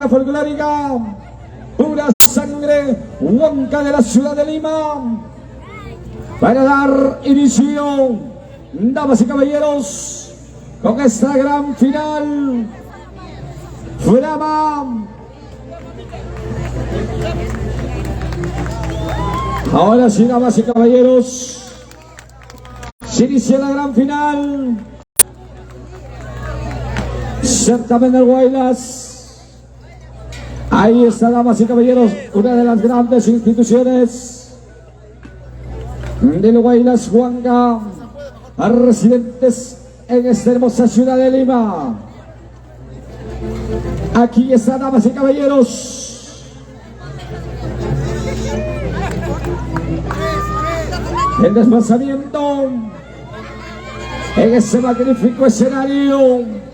folclórica, pura sangre huanca de la ciudad de Lima. Para dar inicio, damas y caballeros, con esta gran final. Flama. Ahora sí, damas y caballeros, se inicia la gran final. Certamen del Guaylas. Ahí está, damas y caballeros, una de las grandes instituciones del Guaylas Huanca, residentes en esta hermosa ciudad de Lima. Aquí está, damas y caballeros, el desplazamiento en ese magnífico escenario.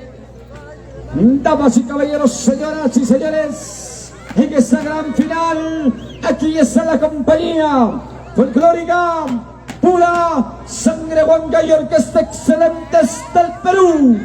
Damas y caballeros, señoras y señores, en esta gran final, aquí está la compañía folclórica, pura sangre huanca y orquesta excelentes del Perú.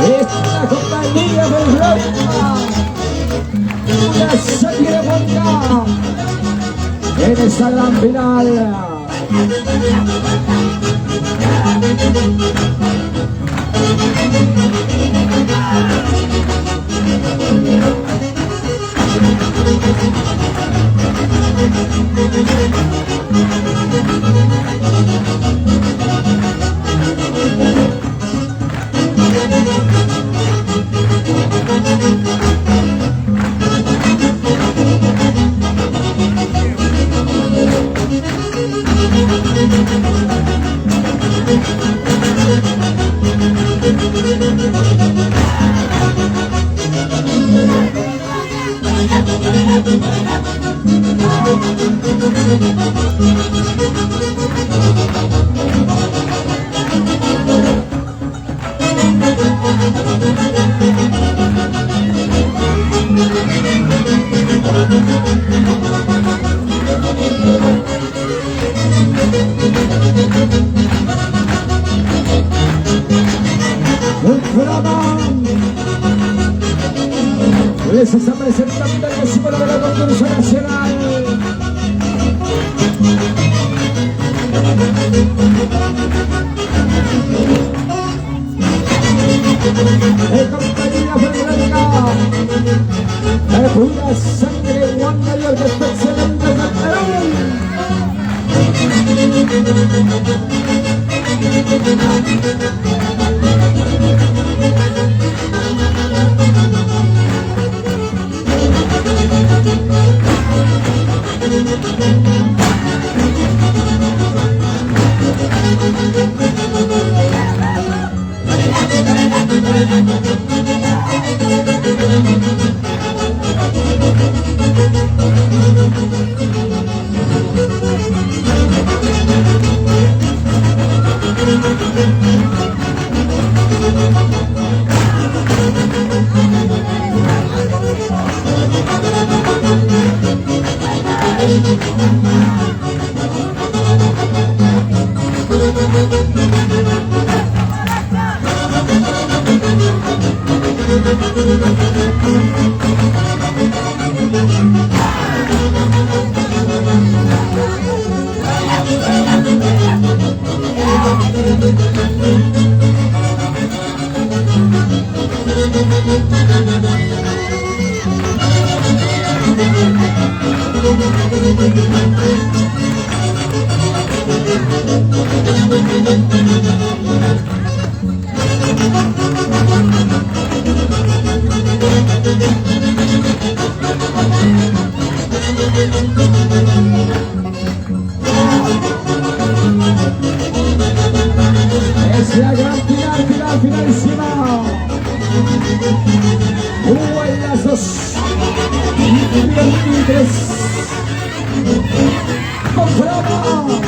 Esta compañía folclórica, una sangre bonita en esta gran final. Les está presentando el símbolo de la concurso nacional. De compañía folclórica, de pura sangre, Juan Mayor, que está excelente en el Perú. Es la gran finalísima. En las 2:23. ¡Compramos!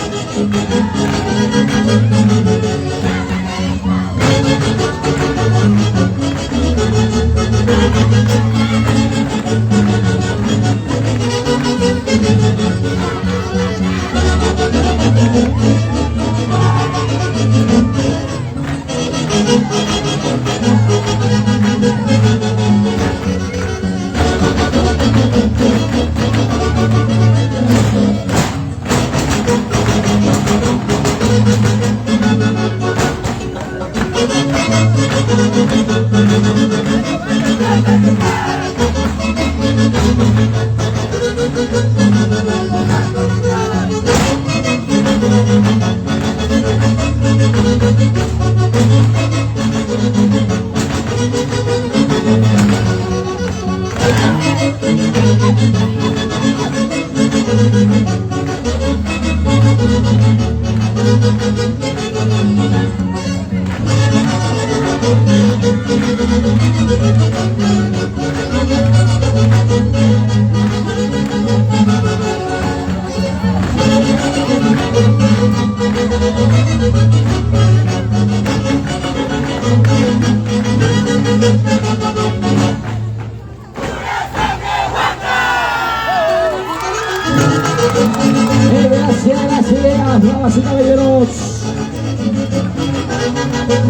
Gracias, damas y caballeros,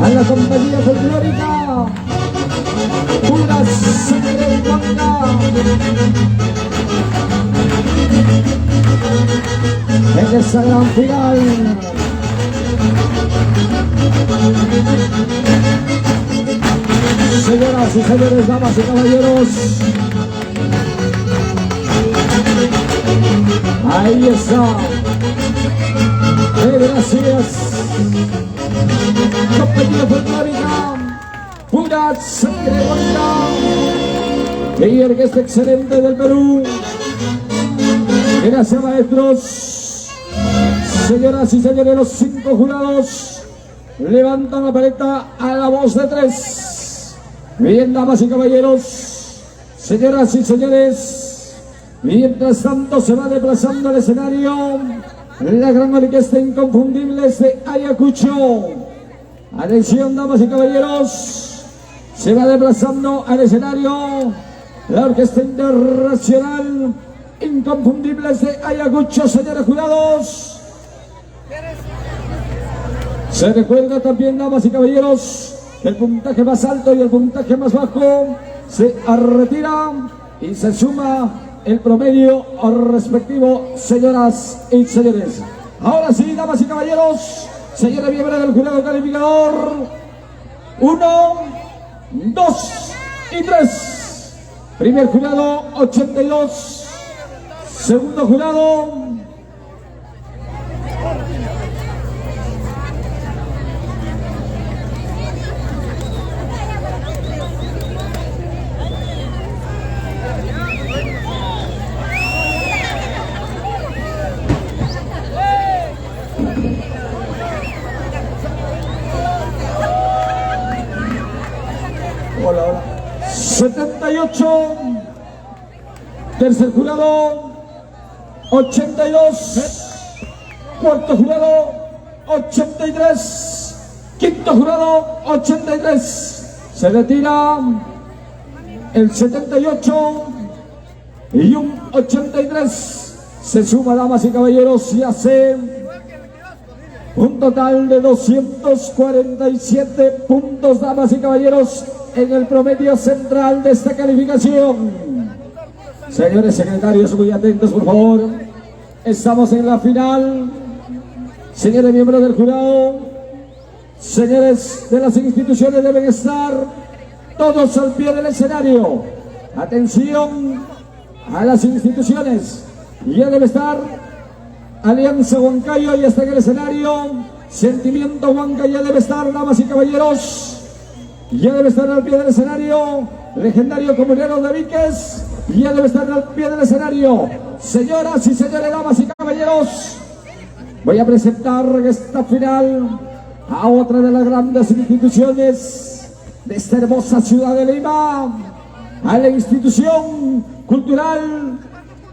a la compañía folclórica. pura sangre en Huanca. En esta gran final. Señoras y señores, damas y caballeros, ahí está. Gracias. Compañía folclórica, pura sangre bonita. Y el que es excelente del Perú. Gracias, maestros. Señoras y señores, los 5 jurados levantan la paleta a la voz de 3. Bien, damas y caballeros, señoras y señores, mientras tanto se va desplazando al escenario la gran orquesta Inconfundibles de Ayacucho. Atención, damas y caballeros, se va desplazando al escenario la orquesta internacional Inconfundibles de Ayacucho, señores jurados. Se recuerda también, damas y caballeros, que el puntaje más alto y el puntaje más bajo se retira y se suma el promedio respectivo, señoras y señores. Ahora sí, damas y caballeros, señores miembros del jurado calificador, 1, 2 y 3. Primer jurado, 82. Segundo jurado, 78. Tercer jurado, 82. Cuarto jurado, 83. Quinto jurado, 83. Se retira el 78 y un 83. Se suma, damas y caballeros, y hace un total de 247 puntos, damas y caballeros, en el promedio central de esta calificación. Señores secretarios, muy atentos, por favor. Estamos en la final. Señores miembros del jurado, señores de las instituciones, deben estar todos al pie del escenario. Atención a las instituciones. Ya debe estar Alianza Huancayo, ya está en el escenario. Sentimiento Huanca ya debe estar, damas y caballeros. Ya debe estar al pie del escenario. Legendario Comunero de Víquez ya debe estar al pie del escenario. Señoras y señores, damas y caballeros, voy a presentar en esta final a otra de las grandes instituciones de esta hermosa ciudad de Lima, a la institución cultural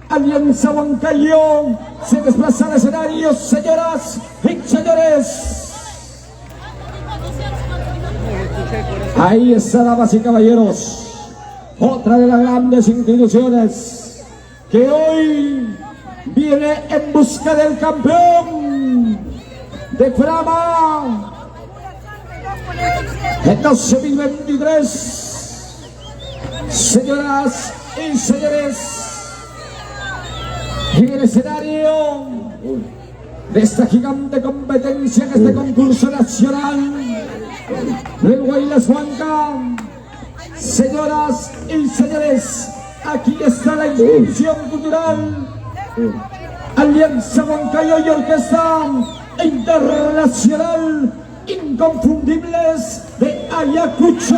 Alianza Huancayo. Se desplaza al escenario, señoras y señores. Ahí está, damas y caballeros, otra de las grandes instituciones que hoy viene en busca del campeón de Frama en 2023. Señoras y señores, en el escenario de esta gigante competencia, en este concurso nacional del Guaylas Huanca, señoras y señores, aquí está la institución cultural Alianza Huancayo y Orquesta Internacional Inconfundibles de Ayacucho.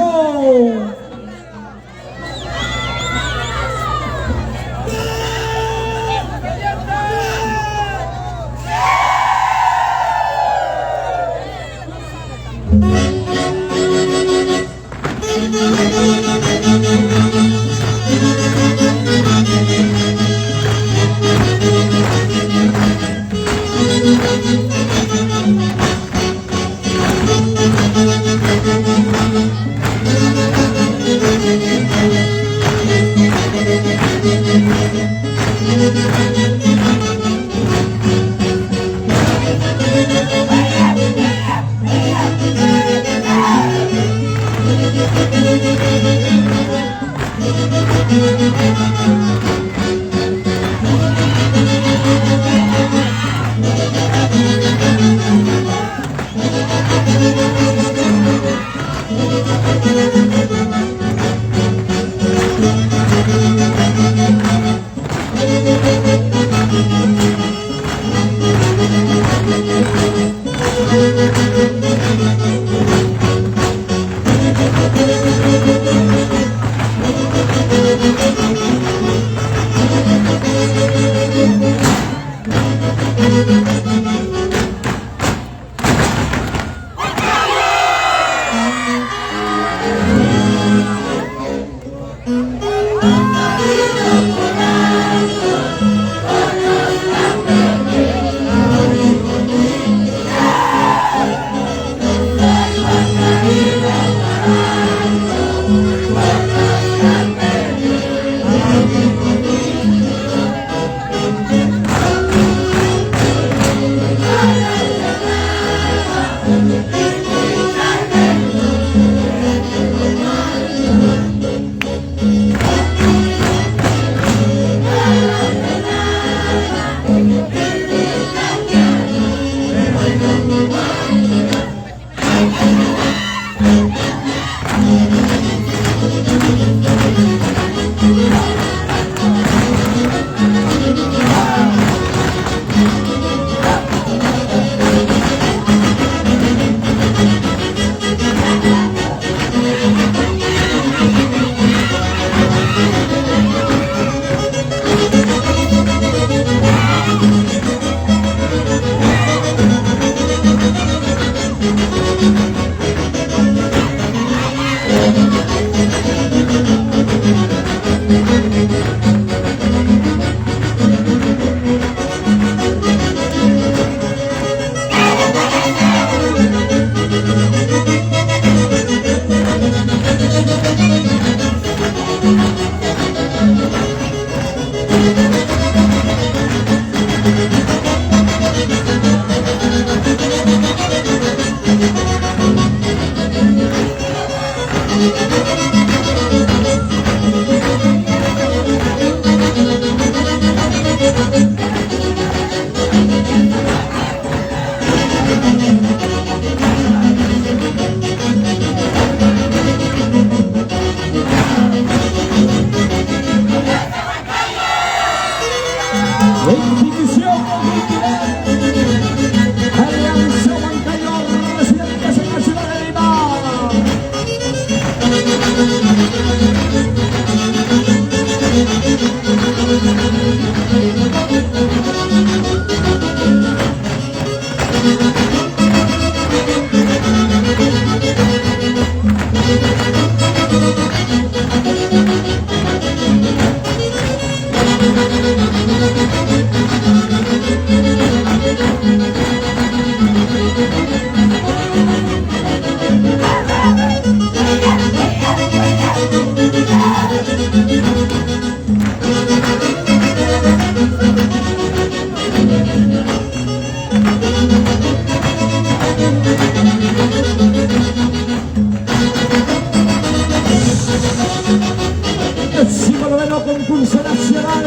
Concurso nacional,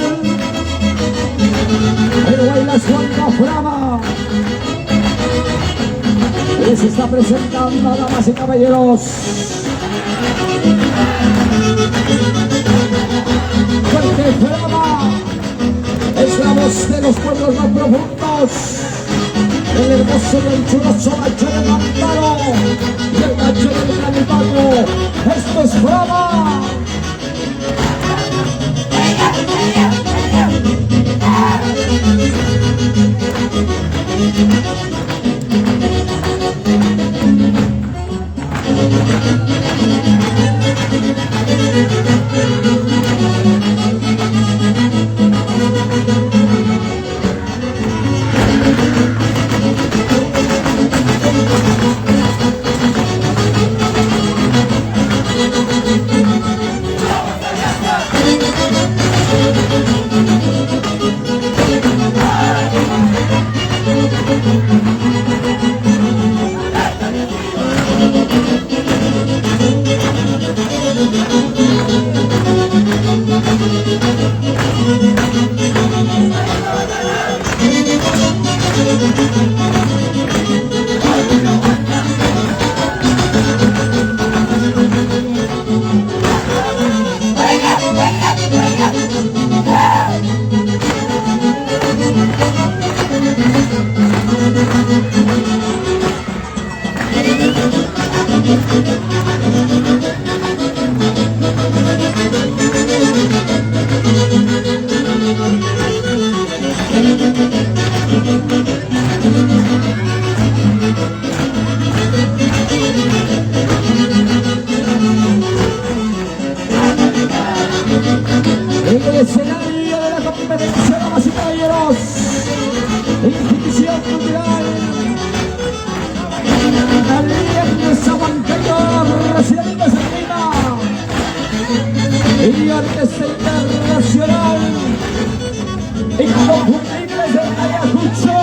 el Bailas Juan Frama, que se está presentando, damas y caballeros. Fuerte Frama es la voz de los pueblos más profundos, el hermoso y anchuroso macho del Mantaro y el macho del Calipato. Esto es Frama. El escenario de la competencia, damas y caballeros, institución cultural, Alianza Bancaria, residentes en Lima, y Orquesta Internacional, Inconfundibles de Ayacucho.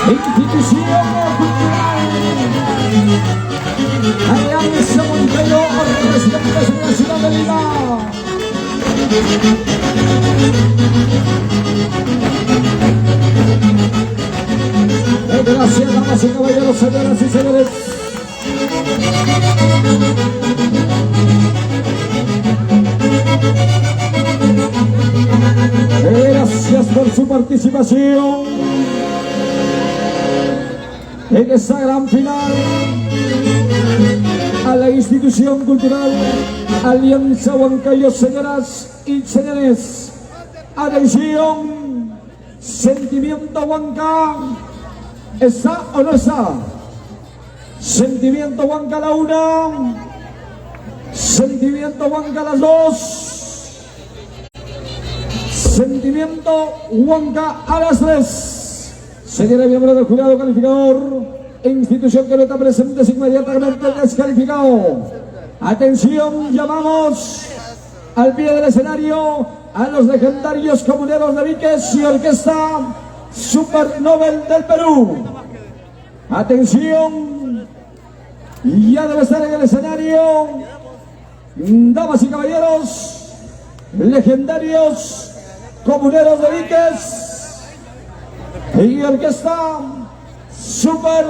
Institución Cultural Alianza Monteiro, representantes de la ciudad de Lima. Gracias, damas y caballeros, señoras y señores. Gracias por su participación en esta gran final a la institución cultural Alianza Huancayo. Señoras y señores, atención, Sentimiento Huanca, ¿está o no está? Sentimiento Huanca a la 1, Sentimiento Huanca a las 2, Sentimiento Huanca a las 3. Señora miembro del jurado calificador, institución que no está presente es inmediatamente descalificado. Atención, llamamos al pie del escenario a los legendarios comuneros de Víquez y Orquesta Super Nobel del Perú. Atención, ya debe estar en el escenario, damas y caballeros, legendarios comuneros de Víquez y Orquesta Super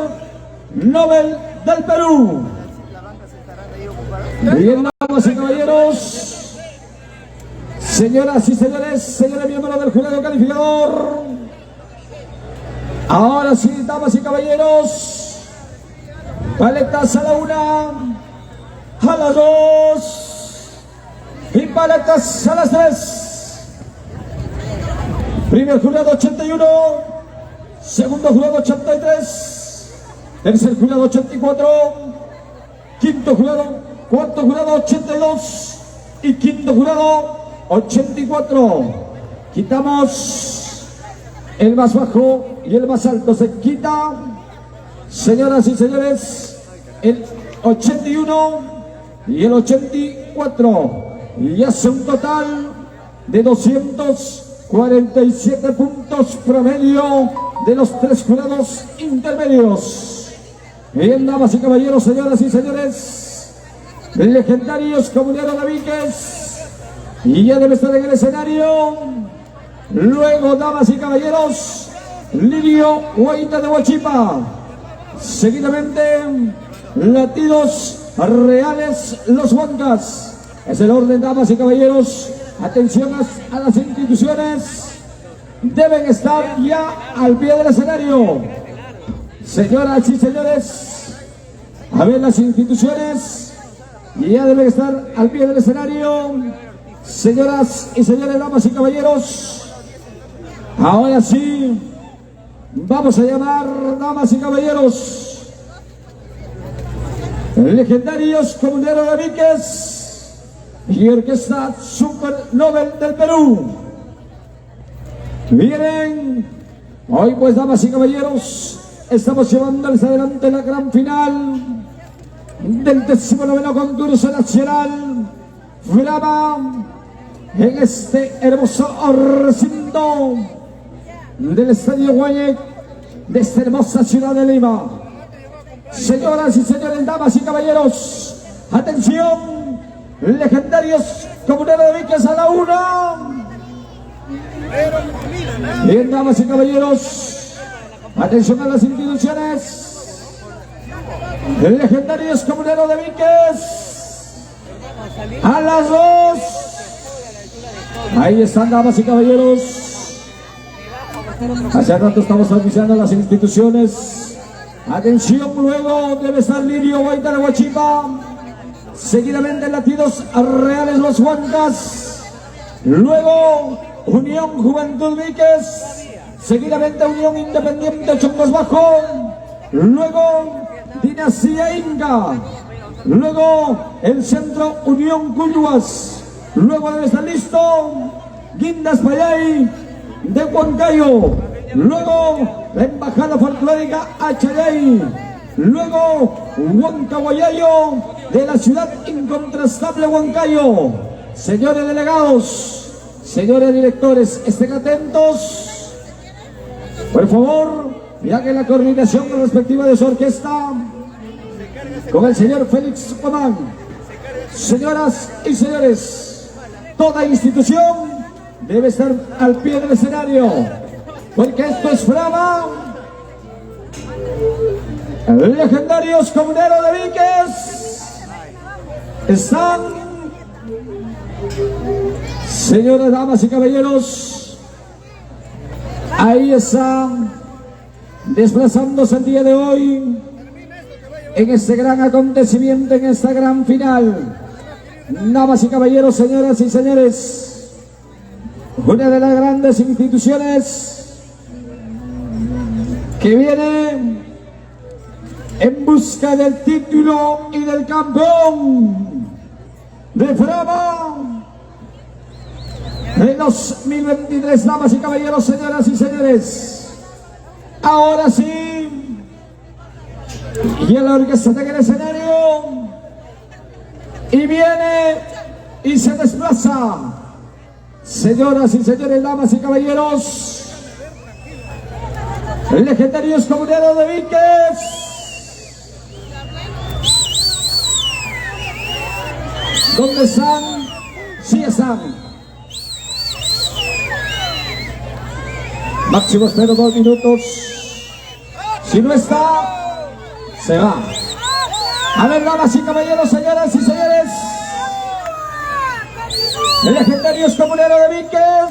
Nobel del Perú. Bien, damas y caballeros, señoras y señores, señores miembros del jurado calificador. Ahora sí, damas y caballeros, paletas a la 1, a las 2 y paletas a las 3. Primer jurado 81, segundo jurado 83, tercer jurado 84, quinto jurado, cuarto jurado 82 y quinto jurado 84. Quitamos el más bajo y el más alto, se quita, señoras y señores, el 81 y el 84, y hace un total de 247 puntos promedio de los 3 jurados intermedios. Bien, damas y caballeros, señoras y señores, legendarios comuneros de Víquez, y ya debe estar en el escenario. Luego, damas y caballeros, Lirio Guaita de Huachipa. Seguidamente, Latidos Reales Los Huancas. Es el orden, damas y caballeros. Atención a las instituciones. Deben estar ya al pie del escenario. Señoras y señores, a ver las instituciones. Ya deben estar al pie del escenario. Señoras y señores, damas y caballeros. Ahora sí, vamos a llamar, damas y caballeros, legendarios comuneros de Víquez y Orquesta Super Nobel del Perú. Vienen, hoy pues, damas y caballeros, estamos llevándoles adelante la gran final del 19º concurso nacional Flama en este hermoso recinto del Estadio Guañec de esta hermosa ciudad de Lima. Señoras y señores, damas y caballeros, Atención, legendarios comuneros de Víquez a la 1. Bien, damas y caballeros, atención a las instituciones. Legendarios comuneros de Víquez a las 2. Ahí están, damas y caballeros. Hace rato estamos anunciando las instituciones. Atención, luego debe estar Lirio Guaita de Huachipa. Seguidamente Latidos Reales Los Huancas. Luego Unión Juventud Víquez. Seguidamente Unión Independiente Chongos Bajo. Luego Dinastía Inca. Luego el Centro Unión Cuyuas. Luego debe estar listo Guindas Payay de Huancayo. Luego la Embajada Folclórica Achayay. Luego Huancahuayayo de la ciudad incontrastable Huancayo. Señores delegados, señores directores, estén atentos. Por favor, ya que la coordinación respectiva de su orquesta con el señor Félix Román. Señoras y señores, toda institución debe estar al pie del escenario, porque esto es Frama. Legendarios comuneros de Víquez están, señoras, damas y caballeros, ahí están desplazándose el día de hoy en este gran acontecimiento, en esta gran final. Damas y caballeros, señoras y señores, una de las grandes instituciones que viene en busca del título y del campeón de Frama en 2023, damas y caballeros, señoras y señores. Ahora sí, y el orquesta en el escenario, y viene y se desplaza. Señoras y señores, damas y caballeros, legendarios comuneros de Víquez, ¿dónde están? Sí están. Máximo espero 2 minutos. Si no está, se va. A ver, damas y caballeros, señoras y señores, legendarios comuneros de Víquez,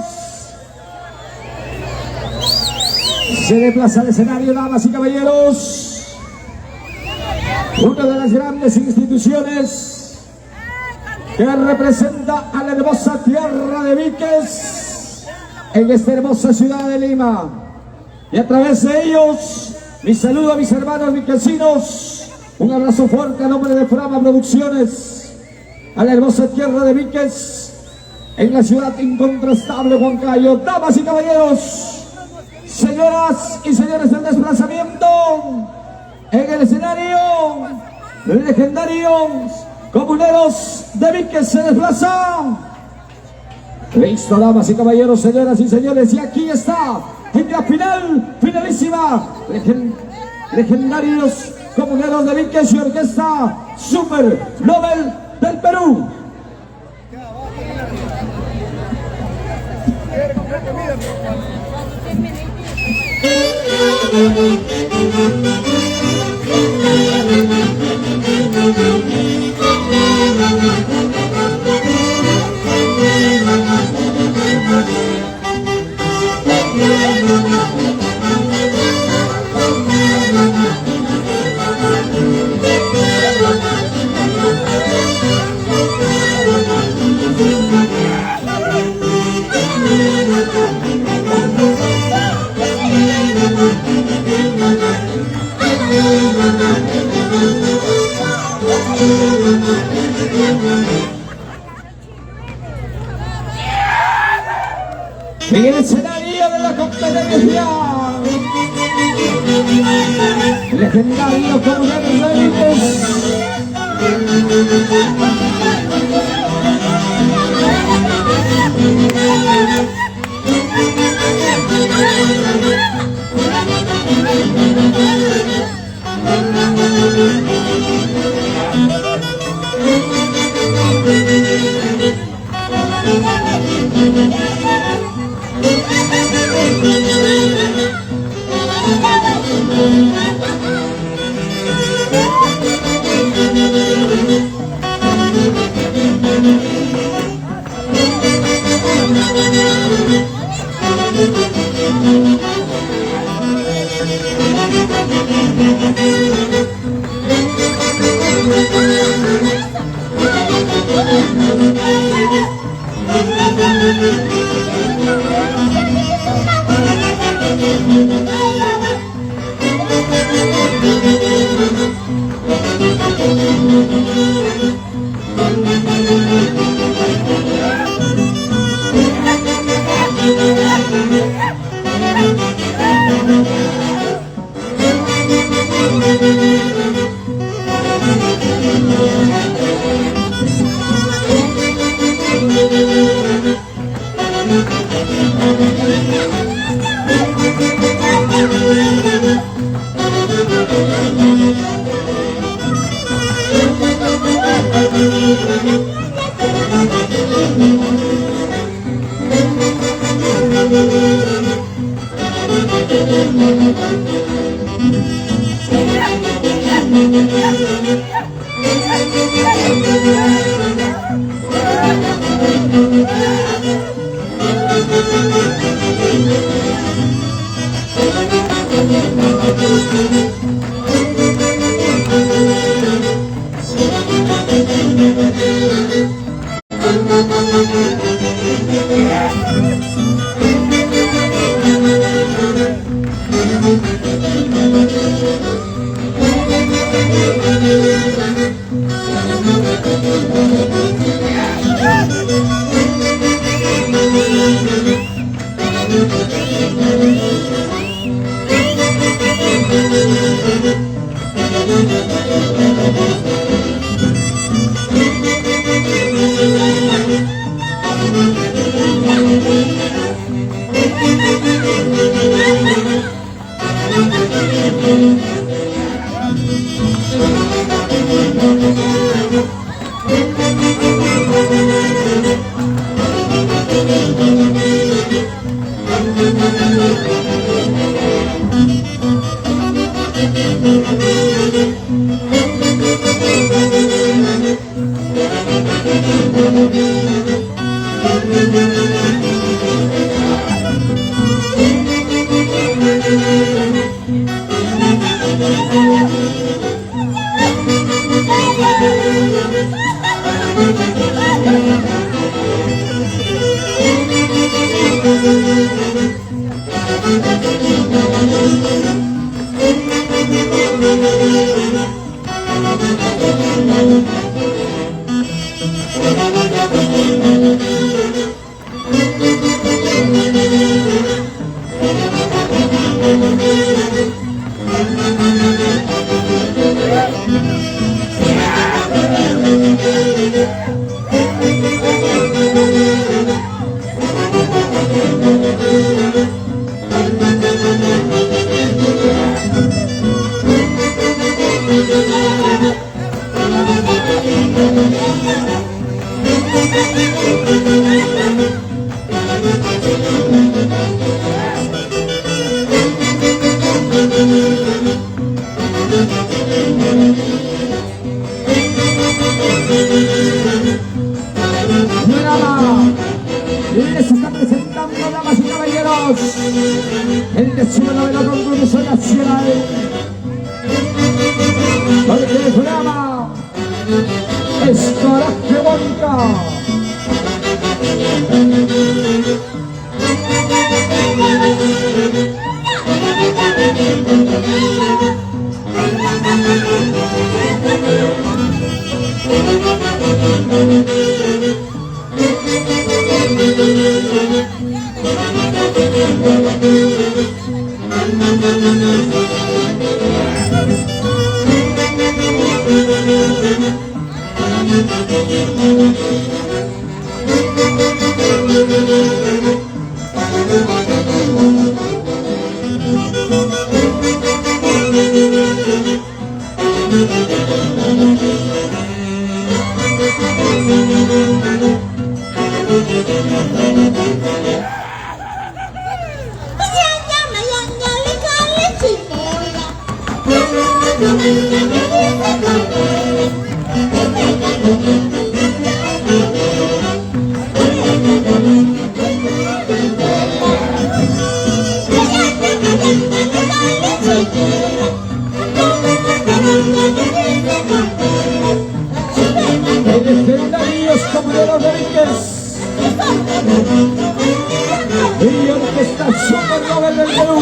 se desplaza al escenario, damas y caballeros, una de las grandes instituciones que representa a la hermosa tierra de Víquez en esta hermosa ciudad de Lima. Y a través de ellos, mi saludo a mis hermanos viquecinos. Un abrazo fuerte a nombre de Frama Producciones, a la hermosa tierra de Víquez, en la ciudad incontrastable Huancayo. Damas y caballeros, señoras y señores del desplazamiento, en el escenario, legendarios comuneros de Víquez se desplazan. Listo, damas y caballeros, señoras y señores, y aquí está, en la final, finalísima, legendarios comuneros de Víquez y orquesta Super Nobel del Perú. En el escenario de la competencia, legendario comunero de Víquez, Y se está presentando, damas y caballeros, el 19º concurso nacional por el programa Escoraje Mónica. Y orquesta Super Nobel del Perú.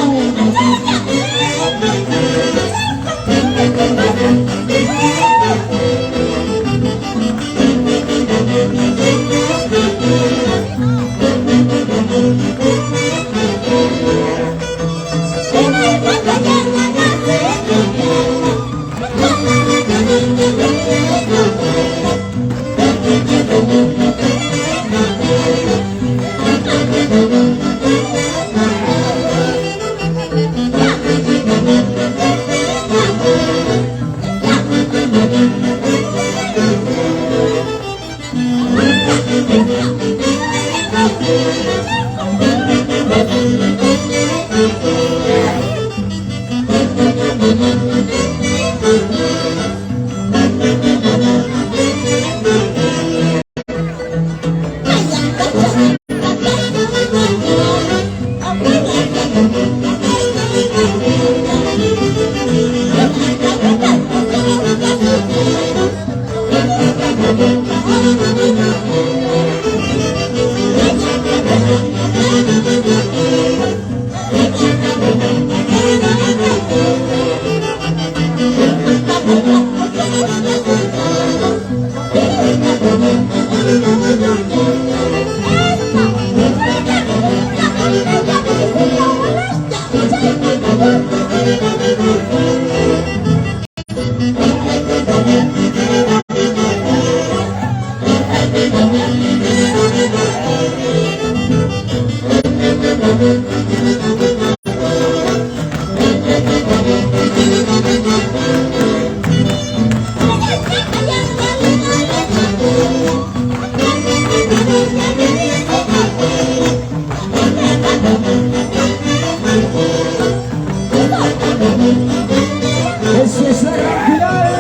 Esa es la gran final.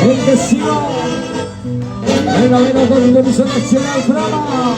El vecino de la vena con Televisión Nacional Brava.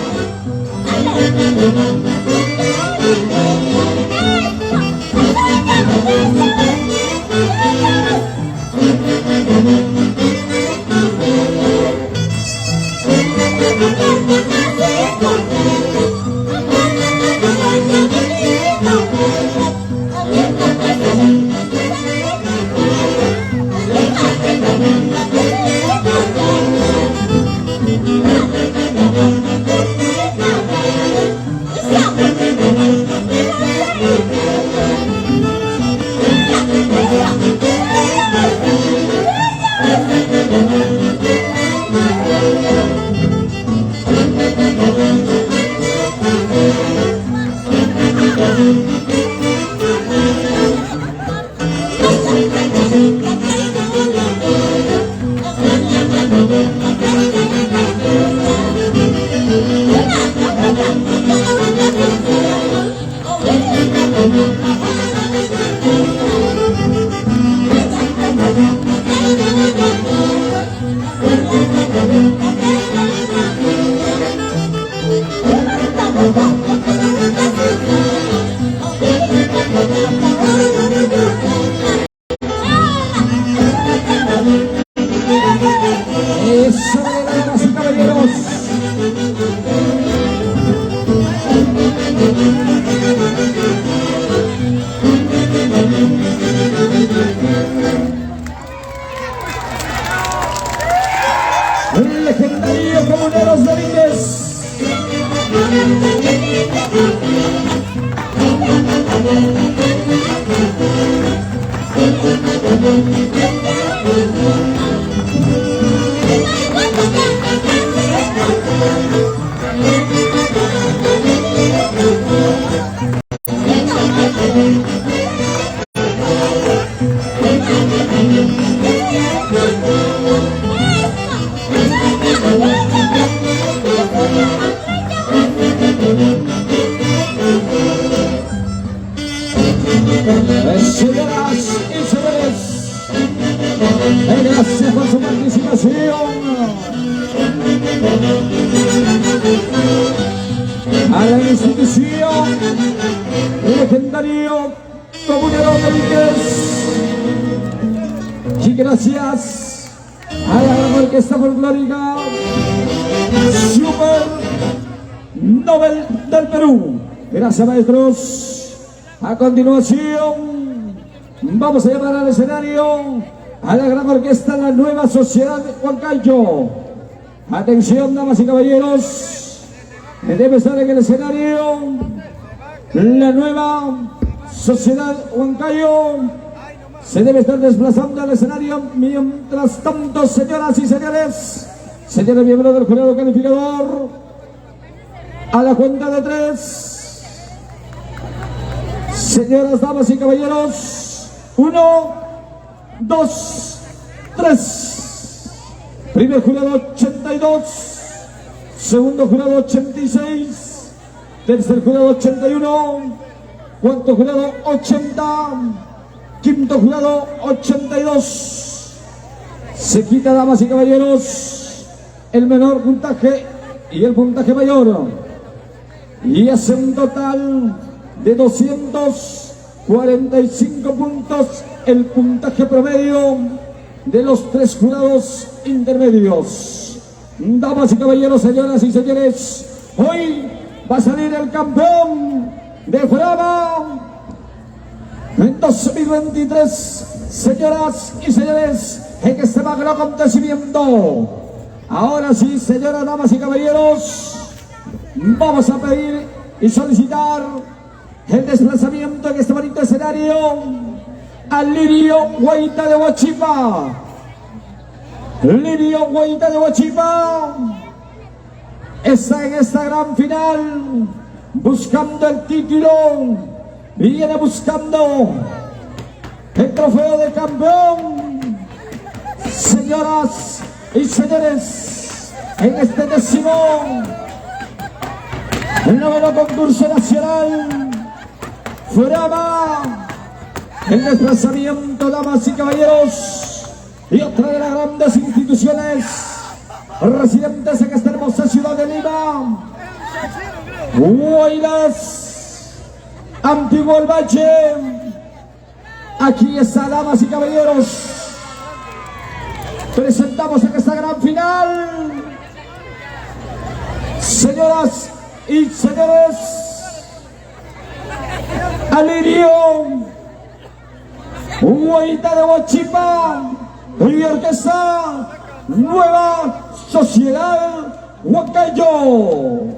Eso, damas y caballeros. El legendario Comuneros Domínguez. Señoras y señores, gracias por su participación. A la institución legendario Comunero Domínguez. Y gracias a la gran orquesta folclórica Super Nobel del Perú. Gracias, maestros. A continuación, vamos a llamar al escenario a la gran orquesta La Nueva Sociedad de Huancayo. Atención, damas y caballeros, debe estar en el escenario La Nueva Sociedad Huancayo. Se debe estar desplazando al escenario. Mientras tanto, señoras y señores, señores miembros del jurado calificador, a la cuenta de 3. Señoras, damas y caballeros, 1, 2, 3. Primer jurado 82, segundo jurado 86, tercer jurado 81, cuarto jurado 80, quinto jurado 82. Se quita, damas y caballeros, el menor puntaje y el puntaje mayor, y hace un total de 245 puntos el puntaje promedio de los 3 jurados intermedios. Damas y caballeros, señoras y señores, hoy va a salir el campeón de Brava en 2023, señoras y señores, en este magno acontecimiento. Ahora sí, señoras, damas y caballeros, vamos a pedir y solicitar el desplazamiento en este bonito escenario al Lirio Guaita de Huachipa. Lirio Guaita de Huachipa está en esta gran final buscando el título, viene buscando el trofeo de campeón. Señoras y señores, en este el noveno concurso nacional Frama, el desplazamiento, damas y caballeros, y otra de las grandes instituciones residentes en esta hermosa ciudad de Lima, Huaylas, Antiguo El Valle. Aquí está, damas y caballeros, presentamos en esta gran final, señoras y señores, Alirio Guaita de Huachipa y orquesta Nueva Sociedad Huancayo.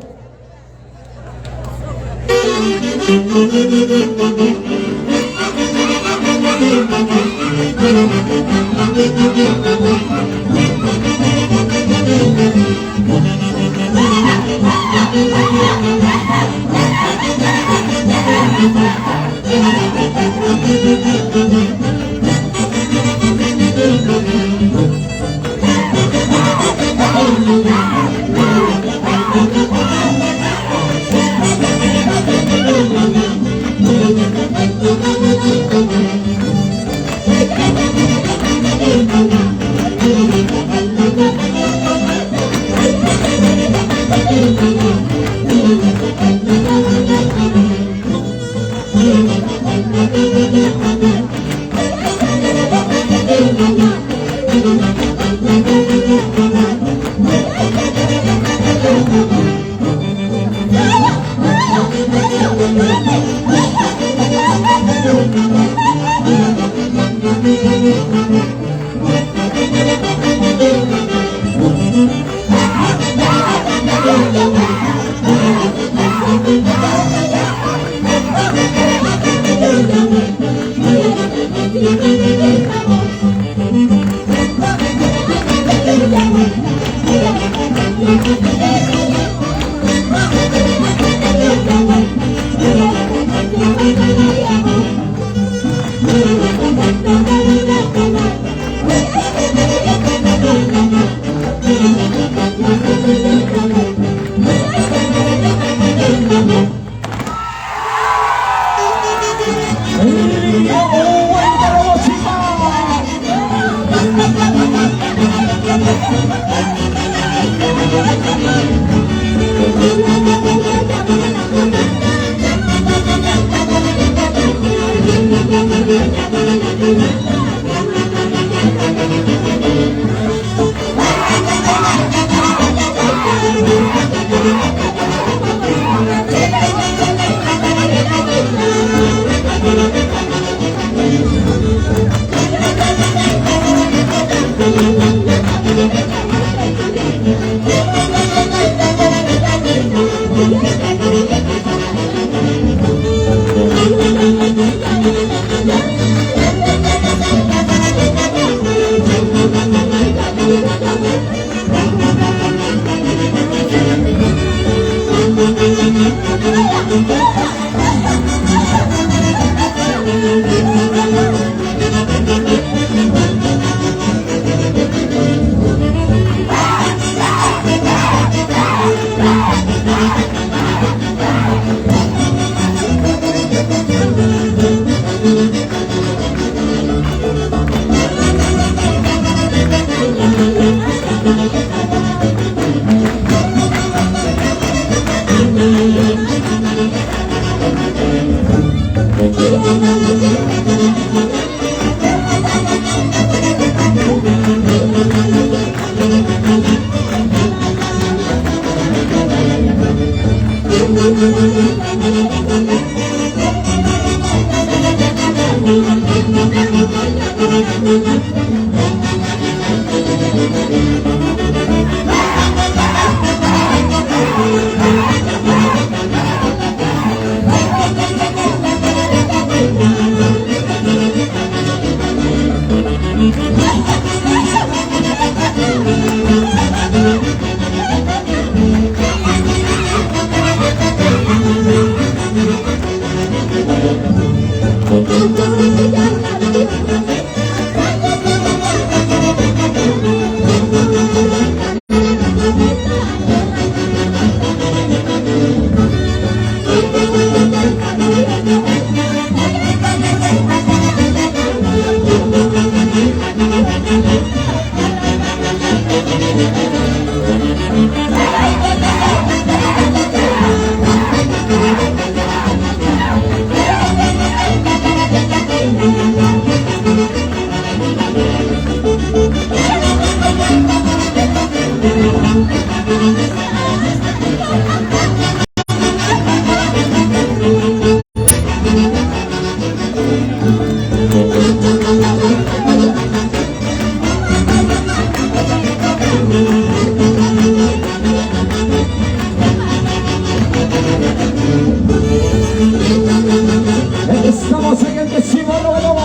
Estamos en el 19º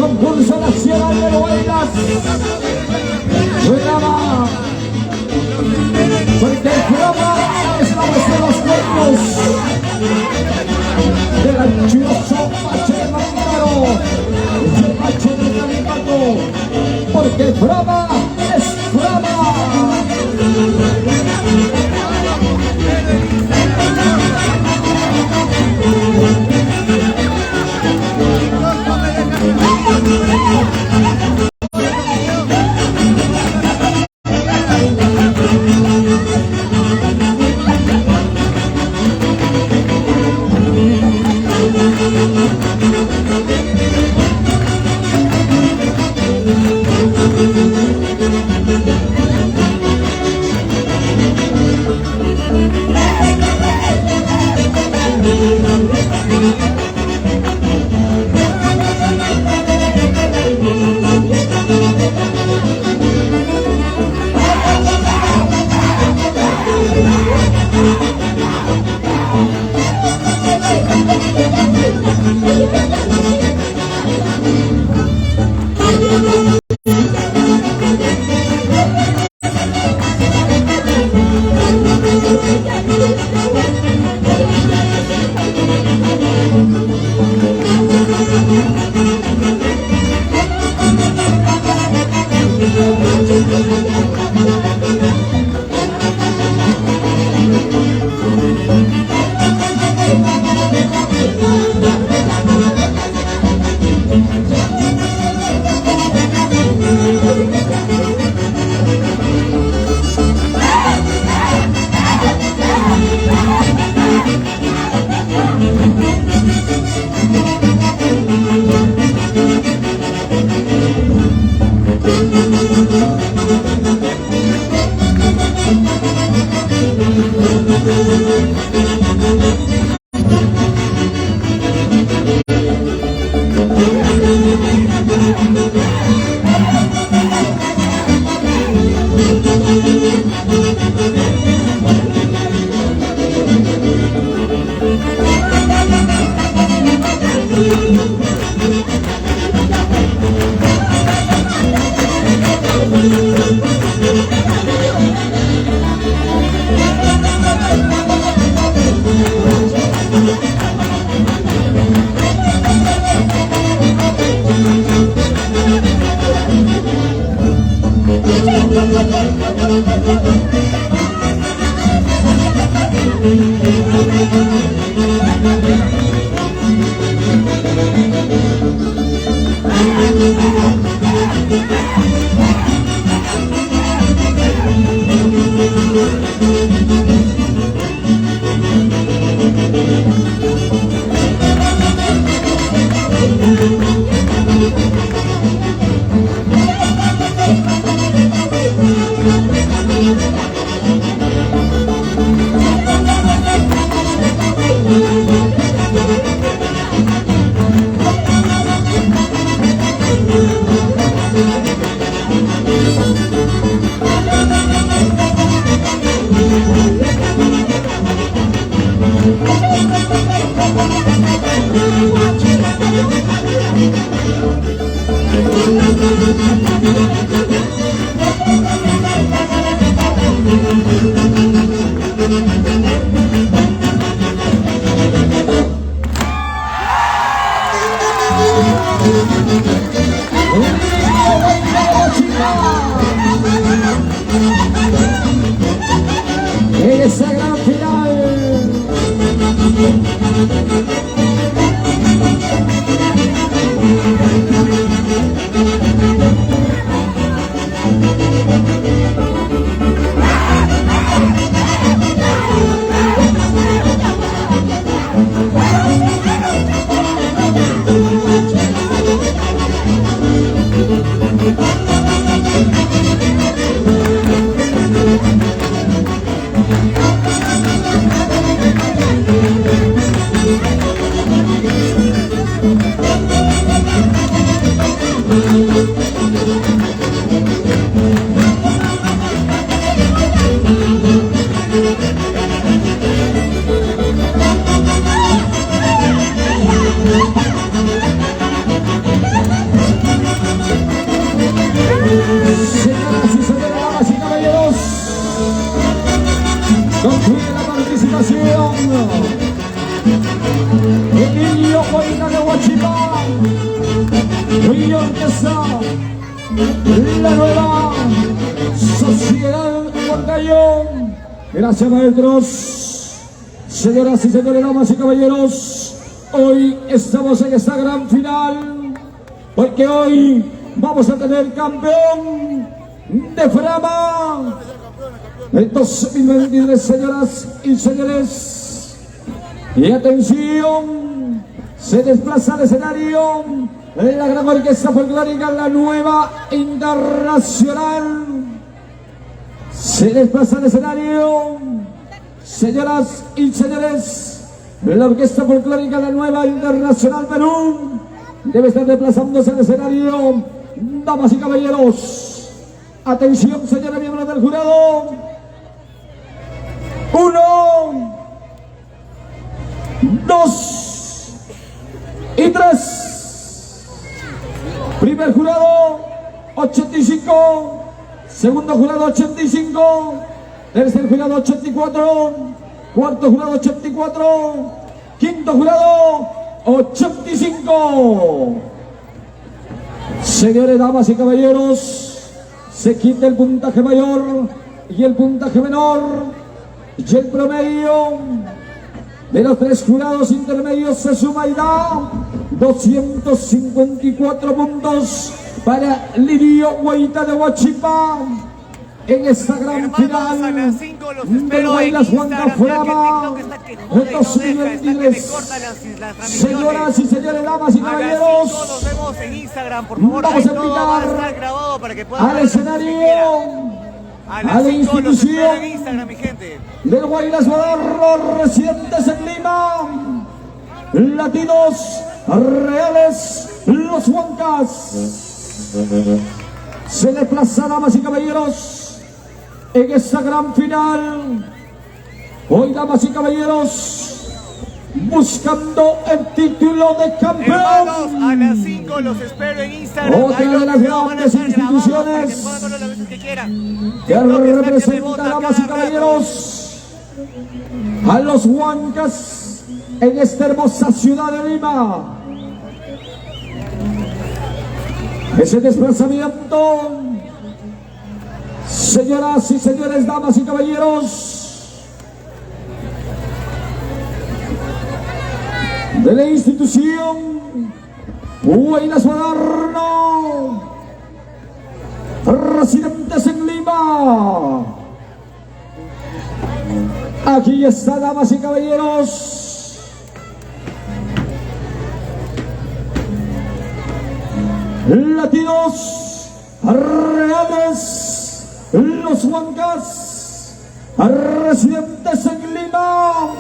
concurso nacional de novelas. Programa, porque el programa es la voz de los cuerpos del anchuroso macho de Marimaro, el macho de Marimaro, porque el programa es programa. Esa gran final. la nueva Sociedad Huancayo. Gracias, maestros. Señoras y señores, damas y caballeros, hoy estamos en esta gran final, porque hoy vamos a tener campeón de Frama en 2023, señoras y señores. Y atención, se desplaza al escenario la gran orquesta folclórica, la nueva internacional. Se desplaza al escenario, señoras y señores, la orquesta folclórica, la nueva internacional Perú. Debe estar desplazándose al escenario, damas y caballeros. Atención, señores miembros del jurado. 1, 2 y 3. Primer jurado, 85. Segundo jurado, 85. Tercer jurado, 84. Cuarto jurado, 84. Quinto jurado, 85. Señores, damas y caballeros, se quita el puntaje mayor y el puntaje menor, y el promedio de los tres jurados intermedios se suma y da 254 puntos para Lirio Guaita de Huachipa en esta gran final del Guaylas Huanca Frama de 2023. Señoras y señores, damas y caballeros, vamos a invitar al escenario a la institución del Guaylas Moderno, residentes en Lima, latinos reales, los Huancas. Se desplaza, damas y caballeros, en esta gran final. Hoy, damas y caballeros, buscando el título de campeón. Hermanos, a las 5 los espero en Instagram. Otra de las grandes instituciones que representa, damas y caballeros, a los Huancas en esta hermosa ciudad de Lima. Ese desplazamiento, señoras y señores, damas y caballeros, de la institución Guaylas Moderno, residentes en Lima. Aquí está, damas y caballeros, latinos reales, los Huancas, residentes en Lima,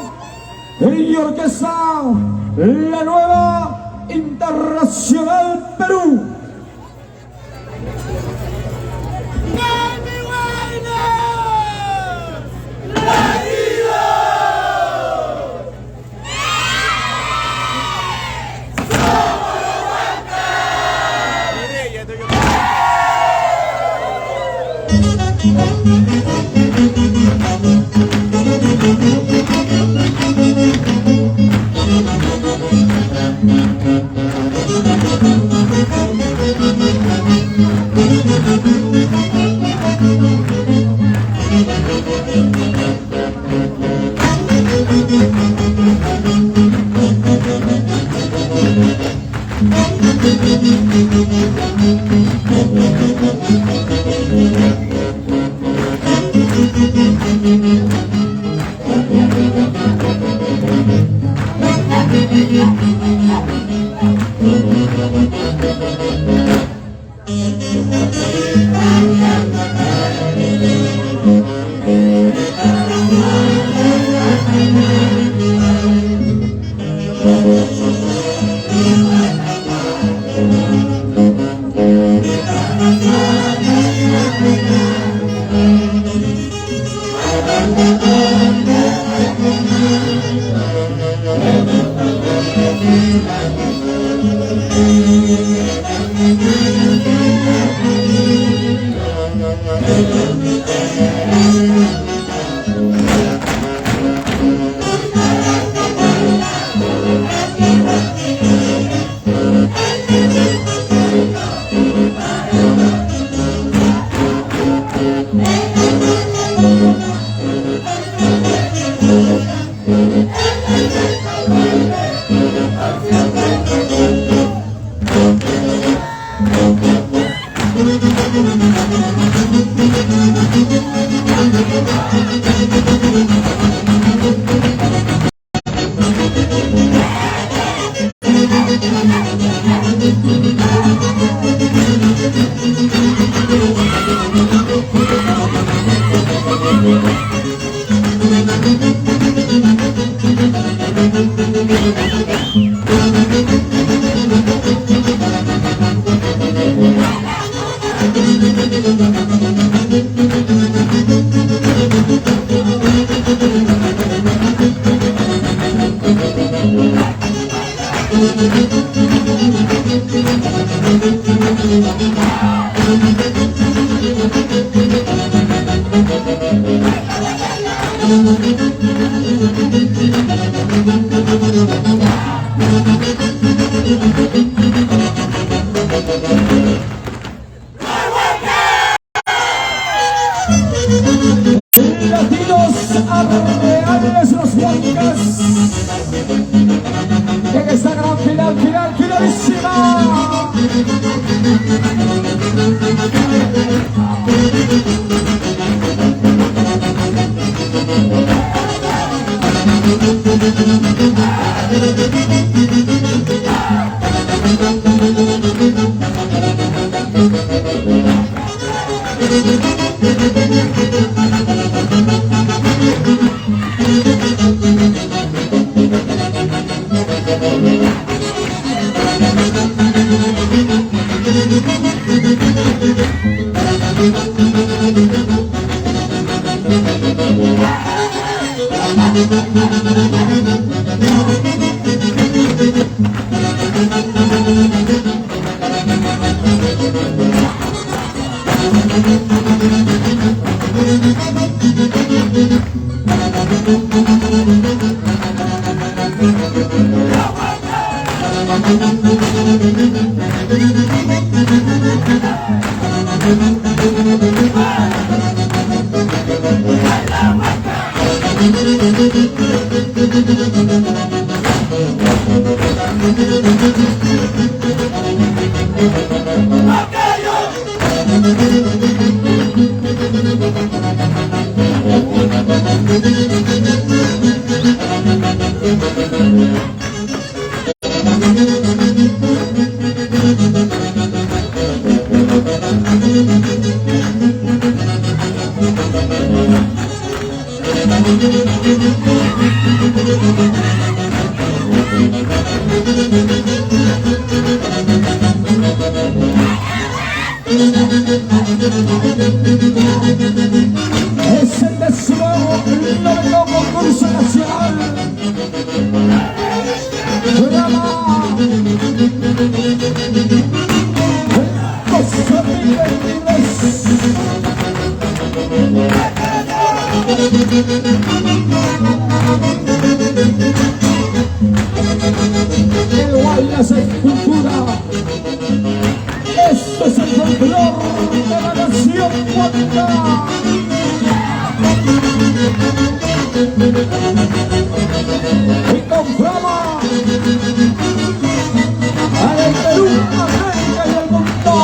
y orquesta, la nueva internacional Perú. Latinos arreales los Huancas en esta gran finalísima. Es el 19º concurso nacional. Programa Costa Rica el Guayas es cultura. Esto es el folclor de la nación Huanca. Y con fama para el Perú, América y el mundo.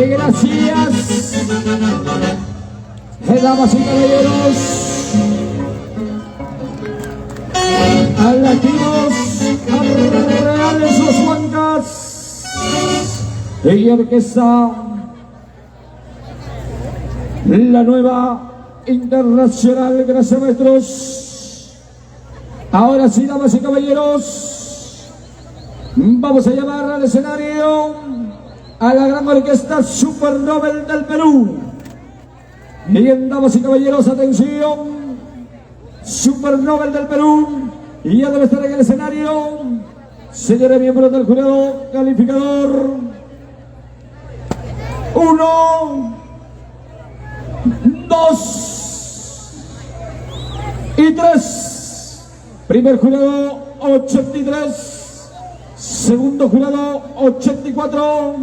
Gracias, damas y caballeros, a latinos, a reales los huancas y orquesta, la nueva internacional, gracias maestros. Ahora sí, damas y caballeros, vamos a llamar al escenario a la gran orquesta Super Nobel del Perú. Bien, damas y caballeros, atención, Super Nobel del Perú, y ya debe estar en el escenario, señores miembros del jurado calificador. 1, 2 y 3. Primer jurado 83, segundo jurado 84,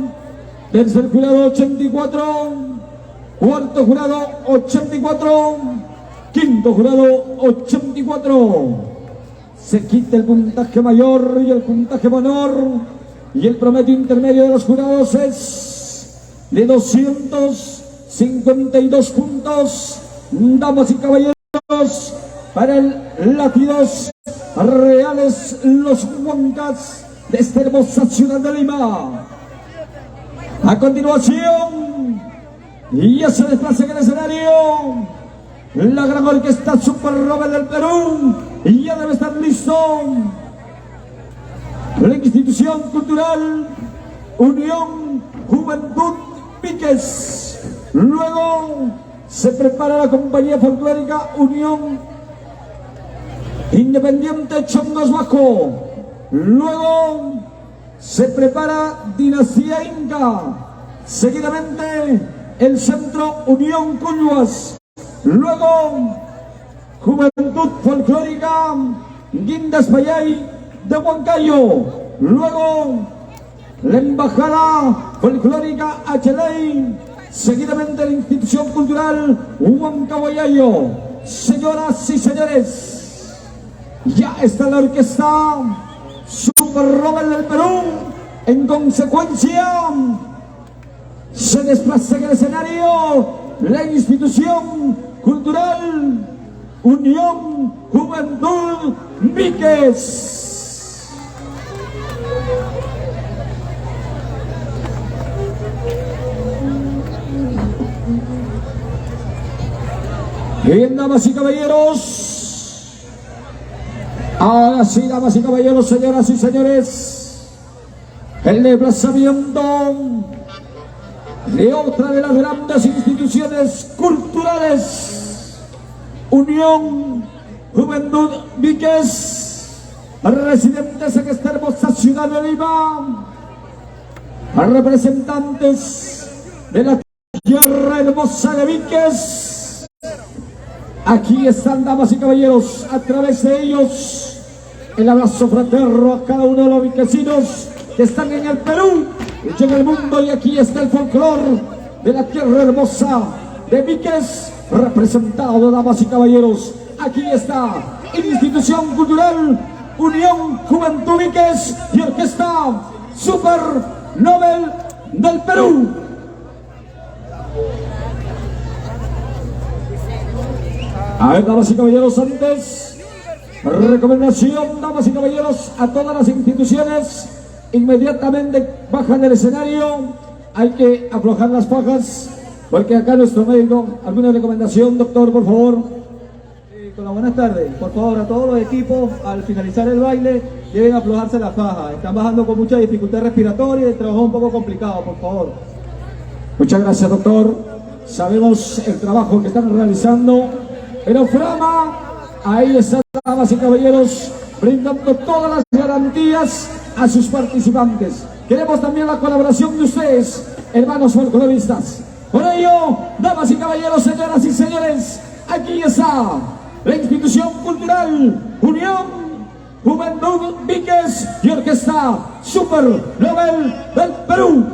tercer jurado 84, cuarto jurado 84, quinto jurado 84. Se quita el puntaje mayor y el puntaje menor, y el promedio intermedio de los jurados es de 252 puntos. Damas y caballeros, para el Latidos Reales Los Huancas de esta hermosa ciudad de Lima. A continuación, y ya se desplaza en el escenario la gran orquesta Super Nobel del Perú, y ya debe estar listo la institución cultural Unión Juventud Piques. Luego se prepara la compañía folclórica Unión Independiente Chongos Bajo. Luego se prepara Dinastía Inca. Seguidamente el Centro Unión Cuyuas. Luego Juventud Folclórica Guindas Payay de Huancayo. Luego la Embajada Folclórica Acheley. Seguidamente la Institución Cultural Huancahuayayo. Señoras y señores, ya está la orquesta Super Nobel del Perú. En consecuencia, se desplaza en el escenario la institución cultural Unión Juventud Víquez. Bien, damas y caballeros, ahora sí, damas y caballeros, señoras y señores, el desplazamiento de otra de las grandes instituciones culturales, Unión Juventud Víquez, residentes en esta hermosa ciudad de Lima, representantes de la tierra hermosa de Víquez. Aquí están, damas y caballeros, a través de ellos el abrazo fraterno a cada uno de los viquecinos que están en el Perú y en el mundo. Y aquí está el folclore de la tierra hermosa de Víquez, representado, damas y caballeros. Aquí está Institución Cultural Unión Juventud Víquez y Orquesta Super Nobel del Perú. A ver, damas y caballeros, antes, recomendación, damas y caballeros, a todas las instituciones, inmediatamente bajan del escenario, hay que aflojar las fajas, porque acá nuestro médico, ¿alguna recomendación, doctor, por favor? Con las buenas tardes, por favor, a todos los equipos, al finalizar el baile, deben aflojarse las fajas, están bajando con mucha dificultad respiratoria y el trabajo es un poco complicado, por favor. Muchas gracias, doctor. Sabemos el trabajo que están realizando, pero Frama, ahí están, damas y caballeros, brindando todas las garantías a sus participantes. Queremos también la colaboración de ustedes, hermanos folcloristas. Por ello, damas y caballeros, señoras y señores, aquí está la Institución Cultural Unión Juventud Víquez y Orquesta Super Nobel del Perú.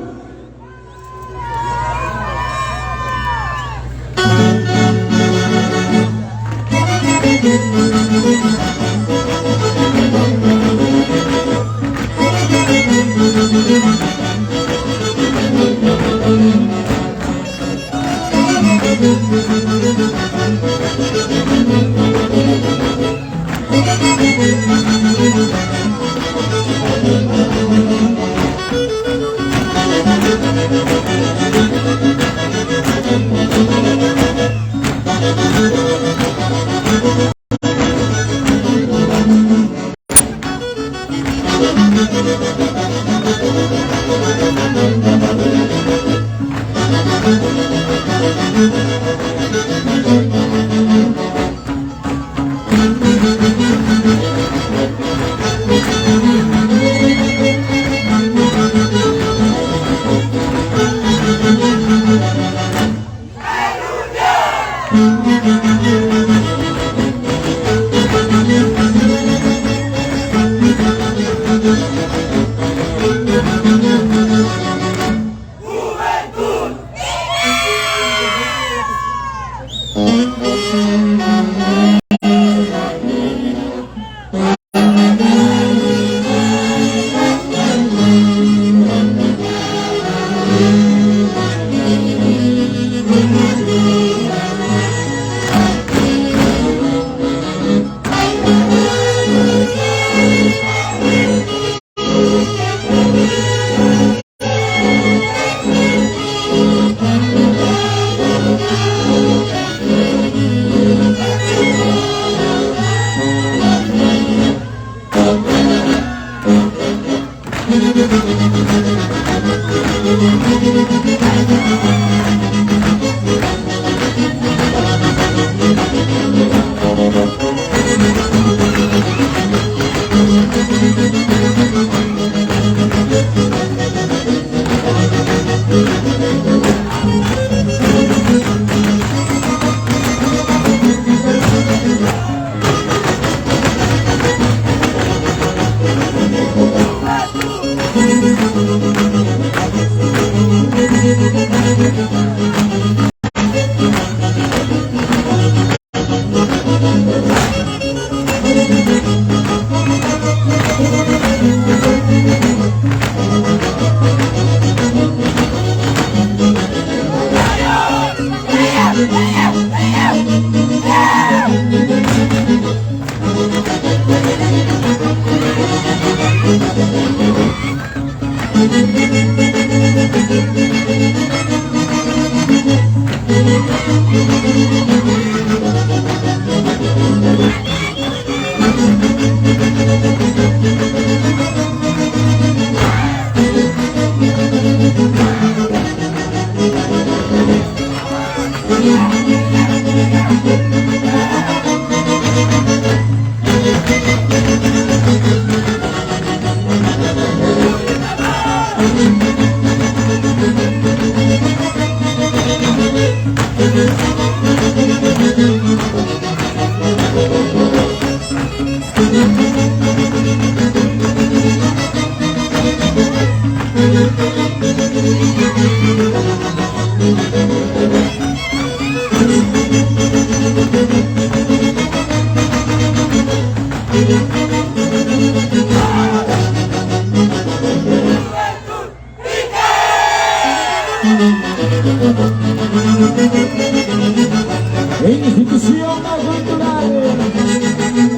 Institución Cultural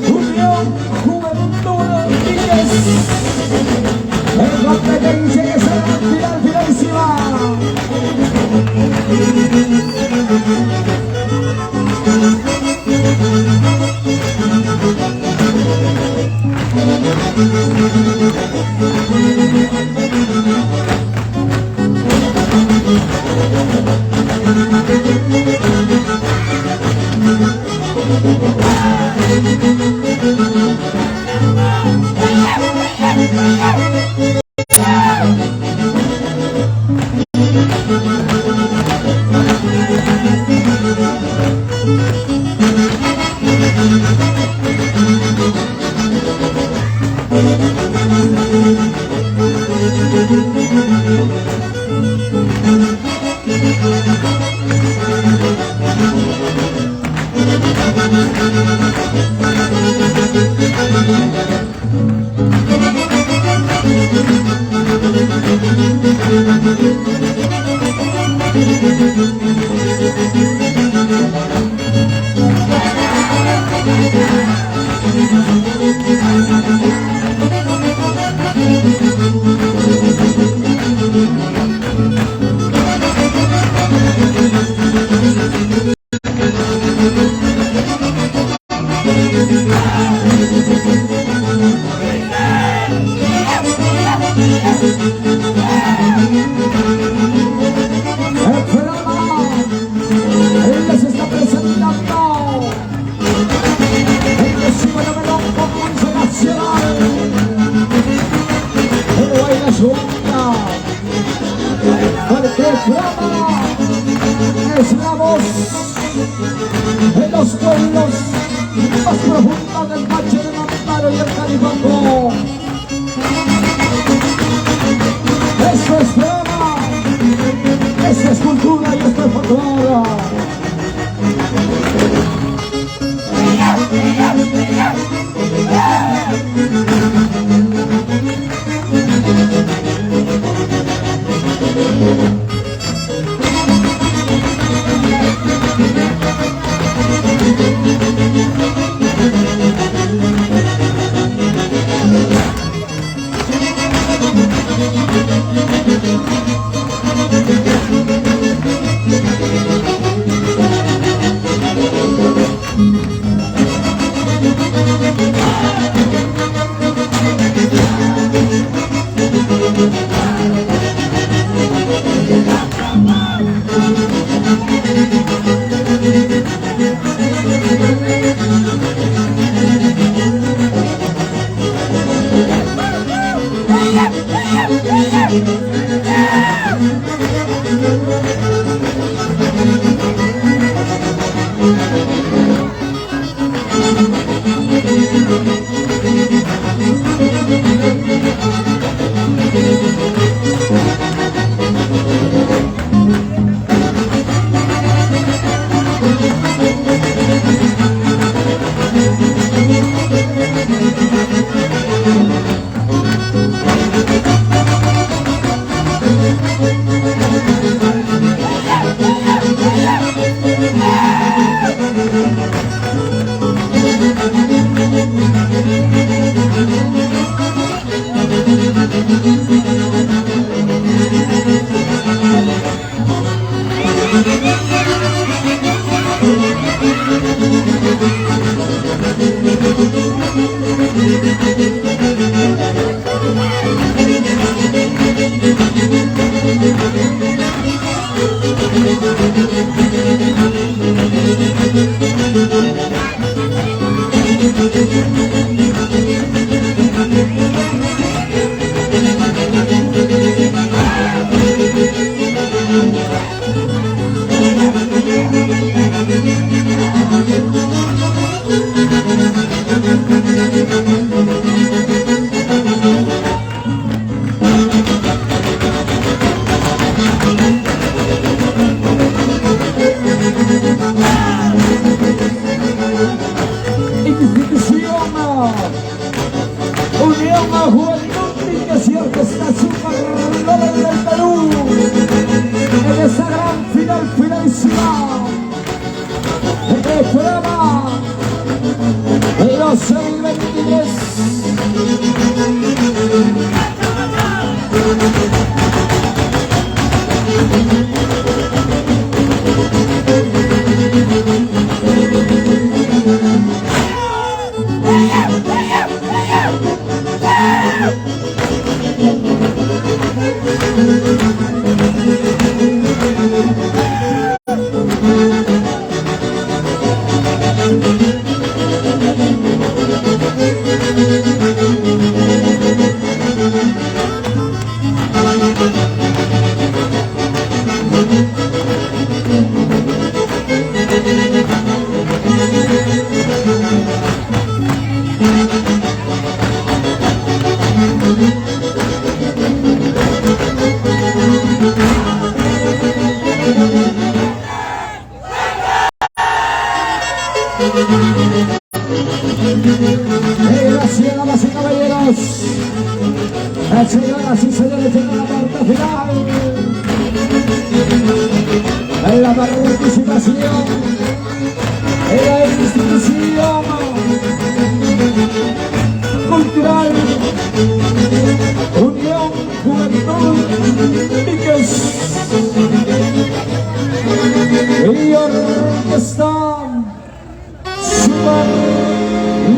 Unión Juventud Niñez en competencia que será finalísima. Es la voz de los pueblos más profundos del Valle del Amparo y el Calibanco. Esto es drama, esto es cultura y esto es folclore. Juventud que cierto está Super Nobel del Perú en esta gran final finalísima del programa de 2023. Gracias, damas y caballeros. Señoras y señores, en la parte final. En la participación de la institución cultural Unión Juventud Víquez y Orquesta Super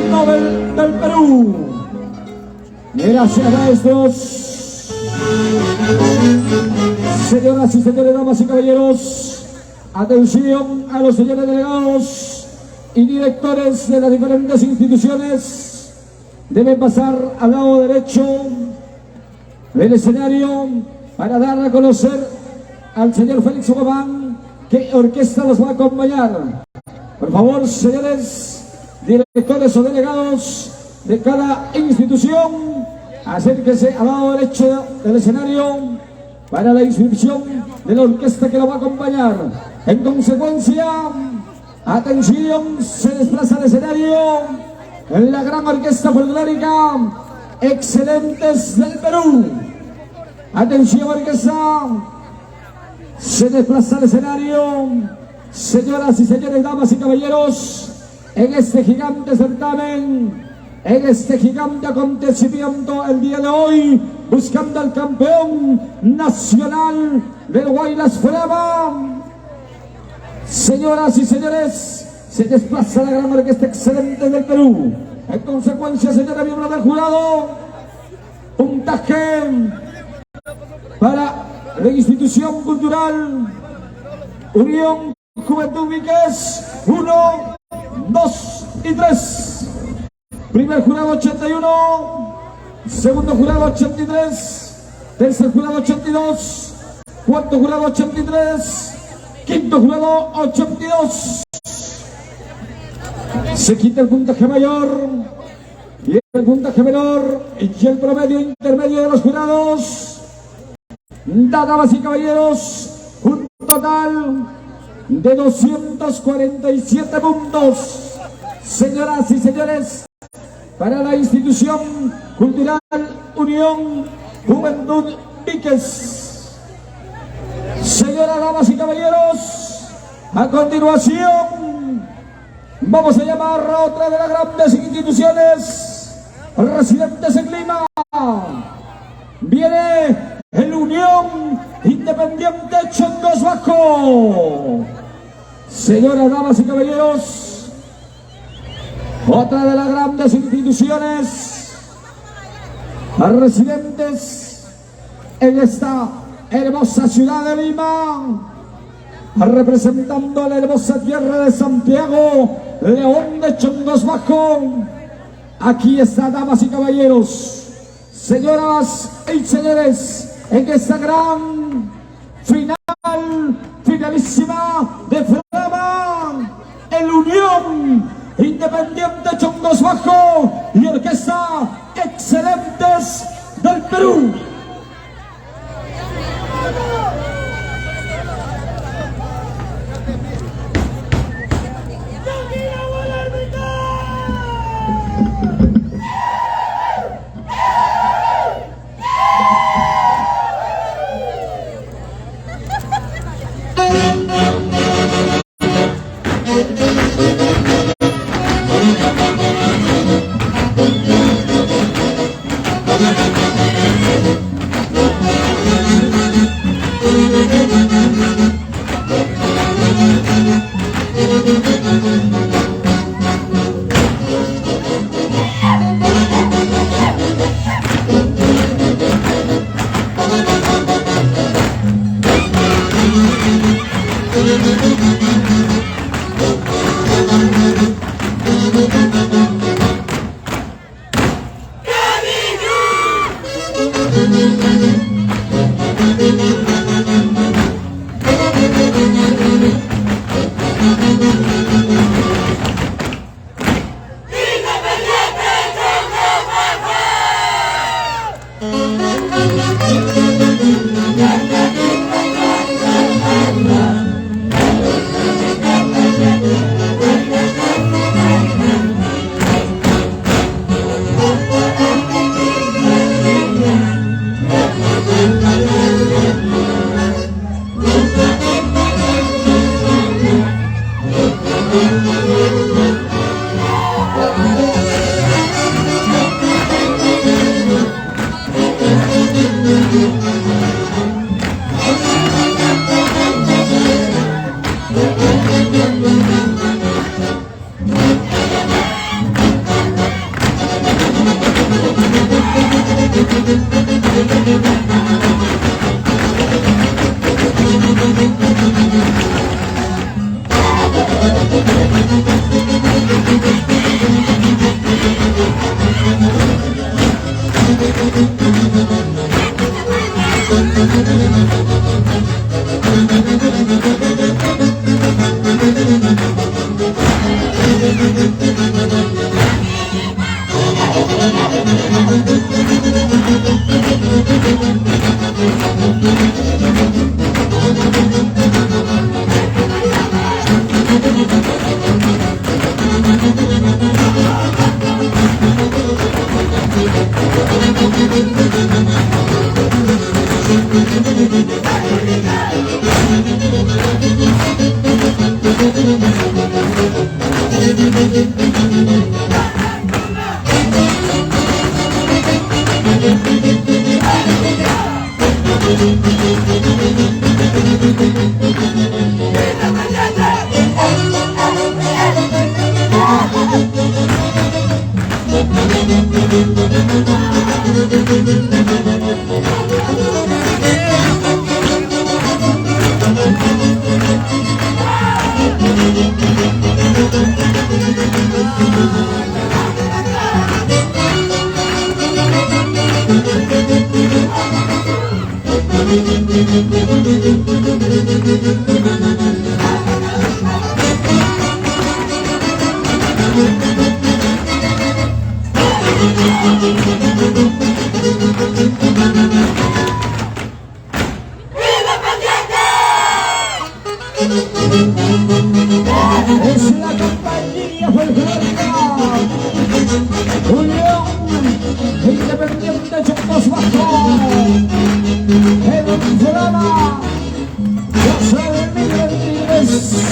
Nobel del Perú. Gracias a estos, señoras y señores, damas y caballeros, atención a los señores delegados y directores de las diferentes instituciones. Deben pasar al lado derecho del escenario para dar a conocer al señor Félix Ogomán qué orquesta los va a acompañar. Por favor, señores directores o delegados de cada institución, acérquese al lado derecho del escenario para la inscripción de la orquesta que lo va a acompañar. En consecuencia, atención, se desplaza al escenario en la gran orquesta folclórica Excelentes del Perú. Atención, orquesta, se desplaza al escenario. Señoras y señores, damas y caballeros, en este gigante certamen, en este gigante acontecimiento el día de hoy, buscando al campeón nacional del Guaylas Forever. Señoras y señores, se desplaza la gran orquesta Excelente del Perú. En consecuencia, señora miembro del jurado, puntaje para la institución cultural Unión Juventud Víquez, 1, 2 y 3. Primer jurado 81, segundo jurado 83, tercer jurado 82, cuarto jurado 83, quinto jurado 82. Se quita el puntaje mayor y el puntaje menor y el promedio intermedio de los jurados. Damas y caballeros, un total de 247 puntos. Señoras y señores, para la institución cultural Unión Juventud Víquez. Señoras, damas y caballeros, a continuación vamos a llamar a otra de las grandes instituciones residentes en Lima. Viene el Unión Independiente Chongos Bajo. Señoras, damas y caballeros, otra de las grandes instituciones residentes en esta hermosa ciudad de Lima, representando la hermosa tierra de Santiago, León de Chongos Bajo. Aquí está, damas y caballeros, señoras y señores, en esta gran finalísima de programa, el Unión Independiente Chongos Bajo y Orquesta Excelentes del Perú. Es la compañía folclórica Unión Independiente Chocos Bajo, en un programa 2023.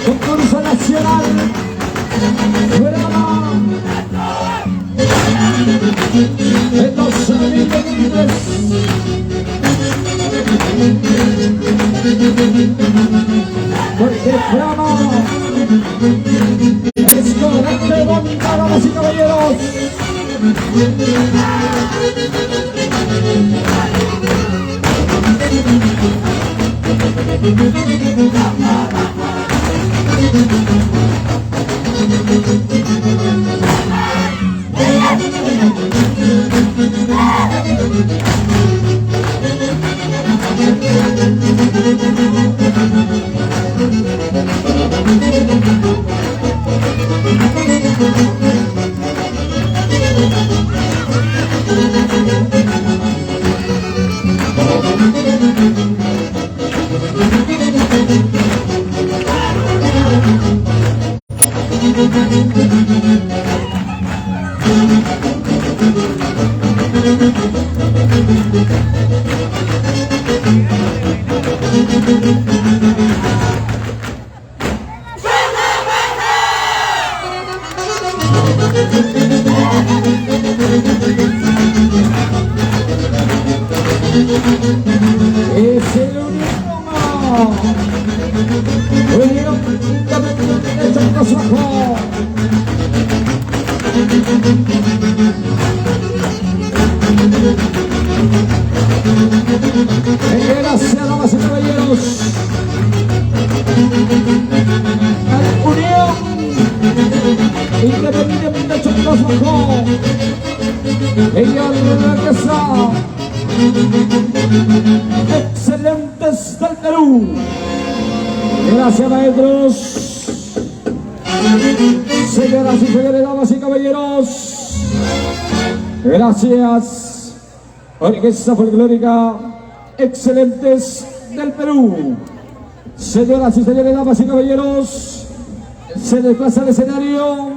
Concurso nacional. En los 2023. Porque Frama es correcto, bonita, damas y caballeros. Es el único Unión Independiente de Chacosbajo. Gracias, damas y caballeros. Unión Independiente de Chacosbajo. Ella regresa. Excelentes del Perú. Gracias, maestros. Señoras y señores, damas y caballeros. Gracias. Orquesta Folclórica Excelentes del Perú. Señoras y señores, damas y caballeros, se desplaza al escenario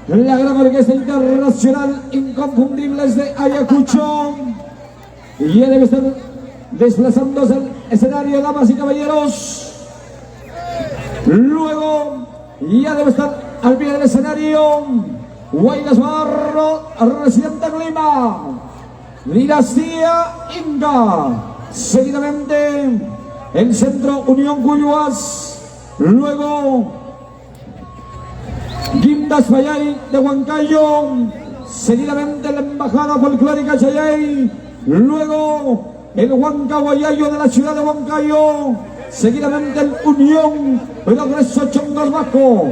la gran orquesta internacional Inconfundibles de Ayacucho. Y ya debe estar desplazándose al escenario, damas y caballeros. Luego ya debe estar al pie del escenario Guaylas Barro, residente de Lima, Dinastía Inca. Seguidamente el Centro Unión Cuyuas. Luego Guindas Payay de Huancayo. Seguidamente la Embajada Folclórica Chayay. Luego el Huancahuayayo de la ciudad de Huancayo. Seguidamente el Unión Progreso Chongos Bajo.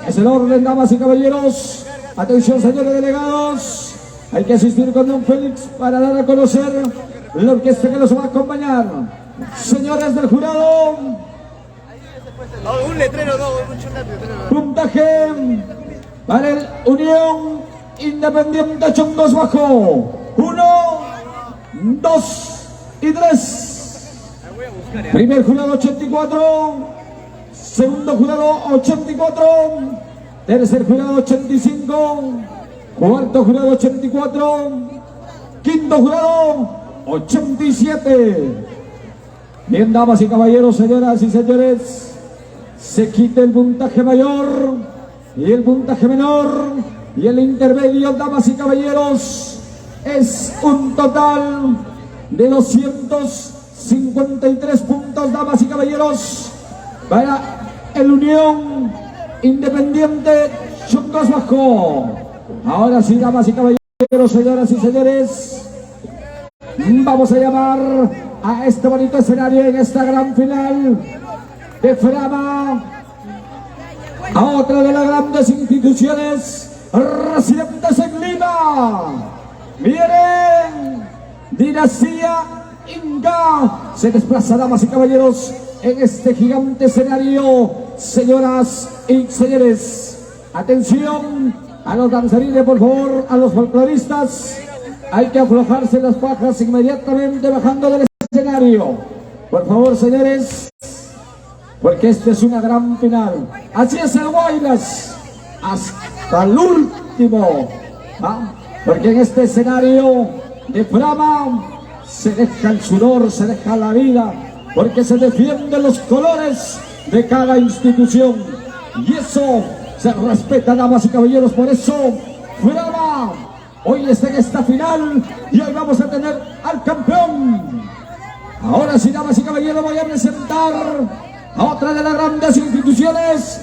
Es el orden, damas y caballeros. Atención, señores delegados. Hay que asistir con don Félix para dar a conocer la orquesta que nos va a acompañar. Señores del jurado. Un letrero, no, un letrero. Puntaje para el Unión Independiente Chongos Bajo. 1, 2 y 3. Primer jurado 84. Segundo jurado 84. Tercer jurado 85. Cuarto jurado 84. Quinto jurado 87. Bien, damas y caballeros, señoras y señores, se quita el puntaje mayor y el puntaje menor y el intermedio, damas y caballeros, es un total de 253 puntos, damas y caballeros, para el Unión Independiente Chongos Bajo. Ahora sí, damas y caballeros, señoras y señores, vamos a llamar a este bonito escenario en esta gran final de Frama a otra de las grandes instituciones residentes en Lima. Miren, Dinastía Inca se desplaza, damas y caballeros, en este gigante escenario. Señoras y señores, atención a los danzarines, por favor, a los folcloristas. Hay que aflojarse las fajas inmediatamente bajando del escenario. Por favor, señores, porque esto es una gran final. Así es el Guaylas, hasta el último. Porque en este escenario de Frama se deja el sudor, se deja la vida, porque se defienden los colores de cada institución. Y eso se respeta, damas y caballeros. Por eso, Frama hoy está en esta final y hoy vamos a tener al campeón. Ahora sí, damas y caballeros, voy a presentar a otra de las grandes instituciones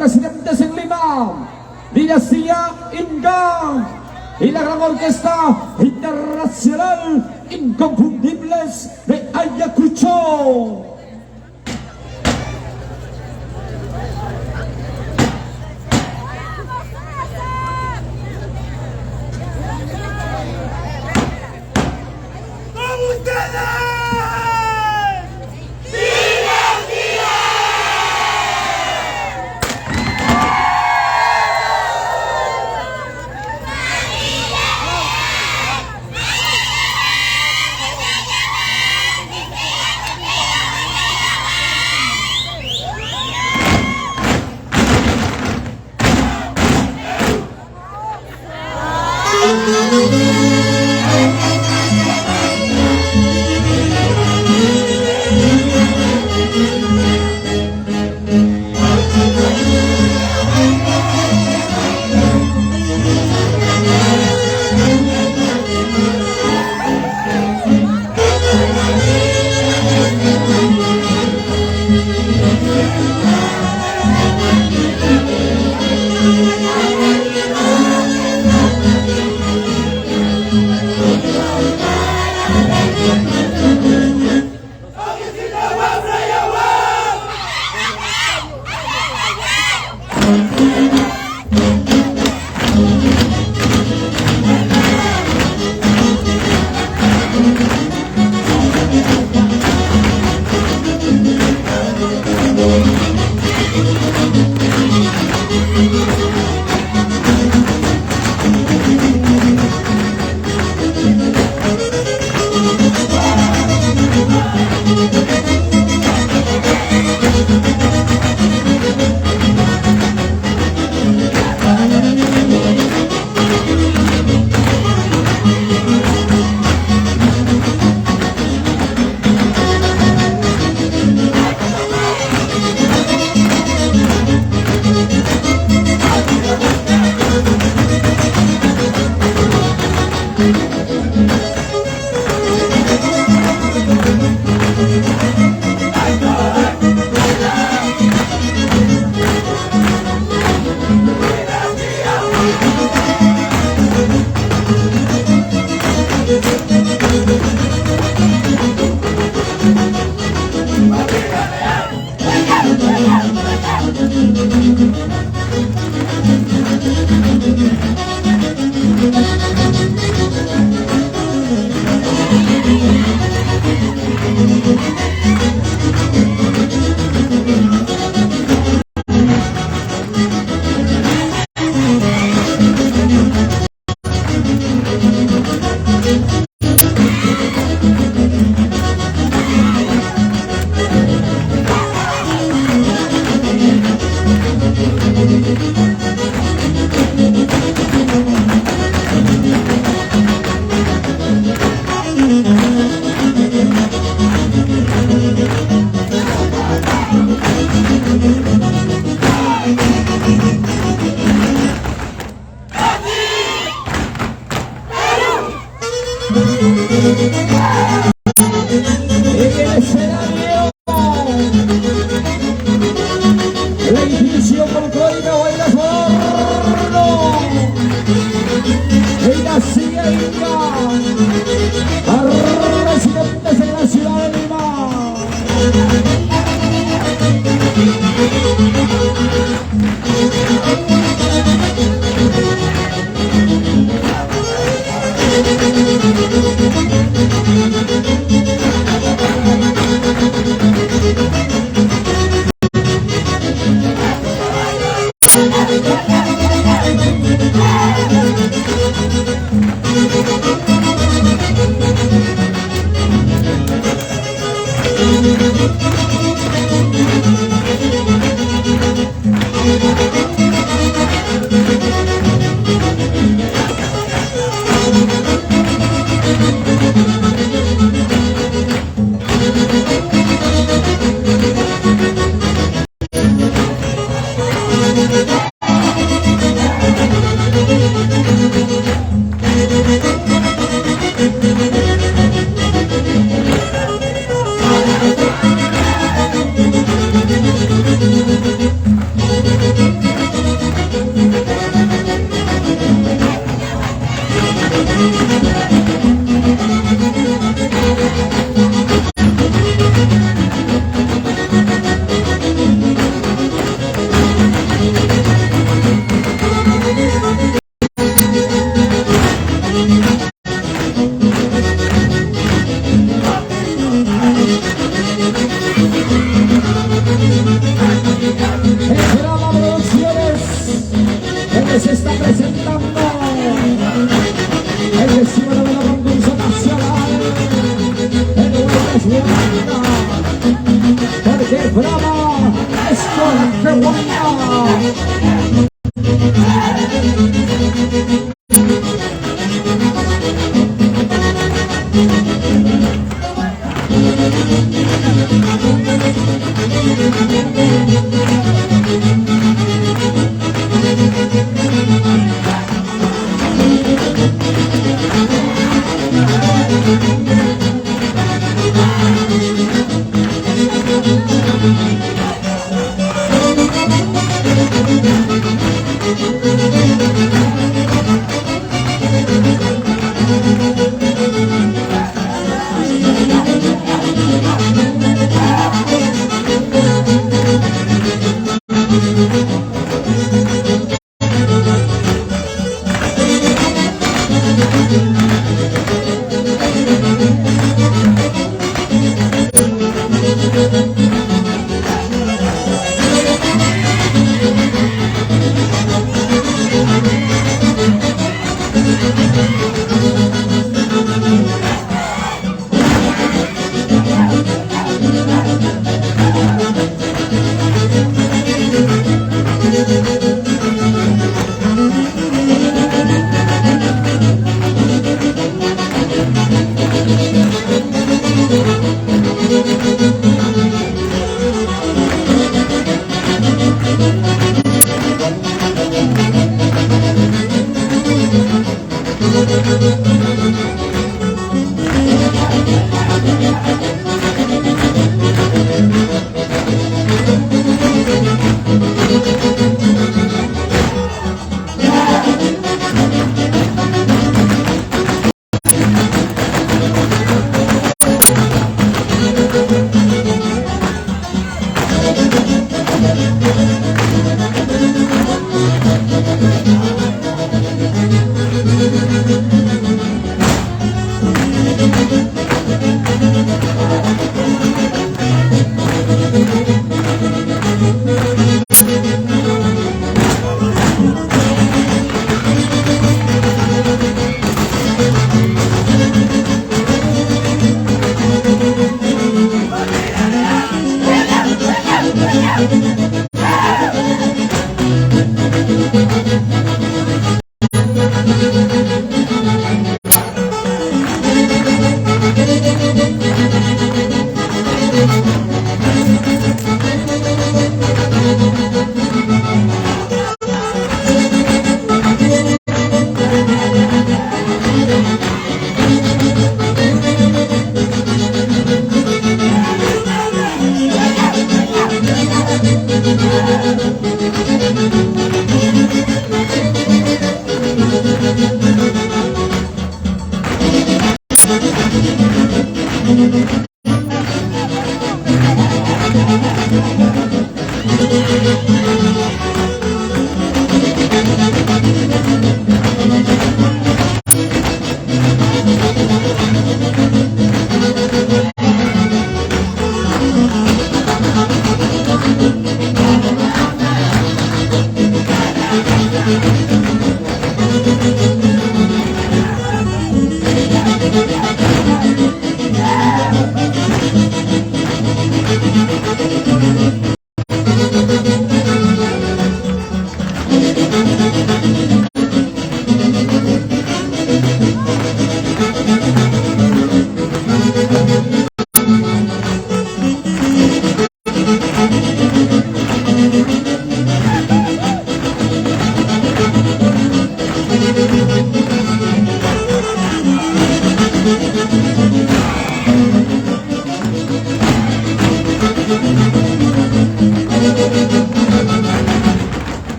residentes en Lima, Dinastía Inca, y la gran orquesta internacional Inconfundibles de Ayacucho.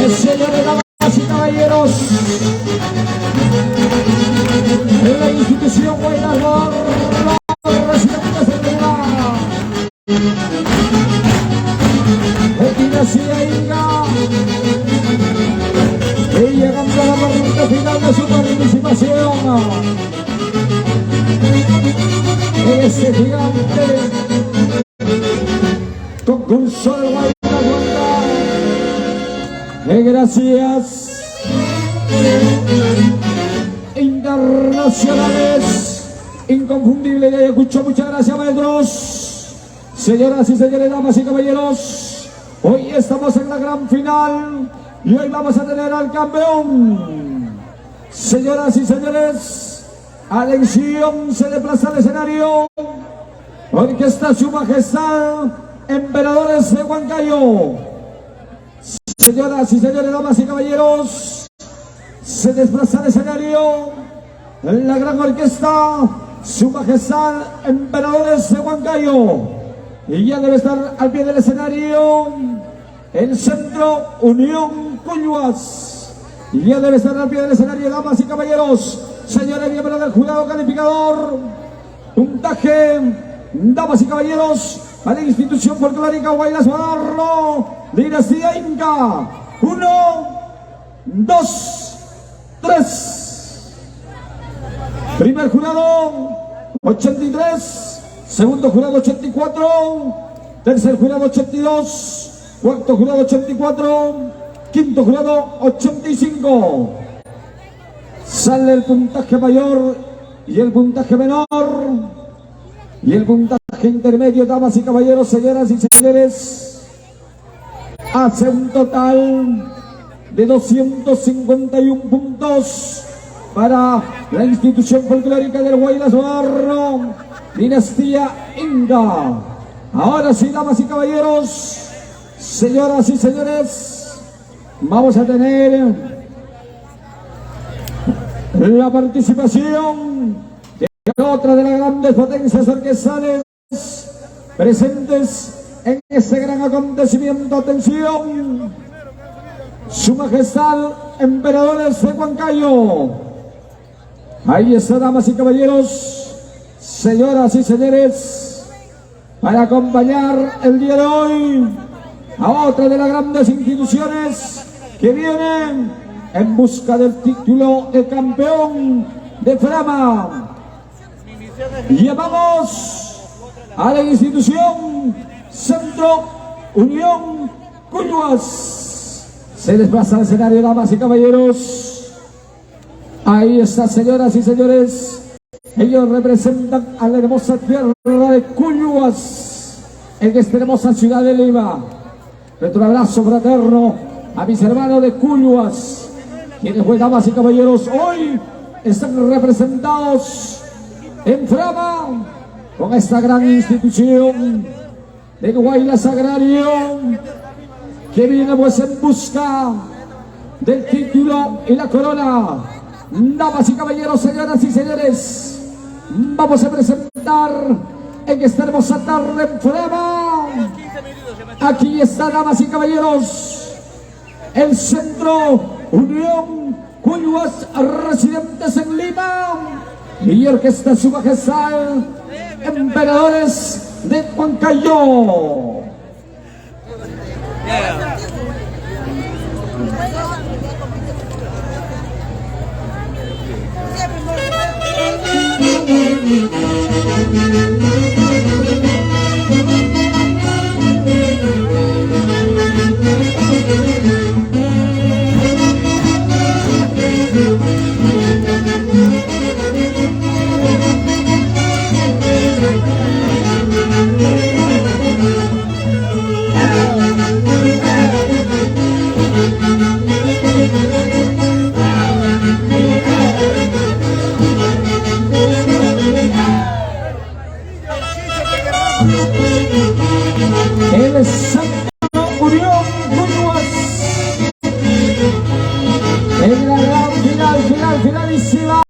Señores, damas y caballeros, en la institución Guaynas Dinastía Inga, y llegando a la parte final de su participación, ese gigante concurso de Guaynas. Gracias internacionales, inconfundible de Ayacucho. Muchas gracias, maestros. Señoras y señores, damas y caballeros, hoy estamos en la gran final y hoy vamos a tener al campeón. Señoras y señores, atención, se desplaza al escenario Orquesta Su Majestad Emperadores de Huancayo. Señoras y señores, damas y caballeros, se desplaza al escenario la gran orquesta Su Majestad Emperadores de Huancayo, y ya debe estar al pie del escenario el Centro Unión Cuyuas, y ya debe estar al pie del escenario, damas y caballeros. Señores, miembros del jurado calificador, puntaje, damas y caballeros, a la institución folclórica Guaylas Badarro, Dinastía Inca. 1, 2, 3. Primer jurado 83, segundo jurado 84, tercer jurado 82, cuarto jurado 84, quinto jurado 85. Sale el puntaje mayor y el puntaje menor y el puntaje intermedio, damas y caballeros, señoras y señores, hace un total de 251 puntos para la institución folclórica del Guaylas Badarro, Dinastía Inga. Ahora sí, damas y caballeros, señoras y señores, vamos a tener la participación de otra de las grandes potencias orquestales presentes en este gran acontecimiento. Atención, Su Majestad Emperadores de Huancayo. Ahí está, damas y caballeros, señoras y señores, para acompañar el día de hoy a otra de las grandes instituciones que vienen en busca del título de campeón de Frama. Llamamos a la institución Centro Unión Cuyuas. Se desplaza al escenario, damas y caballeros. Ahí está, señoras y señores. Ellos representan a la hermosa tierra de Cuyuas en esta hermosa ciudad de Lima. Nuestro abrazo fraterno a mis hermanos de Cuyuas, quienes, pues, damas y caballeros, hoy están representados en Frama con esta gran institución de Guaylas Sagrario, que viene, pues, en busca del título y la corona. Damas y caballeros, señoras y señores, vamos a presentar en esta hermosa tarde en Frama. Aquí está, damas y caballeros, el Centro Unión Cuyuas, residentes en Lima, y orquesta Su Majestad Emperadores de Huancayo. El Centro Unión Cuyuas en la gran finalísima.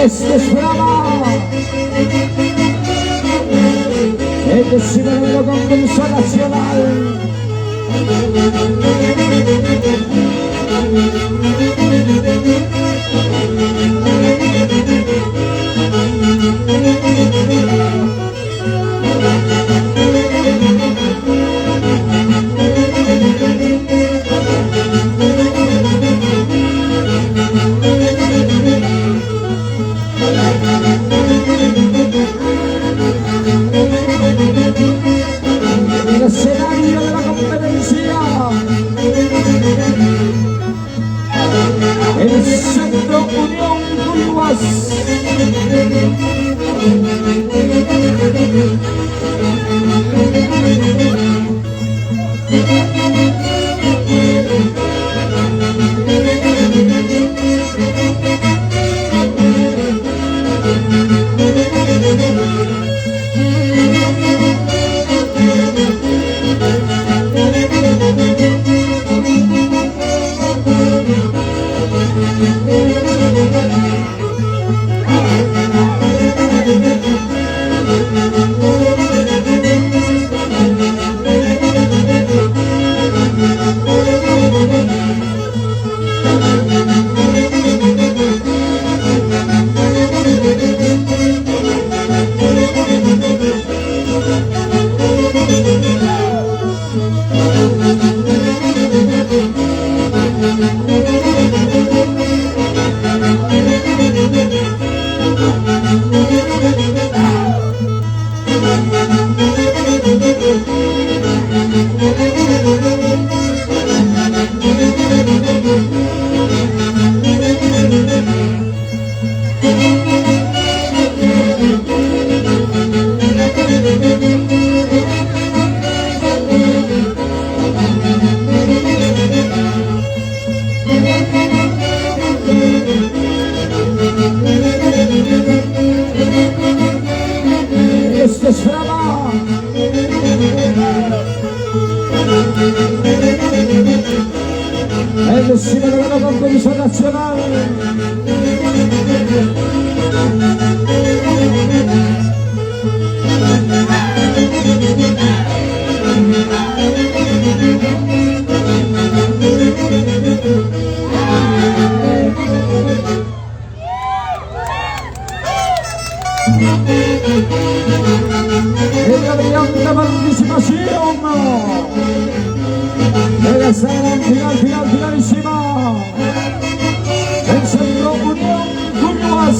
Este es brava. El decimonoveno concurso nacional. El escenario de la competencia. El Centro Unión Curvas. Este es brava. El decimonoveno concurso nacional. La brillante participación de la sala finalísima del Centro Unión Curvas.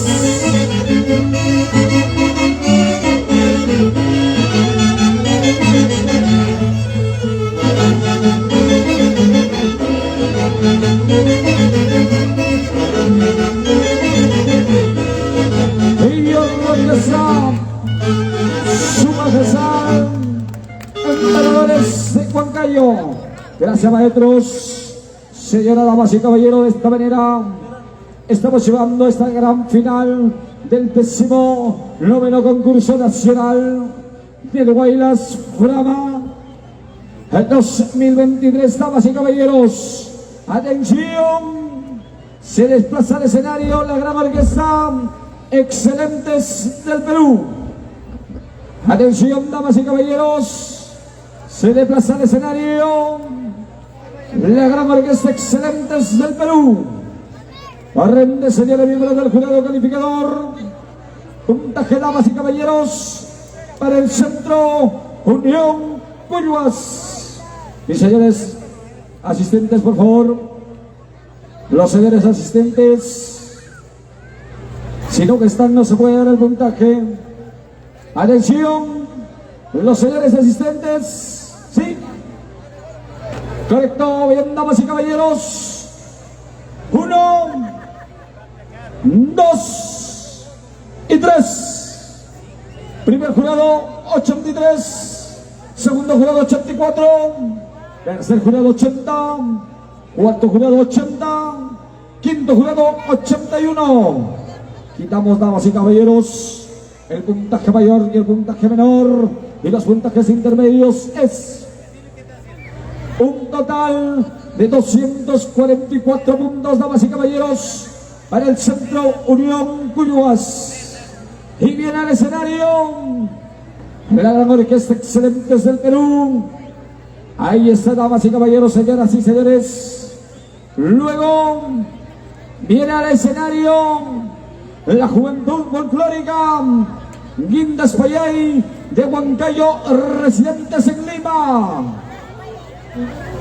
Y organiza su majestad, emperadores de Huancayo. Gracias, maestros. Señoras, damas y caballeros, de esta manera estamos llevando esta gran final del 19º concurso nacional del Guaylas Frama el 2023. Damas y caballeros, atención, se desplaza al escenario la gran orquesta Excelentes del Perú. Atención, damas y caballeros, se desplaza al escenario la gran orquesta Excelentes del Perú. Arrende, señores miembros del jurado calificador. Puntaje, damas y caballeros, para el Centro Unión Curvas. Y señores asistentes, por favor, los señores asistentes, si no que están no se puede dar el puntaje. Atención, los señores asistentes, ¿sí? Correcto, bien, damas y caballeros, 2 y 3. Primer jurado 83, segundo jurado 84, tercer jurado 80, cuarto jurado 80, quinto jurado 81. Quitamos, damas y caballeros, el puntaje mayor y el puntaje menor, y los puntajes intermedios es un total de 244 puntos, damas y caballeros, para el Centro Unión Cuyuas. Y viene al escenario la gran orquesta Excelentes del Perú. Ahí está, damas y caballeros, señoras y señores. Luego viene al escenario la Juventud Folclórica Guindas Payay de Huancayo, residentes en Lima.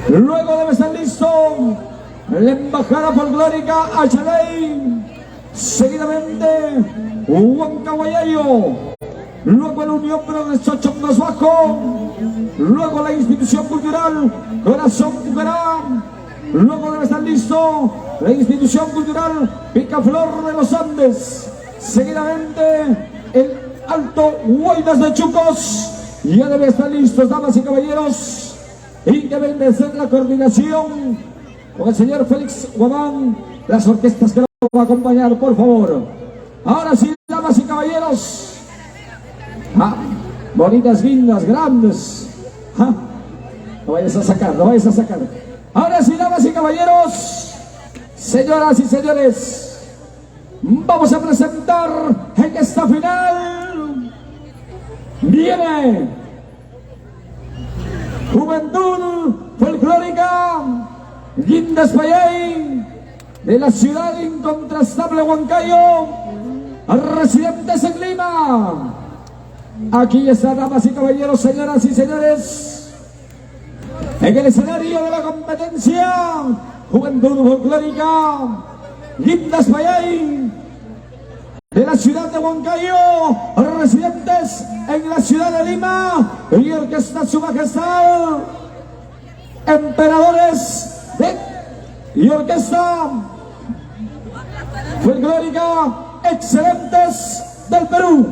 Luego debe estar listo la Embajada Folclórica Achaley, seguidamente Huancahuayayo, luego la Unión Progreso Chongos Bajo, luego la Institución Cultural Corazón Pucará, luego debe estar listo la Institución Cultural Picaflor de los Andes, seguidamente el Alto Huaynas de Chucos. Ya debe estar listos, damas y caballeros, y deben de ser la coordinación con el señor Félix Guamán, las orquestas que lo van a acompañar, por favor. Ahora sí, damas y caballeros, bonitas guindas, grandes, no vayas a sacar, no vayas a sacar. Ahora sí, damas y caballeros, señoras y señores, vamos a presentar en esta final, viene Juventud Folclórica Guindas Payay de la ciudad incontrastable Huancayo, residentes en Lima. Aquí está, damas y caballeros, señoras y señores, en el escenario de la competencia, Juventud Folclórica Guindas Payay de la ciudad de Huancayo, residentes en la ciudad de Lima, y orquesta Su Majestad Emperadores y orquesta folclórica Excelentes del Perú.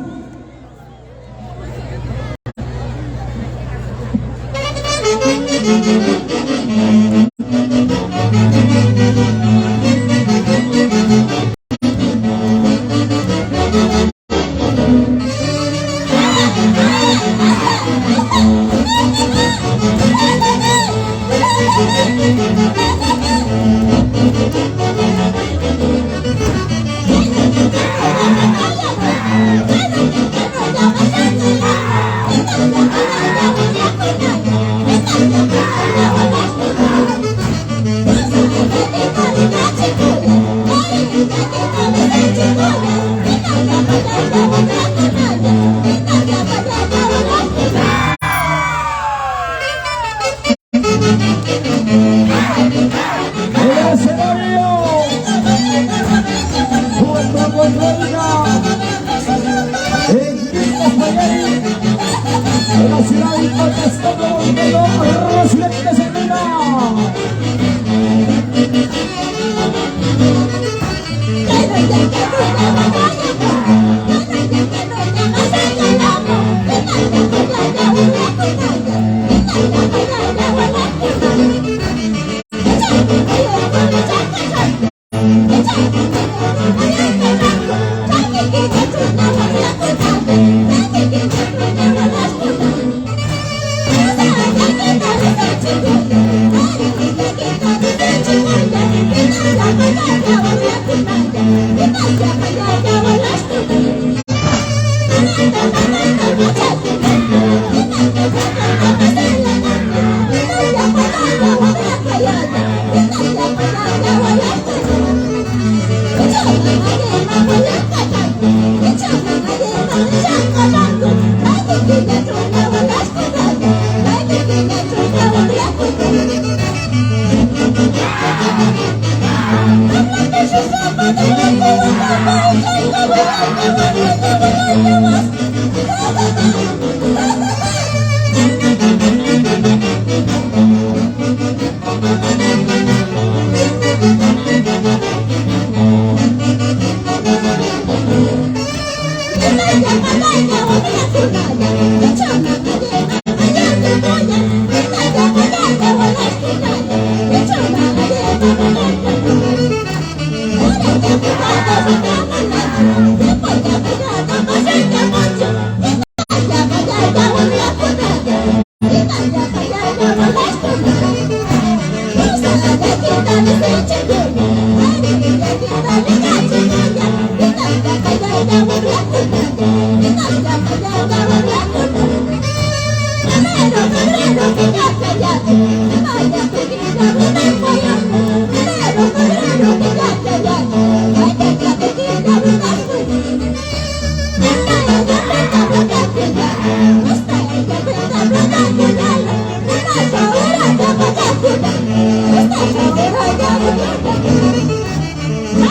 Thank you.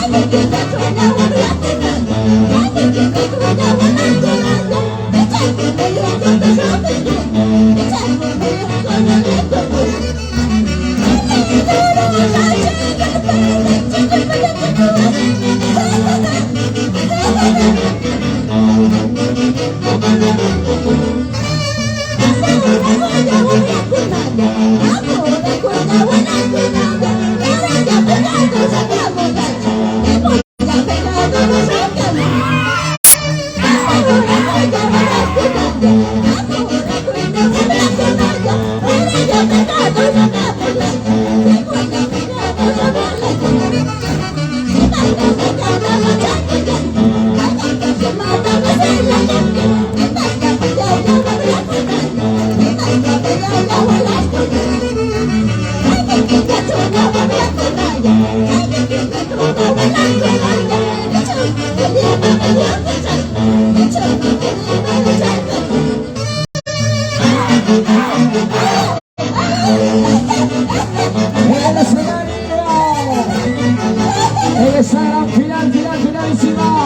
El escenario, en esa gran finalísima.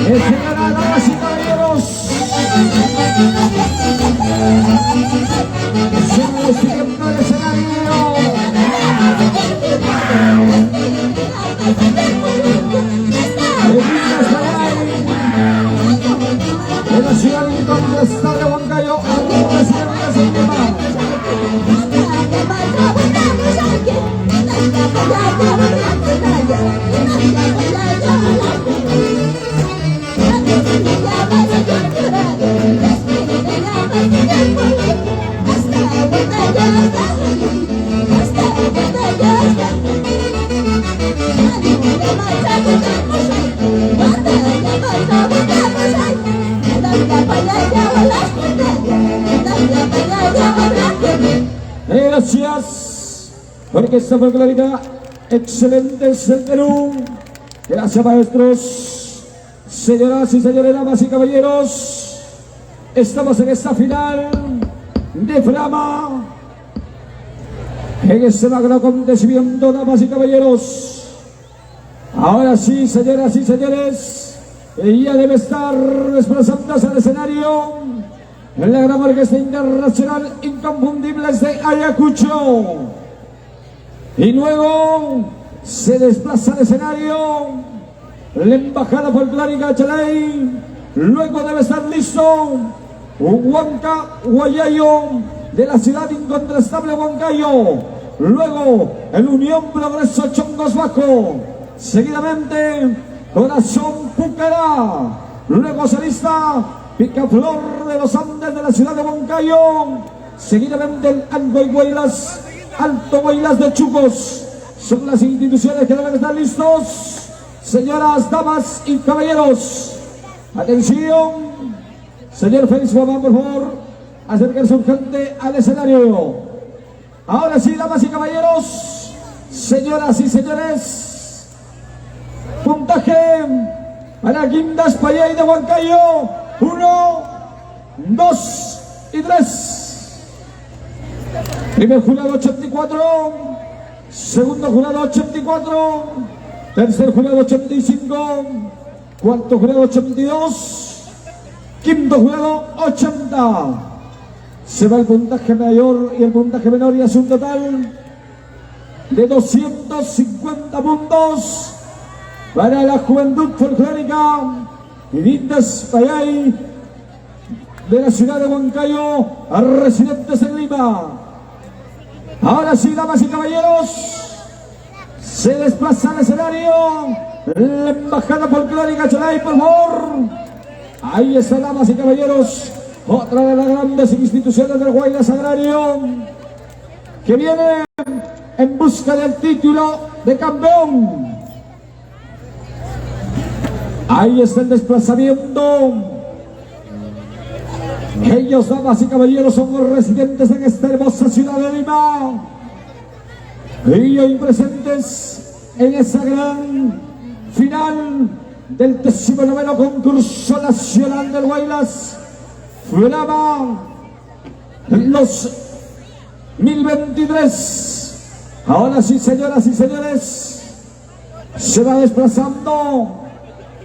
Señoras, damas y caballeros, se va despidiendo el escenario. De la ciudad incontestable de Huancayo, al presidente del tema. Gracias, porque esta folclórica excelente es el Perú. Gracias, maestros. Señoras y señores, damas y caballeros, estamos en esta final de Flama, en este magno acontecimiento, damas y caballeros. Ahora sí, señoras y señores, ella debe estar desplazándose al escenario en la gran orquesta internacional Inconfundibles de Ayacucho. Y luego se desplaza al escenario la embajada folclórica Chalay. Luego debe estar listo un Huanca Guayayo de la ciudad incontrastable Huancayo. Luego el Unión Progreso Chongos Bajo. Seguidamente Corazón Pucará. Luego se lista Picaflor de los Andes de la ciudad de Huancayo. Seguidamente el Alto Guaylas de Chucos. Son las instituciones que deben estar listos. Señoras, damas y caballeros, atención. Señor Félix Guamán, por favor, acérquense urgente al escenario. Ahora sí, damas y caballeros, señoras y señores, puntaje para Guindas Payay de Huancayo. 1, 2 y 3. Primer jurado 84, segundo jurado 84, tercer jurado 85, cuarto jurado 82, quinto jurado 80. Se va el puntaje mayor y el puntaje menor y es un total de 250 puntos para la Juventud Folclórica Guindas Payay de la ciudad de Huancayo, a residentes en Lima. Ahora sí, damas y caballeros, se desplaza al escenario la embajada folclórica Chalay, por favor. Ahí está, damas y caballeros, otra de las grandes instituciones del Guaylas Agrario que viene en busca del título de campeón. Ahí está el desplazamiento. Ellos, damas y caballeros, son los residentes en esta hermosa ciudad de Lima. Y hoy presentes en esa gran final del 19º concurso nacional del Guaylas Flama 2023. Ahora sí, señoras y señores, se va desplazando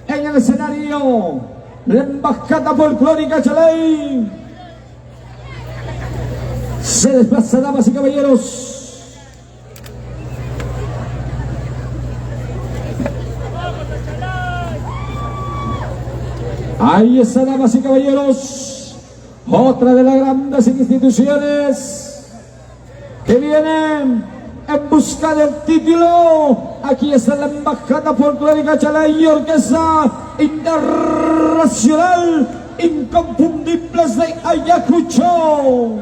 en el escenario la embajada folclórica Chalay. Se desplaza, damas y caballeros. Ahí está, damas y caballeros, otra de las grandes instituciones que vienen en busca del título. Aquí está la embajada folclórica Chalay y orquesta internacional Inconfundibles de Ayacucho.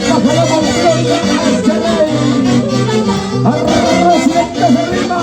Bájale con gloria a este rey. Residentes de Lima.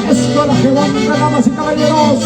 Escuela Geónica, damas y caballeros.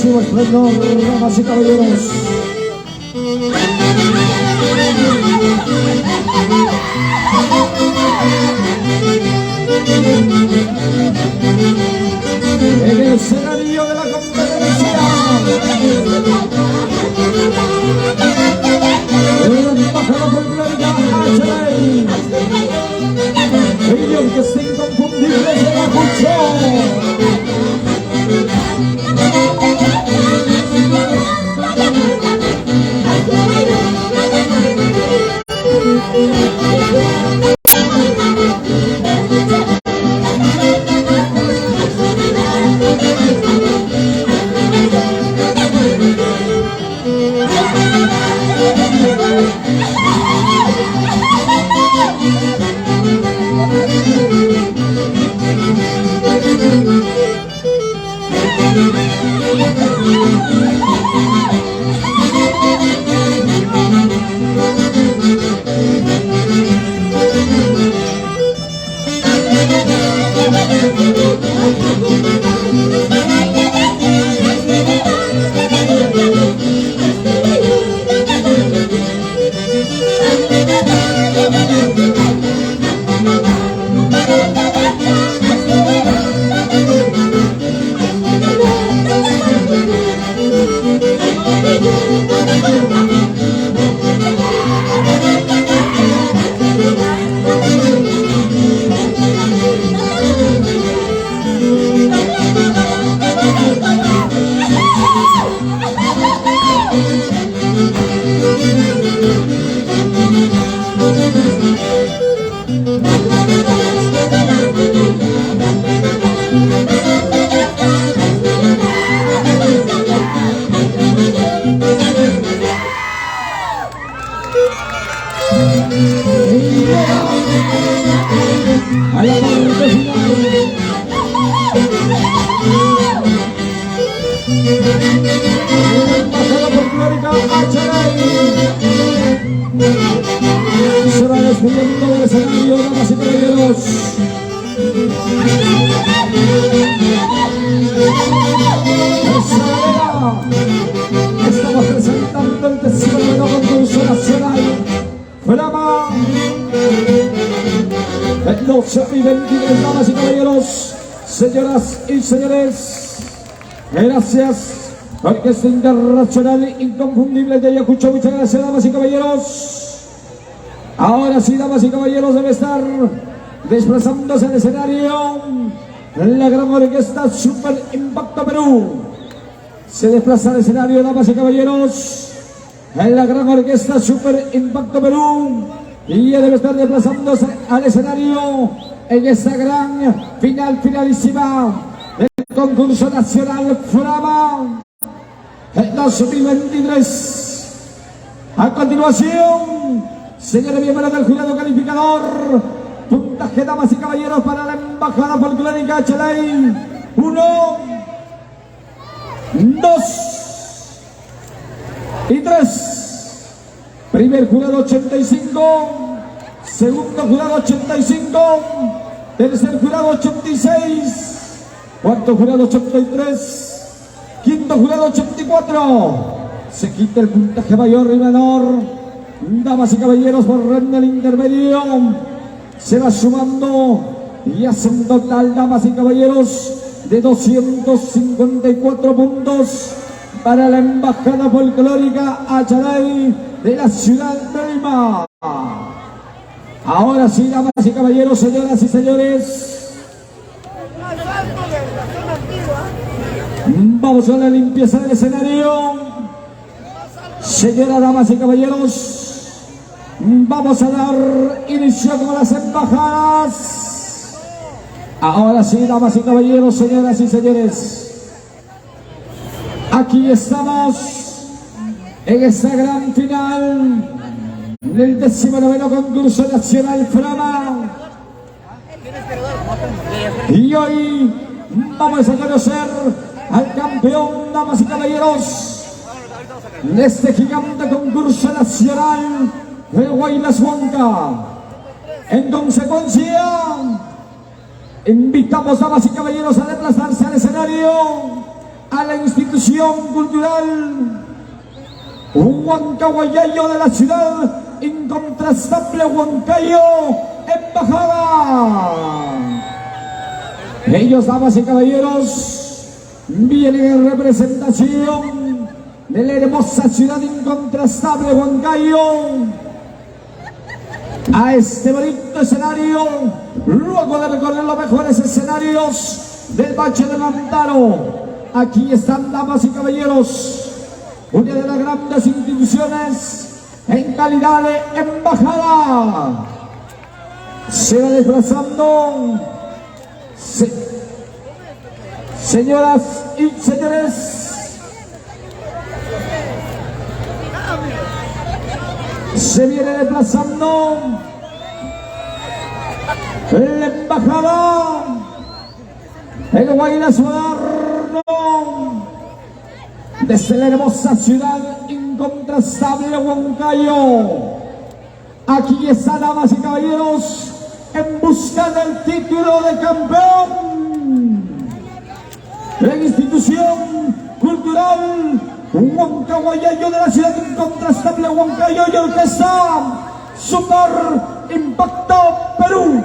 máximo esplendor, damas y caballeros. En el escenario de la competencia, el embajador folclórica Ashley, el que está inconfundible se la escuchó. A la parte final. Embajada folclórica Ashley se va despidiendo del escenario, damas y caballeros. Estamos presentando el 19º concurso nacional Flama el 12 y 23, damas y caballeros, señoras y señores. Gracias, Orquesta Internacional Inconfundible de Ayacucho. Muchas gracias, damas y caballeros. Ahora sí, damas y caballeros, debe estar desplazándose al escenario la gran orquesta Super Impacto Perú. Se desplaza al escenario, damas y caballeros, en la gran orquesta Super Impacto Perú. Y ya debe estar desplazándose al escenario en esa gran finalísima del concurso nacional Flama el 2023. A continuación, señores miembros del jurado calificador, puntaje, damas y caballeros, para la embajada folclórica Ashley. 1, 2 y 3. Primer jurado 85, segundo jurado 85, tercer jurado 86, cuarto jurado 83, quinto jurado 84. Se quita el puntaje mayor y menor. Damas y caballeros, por ronda del intermedio se va sumando y hace un total, damas y caballeros, de 254 puntos para la embajada folclórica Ashley de la ciudad de Lima. Ahora sí, damas y caballeros, señoras y señores, vamos a la limpieza del escenario. Señoras, damas y caballeros, vamos a dar inicio con las embajadas. Ahora sí, damas y caballeros, señoras y señores, aquí estamos en esta gran final del 19º concurso nacional Flama. Y hoy vamos a conocer al campeón, damas y caballeros, de este gigante concurso nacional de Guaylas Huanca. En consecuencia, invitamos, damas y caballeros, a desplazarse al escenario a la institución cultural Huancahuayayo de la ciudad incontrastable Huancayo, embajada. Ellos, damas y caballeros, vienen en representación de la hermosa ciudad incontrastable Huancayo a este bonito escenario, luego de recorrer los mejores escenarios del Bache de Lantaro. Aquí están, damas y caballeros, una de las grandes instituciones en calidad de embajada. Se va desplazando, señoras y señores, se viene desplazando la embajada, el Guaylas moderno, desde la hermosa ciudad incontrastable Huancayo. Aquí está, damas y caballeros, en busca del título de campeón. La institución cultural Huancahuayayo de la ciudad incontrastable Huancayo y orquesta Super Impacto Perú.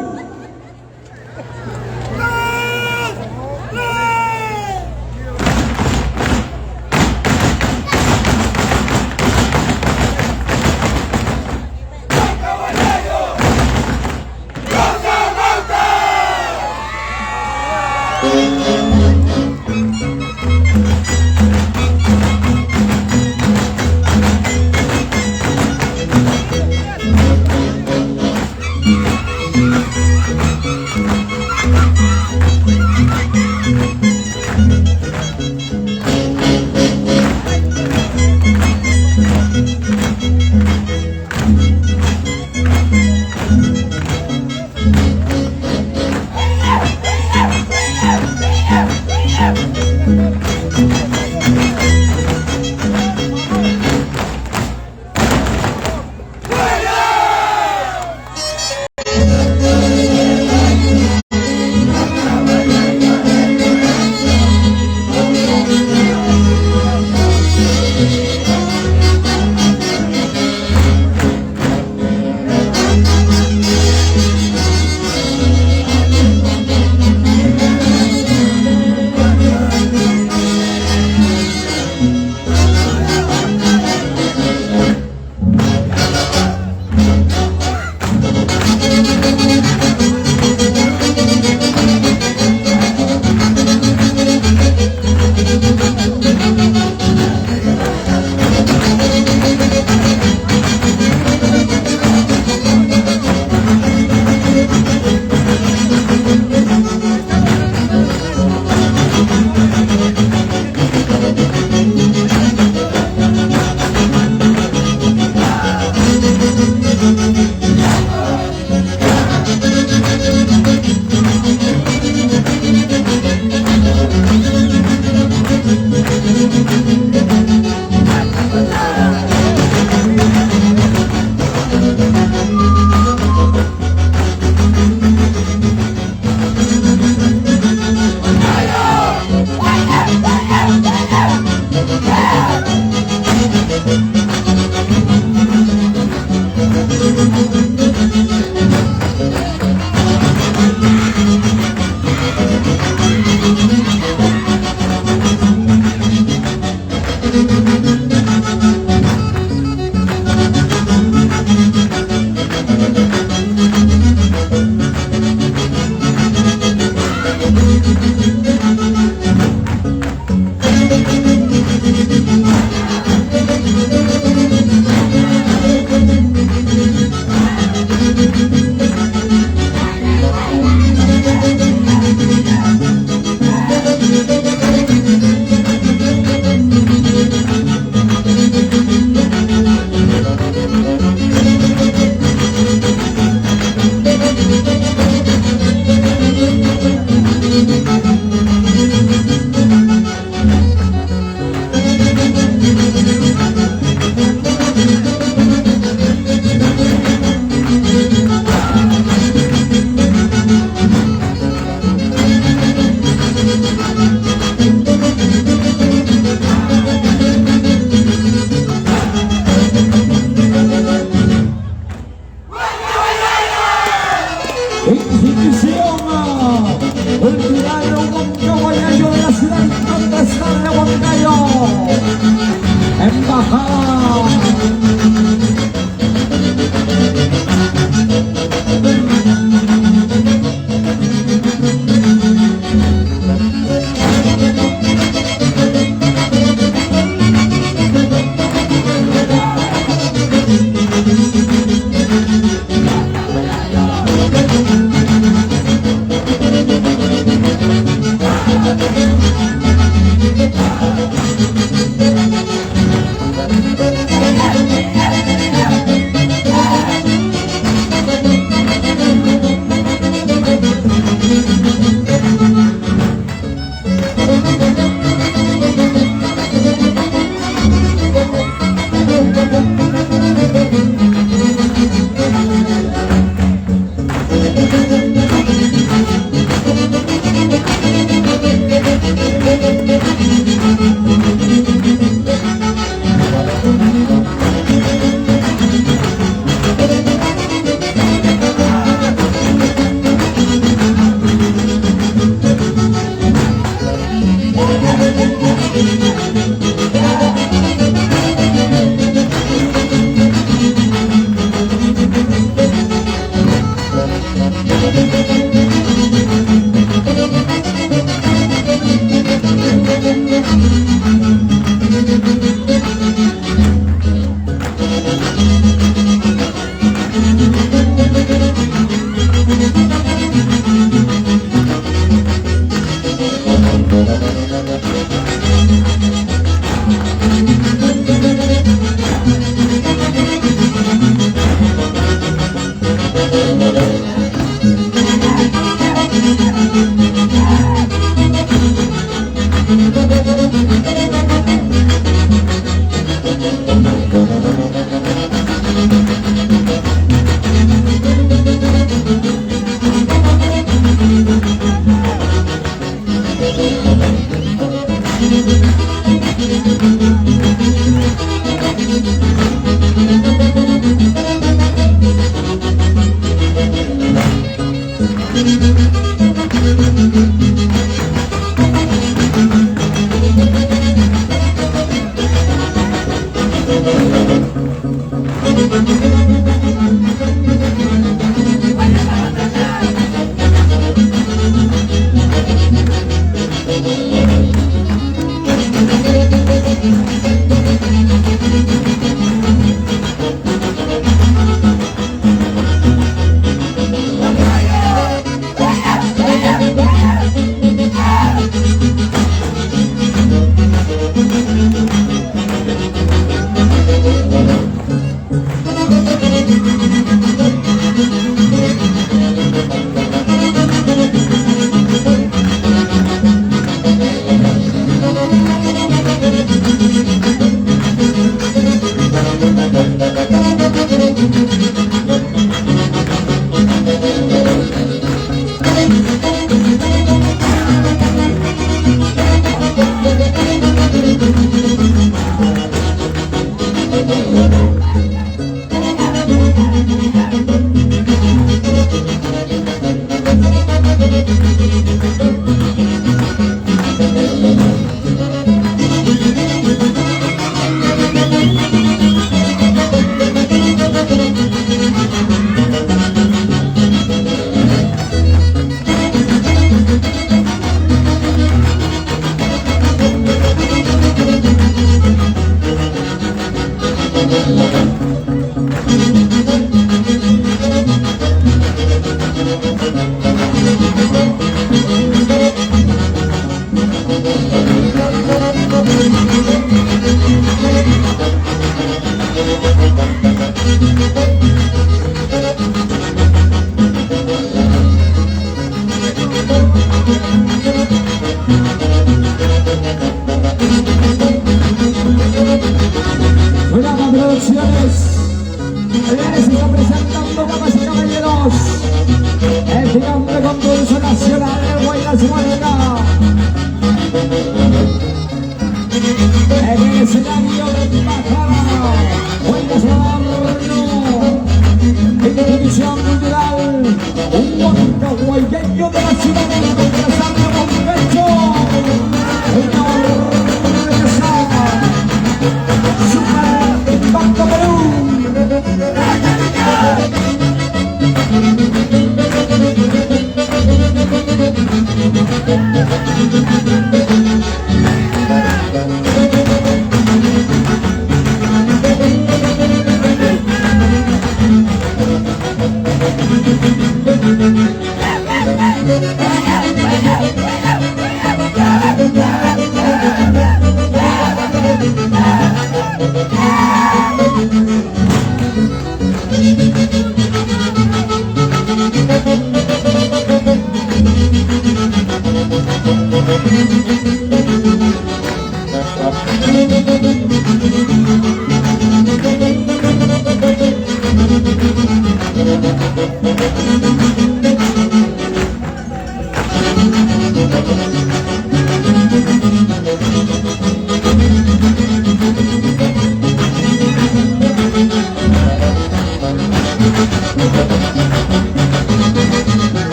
Hey!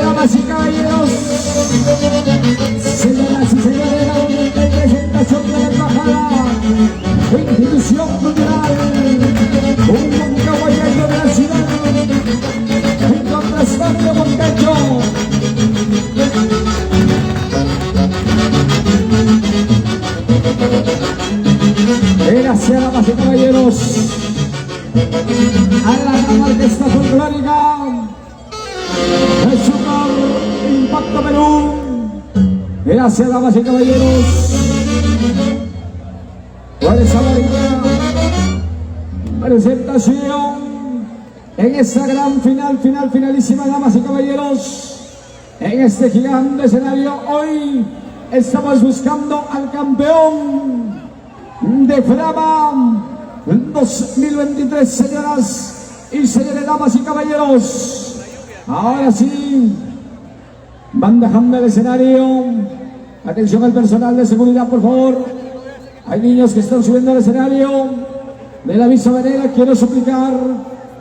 Damas y caballeros, señoras y señores, la bonita presentación de la embajada, institución cultural, un caballeiro de la ciudad, incontrastable Huancayo. Gracias, damas y caballeros, a la gran orquesta folclórica el Super Impacto Perú. Gracias, damas y caballeros, por esa bonita presentación en esa gran finalísima, damas y caballeros, en este gigante escenario. Hoy estamos buscando al campeón de Frama 2023, señoras y señores, damas y caballeros. Ahora sí, van dejando el escenario. Atención al personal de seguridad, por favor. Hay niños que están subiendo al escenario. De la misma manera, quiero suplicar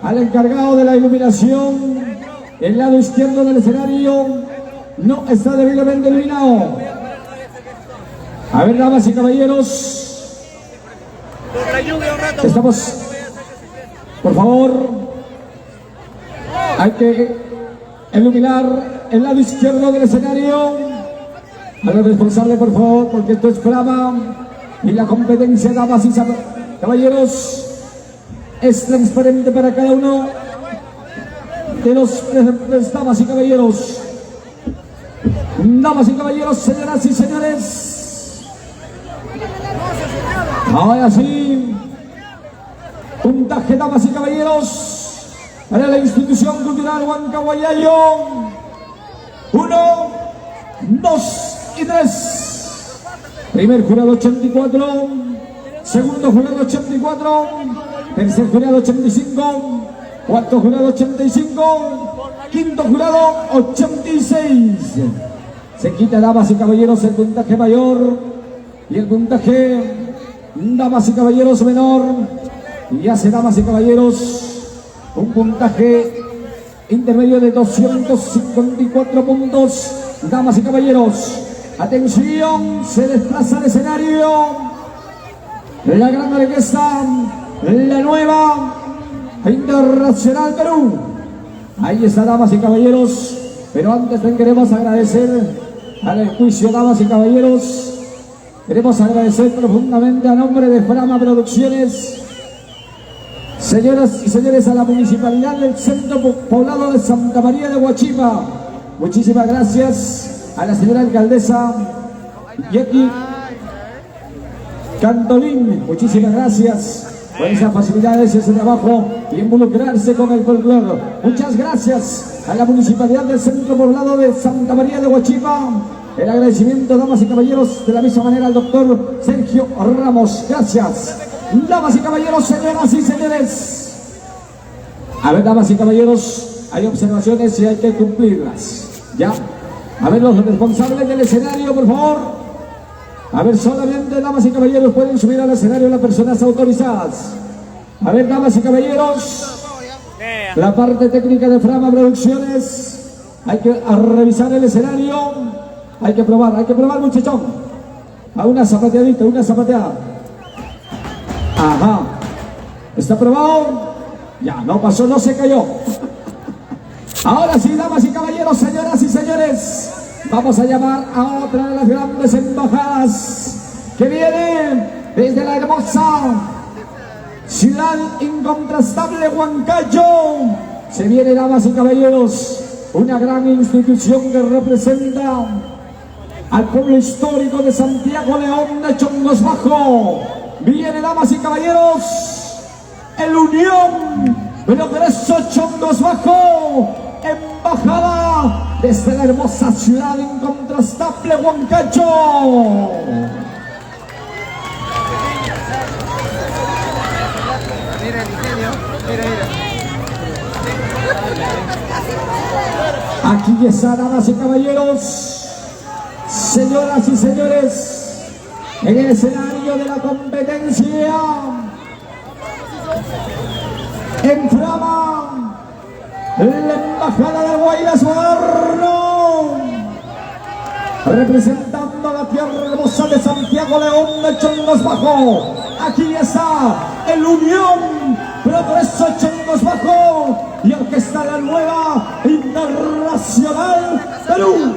al encargado de la iluminación, el lado izquierdo del escenario no está debidamente iluminado. A ver, damas y caballeros, Por la lluvia un rato. estamos, por favor, hay que iluminar el lado izquierdo del escenario. A los responsables, por favor, porque esto es Frama y la competencia, damas y caballeros, es transparente para cada uno de los presentes, damas y caballeros. Damas y caballeros, señoras y señores, ahora sí, puntaje, damas y caballeros, para la institución cultural Huancahuayayo. 1, 2 y 3. Primer jurado 84, segundo jurado 84, tercer jurado 85, cuarto jurado 85, quinto jurado 86. Se quita, damas y caballeros, el puntaje mayor y el puntaje, damas y caballeros, menor, y hace, damas y caballeros, un puntaje intermedio de 254 puntos. Damas y caballeros, atención, se desplaza al escenario la gran orquesta, la nueva Internacional Perú. Ahí está, damas y caballeros, pero antes queremos agradecer al juicio, damas y caballeros. Queremos agradecer profundamente a nombre de Frama Producciones, señoras y señores, a la Municipalidad del Centro Poblado de Santa María de Huachipa. Muchísimas gracias a la señora alcaldesa Yeki Cantolín. Muchísimas gracias por esas facilidades, ese trabajo y involucrarse con el folclore. Muchas gracias a la Municipalidad del Centro Poblado de Santa María de Huachipa. El agradecimiento, damas y caballeros, de la misma manera al doctor Sergio Ramos. Gracias. Damas y caballeros, señoras y señores. A ver, damas y caballeros, hay observaciones y hay que cumplirlas. ¿Ya? A ver, los responsables del escenario, por favor. A ver, solamente, damas y caballeros, pueden subir al escenario las personas autorizadas. A ver, damas y caballeros, la parte técnica de Frama Producciones, hay que revisar el escenario. Hay que probar, muchachón. A una zapateadita, una zapateada. Ajá. ¿Está probado? Ya, no pasó, no se cayó. Ahora sí, damas y caballeros, señoras y señores, vamos a llamar a otra de las grandes embajadas que viene desde la hermosa ciudad incontrastable Huancayo. Se viene, damas y caballeros, una gran institución que representa al pueblo histórico de Santiago León de Chongos Bajo. Viene, damas y caballeros, el Unión Progreso Chongos Bajo, embajada desde la hermosa ciudad incontrastable Huancayo. Mira el ingenio, mira. Aquí está, damas y caballeros, señoras y señores, en el escenario de la competencia, en Frama, la embajada de Guaylas Moderno, representando la tierra hermosa de Santiago León de Chongos Bajo. Aquí está el Unión Progreso Chongos Bajo y Orquesta La Nueva Internacional Perú.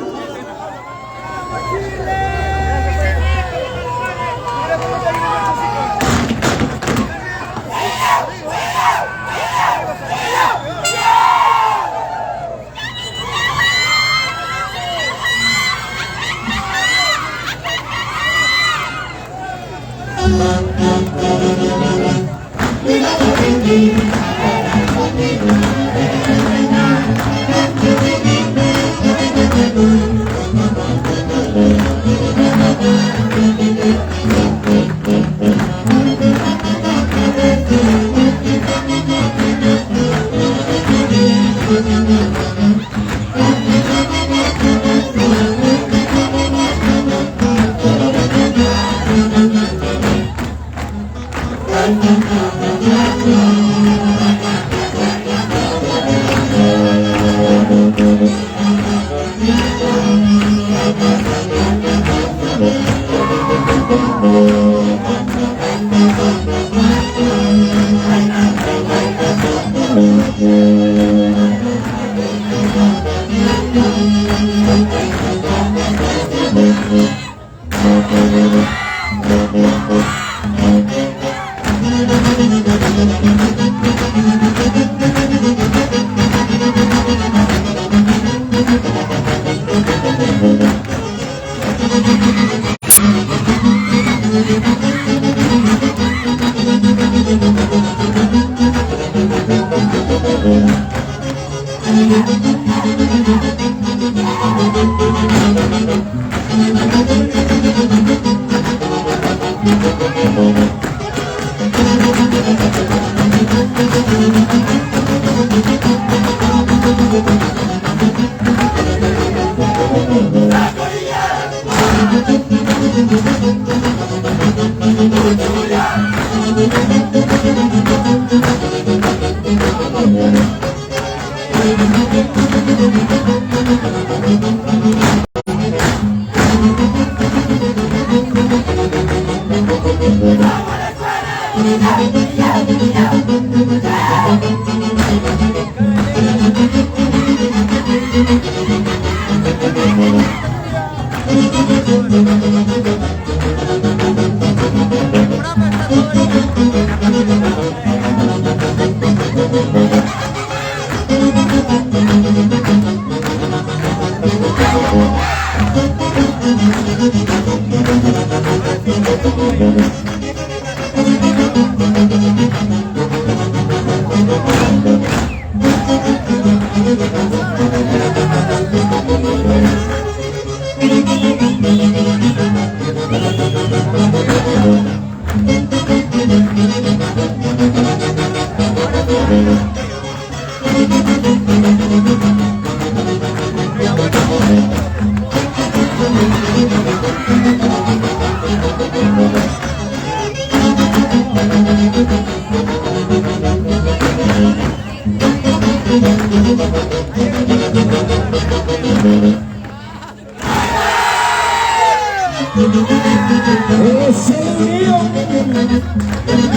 Es el Unión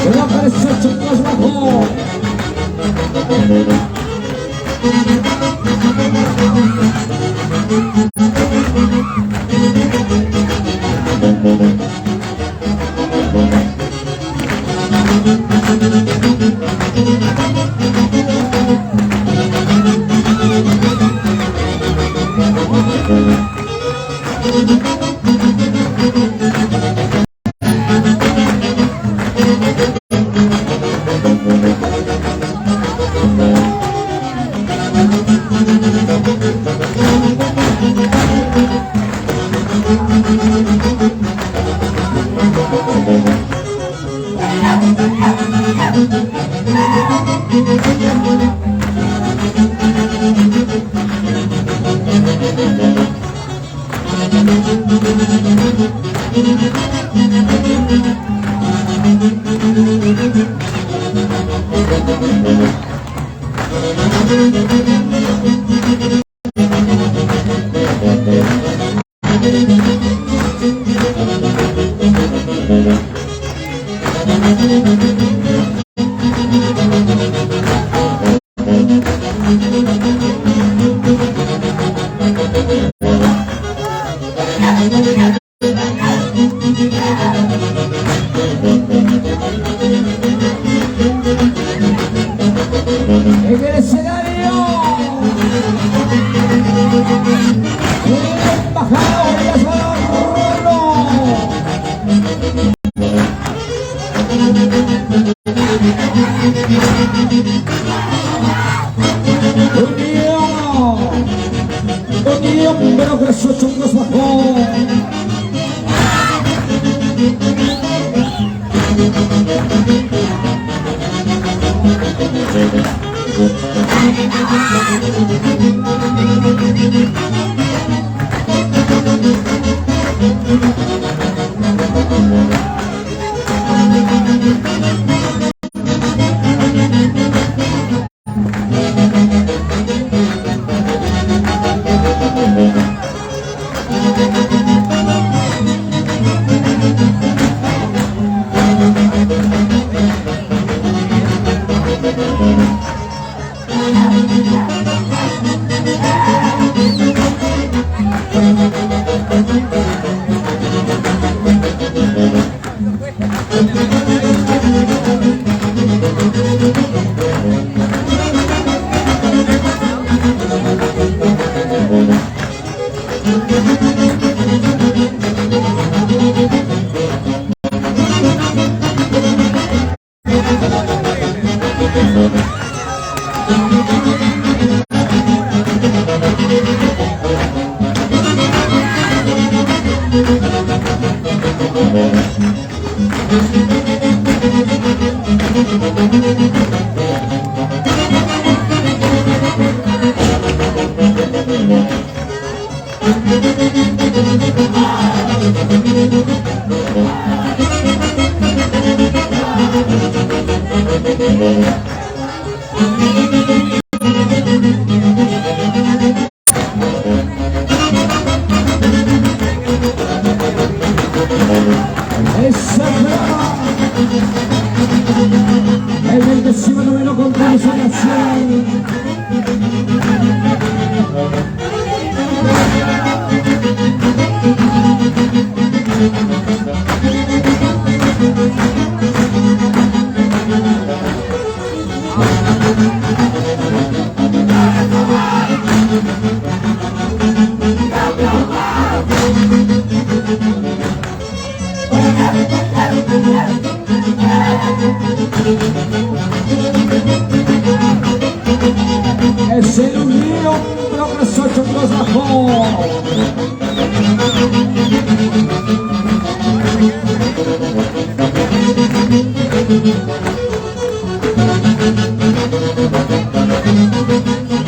Progreso Chongos Bajo. En el escenario, el embajador de Unión, pero creció chungos bajó. El 19º concurso nacional. Es el Unión Progreso Chongos Bajo.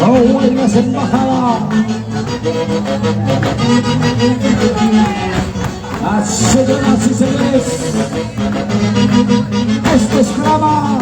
Oh, buenas embajadas. Señoras y señores, esto es drama.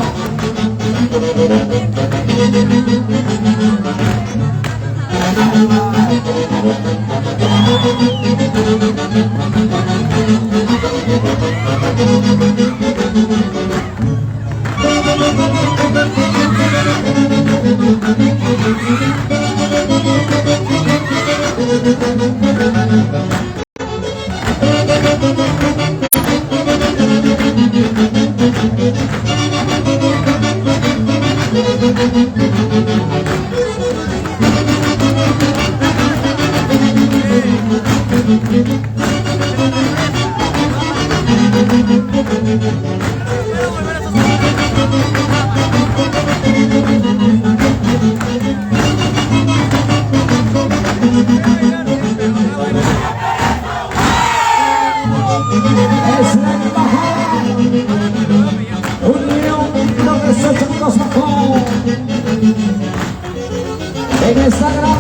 en esta gran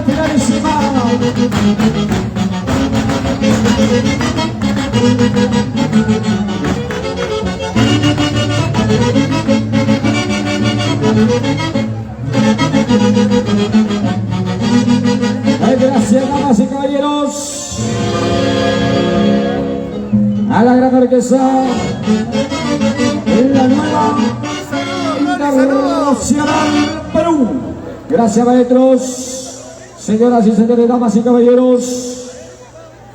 finalísima. Gracias, damas y caballeros, a la gran orquesta, la nueva Internacional Perú. Gracias, maestros, señoras y señores, damas y caballeros.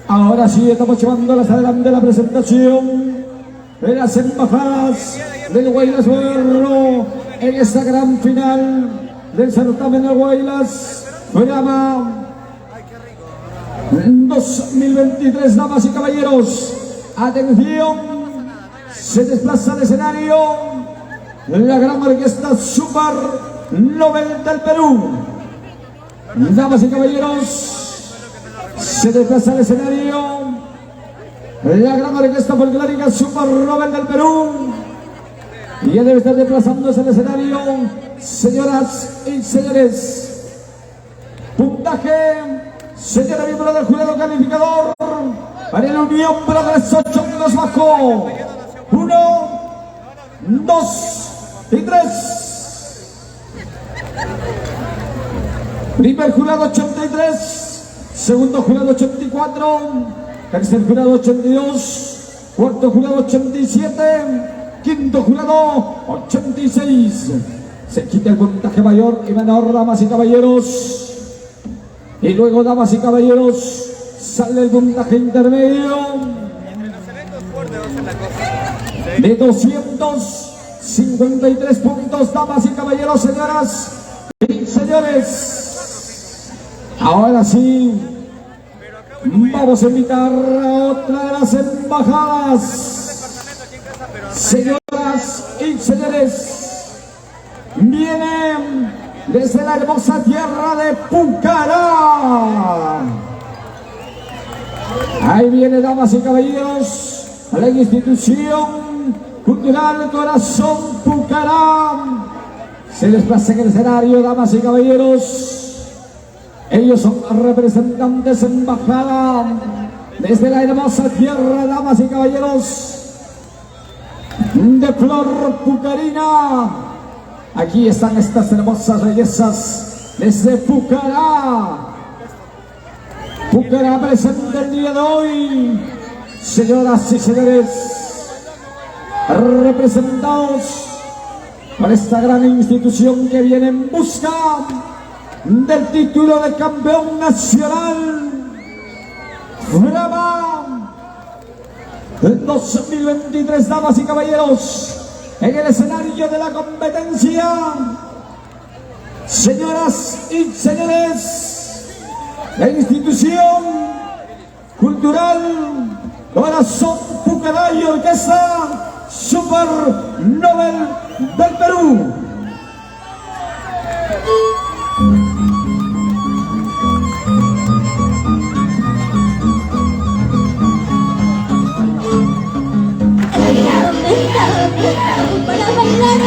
Ahora sí estamos llevando más adelante la presentación de las embajadas del Huaylas Moderno en esta gran final del certamen del Huaylas programa 2023. Damas y caballeros, atención, se desplaza al escenario la gran orquesta Super Nobel del Perú. Damas y caballeros, se desplaza al escenario la gran orquesta folclórica Super Nobel del Perú. Y ya debe estar desplazándose al escenario, señoras y señores. Puntaje, señora miembro del jurado calificador, para el Unión Brothers 8 puntos bajo. 1, 2 y 3. Primer jurado 83, segundo jurado 84, tercer jurado 82, cuarto jurado 87, quinto jurado 86. Se quita el puntaje mayor y menor, damas y caballeros. Y luego, damas y caballeros, sale el puntaje intermedio de 253 puntos, damas y caballeros, señoras y señores. Ahora sí, vamos a invitar a otra de las embajadas. Señoras y señores, vienen desde la hermosa tierra de Pucará. Ahí viene, damas y caballeros, a la institución cultural Corazón Pucará. Se desplaza en el escenario, damas y caballeros. Ellos son representantes embajada desde la hermosa tierra, damas y caballeros, de flor pucarina. Aquí están estas hermosas bellezas desde Pucará. Pucará presente el día de hoy, señoras y señores, representados por esta gran institución que viene en busca del título de campeón nacional Brava 2023, damas y caballeros, en el escenario de la competencia. Señoras y señores, la institución cultural Corazón Pucará y Orquesta Super Nobel del Perú. Para bailar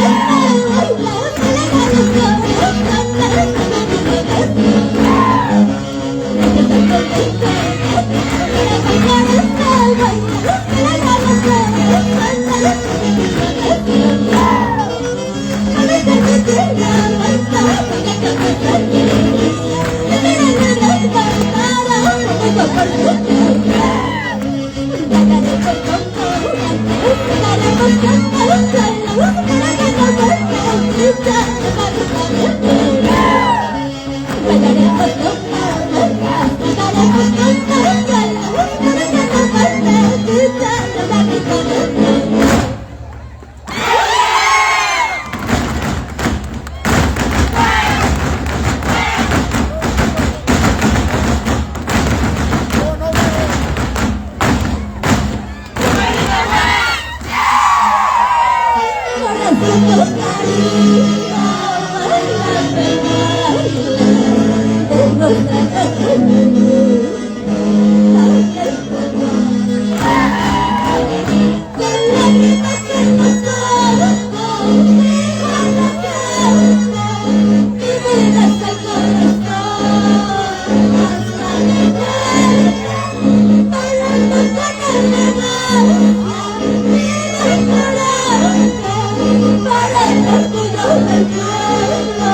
orgullo del pueblo,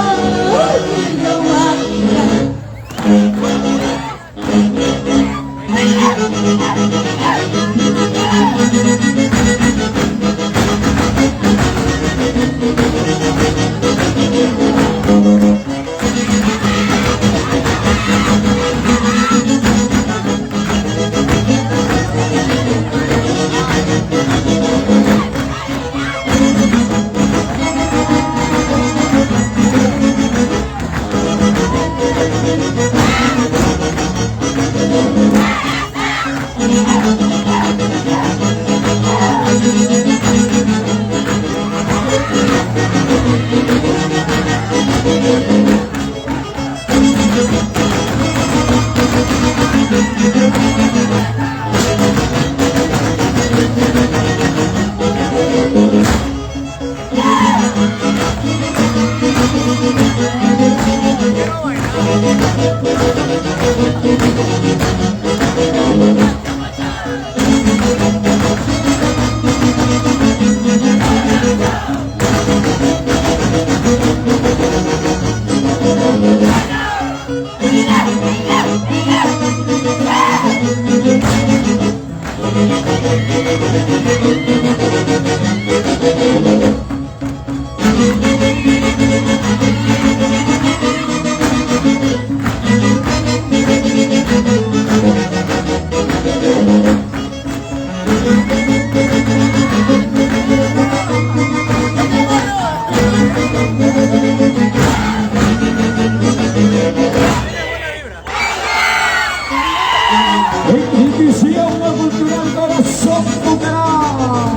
orgullo guajira. Inicia una cultural corazón Bucaram.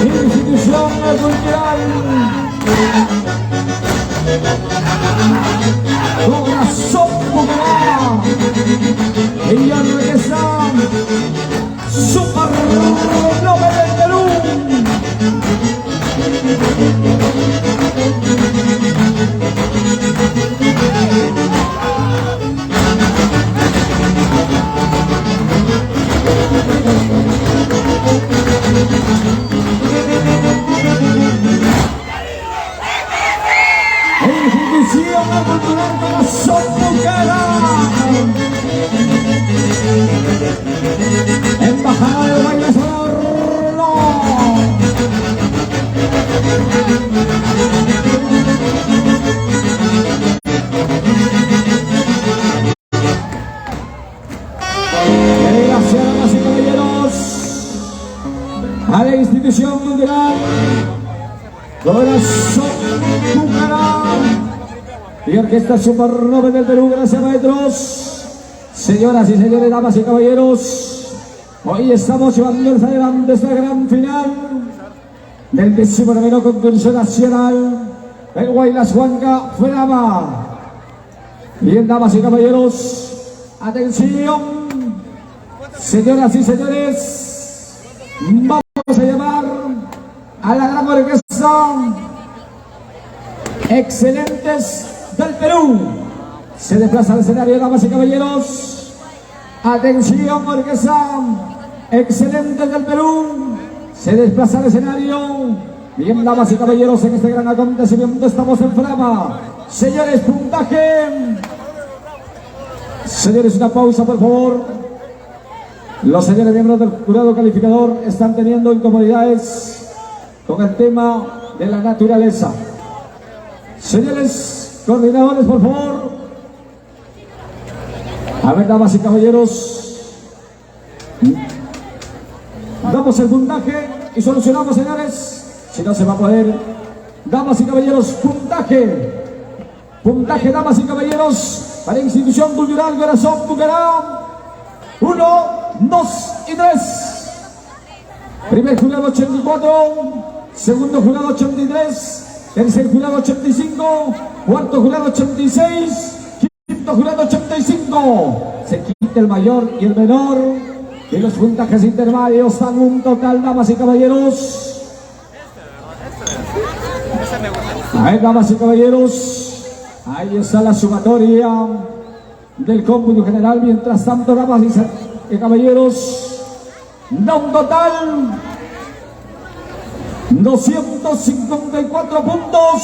Institución cultural Corazón Bucará y ya regresan Super Nobel del Perú. Institución Cultural Corazón Bucará, Embajada del Baile Sorno. Gracias, damas y caballeros, a la Institución Cultural Corazón Bucará y Orquesta Super Nobel del Perú. Gracias, maestros. Señoras y señores, damas y caballeros, hoy estamos llevándoles adelante esta gran final del 19º concurso nacional el Guaylas Huanca Frama. Bien, damas y caballeros, atención, señoras y señores, vamos a llamar a la gran orquesta Excelentes del Perú. Se desplaza al escenario, damas y caballeros. Atención, orquesta Excelentes del Perú. Se desplaza al escenario. Bien, damas y caballeros, en este gran acontecimiento estamos en Frama. Señores, puntaje. Señores, una pausa, por favor. Los señores miembros del jurado calificador están teniendo incomodidades con el tema de la naturaleza. Señores coordinadores, por favor. A ver, damas y caballeros, damos el puntaje y solucionamos, señores. Si no, se va a poder. Damas y caballeros, puntaje. Puntaje, damas y caballeros, para Institución Cultural Corazón Bucará. 1, 2 y 3. Primer jurado 84, segundo jurado 83, tercer jurado 85, cuarto jurado 86, quinto jurado 85. Se quita el mayor y el menor. Y los puntajes intermedios dan un total, damas y caballeros. Ahí, damas y caballeros, ahí está la sumatoria del cómputo general. Mientras tanto, damas y caballeros, da un total 254 puntos.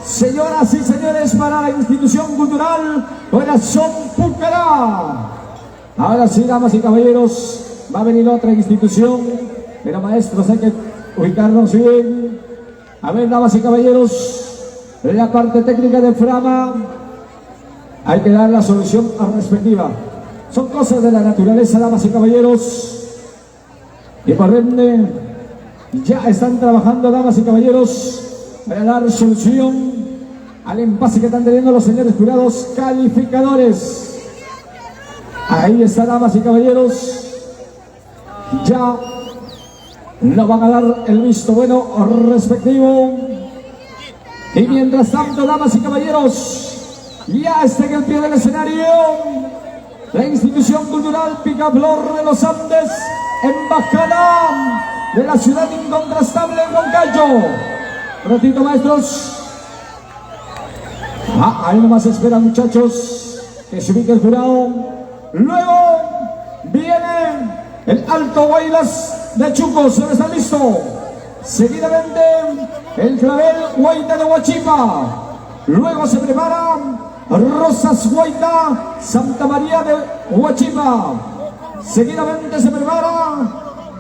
Señoras y señores, para la Institución Cultural Corazón Bucará. Ahora sí, damas y caballeros, va a venir otra institución, pero maestros, hay que ubicarnos bien. A ver, damas y caballeros, en la parte técnica de Frama hay que dar la solución respectiva. son cosas de la naturaleza, damas y caballeros. Y por ende, ya están trabajando, damas y caballeros, para dar solución al impasse que están teniendo los señores jurados calificadores. Ahí está, damas y caballeros. Ya no van a dar el visto bueno respectivo. Y mientras tanto, damas y caballeros, ya está en el pie del escenario la institución cultural Picaflor de los Andes, embajada de la ciudad incontrastable en Huancayo. Un ratito, maestros. Ahí nomás esperan, muchachos, que se ubique el jurado. Luego viene el Alto Guaylas de Chuco, se está listo. Seguidamente el Clavel Guaita de Huachipa. Luego se prepara Rosas Guaita Santa María de Huachipa. Seguidamente se prepara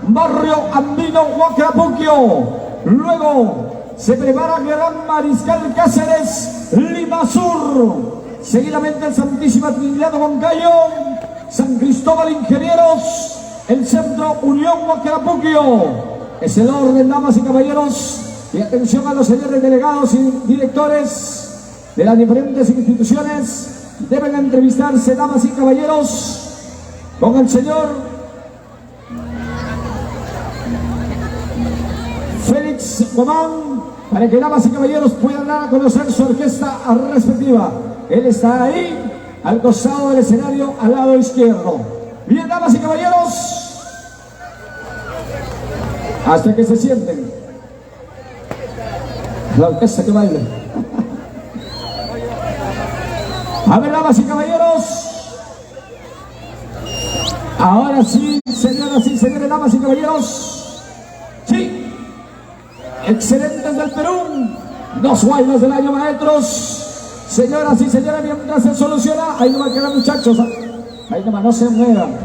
Barrio Andino Huacrapuquio. Luego se prepara Gran Mariscal Cáceres Lima Sur. Seguidamente el Santísima Trinidad de Huancayo, San Cristóbal Ingenieros, el Centro Unión Huacrapuquio. Es el orden, damas y caballeros, y atención a los señores delegados y directores de las diferentes instituciones. Deben entrevistarse, damas y caballeros, con el señor Félix Guamán, para que, damas y caballeros, puedan dar a conocer su orquesta respectiva. Él está ahí, al costado del escenario, al lado izquierdo. Bien, damas y caballeros, hasta que se sienten. La orquesta que baile. A ver, damas y caballeros. Ahora sí, señoras y señores, damas y caballeros. Sí. Excelentes del Perú. Dos guaynas del año, maestros. Señoras y señores, mientras se soluciona, ahí no va a quedar, muchachos. Ahí nomás, no se muevan.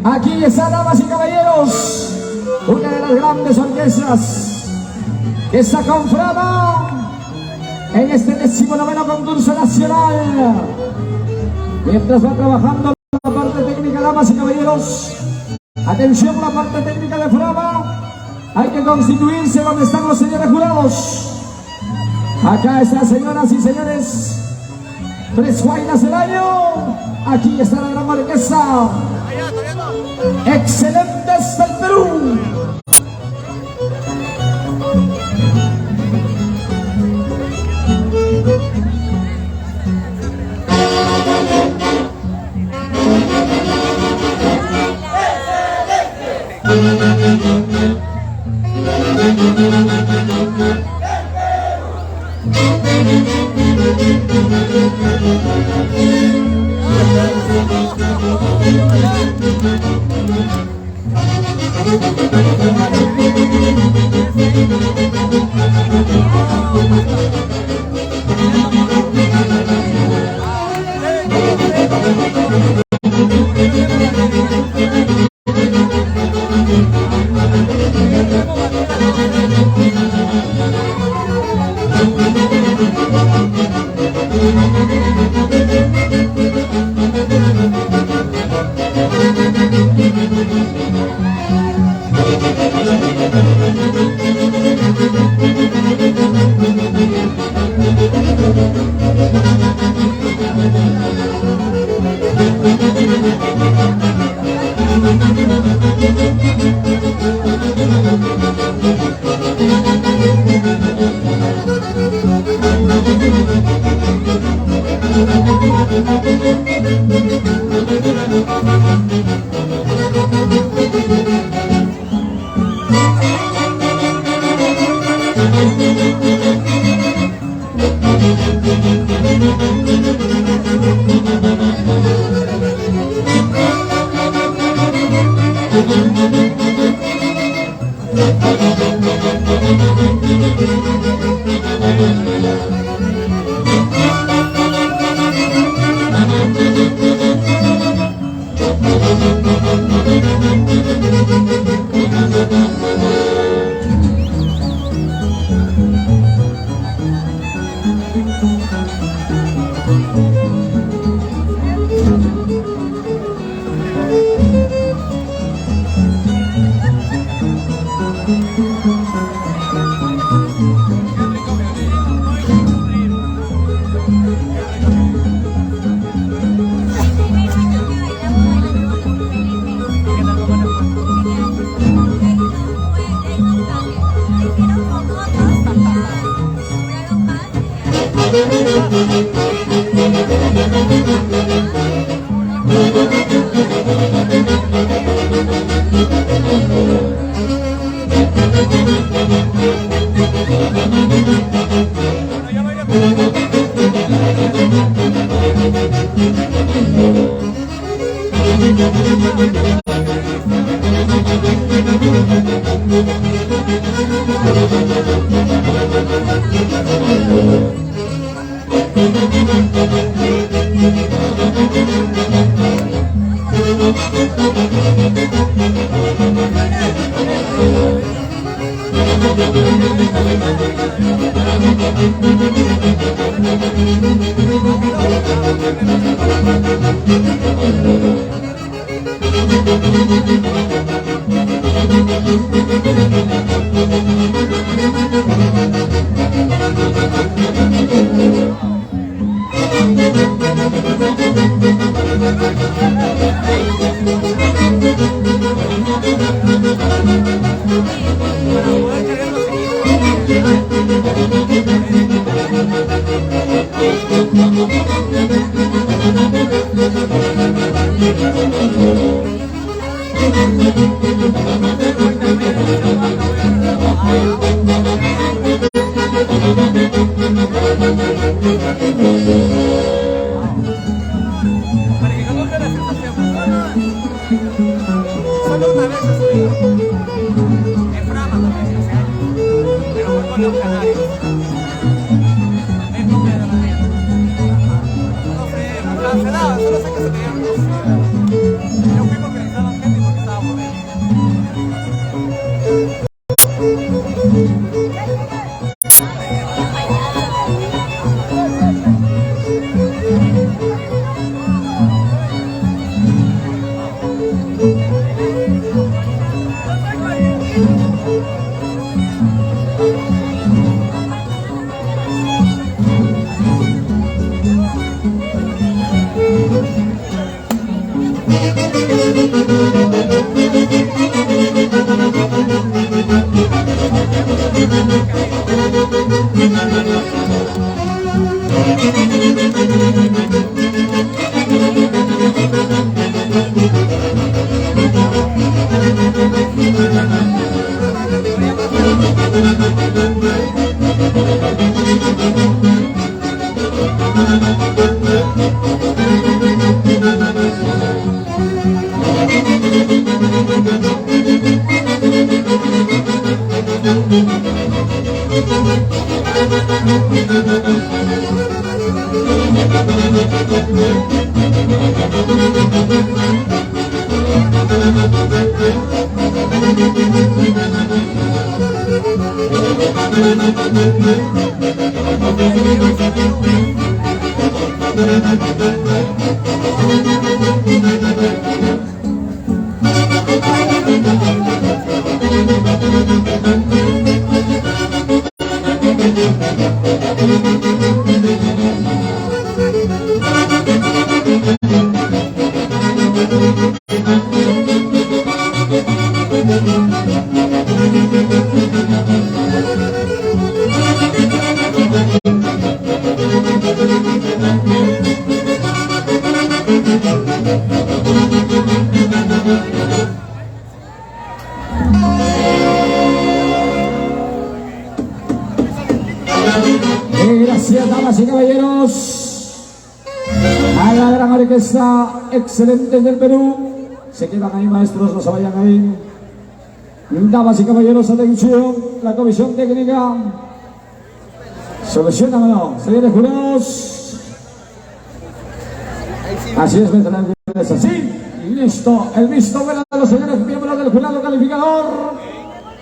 Aquí está, damas y caballeros, una de las grandes orquestas que está confirmada en este 19º concurso nacional. Mientras va trabajando la parte técnica, damas y caballeros, atención, la parte técnica de Frama. Hay que constituirse donde están los señores jurados. Acá están, señoras y señores, tres guainas del año. Aquí está la gran orquesta. Excelentes del Perú. Solo una vez he subido. En Brahma también hace años. Pero fue con los canarios. En copia de la vida. No sé, me cancelaban, solo sé que se tenían dos. Yo fui porque necesitaban gente y porque estaba por ahí. Gracias, damas y caballeros, a la gran orquesta excelente del Perú. Se quedan ahí, maestros, no se vayan ahí. Damas y caballeros, atención, la comisión técnica soluciona o no, señores jurados. Así es, así, y listo, el visto bueno de los señores miembros del jurado calificador.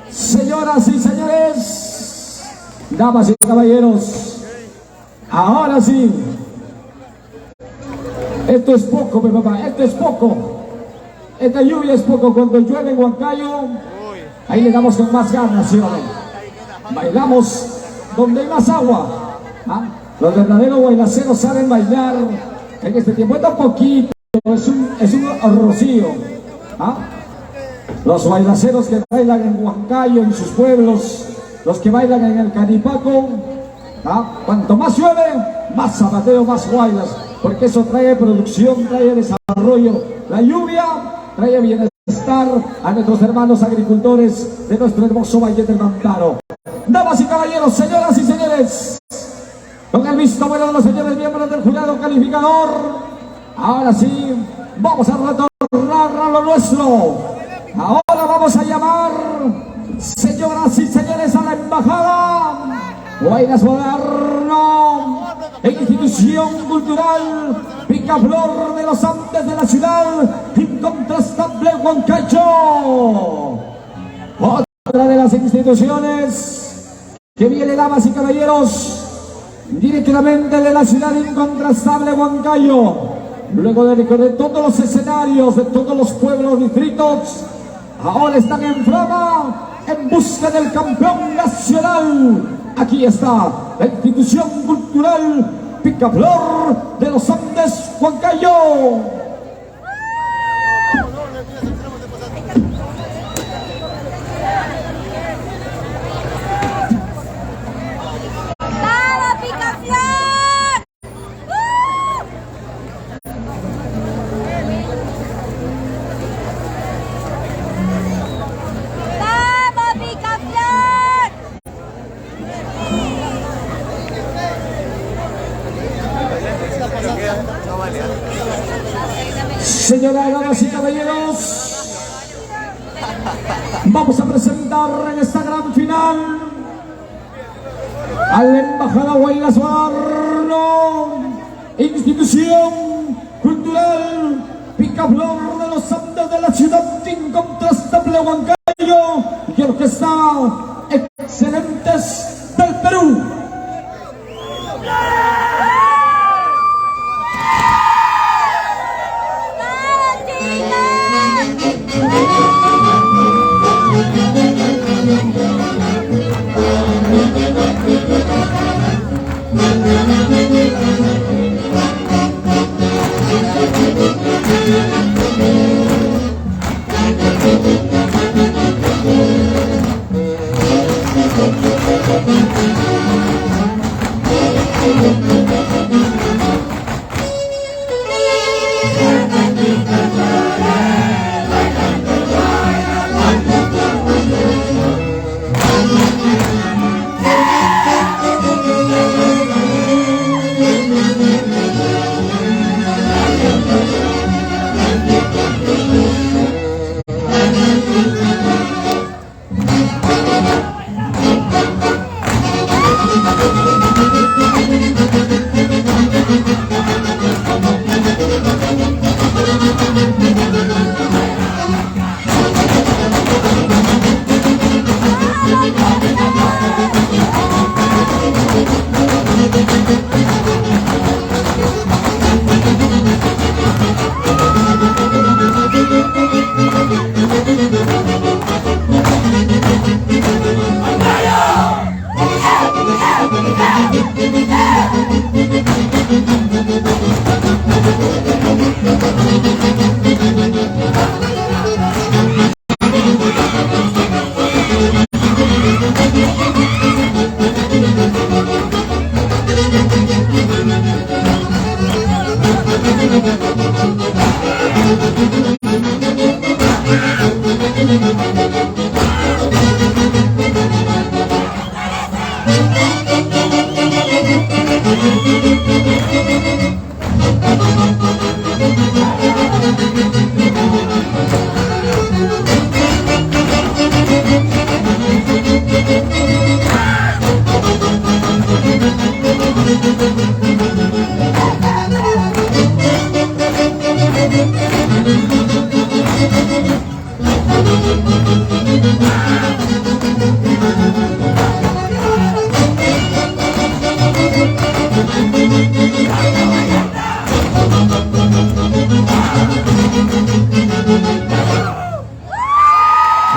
Señoras y señores, damas y caballeros, ahora sí, esto es poco, mi papá, esto es poco. Esta lluvia es poco. Cuando llueve en Huancayo, Ahí le damos con más ganas, ¿sí o no? Bailamos donde hay más agua. ¿Ah? Los verdaderos bailaceros saben bailar en este tiempo. Está poquito, es un rocío. ¿Ah? Los bailaceros que bailan en Huancayo, en sus pueblos, los que bailan en el Canipaco, ¿ah? Cuanto más llueve, más zapateo, más bailas, porque eso trae producción, trae desarrollo. La lluvia trae bienestar a nuestros hermanos agricultores de nuestro hermoso Valle del Mantaro. Damas y caballeros, señoras y señores, con el visto bueno de los señores miembros del jurado calificador, ahora sí, vamos a retornar a lo nuestro. Ahora vamos a llamar, señoras y señores, a la embajada Guaynas Moderno, institución cultural Picaflor de los Andes de la ciudad incontrastable Huancayo. Otra de las instituciones que viene, damas y caballeros, directamente de la ciudad incontrastable Huancayo. Luego de recorrer todos los escenarios de todos los pueblos, distritos, ahora están en flama en busca del campeón nacional. Aquí está la institución cultural Picaflor de los Andes, Huancayo. Señoras, damas y caballeros, vamos a presentar en esta gran final a la embajada Guaynas Moderno, institución cultural Picaflor de los Andes de la ciudad incontrastable Huancayo, y orquesta excelentes del Perú.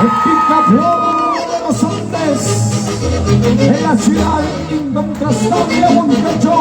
el picaflor de los Andes, en la ciudad incontrastable, muchacho.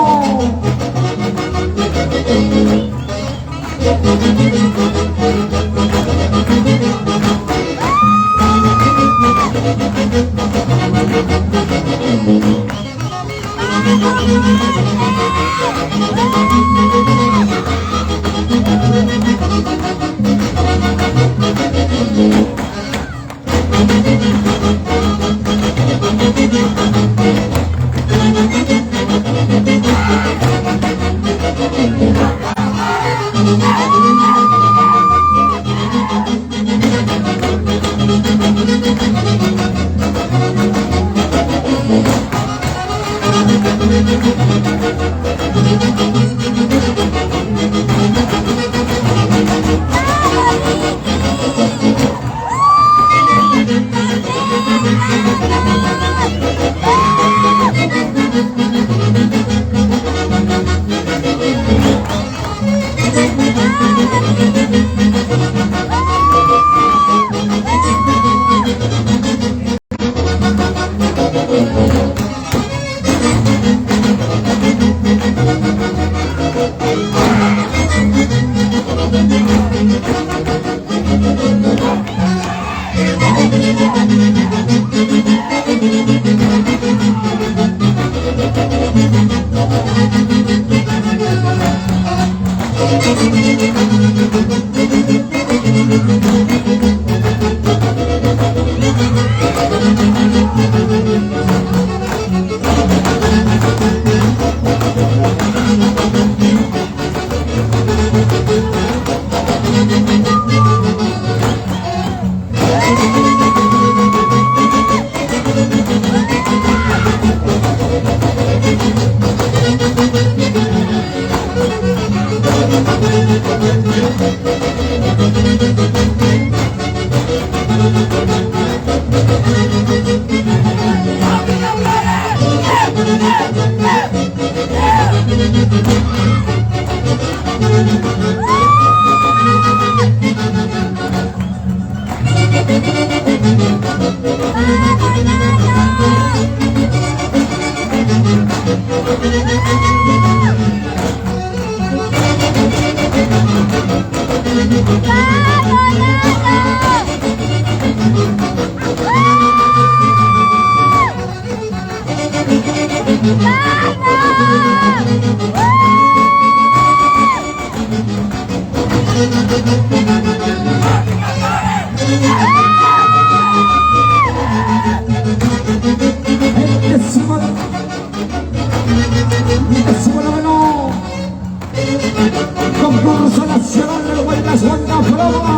Concurso nacional del Huaylas Huanca Flora.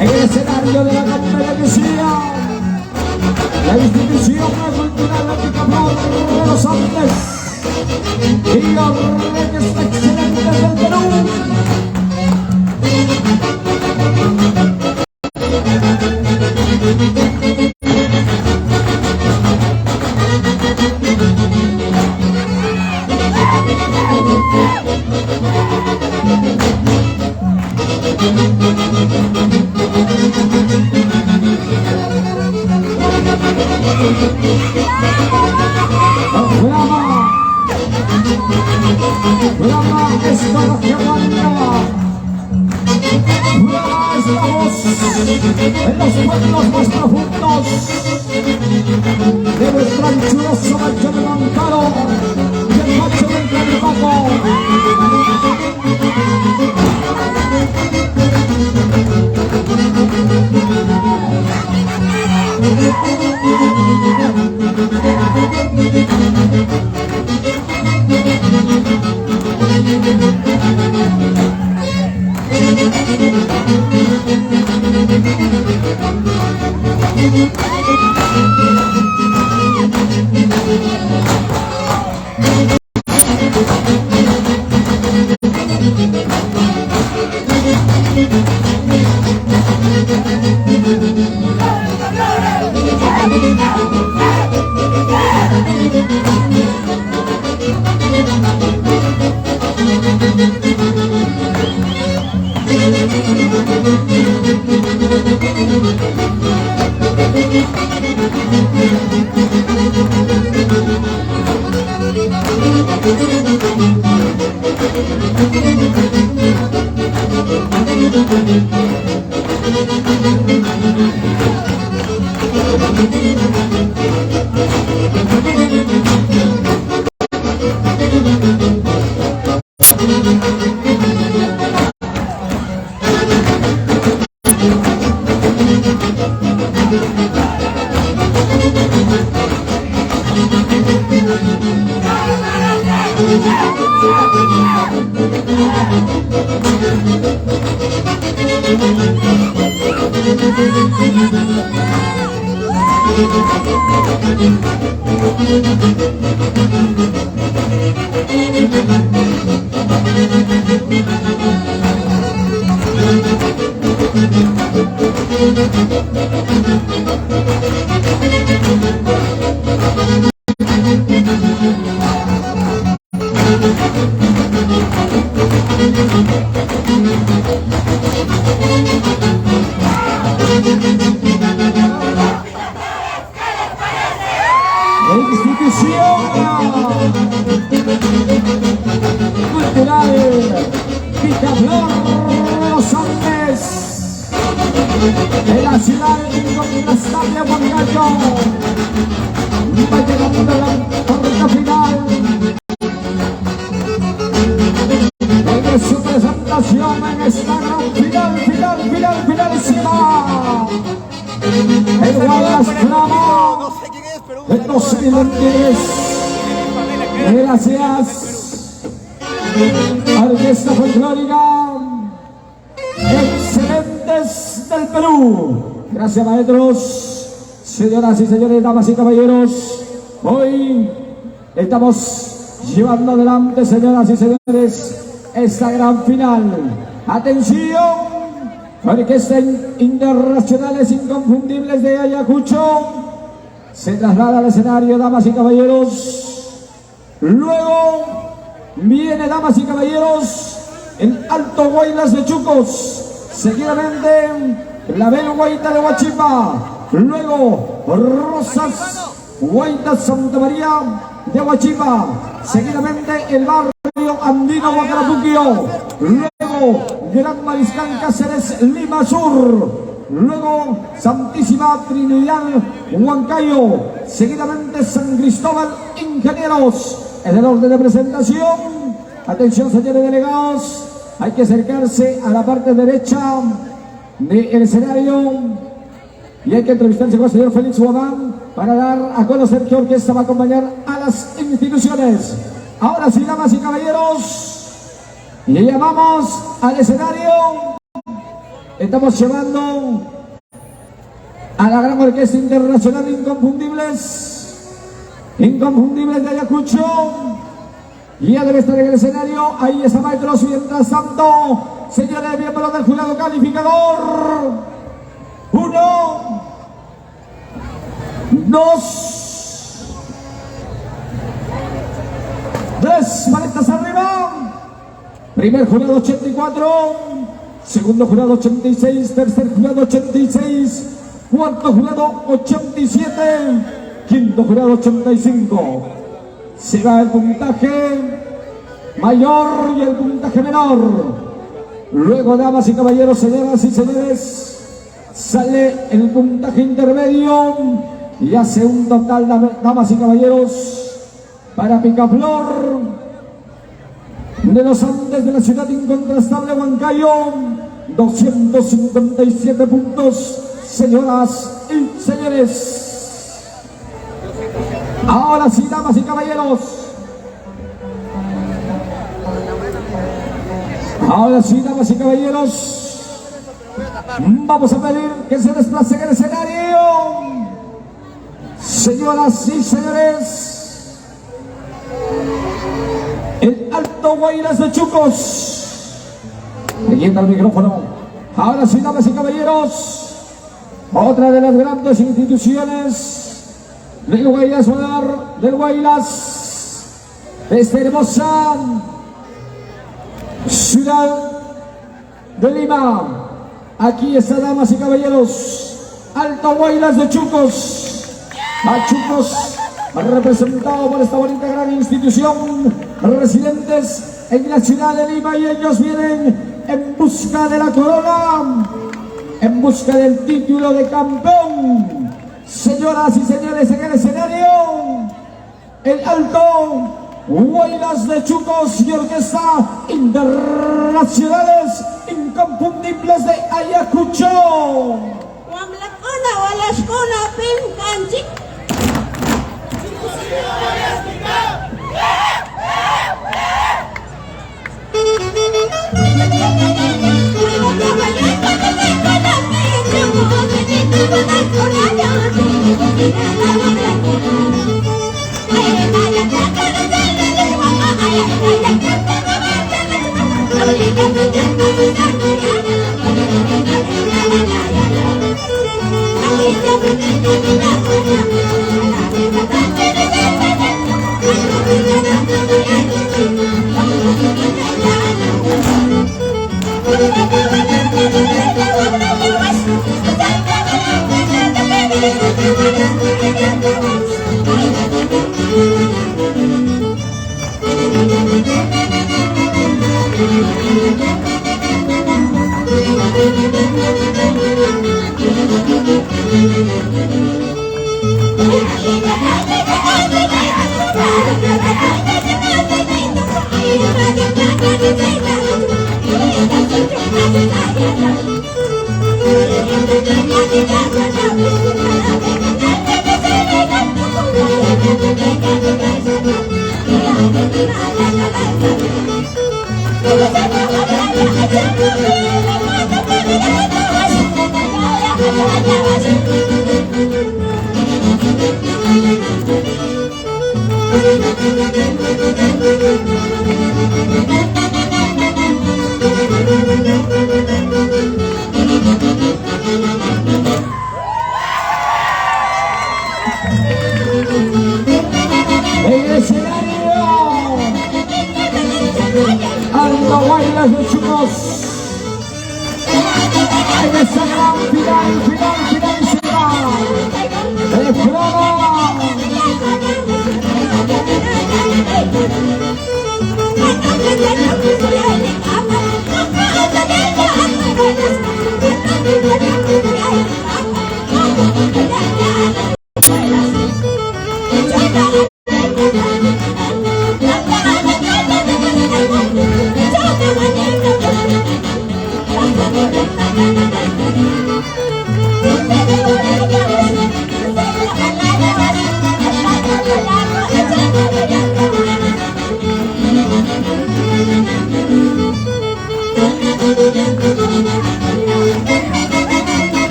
En el escenario de la competencia, la institución cultural de Picaflor de los Andes y los reyes excelentes del Perú. Brava es la que manda. Brava es la voz en los pueblos más profundos de nuestro anchuroso macho de Mancaro y el macho del Claripaco. Institución Cultural Picaflor Los Andes de la ciudad incontrastable Huancayo. Va llegando la torreta final de su presentación en esta gran finalísima. El Wallace Flamo No sé quién es, pero un de saludo de 2023. Gracias. Orquesta Folclórica Excelentes del Perú. Gracias, maestros. Señoras y señores, damas y caballeros, hoy estamos llevando adelante, señoras y señores, esta gran final. Atención, Orquesta Internacionales Inconfundibles de Ayacucho se traslada al escenario, damas y caballeros. Luego viene, damas y caballeros, el Alto Guaylas de Chucos. Seguidamente, la Bel Guaita de Huachipa. Luego, Rosas Guaita Santa María de Huachipa. Seguidamente, el barrio andino Huacarapuquio. Luego, Gran Mariscal Cáceres Lima Sur. Luego, Santísima Trinidad Huancayo. Seguidamente, San Cristóbal Ingenieros. En el orden de presentación, atención, señores delegados, hay que acercarse a la parte derecha del escenario y hay que entrevistarse con el señor Félix Guamán para dar a conocer qué orquesta va a acompañar a las instituciones. Ahora sí, damas y caballeros, y llamamos al escenario. Estamos llevando a la Gran Orquesta Internacional Inconfundibles de Ayacucho. Y ya debe estar en el escenario. Ahí está, maestros. Mientras tanto, señores miembros del jurado calificador. 1, 2, 3, maletas arriba. Primer jurado 84, segundo jurado 86, tercer jurado 86, cuarto jurado 87, quinto jurado 85. Será el puntaje mayor y el puntaje menor. Luego, damas y caballeros, señoras y señores, sale el puntaje intermedio y hace un total, damas y caballeros, para Picaflor de los Andes de la ciudad incontrastable Huancayo, 257 puntos, señoras y señores. Ahora sí, damas y caballeros. Ahora sí, damas y caballeros. Vamos a pedir que se desplacen en el escenario. Señoras y señores, el Alto Guaylas de Chucos. Leyenda al micrófono. Ahora sí, damas y caballeros, otra de las grandes instituciones del Guaylas, de esta hermosa ciudad de Lima. Aquí está, damas y caballeros, Alto Guaylas de Chucos. A Chucos, representado por esta bonita gran institución residentes en la ciudad de Lima, y ellos vienen en busca de la corona, en busca del título de campeón. Señoras y señores, en el escenario, el Alto Huaylas de Chucos y Orquesta Internacionales Inconfundibles de Ayacucho. Wamlakuna walaskuna pinkanchik. En el escenario, Alto Huaylas de Chucos. En esa gran finalísima el programa.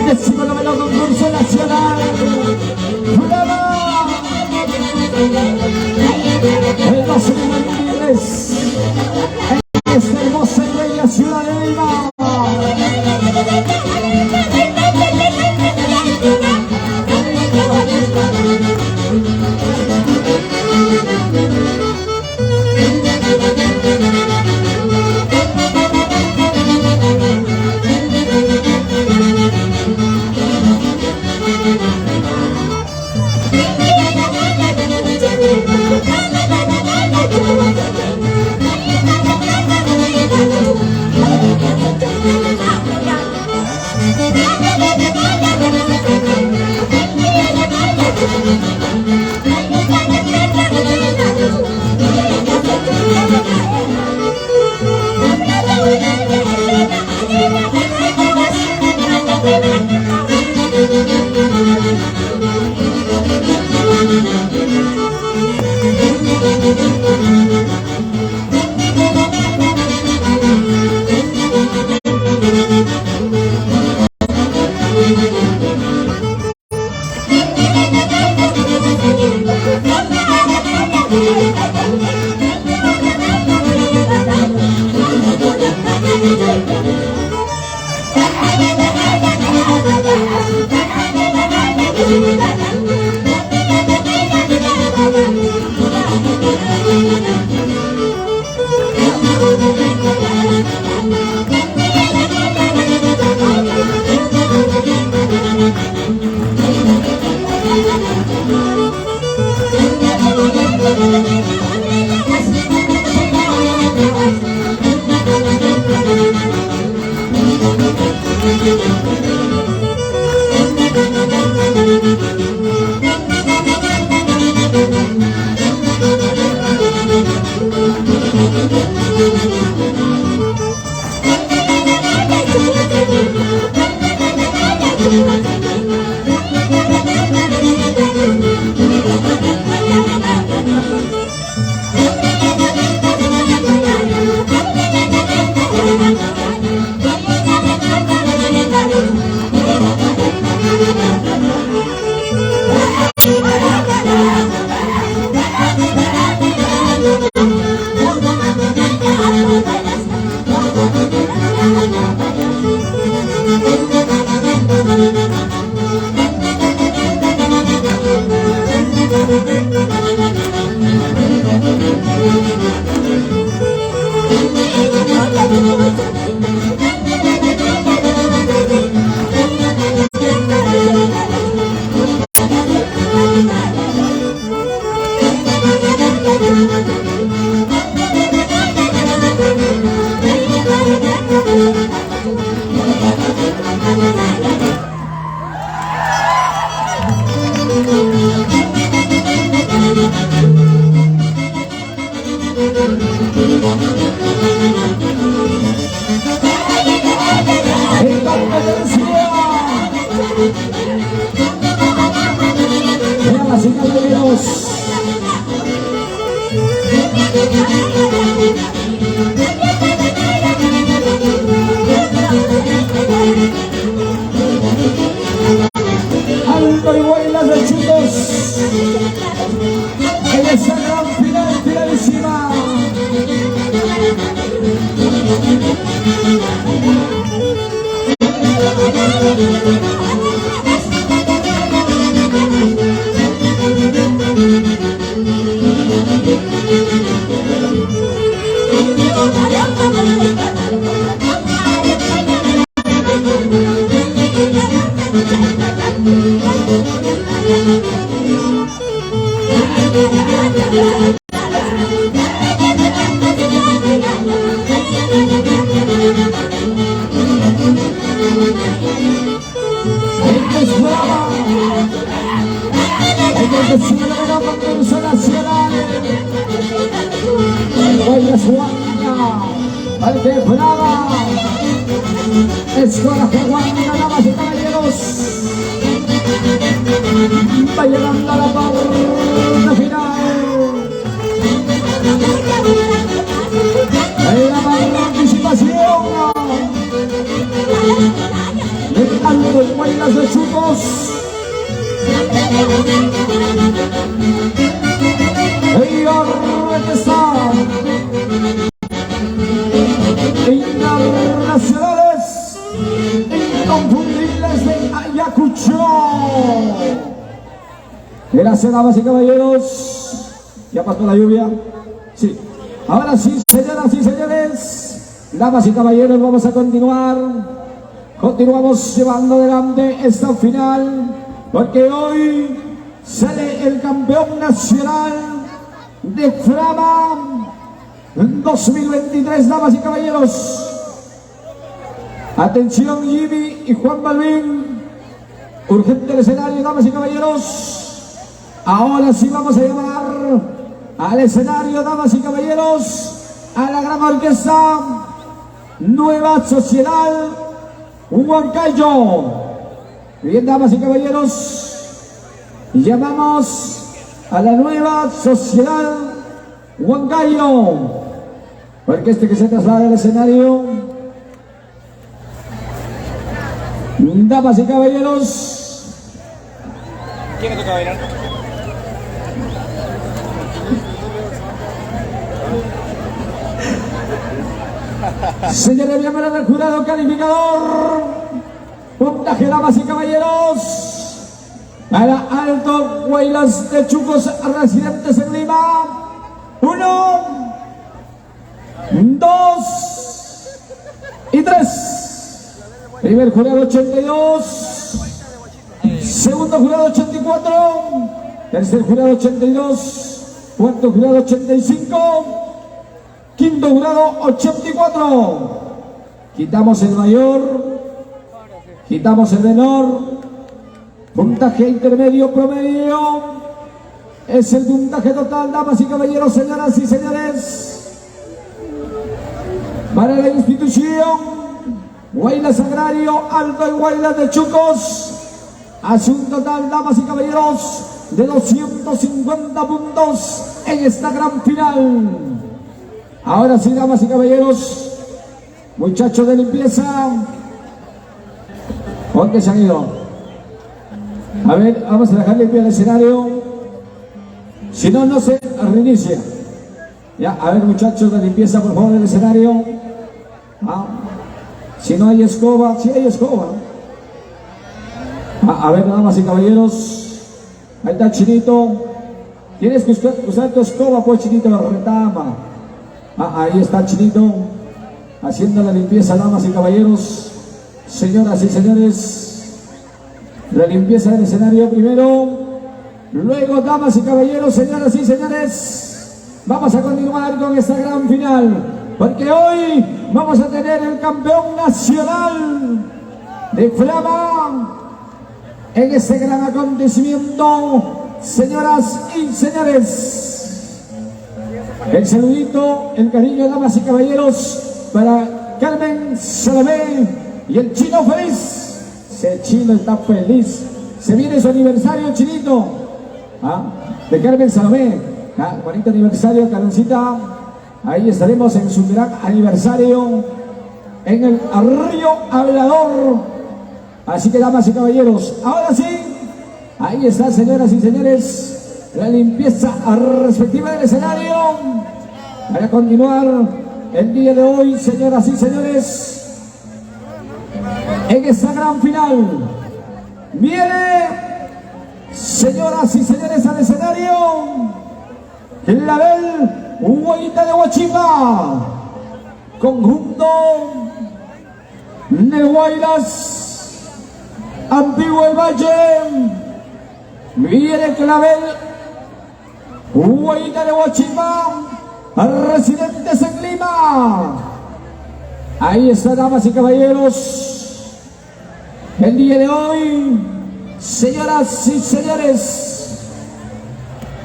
El 19º concurso nacional. ¡Brava! El 2023. En esta hermosa y bella ciudad de Lima. En competencia. Vean la señal de Dios. Alto y buenas de chicos. En esa gran final, finalísima. Escuela Juana, damas y caballeros, va llegando a la pauta final. En la participación Alto en Guaylas de Chucos. Que está internacionales inconfundibles de Ayacucho. Gracias, damas y caballeros. ¿Ya pasó la lluvia? Sí. Ahora sí, señoras y señores, damas y caballeros, vamos a continuar. Continuamos llevando adelante esta final, porque hoy sale el campeón nacional de Frama 2023, damas y caballeros. Atención, Jimmy y Juan Balvin. Urgente el escenario, damas y caballeros. Ahora sí vamos a llamar al escenario, damas y caballeros, a la gran orquesta Nueva Sociedad Huancayo. Bien, damas y caballeros, llamamos a la Nueva Sociedad Huancayo, porque que se traslada al escenario. Damas y caballeros, ¿Quién le toca bailar? señores miembros del jurado calificador, puntaje, damas y caballeros, para Alto Guaylas de Chucos, residentes en Lima. 1, 2 y 3. Primer jurado 82, segundo jurado 84, tercer jurado 82, cuarto jurado 85, quinto jurado 84. Quitamos el mayor, quitamos el menor. Puntaje intermedio promedio es el puntaje total, damas y caballeros, señoras y señores, para la institución Guaylas Agrario Alto en Guaylas de Chucos. Hace un total, damas y caballeros, de 250 puntos en esta gran final. Ahora sí, damas y caballeros, muchachos de limpieza, ¿dónde se han ido? A ver, vamos a dejar limpio el escenario, si no, no se reinicia. Ya, a ver, muchachos de limpieza, por favor, del escenario. Si no hay escoba, sí hay escoba. A ver, damas y caballeros, ahí está Chinito. Tienes que usar tu escoba, pues, Chinito, retama. Ahí está Chinito, haciendo la limpieza, damas y caballeros, señoras y señores. La limpieza del escenario primero, luego, damas y caballeros, señoras y señores, vamos a continuar con esta gran final, porque hoy vamos a tener el campeón nacional de Frama en este gran acontecimiento, señoras y señores. El saludito, el cariño, damas y caballeros, para Carmen Salomé y el Chino feliz. Ese Chino está feliz. Se viene su aniversario, Chinito, de Carmen Salomé. Bonito aniversario, Carmencita. Ahí estaremos en su gran aniversario en el Río Hablador. Así que, damas y caballeros, ahora sí, ahí está, señoras y señores, la limpieza respectiva del escenario para continuar el día de hoy, señoras y señores, en esta gran final. Viene, señoras y señores, al escenario Clavel Huayita de Huachipa, conjunto de Guaylas Antiguo el Valle. Viene Clavel Huayita de Huachipa, residentes en Lima. Ahí está, damas y caballeros, el día de hoy, señoras y señores,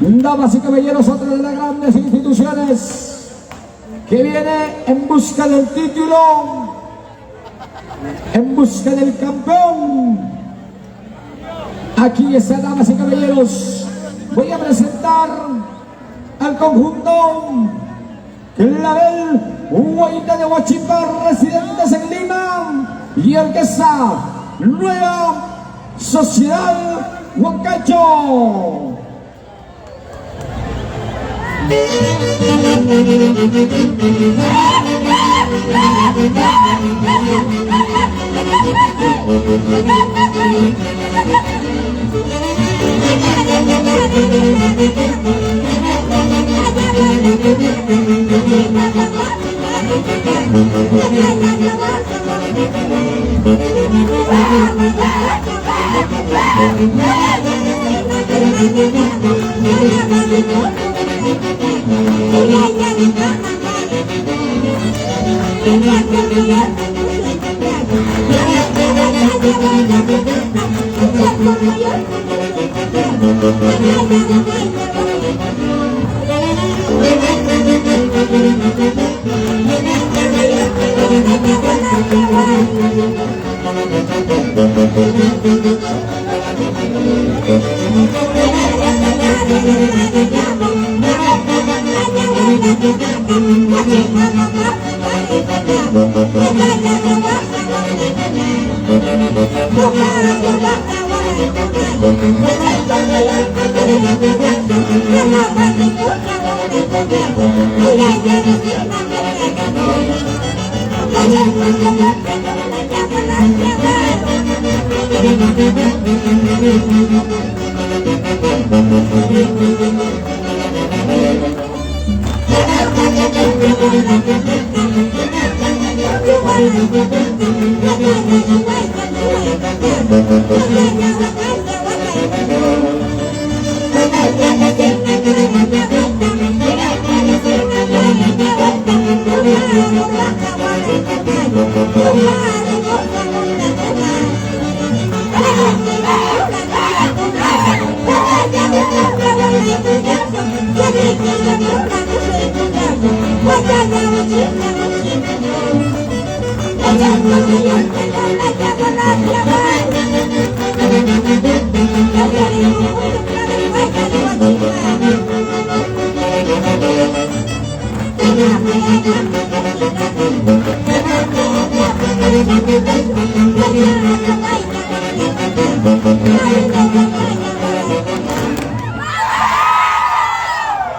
damas y caballeros, otra de las grandes instituciones que viene en busca del título, en busca del campeón. Aquí está, damas y caballeros, voy a presentar al conjunto Clavel Huayita de Huachipa, residentes en Lima, y orquesta Nueva Sociedad Huancayo.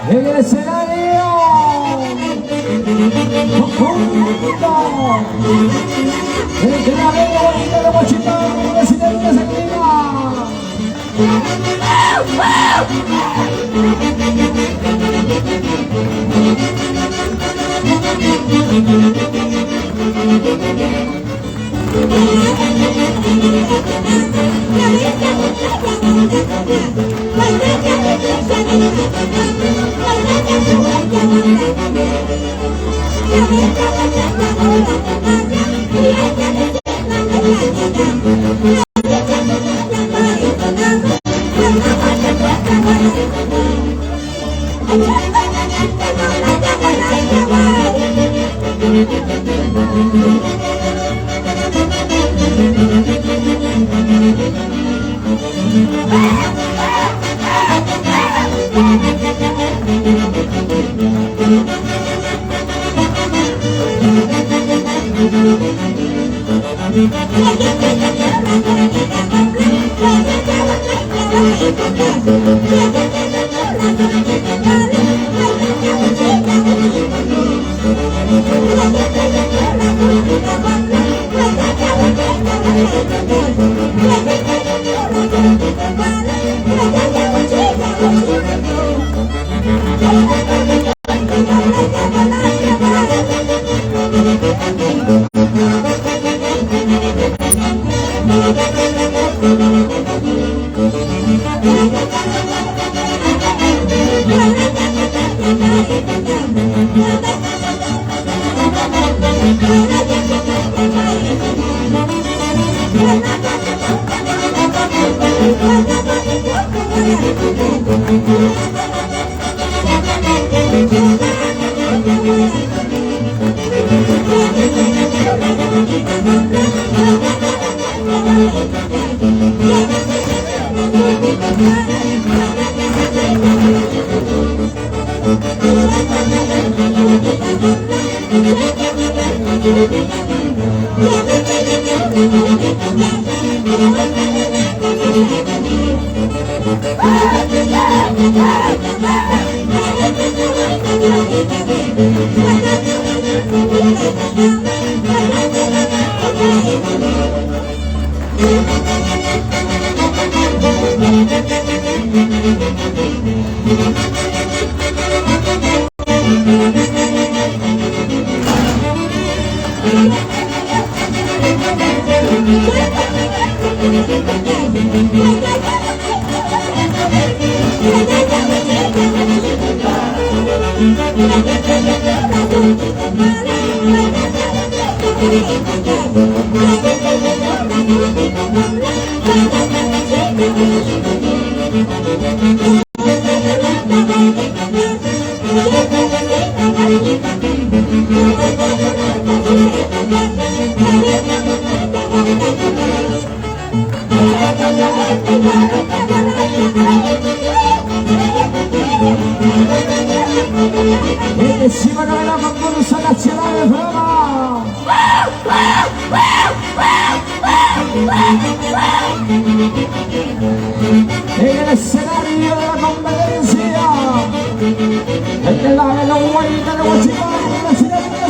En el escenario, el granadero bonito de Mochitán, presidente se clima. Yeah. Encima de la concurso nacional del programa. En el escenario de la competencia, el que la de los guayos de Huachipán, la ciudad de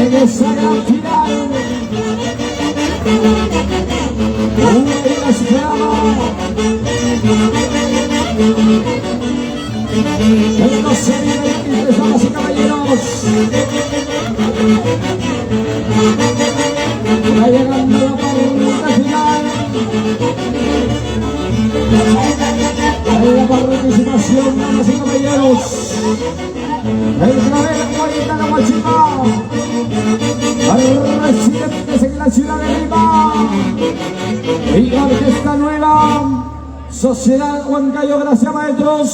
en esa gran final, un inesperado, en la serie de 23, damas y caballeros, va llegando la parte final. continuación, damas y caballeros, el clavel Guayita de Huachipa, al residentes en la ciudad de Lima, y la orquesta nueva, Sociedad Huancayo, gracias maestros.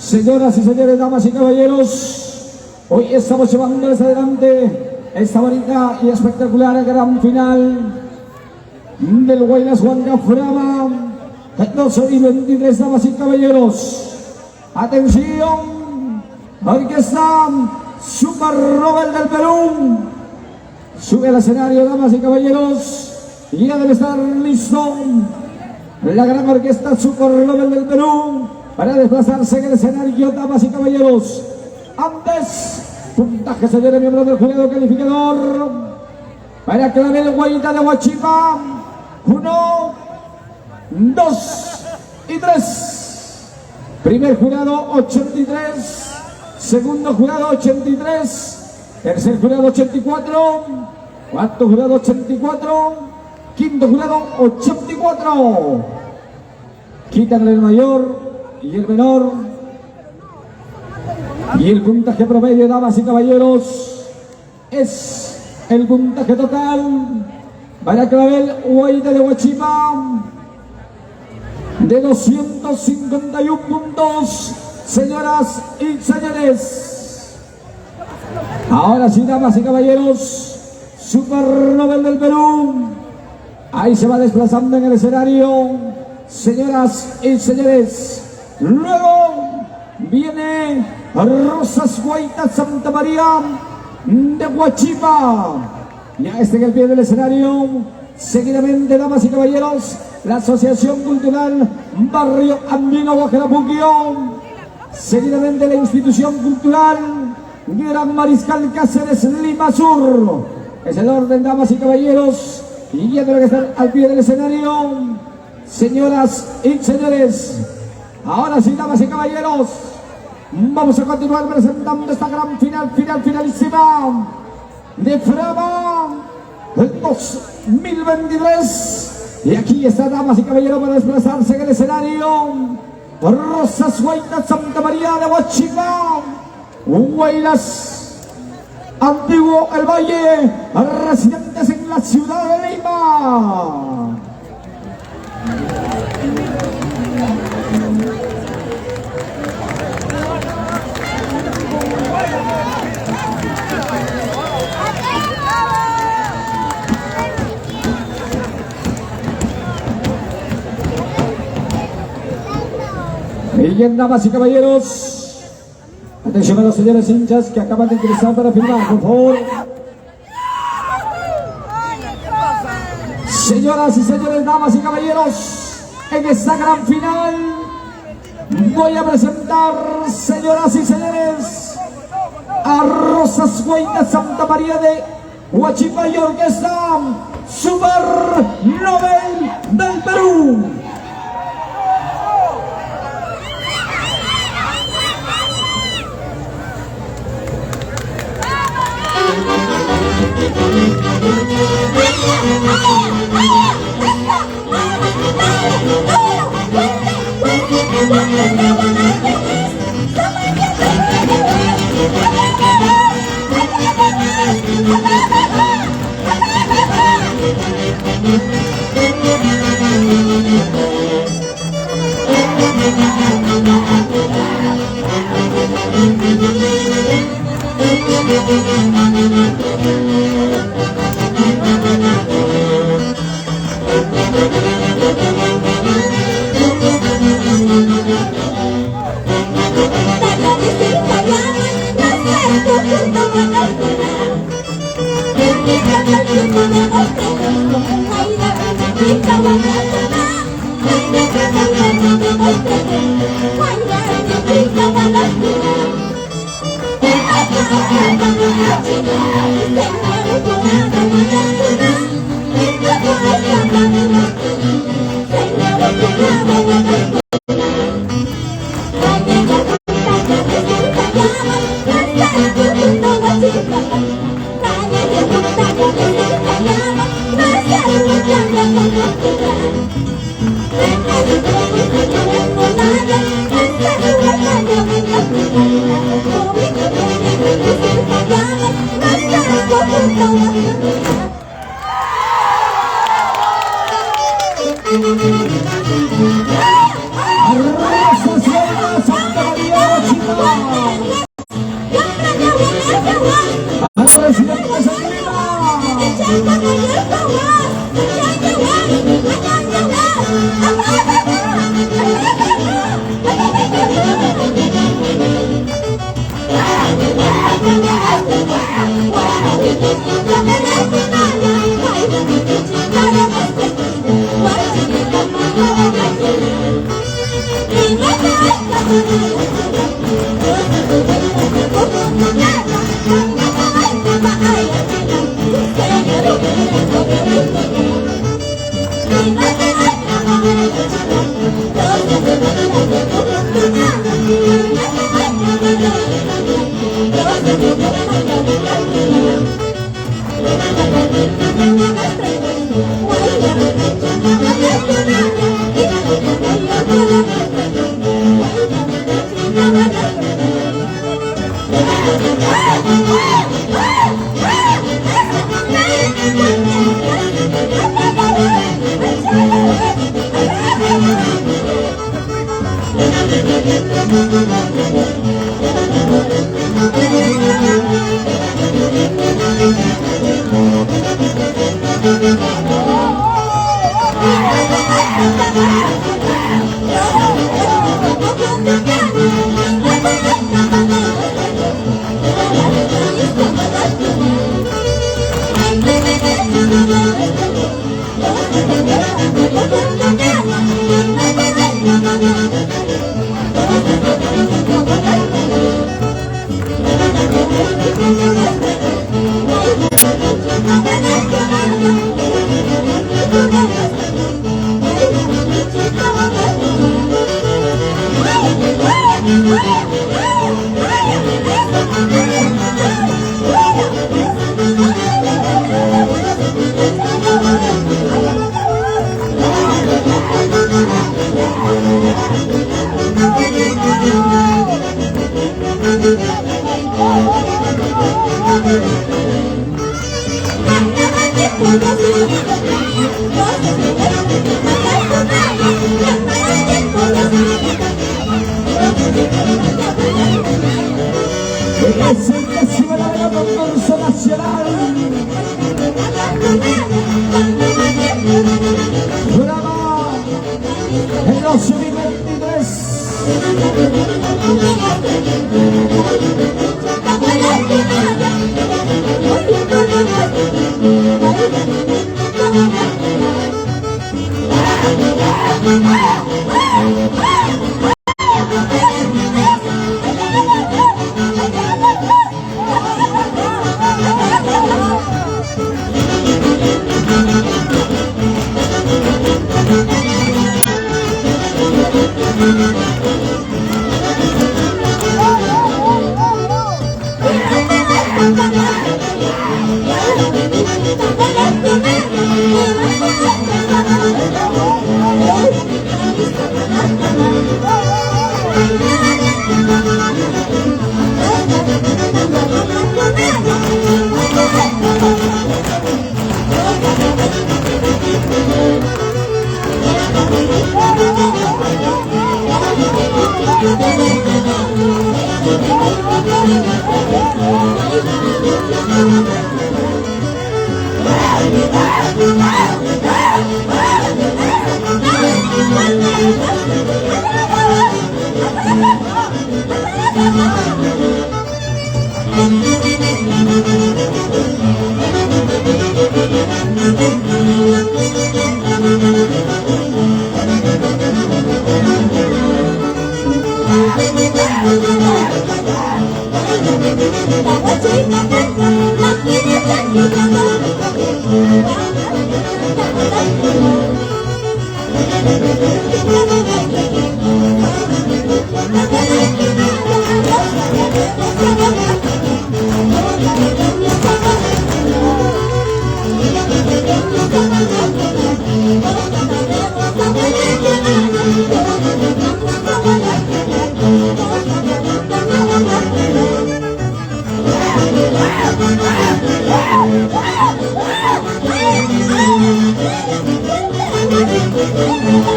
Señoras y señores, damas y caballeros, hoy estamos llevándoles adelante esta bonita y espectacular gran final del Guaylas Huanca Frama 14 y 23, damas y caballeros. Atención, orquesta Super Nobel del Perú. Sube al escenario, damas y caballeros, y ya debe estar listo la gran orquesta Super Nobel del Perú para desplazarse en el escenario, damas y caballeros. Antes, puntaje, señores miembros del jurado calificador para Clavel Guayita de Huachipa. 1, 2 y 3. Primer jurado 83, segundo jurado 83, tercer jurado 84, cuarto jurado 84, quinto jurado 84. Quitan el mayor y el menor. Y el puntaje promedio, damas y caballeros, es el puntaje total para Clavel Guayita de Huachipa de 251 puntos, señoras y señores. Ahora sí, damas y caballeros, Super Nobel del Perú, ahí se va desplazando en el escenario, señoras y señores. Luego viene Rosas Guaita Santa María de Huachipa, ya está en el pie del escenario. Seguidamente, damas y caballeros, la Asociación Cultural Barrio Andino Guajarapuquio. Seguidamente, la Institución Cultural Gran Mariscal Cáceres Lima Sur. Es el orden, damas y caballeros, y ya debe estar al pie del escenario, señoras y señores. Ahora sí, damas y caballeros, vamos a continuar presentando esta gran finalísima de Frama 2023. Y aquí está, damas y caballeros, para desplazarse en el escenario, Rosas Guaita Santa María de Huachipa, Guaylas Antiguo El Valle, residentes en la ciudad de Lima. Y bien, damas y caballeros, atención a los señores hinchas que acaban de ingresar para firmar, por favor. Señoras y señores, damas y caballeros, en esta gran final voy a presentar, señoras y señores, a Rosas Guaita Santa María de Huachipa y orquesta Super Nobel del Perú. Thank you. Arrasa Sierra Santa María Chica. Al presidente Sandina. Representación de la Concurso Nacional. Programa en los sub-23.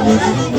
Thank you.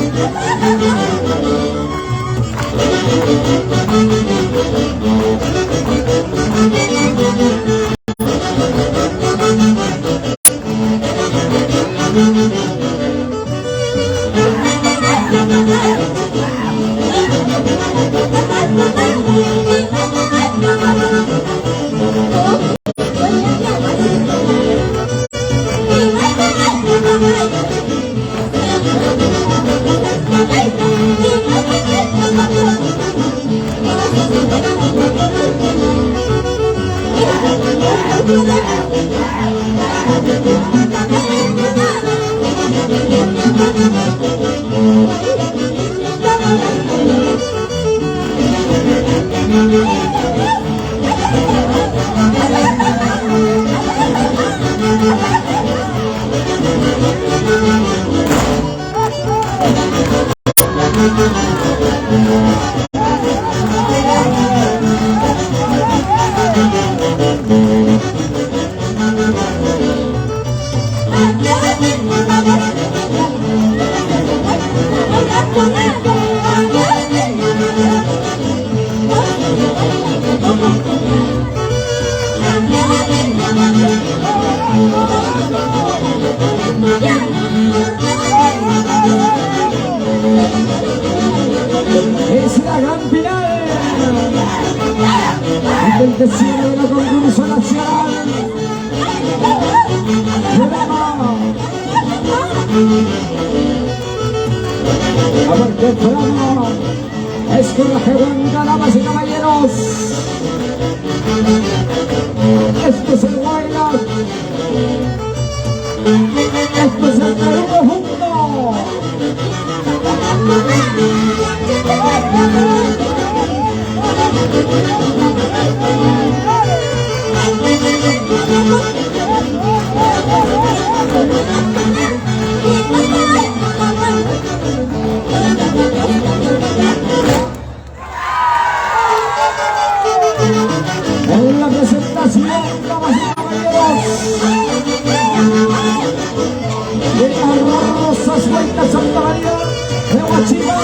Es la gran final del desierto de la concurso nacional. A ver qué programa es que la Huanca, damas y caballeros. Esto es el Guayna. Esto es el Perú profundo. En la presentación, damas y caballeros, de Rosas Huayta Santa María de Huachipa,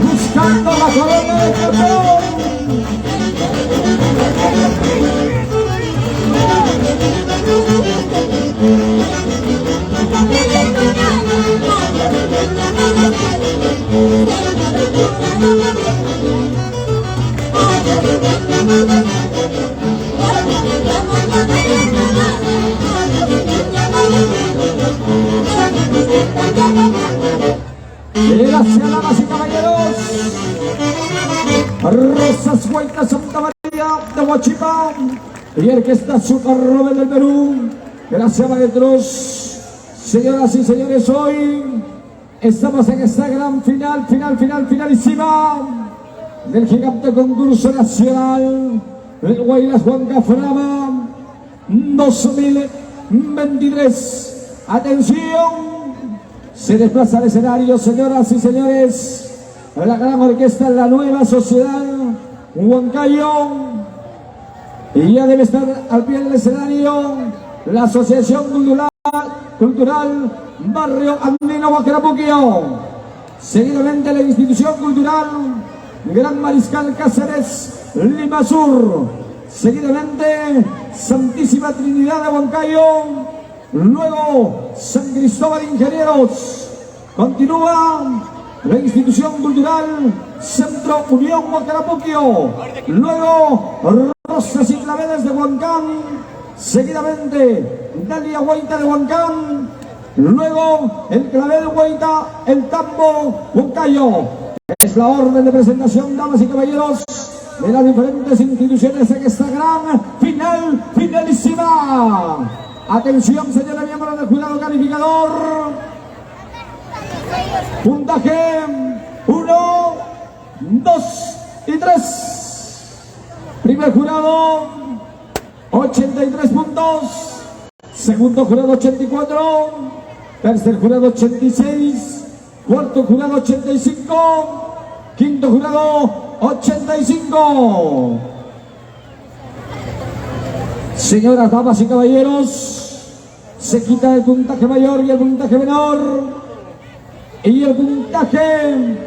buscando la corona de campeón. Gracias, damas y caballeros. Rosas Huayta Santa María de Huachipa y Orquesta Super Robert del Perú. Gracias, maestros. Señoras y señores, hoy estamos en esta gran finalísima del gigante concurso nacional del Guaylas Huanca Frama 2023. Atención, se desplaza al escenario, señoras y señores, la gran orquesta, la nueva sociedad Huancayo, y ya debe estar al pie del escenario la Asociación Cultural Barrio Andino Huacarapuquio, seguidamente la Institución Cultural Gran Mariscal Cáceres Lima Sur, seguidamente Santísima Trinidad de Huancayo, luego San Cristóbal Ingenieros, continúa la Institución Cultural Centro Unión Huacarapuquio, luego Rosas y Claveles de Huancán, seguidamente Dalia Huayta de Huancán, luego el Clavel Huayta, el Tambo Huancayo. Es la orden de presentación, damas y caballeros, de las diferentes instituciones en esta gran finalísima. Atención, señora miembro del jurado calificador. Puntaje 1, 2 y 3. Primer jurado, 83 puntos. Segundo jurado, 84. Tercer jurado, 86. Cuarto jurado, 85. Quinto jurado, 85. Señoras, damas y caballeros, se quita el puntaje mayor y el puntaje menor. Y el puntaje,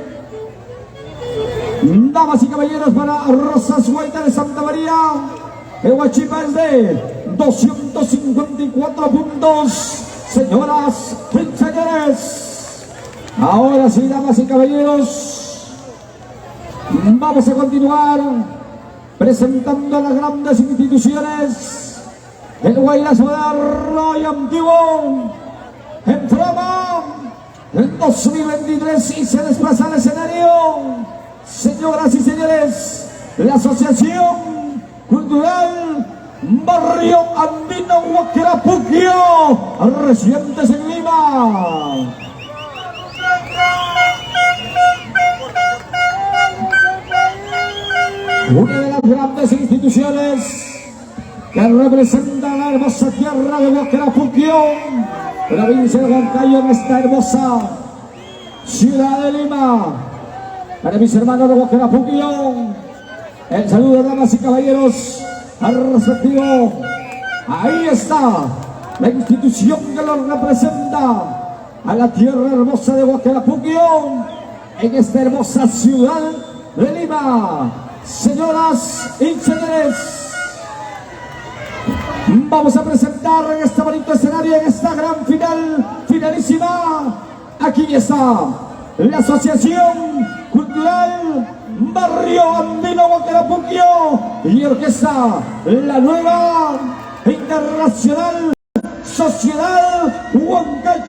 damas y caballeros, para Rosas Huayta de Santa María de Huachipa es de 254 puntos. Señoras y señores, ahora sí, damas y caballeros, vamos a continuar presentando a las grandes instituciones del Guaylas moderno y antiguo en Frama en 2023, y se desplaza al escenario, señoras y señores, la Asociación Cultural Barrio Andino Huacarapuquio, residentes en Lima. Una de las grandes instituciones que representa la hermosa tierra de Huacarapuquio, provincia de Huancayo, en esta hermosa ciudad de Lima. Para mis hermanos de Huacarapuquio, el saludo, damas y caballeros, al respectivo. Ahí está la institución que los representa a la tierra hermosa de Huacarapuquio, en esta hermosa ciudad de Lima. Señoras y señores, vamos a presentar en este bonito escenario, en esta gran finalísima. Aquí está la Asociación Cultural Barrio Andino Huacarapuquio y Orquesta La Nueva Internacional Sociedad Huancayo.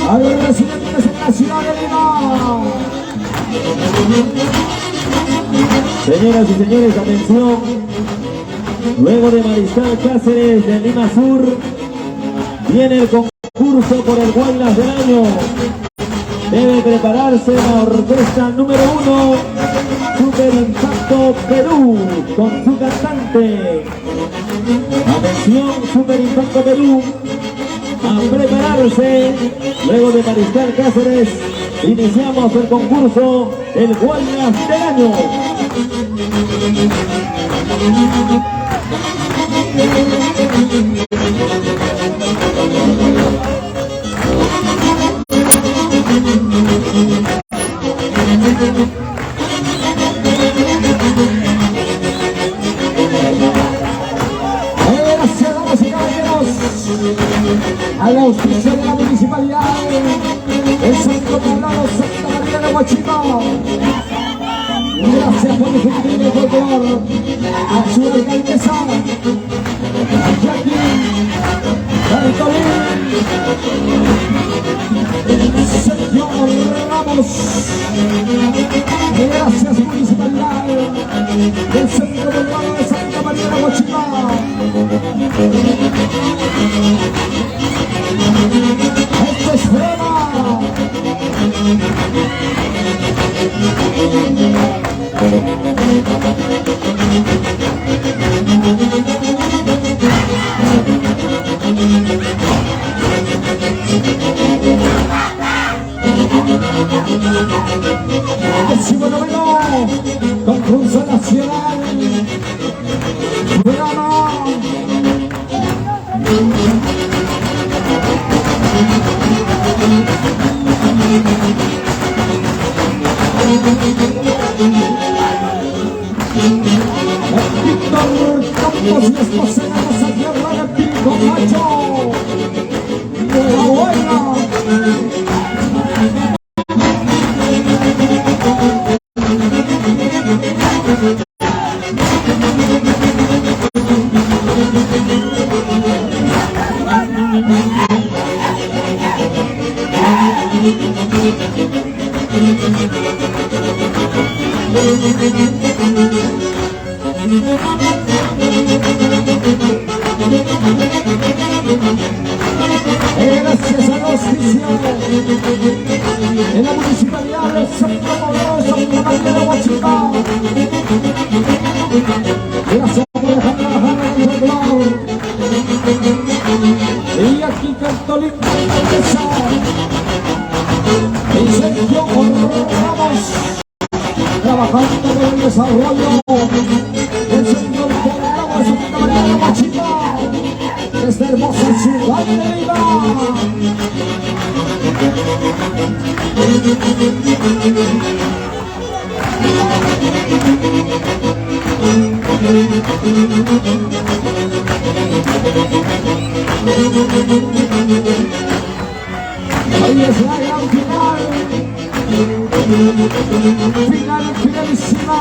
A los residentes en la ciudad de Lima. Señoras y señores, atención. Luego de Mariscal Cáceres de Lima Sur, viene el concurso por el Guaylas del Año. Debe prepararse la orquesta número 1, Super Impacto Perú, con su cantante. Atención, Super Impacto Perú, a prepararse. Luego de Mariscal Cáceres, iniciamos el concurso, el Guaylas del Año. Gracias, damas y caballeros, a la auspicia de la municipalidad, el Centro Poblado Santa María de Huachipa. Gracias por difundir el folclor, a su alcaldesa, Jacqueline Cartolín, Sergio Ramos. Gracias, municipalidad del Centro Poblado de Santa María de Huachipa. Esto es Frena. Décimo noveno, concurso nacional. Verano. Víctor Campos y esposa de la tierra de Pico Macho. Enhorabuena. Gracias al auspicio de la municipalidad del Centro Poblado de Santa María de Huachipa. Gracias por dejar trabajar en el folclor. Y aquí Cartolín, y Sergio Ramos, trabajando por el desarrollo del Centro Poblado de Santa María de Huachipa, esta hermosa ciudad de Lima. Ahí es la gran final. Final, finalísima.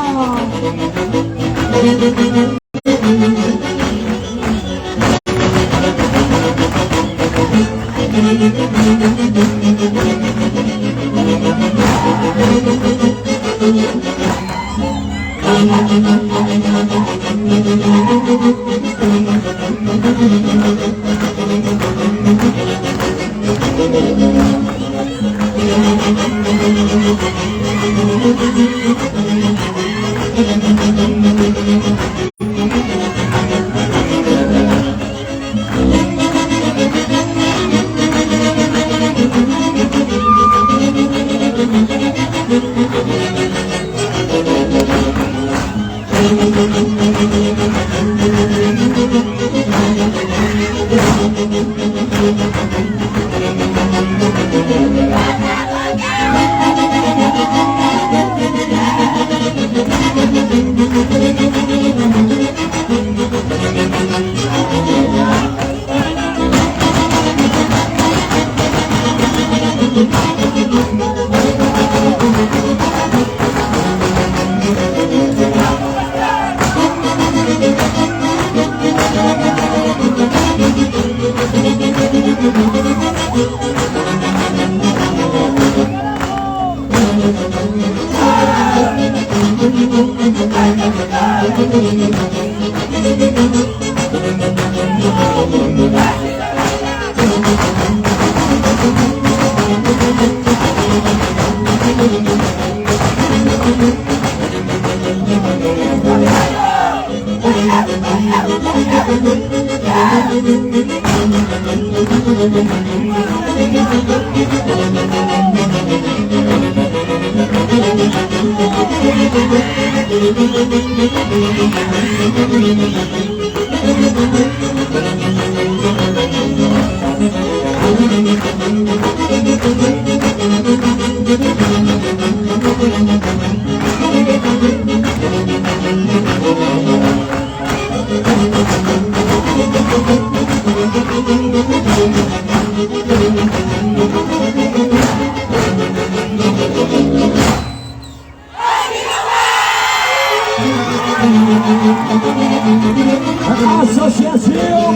Asociación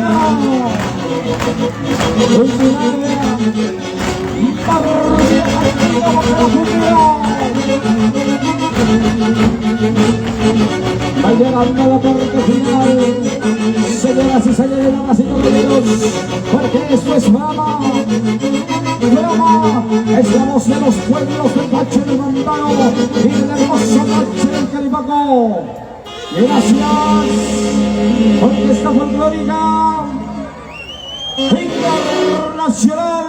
Culinaria Barrio Antiguo Carapunio. Va llegando a la parte final, señoras y señores, damas y caballeros, porque esto es Brahma. Brahma es la voz de los pueblos del Pache del Mandano y del hermoso Pache del Calipaco. Gracias, Orquesta Folclórica Internacional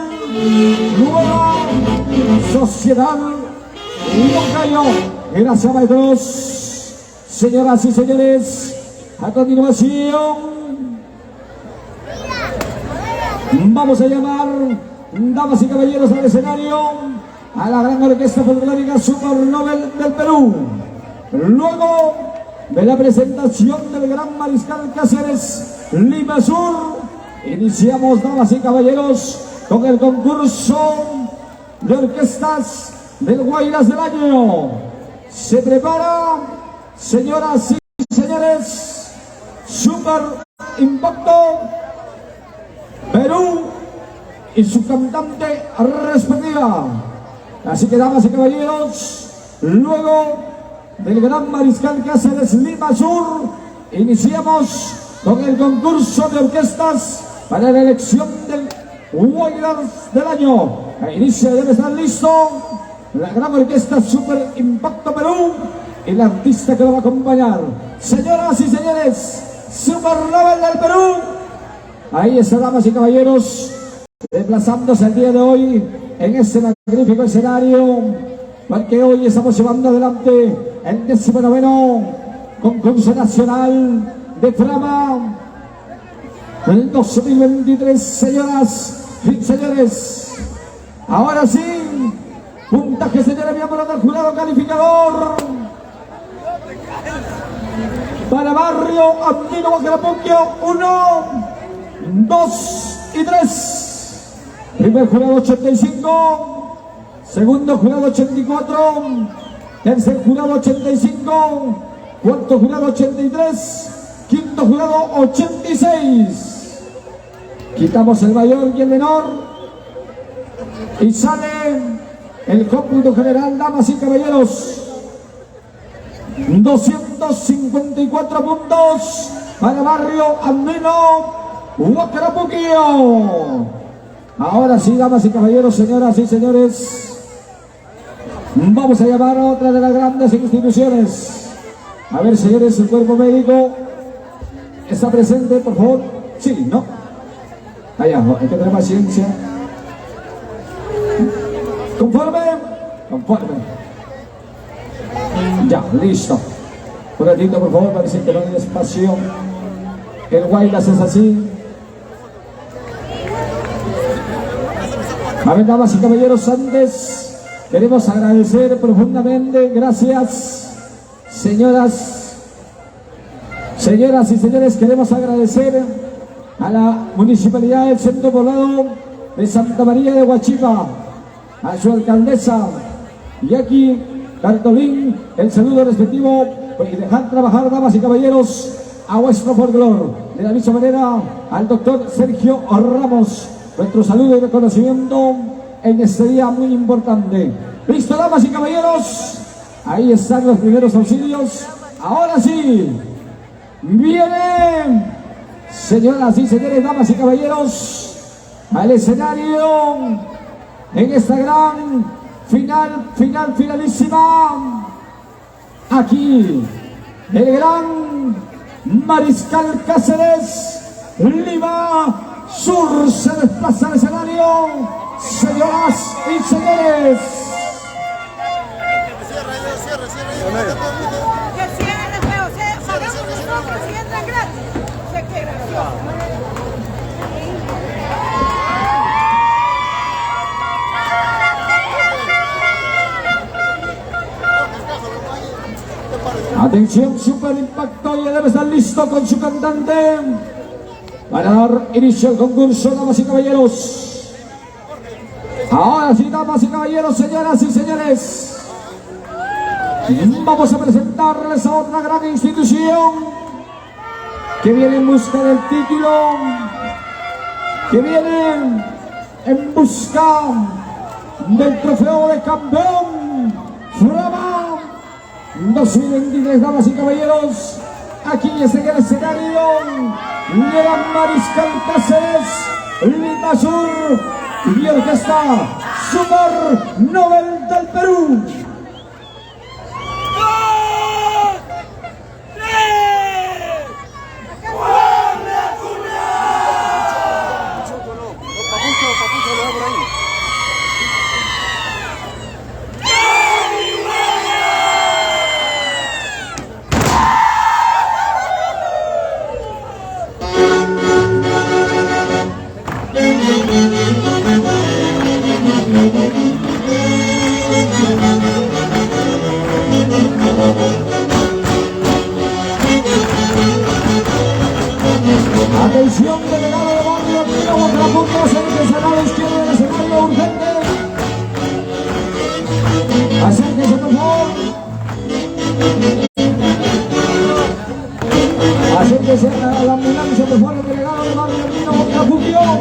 Nueva Sociedad Huancayo. Gracias, maestros. Señoras y señores, a continuación vamos a llamar, damas y caballeros, al escenario a la gran Orquesta Folclórica Super Nobel del Perú. Luego de la presentación del gran Mariscal Cáceres Lima Sur, iniciamos, damas y caballeros, con el concurso de orquestas del Guaylas del Año. Se prepara, señoras y señores, Super Impacto Perú y su cantante respectiva. Así que, damas y caballeros, luego del gran Mariscal Cáceres Lima Sur, iniciamos con el concurso de orquestas para la elección del Guaylas del Año. A inicio debe estar listo la gran orquesta Super Impacto Perú y el artista que lo va a acompañar. Señoras y señores, Super Nobel del Perú. Ahí está, damas y caballeros, desplazándose el día de hoy en este magnífico escenario, porque hoy estamos llevando adelante el 19º concurso nacional de Frama del 2023, señoras y señores. Ahora sí, puntaje, señores, miembros del jurado calificador. Para Barrio Andino Guacarapuquio, 1, 2 y 3. Primer jurado 85, segundo jurado 84, tercer jurado 85, cuarto jurado 83, quinto jurado 86. Quitamos el mayor y el menor y sale el cómputo general, damas y caballeros. 254 puntos para Barrio Andino Guacarapuquio. Ahora sí, damas y caballeros, señoras y señores, vamos a llamar a otra de las grandes instituciones. A ver, señores, el cuerpo médico está presente, por favor. Sí, ¿no? Allá, hay que tener paciencia. ¿Conforme? Conforme. Ya, listo. Un ratito, por favor, parece que no hay espacio. El Guaylas es así. A ver, damas y caballeros, antes queremos agradecer profundamente, gracias, señoras y señores, queremos agradecer a la Municipalidad del Centro Poblado de Santa María de Huachipa, a su alcaldesa Jackie Cartolín, el saludo respectivo y dejar trabajar, damas y caballeros, a vuestro folclor. De la misma manera, al doctor Sergio Ramos, nuestro saludo y reconocimiento en este día muy importante. Listo, damas y caballeros, ahí están los primeros auxilios. Ahora sí, Vienen, señoras y señores, damas y caballeros, al escenario en esta gran finalísima. Aquí, el gran Mariscal Cáceres, Lima Sur, se desplaza al escenario, señoras y señores. Que cierren, pero pagamos nosotros y entran gratis. Se queda. Atención, Super Impacto, ya debe estar listo con su cantante para dar inicio al concurso, damas y caballeros. Ahora sí, damas y caballeros, señoras y señores, vamos a presentarles a otra gran institución que viene en busca del título, que viene en busca del trofeo de campeón Frama 2023, damas y caballeros. Aquí es en el escenario de la Mariscal Cáceres, Lima Sur y Orquesta Super Nobel del Perú. Atención, delegado de barrio, tiro contrapuntos en el escenario izquierdo del escenario urgente. Acérquese, por favor. Acérquese a la ambulancia, por favor, el delegado de barrio, tiro contrapuntos.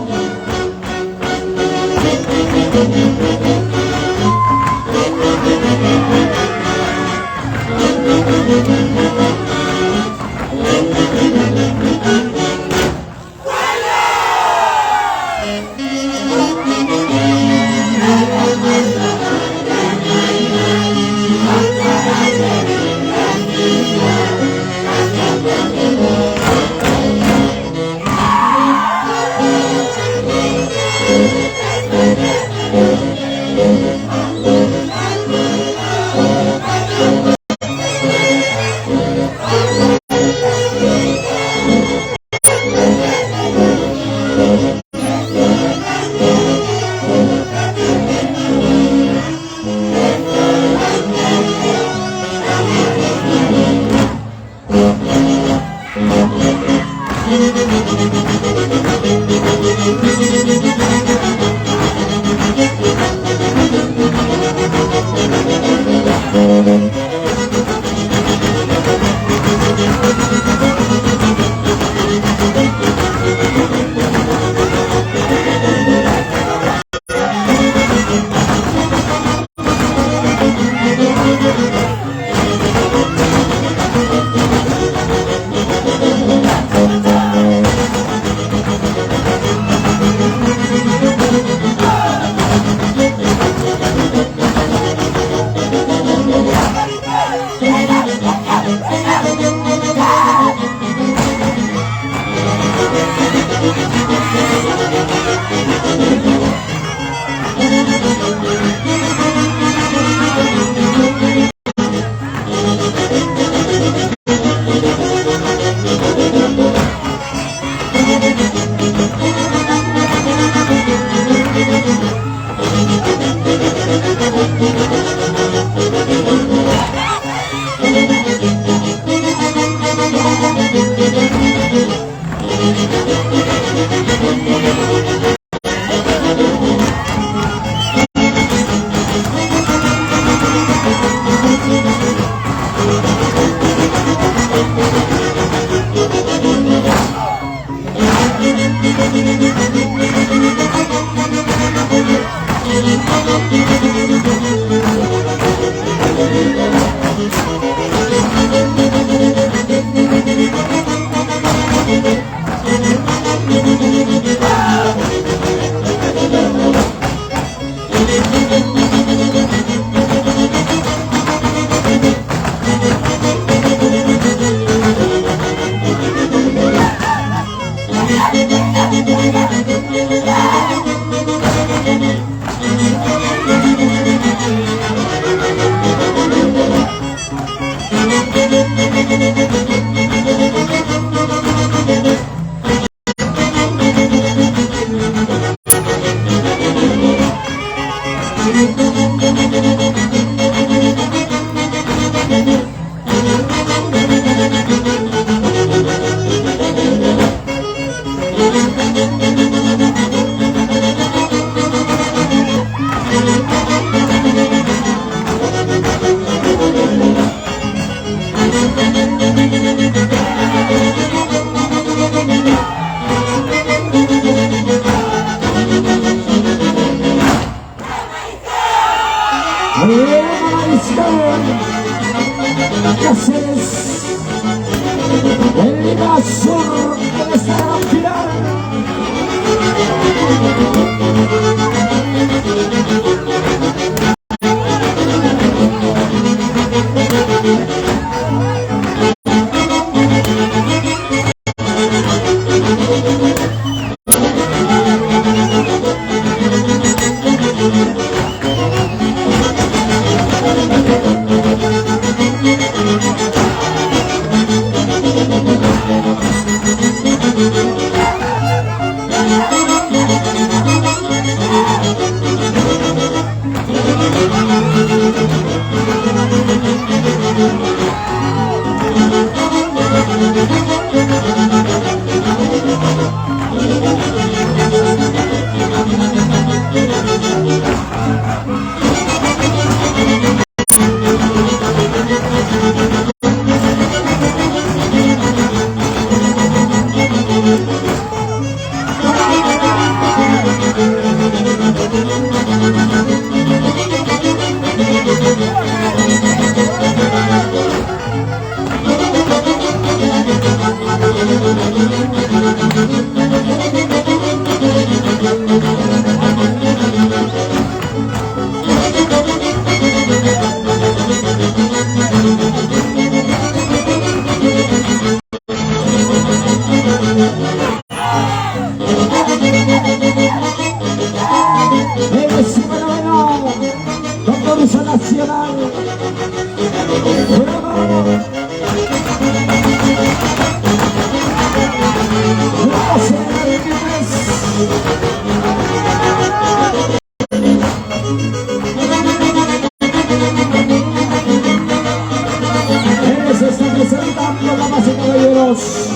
caballeros.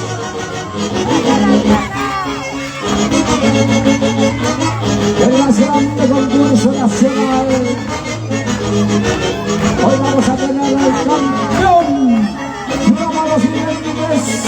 El más grande concurso nacional. Hoy vamos a tener al campeón. Programa 2023.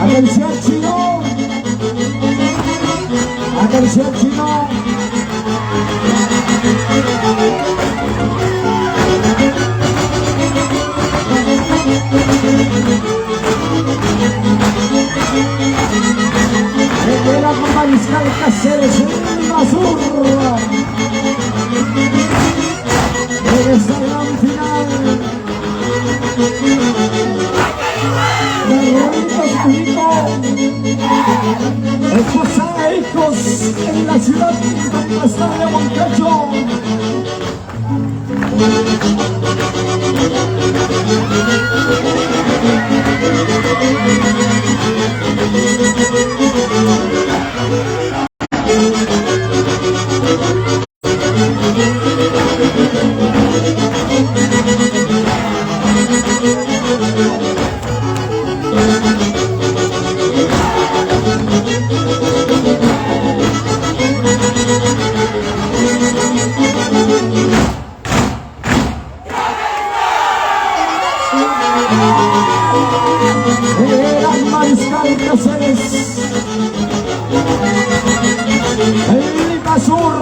Atención chino, atención chino. Era con Mariscal Cáceres en Lima Sur. En esta gran final. Esposa e hijos en la ciudad de Estadio Moncayo. Era Mariscal Cáceres en Lima Sur,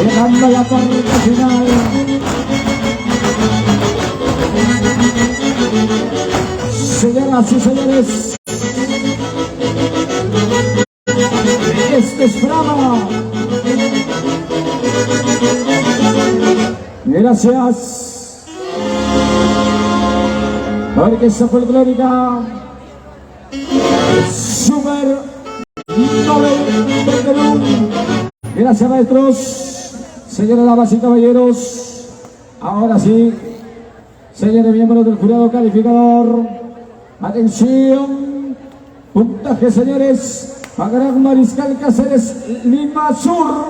llegando a la parte final. Señoras y señores, este es Brava. Gracias. Orquesta Folclórica Super Nobel de Perú. Gracias, maestros, señoras, damas y caballeros. Ahora sí, señores miembros del jurado calificador, atención, puntaje, señores, a Gran Mariscal Cáceres, Lima Sur.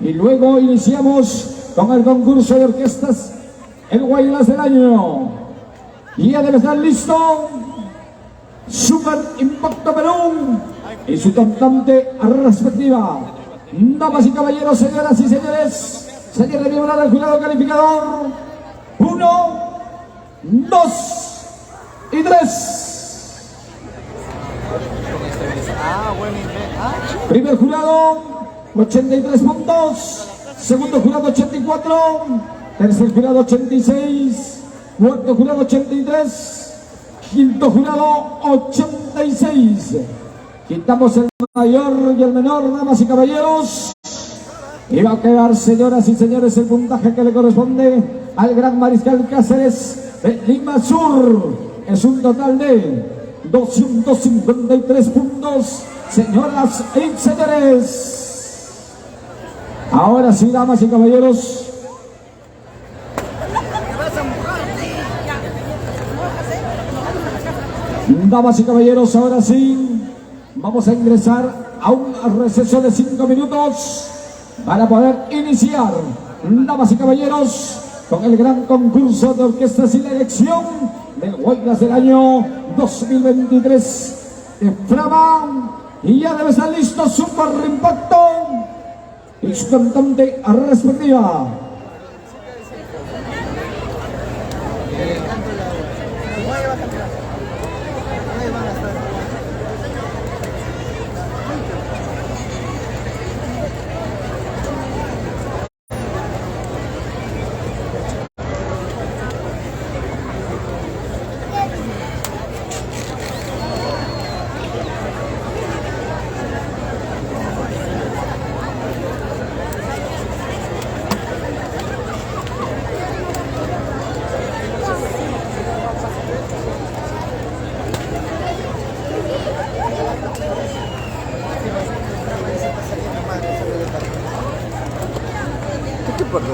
Y luego iniciamos con el concurso de orquestas, el Guaylas del Año. Y ya debe estar listo Super Impacto Perú y su cantante respectiva. Damas y caballeros, señoras y señores, señores miembros del jurado calificador, 1, 2 y 3. Primer jurado, 83 puntos. Segundo jurado, 84. Tercer jurado, 86. Cuarto jurado, 83. Quinto jurado, 86. Quitamos el mayor y el menor, damas y caballeros. Y va a quedar, señoras y señores, el puntaje que le corresponde al Gran Mariscal Cáceres de Lima Sur. Es un total de 253 puntos, señoras y señores. Ahora sí, damas y caballeros. Damas y caballeros, ahora sí, vamos a ingresar a un receso de 5 minutos para poder iniciar. Damas y caballeros, con el gran concurso de orquestas y la elección del Guaylas del año 2023 de Frama. Y ya debe estar listo Super Impacto y su cantante respectiva. ¿Qué importa?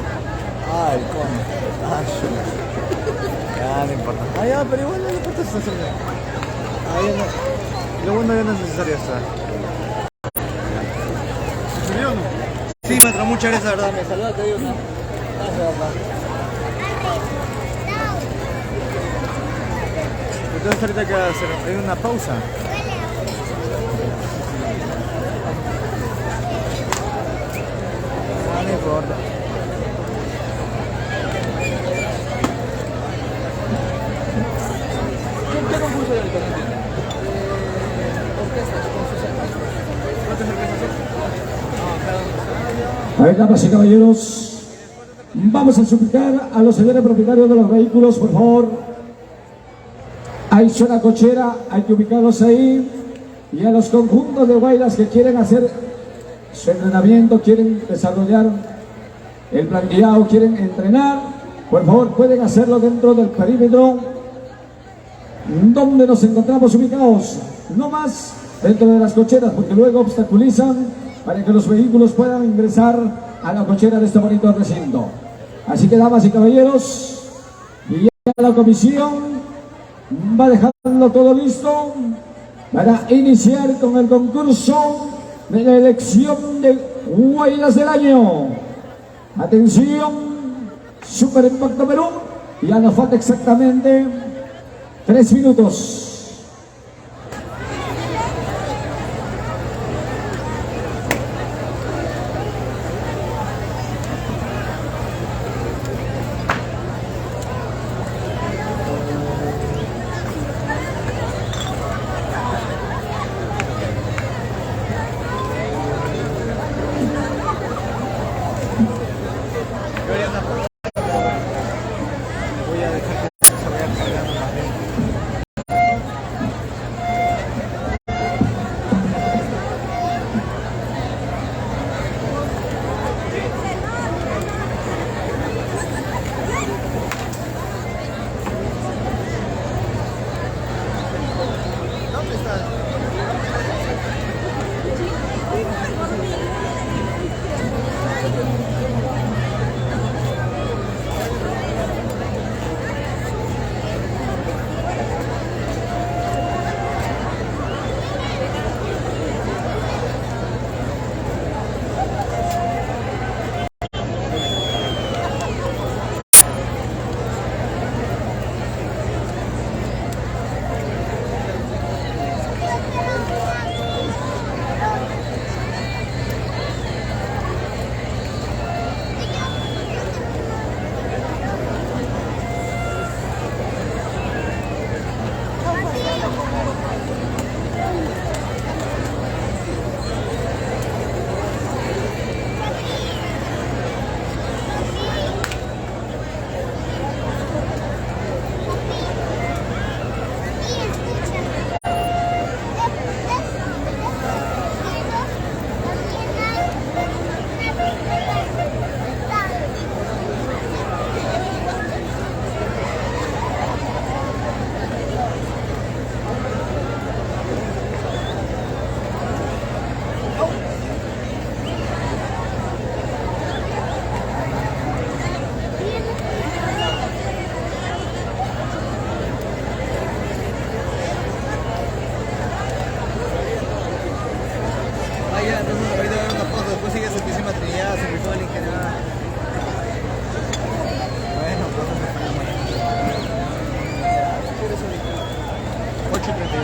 Ah, el cono. Ah, ya no importa. Ah, ya, pero igual no importa esta cerveza. Ah, ya no. Lo bueno ya no es necesario esta. ¿Se subió o no? Sí, maestro, muchas gracias, verdad. Me saluda, te digo. Gracias, papá. Entonces ahorita que hacer hay una pausa. No importa. ¿Qué concurso de ahorita? No entiendo. Orquestas con sus orquestas. ¿Cuántas orquestas? A ver, damas y caballeros, vamos a suplicar a los señores propietarios de los vehículos, por favor. Hay zona cochera, hay que ubicarlos ahí. Y a los conjuntos de guaylas que quieren hacer su entrenamiento, quieren desarrollar el planteado, quieren entrenar, por favor pueden hacerlo dentro del perímetro donde nos encontramos ubicados, no más dentro de las cocheras, porque luego obstaculizan para que los vehículos puedan ingresar a la cochera de este bonito recinto. Así que, damas y caballeros, y ya la comisión va dejando todo listo para iniciar con el concurso de la elección de Guaylas del año. Atención, Super Impacto Perú, ya nos falta exactamente 3 minutos. Voy a dejar que se vaya cargando más bien.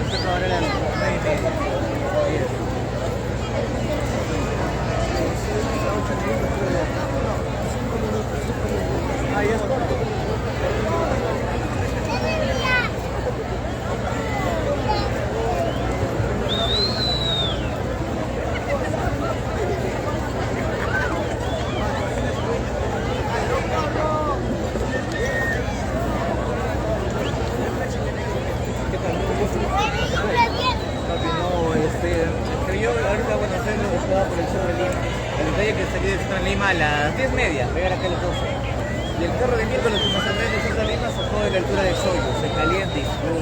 nosotros ahora eran 9:30. Ahí es corto. Yo ahorita cuando estoy estaba por el Cerro de Lima, el detalle que salí del Centro de Lima a las 10:30, llegar acá a las 12. Y el carro de miércoles que me salió del Centro de Lima sacó de la altura del Soyo, se calienta y yo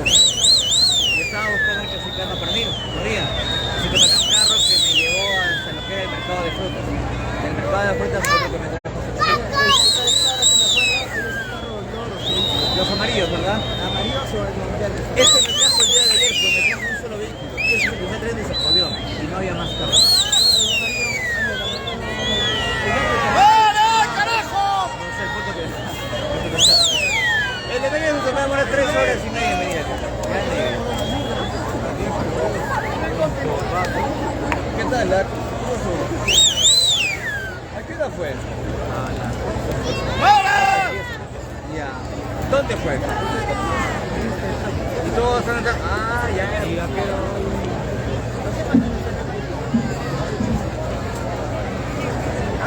estaba buscando el clasicano para mí, corría. Así que saqué un carro que me llevó hasta lo que era el mercado de frutas. Del mercado de frutas fue lo que me trajo. Los amarillos, ¿verdad? Amarillos o los verdes. Este me trajo el día de ayer, pero me trajo un solo vehículo. Este es el primer tren y se jodió. Y no había más carros. No sé el punto que... El detalle es que me va a demorar 3 horas y media en venir acá. ¿Qué tal? ¿A qué hora fue? Ya. ¿Dónde fue? Y todos están acá. Ah, ya quedó.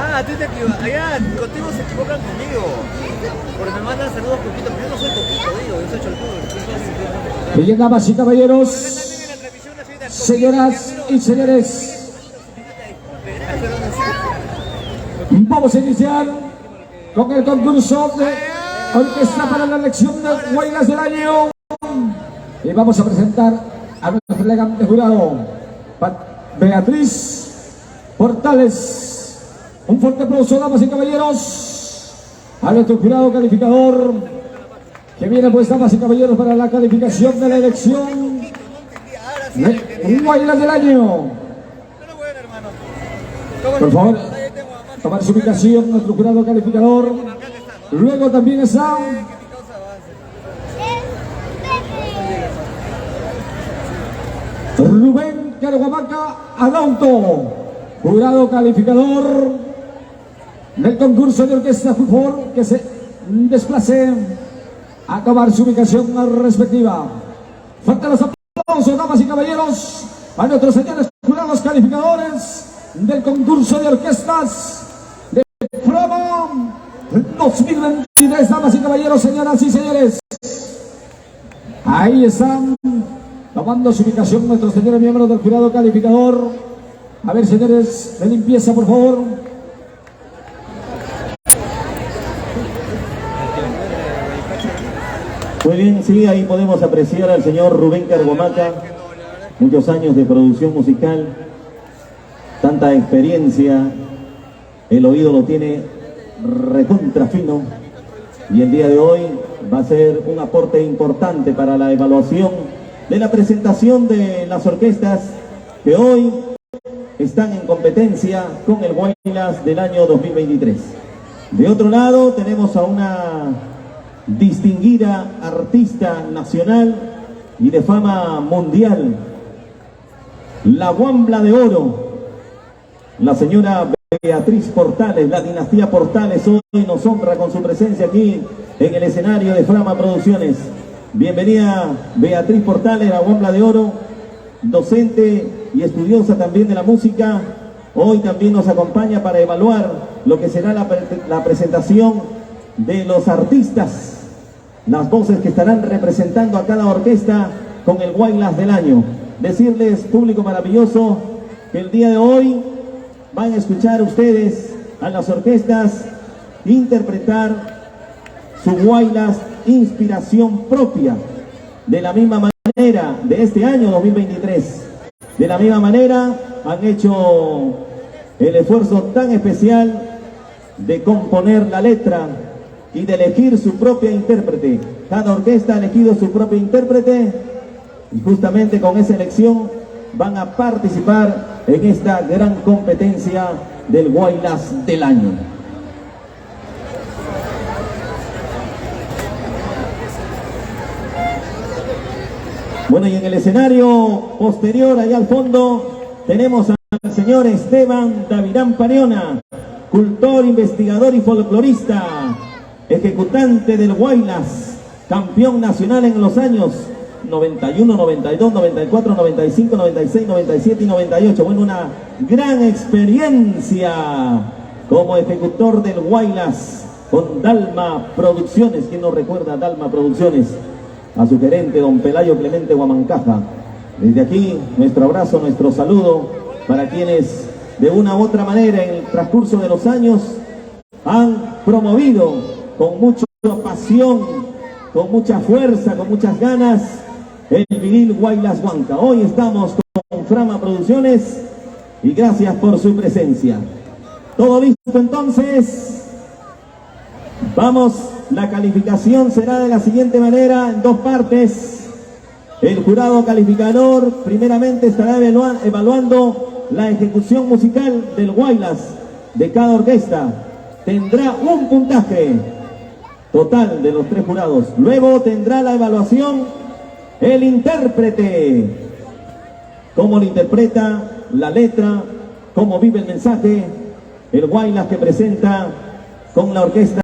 Ah, tú te equivocas. Allá, contigo se equivocan conmigo. Porque me mandan saludos Coquito, pero yo no soy Coquito, digo, yo soy Cholcudo. Bien, damas y caballeros, señoras y señores, vamos a iniciar con el concurso de orquesta para la elección de Guaylas del Año. Y vamos a presentar a nuestro elegante jurado, Beatriz Portales. Un fuerte aplauso, damas y caballeros, a nuestro jurado calificador, que viene, pues, damas y caballeros, para la calificación de la elección de Guaylas del Año. Por favor, tomar su ubicación nuestro jurado calificador. Luego también está Rubén Carguamaca Adauto, jurado calificador del concurso de orquesta, por favor, que se desplace a tomar su ubicación respectiva. Fuerte los aplausos, damas y caballeros, a nuestros señores jurados calificadores del concurso de orquestas de Promo 2023, damas y caballeros, señoras y señores. Ahí están tomando su ubicación nuestros señores miembros del jurado calificador. A ver, señores de limpieza, por favor. Muy bien, sí, ahí podemos apreciar al señor Rubén Carguamaca, muchos años de producción musical, tanta experiencia, el oído lo tiene recontra fino, y el día de hoy va a ser un aporte importante para la evaluación de la presentación de las orquestas que hoy están en competencia con el Guaylas del año 2023. De otro lado tenemos a una distinguida artista nacional y de fama mundial, la Guambla de Oro, la señora Beatriz Portales. La dinastía Portales hoy nos honra con su presencia aquí en el escenario de Frama Producciones. Bienvenida, Beatriz Portales, la Guambla de Oro, docente y estudiosa también de la música. Hoy también nos acompaña para evaluar lo que será la presentación de los artistas, las voces que estarán representando a cada orquesta con el Guaylas del año. Decirles, público maravilloso, que el día de hoy van a escuchar ustedes a las orquestas interpretar su Guaylas inspiración propia, de la misma manera de este año 2023. De la misma manera han hecho el esfuerzo tan especial de componer la letra y de elegir su propia intérprete. Cada orquesta ha elegido su propio intérprete y justamente con esa elección van a participar en esta gran competencia del Guaylas del año. Bueno, y en el escenario posterior, allá al fondo, tenemos al señor Esteban Davirán Pariona, cultor, investigador y folclorista, ejecutante del Huaylas, campeón nacional en los años 91, 92, 94, 95, 96, 97 y 98. Bueno, una gran experiencia como ejecutor del Huaylas con Dalma Producciones. ¿Quién no recuerda a Dalma Producciones? A su gerente, don Pelayo Clemente Guamancaja. Desde aquí, nuestro abrazo, nuestro saludo para quienes de una u otra manera en el transcurso de los años han promovido con mucha pasión, con mucha fuerza, con muchas ganas el vinil Huaylas Huanca. Hoy estamos con Frama Producciones y gracias por su presencia. ¿Todo listo entonces? Vamos, la calificación será de la siguiente manera, en dos partes. El jurado calificador primeramente estará evaluando la ejecución musical del Huaylas de cada orquesta. Tendrá un puntaje total de los tres jurados. Luego tendrá la evaluación el intérprete. Cómo lo interpreta, la letra, cómo vive el mensaje, el Huaylas que presenta con la orquesta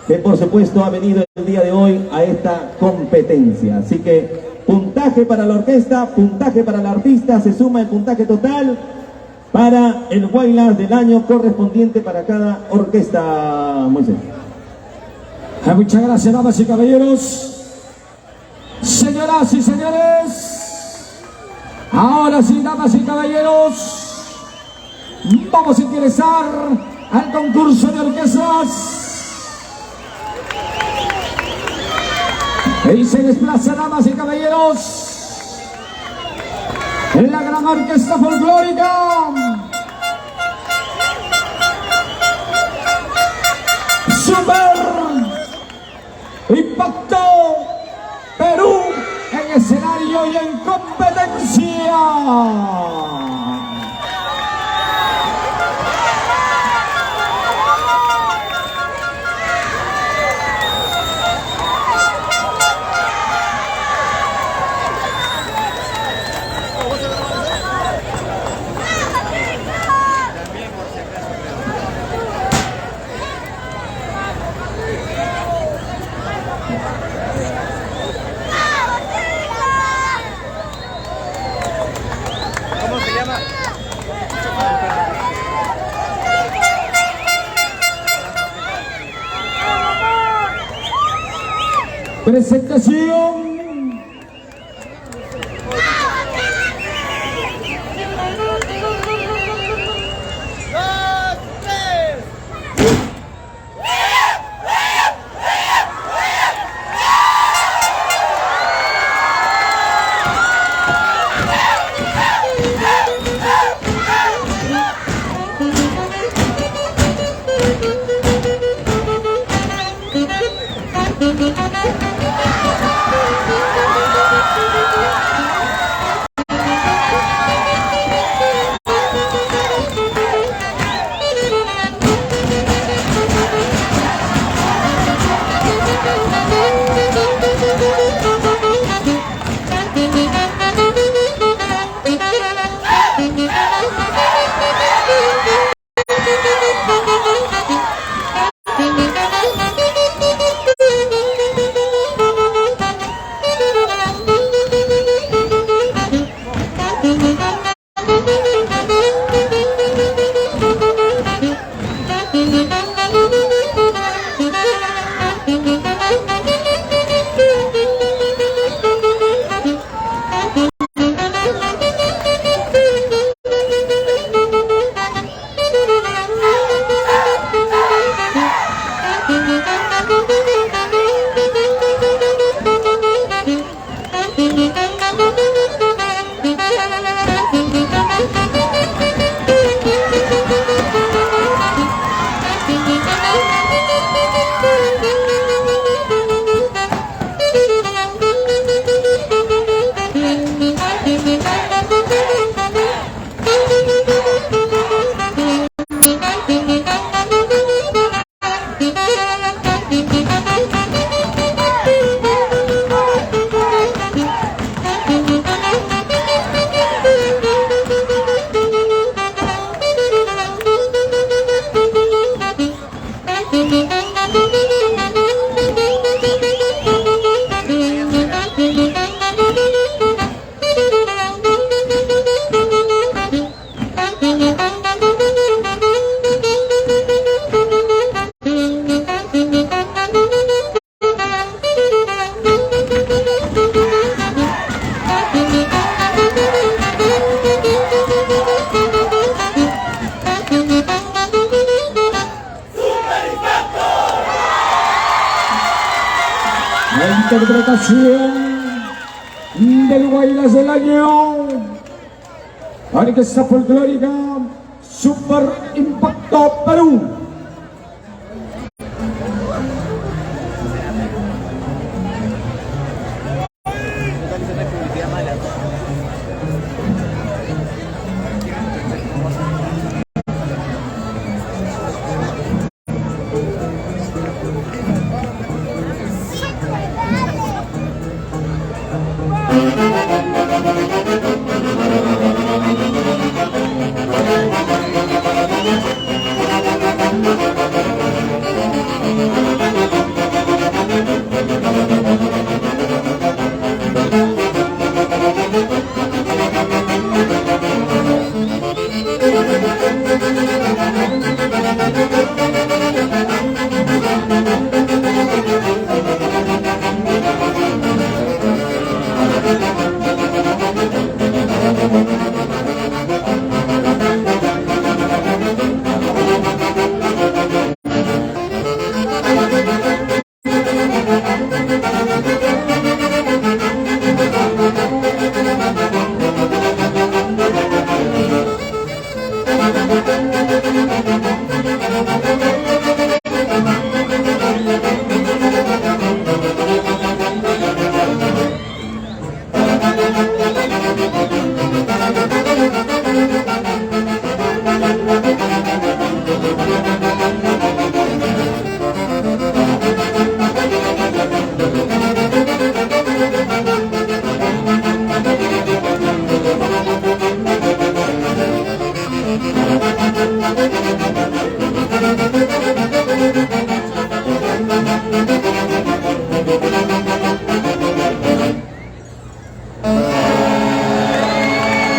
que por supuesto ha venido el día de hoy a esta competencia. Así que puntaje para la orquesta, puntaje para el artista, se suma el puntaje total para el Huaylas del año correspondiente para cada orquesta. Moisés. Muchas gracias, damas y caballeros. Señoras y señores, ahora sí, damas y caballeros, vamos a ingresar al concurso de orquestas. Y se desplaza, damas y caballeros, en la gran orquesta folclórica Super Impacto Perú en escenario y en competencia. ¿Cómo se llama? Presentación. interpretación del Guaylas del Año. Orquesta Folclórica Super Impacto Perú.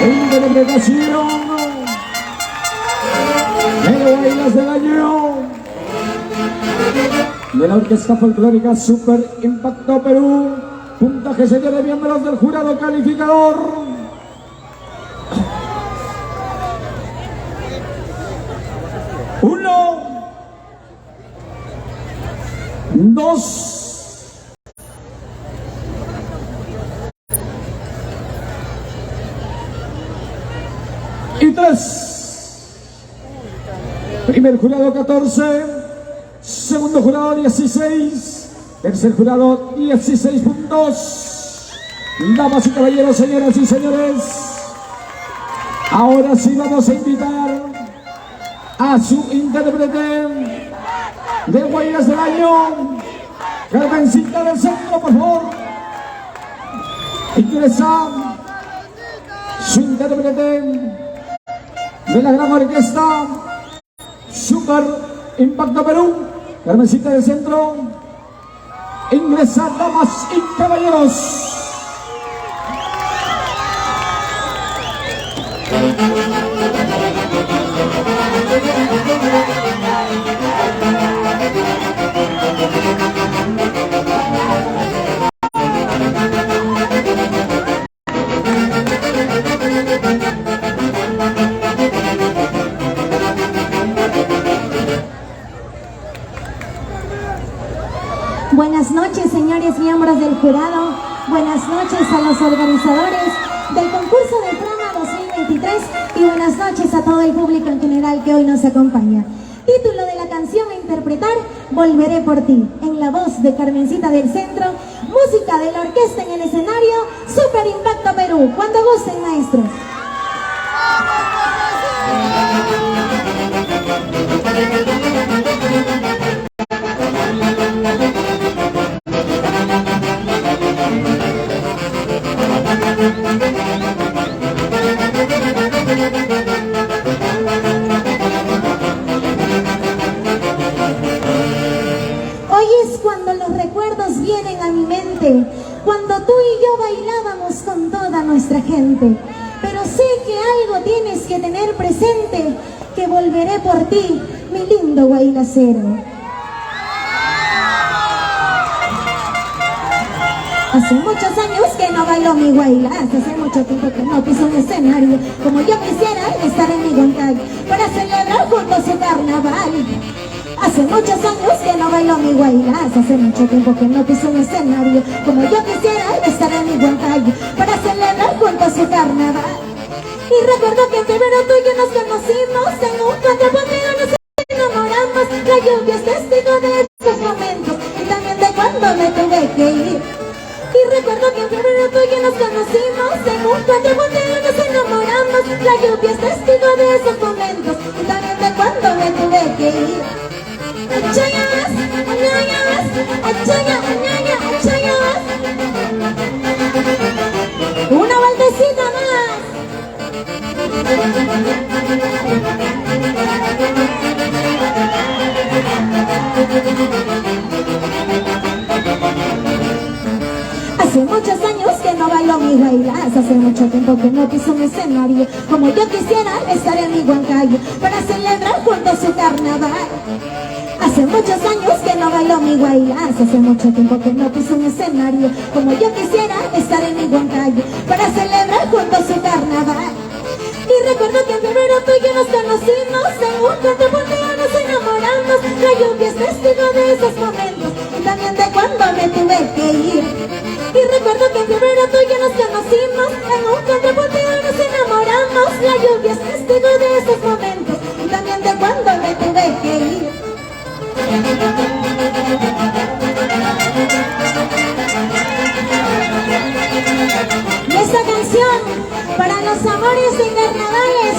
Interpretación de Guaylas del Año de la Orquesta Folclórica Super Impacto Perú. Puntaje, señores miembros del jurado calificador. Uno, dos, y 3. Primer jurado 14, segundo jurado 16, tercer jurado 16 puntos. Damas y caballeros, señoras y señores, ahora sí vamos a invitar a su intérprete de Guaylas del Año, Carmencita del Centro, por favor. Ingresa su intérprete de la gran orquesta Super Impacto Perú, Carmencita del Centro. Ingresa, damas y caballeros. Buenas noches, señores miembros del jurado. Buenas noches a los organizadores del concurso de Trama 2023 y buenas noches a todo el público en general que hoy nos acompaña. Título de la canción a interpretar: Volveré por ti, en la voz de Carmencita del Centro. Música de la orquesta en el escenario, Super Impacto Perú. Cuando gusten, maestros. Hoy es cuando los recuerdos vienen a mi mente, cuando tú y yo bailábamos con toda nuestra gente. Pero sé que algo tienes que tener presente, que volveré por ti, mi lindo guaylacero. Hace muchos años que no bailo mi guaylas, hace mucho tiempo que no piso un escenario como yo quisiera estar en mi Goncay para celebrar juntos su carnaval. Hace muchos años que no bailo mi guaylas, hace mucho tiempo que no piso un escenario como yo quisiera estar en mi Huancayo para celebrar juntos su carnaval. Y recuerdo que en febrero tú y yo nos conocimos en un cuadro conmigo nos enamoramos. La lluvia es testigo de esos momentos y también de cuando me tuve que ir. Y recuerdo que en febrero tú y yo nos conocimos en un cuadro conmigo nos enamoramos. La lluvia es testigo de esos momentos y también de cuando me tuve que ir. Achayas, añayas, achaya, añaya, achayas. Una vueltecita más. Hace muchos años que no bailo mi bailas, hace mucho tiempo que no piso un escenario como yo quisiera estar en mi Huancayo para celebrar juntos su carnaval. Hace muchos años que no bailo mi guaylas, hace mucho tiempo que no piso un escenario como yo quisiera estar en mi Huancayo para celebrar juntos su carnaval. Y recuerdo que en febrero tú y yo nos conocimos en un cuarto contigo nos enamoramos. La lluvia es testigo de esos momentos y también de cuando me tuve que ir. Y recuerdo que en febrero tú y yo nos conocimos en un cuarto contigo nos enamoramos. La lluvia es testigo de esos momentos y también de cuando me tuve que ir. Y esta canción para los amores invernales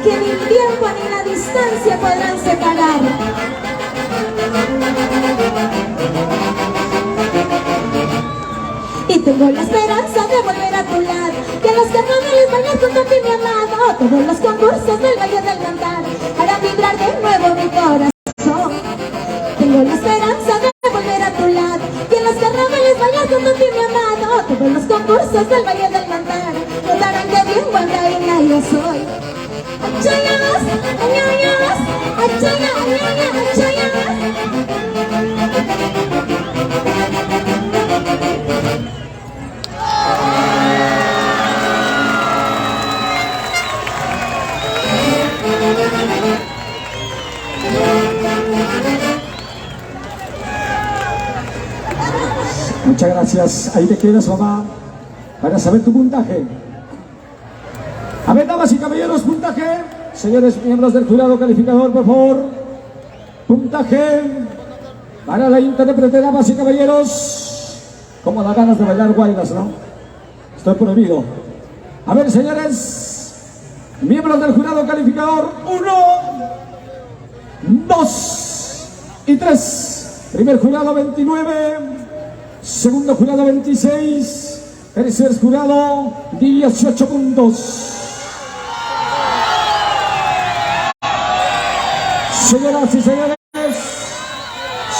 que ni el tiempo ni la distancia podrán separar. Y tengo la esperanza de volver a tu lado, que los carnavales vayan junto a ti mi amado, todos los concursos del Valle del Cantar harán vibrar de nuevo mi corazón. Tengo la esperanza de volver a tu lado, que en los carnavales vayan junto a ti mi amado, todos los concursos del Valle del Cantar notarán que bien huancaína yo soy. Achayas, añayas, achaya, añaya, achayas. Muchas gracias. Ahí te quedas, mamá, para saber tu puntaje. A ver, damas y caballeros, puntaje. Señores miembros del jurado calificador, por favor. Puntaje para la intérprete, damas y caballeros. Como da ganas de bailar guaylas, ¿no? Estoy prohibido. A ver, señores miembros del jurado calificador, 1, 2 y 3. Primer jurado 29, segundo jurado 26, tercer jurado 18 puntos. Señoras y señores,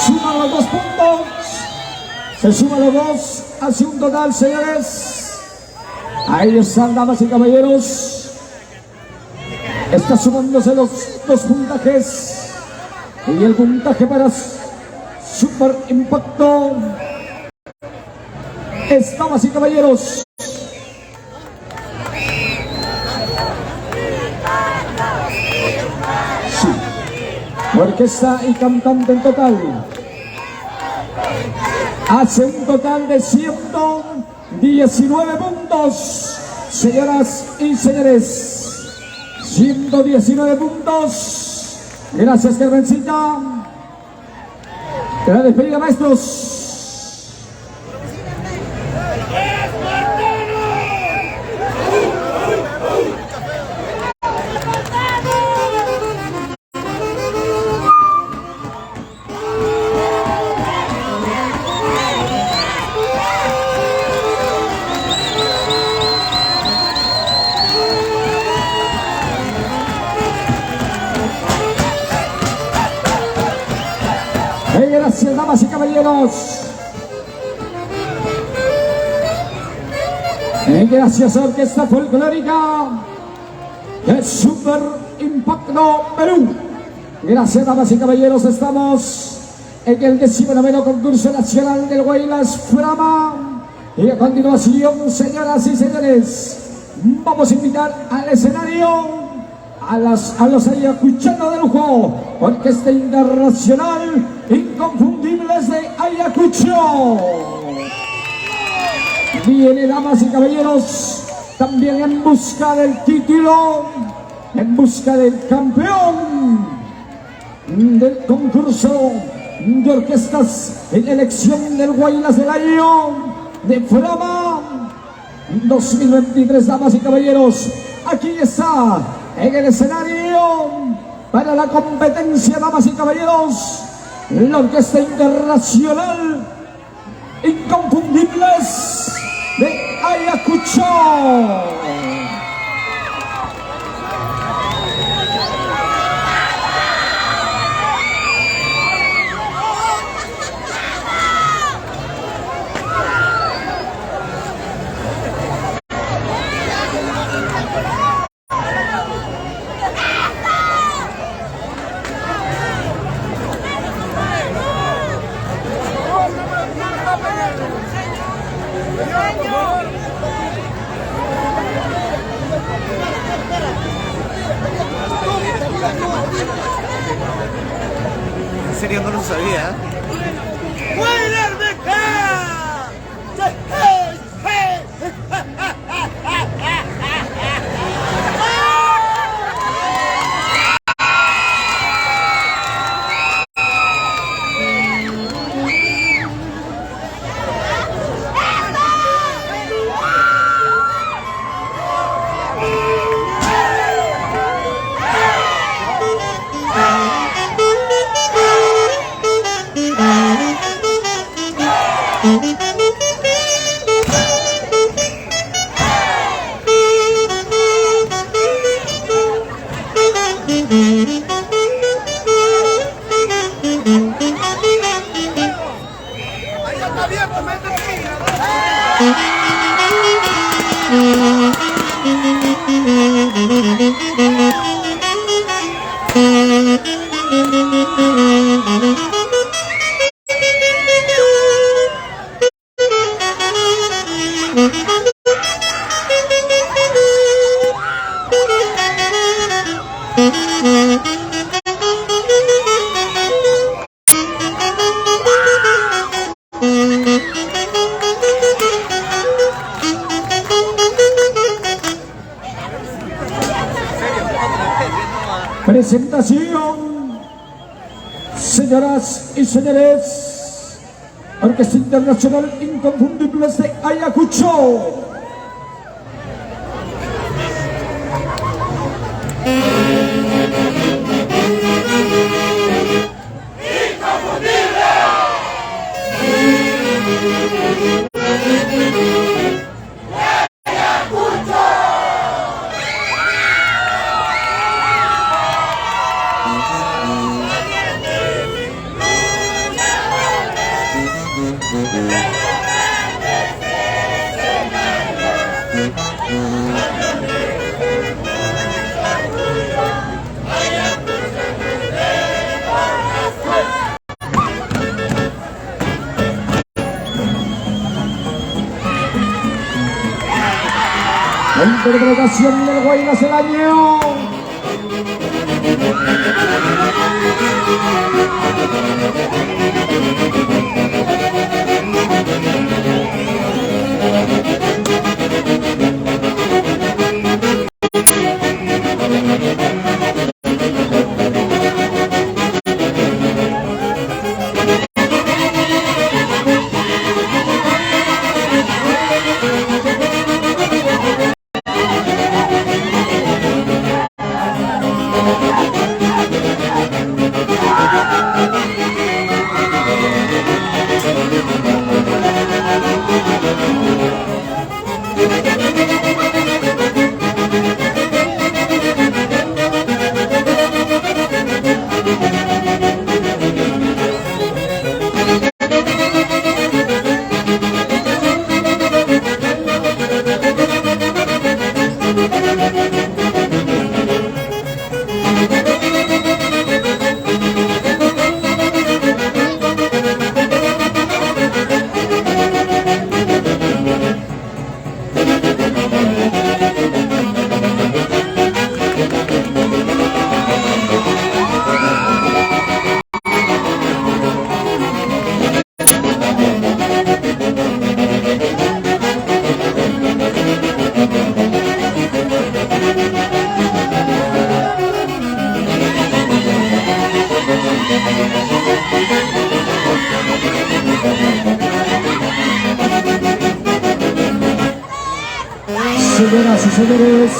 suman los 2 puntos. Se suman los 2, hace un total, señores. Ahí están, damas y caballeros. Está sumándose los 2 puntajes. Y el puntaje para Super Impacto es, damas y caballeros, orquesta y cantante en total hace un total de 119 puntos. Señoras y señores, 119 puntos. Gracias, Carmencita. La despedida, maestros. Gracias, damas y caballeros. Gracias, Orquesta Folclórica de Super Impacto Perú. Gracias, damas y caballeros. Estamos en el 19º concurso nacional del Guaylas Frama. Y a continuación, señoras y señores, vamos a invitar al escenario a los ayacuchanos de lujo, Orquesta Internacional Inconfundibles de Ayacucho. Viene, damas y caballeros, también en busca del título, en busca del campeón del concurso de orquestas en elección del Guaylas del año de Frama 2023, damas y caballeros. Aquí está en el escenario para la competencia, damas y caballeros, la Orquesta Internacional Inconfundibles de Ayacucho. En serio no lo sabía. Presentación, señoras y señores, Orquesta Internacional Inconfundibles de Ayacucho. Interpretación del Guaylas del año. señoras y señores.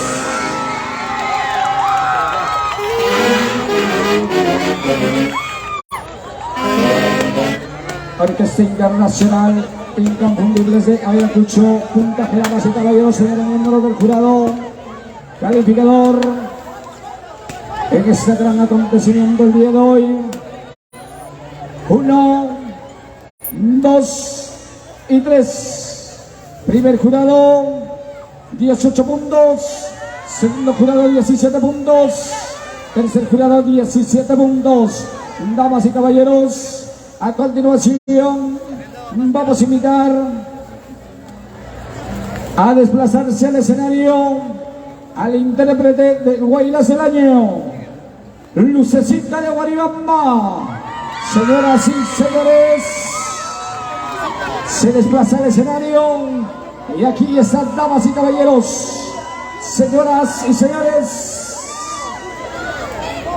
Orquesta Internacional Inconfundibles de Ayacucho, puntaje, damas y caballeros, señores miembros del jurado calificador en este gran acontecimiento el día de hoy. 1, 2 y 3. Primer jurado 18 puntos, segundo jurado 17 puntos, tercer jurado 17 puntos. Damas y caballeros, a continuación vamos a invitar a desplazarse al escenario al intérprete de Guaylas del Año, Lucecita de Guaribamba. Señoras y señores, se desplaza al escenario y aquí están, damas y caballeros, señoras y señores,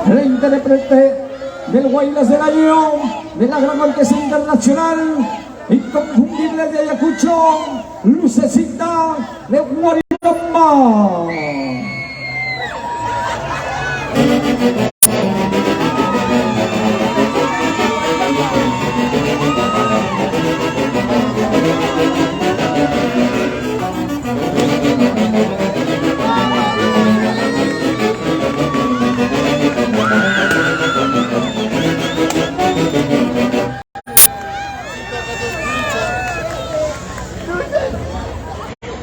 el intérprete del Guaylas del Año de la Gran Orquesta Internacional Inconfundible de Ayacucho, Lucecita de Guaribamba.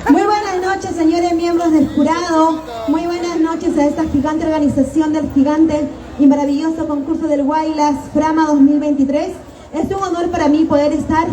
Muy buenas noches, señores miembros del jurado. Muy buenas noches a esta gigante organización del gigante y maravilloso concurso del Guaylas Frama 2023. Es un honor para mí poder estar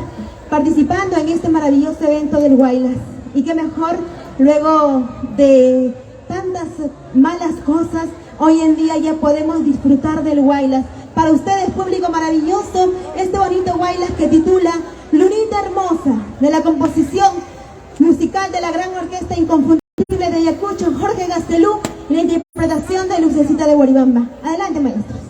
participando en este maravilloso evento del Guaylas. Y qué mejor, luego de tantas malas cosas, hoy en día ya podemos disfrutar del Guaylas. Para ustedes, público maravilloso, este bonito Guaylas que titula Lunita Hermosa, de la composición musical de la Gran Orquesta Inconfundible de Ayacucho, Jorge Gastelú, y la interpretación de Lucecita de Guaribamba. Adelante, maestros.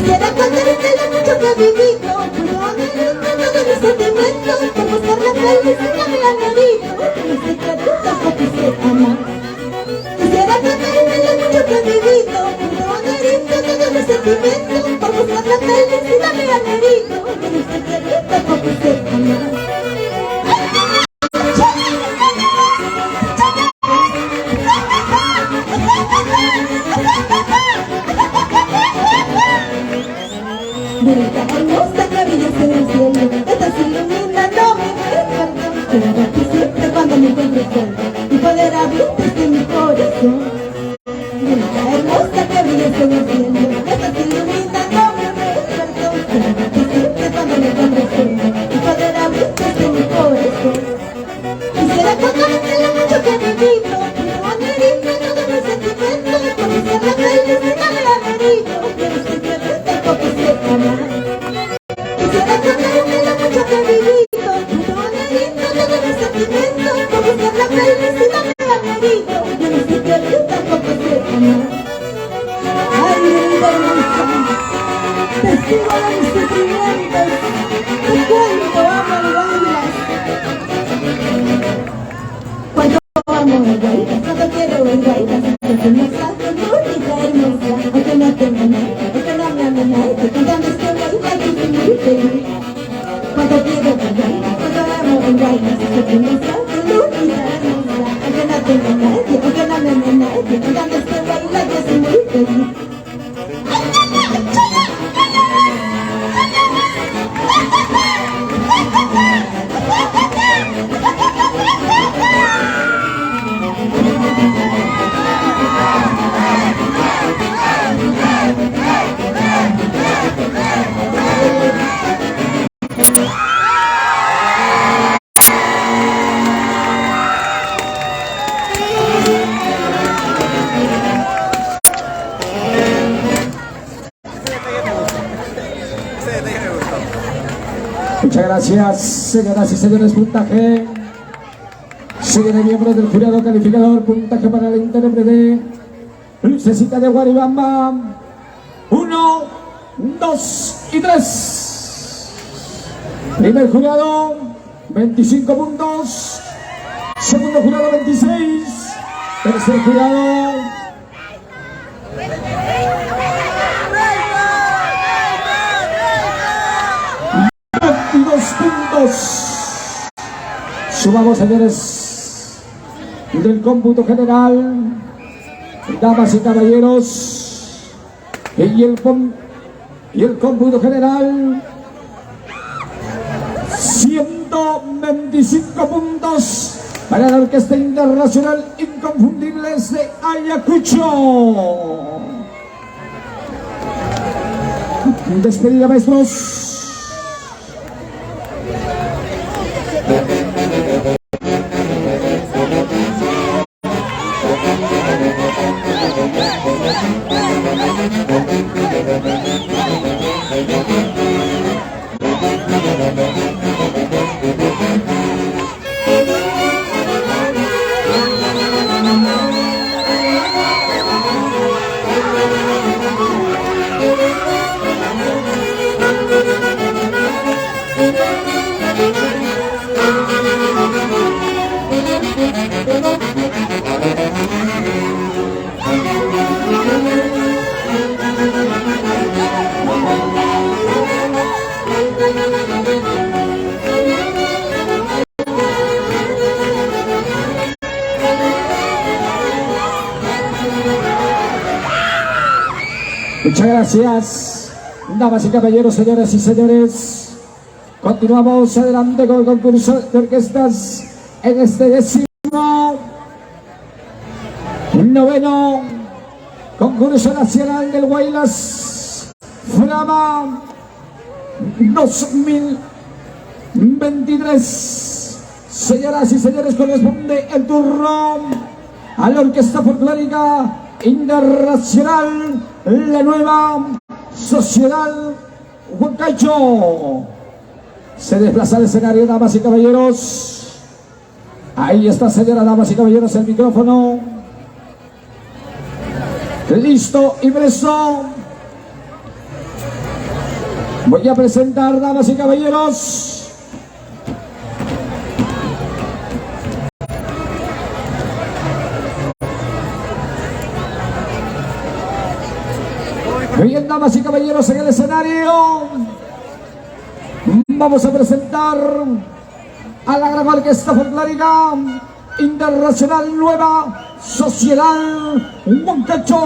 Quisiera contarte lo mucho que he vivido, pero todos mis sentimientos, por buscar la felicidad me han herido, que mi secreto tampoco sé amar. Quisiera contarte lo mucho que he vivido, pero todos mis sentimientos, por buscar la felicidad me han herido, que mi secreto tampoco sé amar. Bonita hermosa que brillas en el cielo, estás iluminándome mi recuerdo. Quiero verte siempre cuando me encuentre sola y poder abrirte desde mi corazón. Bonita hermosa que brillas en el cielo, estás iluminándome mi recuerdo. Quiero verte siempre cuando me encuentre sola y poder abrirte desde mi corazón. Quisiera contarte lo mucho que he vivido, pero han herido todos mis sentimientos, por buscar la felicidad me han herido, pero sé que tampoco sé amar. Quisiera contarte lo mucho que he vivido, pero han herido todos mis sentimientos, por buscar la felicidad me han herido, pero sé que tampoco sé amar. Ay, bonita hermosa, testigo de mis sufrimientos, te cuento, amo el Guaylas. Cuando amo el Guaylas, cuando quiero el Guaylas, porque no salgo bonita hermosa, aunque no tengo nada, aunque no me ame nadie, cantando este Guaylas yo soy muy feliz. Cuando quiero el Guaylas, cuando amo el Guaylas, porque no salgo bonita hermosa, aunque no tengo nadie, aunque no me ame nadie, cantando este Guaylas yo soy muy feliz. Ese detalle me gustó. Muchas gracias, señoras y señores. Puntaje. Señores miembros del jurado calificador. Puntaje para el intérprete Lucecita de Guaribamba. 1, 2 y 3. Primer jurado, 25 puntos. Segundo jurado, 26. Tercer jurado, 22 puntos. Sumamos, señores, del cómputo general, damas y caballeros, y el cómputo general, 125 puntos para la Orquesta Internacional Inconfundibles de Ayacucho. Despedida, maestros. Muchas gracias, damas y caballeros, señoras y señores. Continuamos adelante con el concurso de orquestas en este 19º concurso nacional del Guaylas Flama 2023. Señoras y señores, corresponde el turno a la Orquesta Folclórica Internacional, la nueva Sociedad Huancayo. Se desplaza al escenario, damas y caballeros. Ahí está, señoras, damas y caballeros, el micrófono listo y presto. Voy a presentar, damas y caballeros, bien, damas y caballeros, en el escenario vamos a presentar a la gran Orquesta Folclórica Internacional, Nueva Sociedad Huancayo.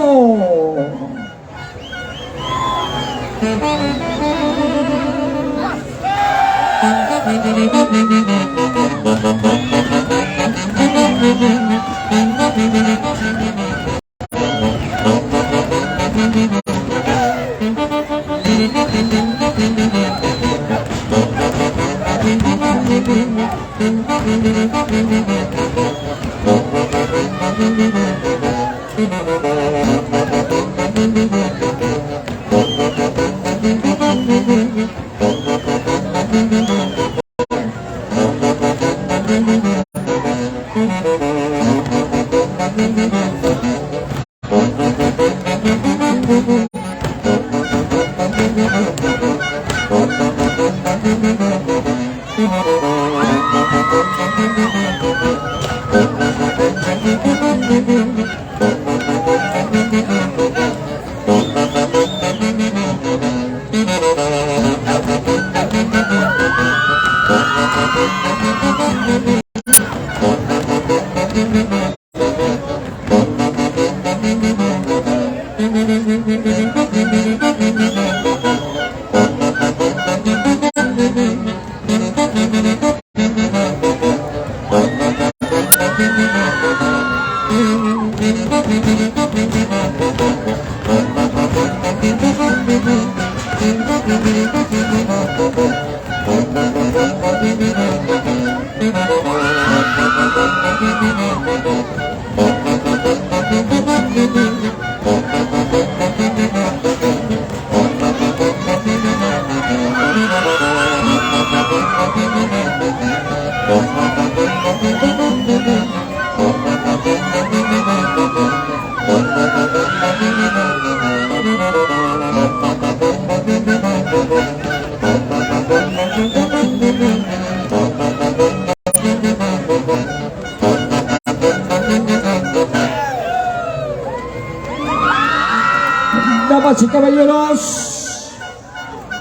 Damas y caballeros,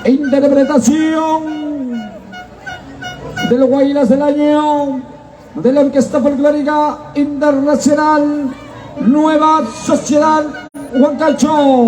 interpretación de los Guaylas del año de la Orquesta Folclórica Internacional Nueva Sociedad Huancayo.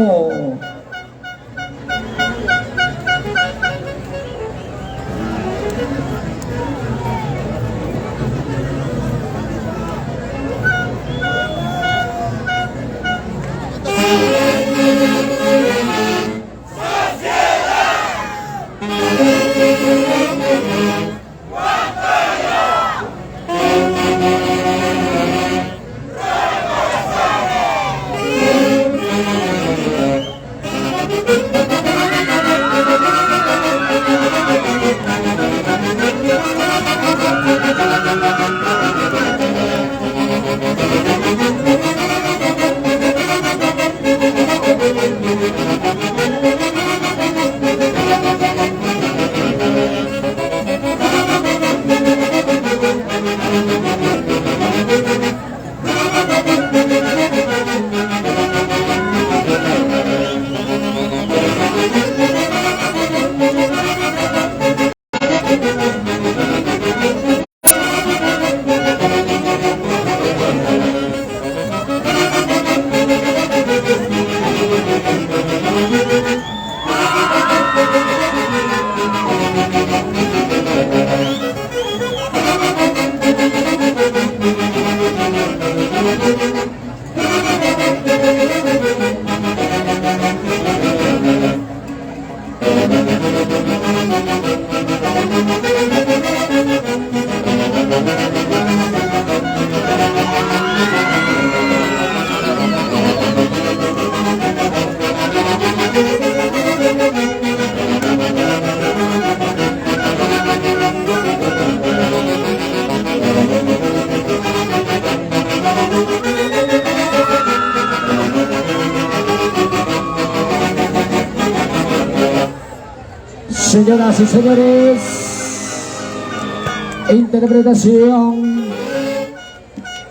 Señoras y señores, interpretación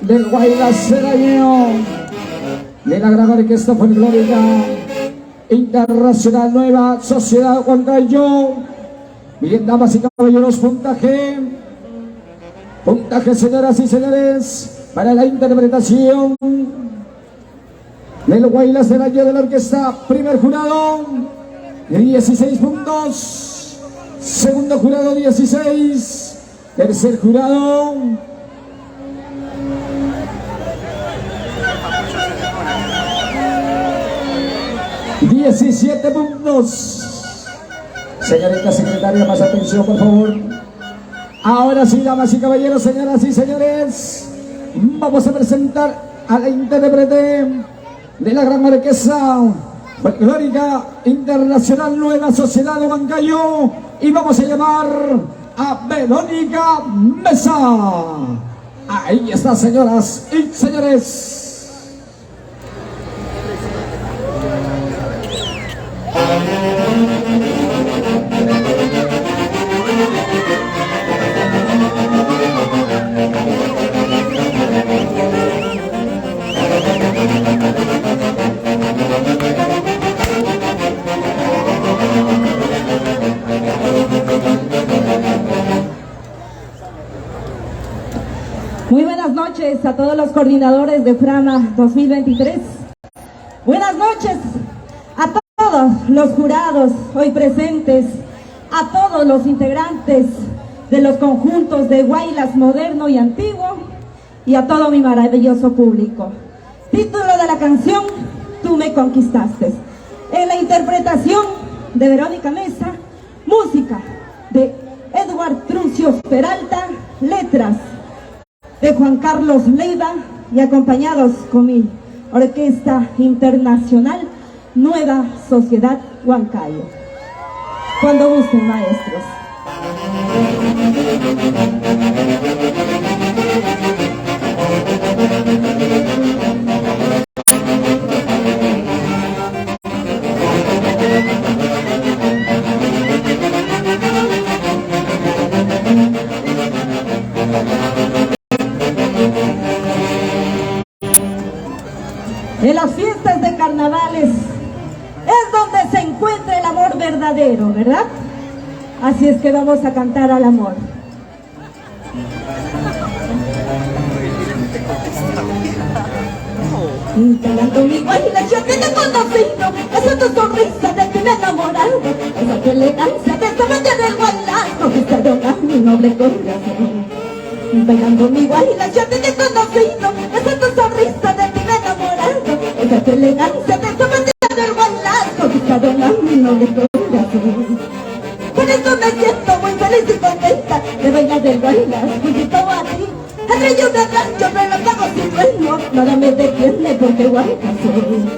del Guaylas del año de la gran Orquesta Folclórica Internacional Nueva Sociedad Huancayo. Bien, damas y caballeros, puntaje, señoras y señores, para la interpretación del Guaylas del año de la orquesta. Primer jurado, 16 puntos. Segundo jurado, 16. Tercer jurado, 17 puntos. Señorita secretaria, más atención, por favor. Ahora sí, damas y caballeros, señoras y señores, vamos a presentar a la intérprete de la gran orquesta Folclórica Internacional Nueva Sociedad de Huancayo, y vamos a llamar a Verónica Mesa. Ahí está, señoras y señores. Muy buenas noches a todos los coordinadores de Frama 2023. Buenas noches a todos los jurados hoy presentes, a todos los integrantes de los conjuntos de Guaylas moderno y antiguo, y a todo mi maravilloso público. Título de la canción: Tú me conquistaste. En la interpretación de Verónica Mesa, música de Edward Truncios Peralta, letras de Juan Carlos Leiva, y acompañados con mi Orquesta Internacional Nueva Sociedad Huancayo. Cuando gusten, maestros. En las fiestas de carnavales es donde se encuentra el amor verdadero, ¿verdad? Así es que vamos a cantar al amor. Cantando mi baila, yo te he conocido. Esa es tu sonrisa de ti me he enamorado. Esa tu elegancia de esa manera del bailar conquistaron a mi noble corazón. Bailando mi baila, yo te he conocido. Esa es tu sonrisa de ti me he enamorado. Esa tu elegancia de esa manera del bailar conquistaron a mi noble corazón. Por eso me siento muy feliz y contenta de bailar el bailar juntito a ti. Entre yo de rancho, relámpagos y truenos, nada me detiene porque huayca soy.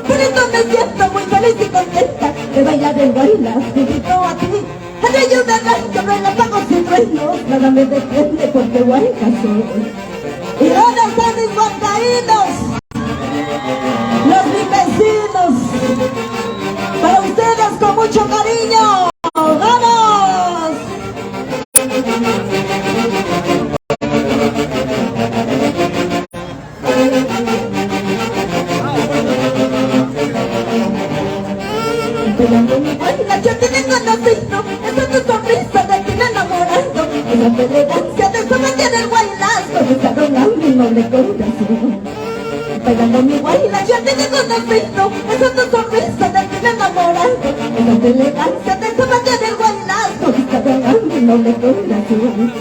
Por eso me siento muy feliz y contenta de bailar el bailar juntito a ti. Entre yo de rancho, relámpagos y truenos, nada me detiene porque huayca soy. ¿Y dónde están mis guancaínos? Los mis vecinos. Para ustedes con mucho cariño. ¡Vamos! Bailando mi baila, yo te he conocido. Esa es tu sonrisa de ti me he enamorado. Esa tu elegancia de esa manera del bailar conquistaron a mi noble corazón. Bailando mi baila, yo te he conocido. Esa es tu sonrisa de ti me he enamorado. Esa tu elegancia de esa manera del bailar conquistaron a mi noble corazón.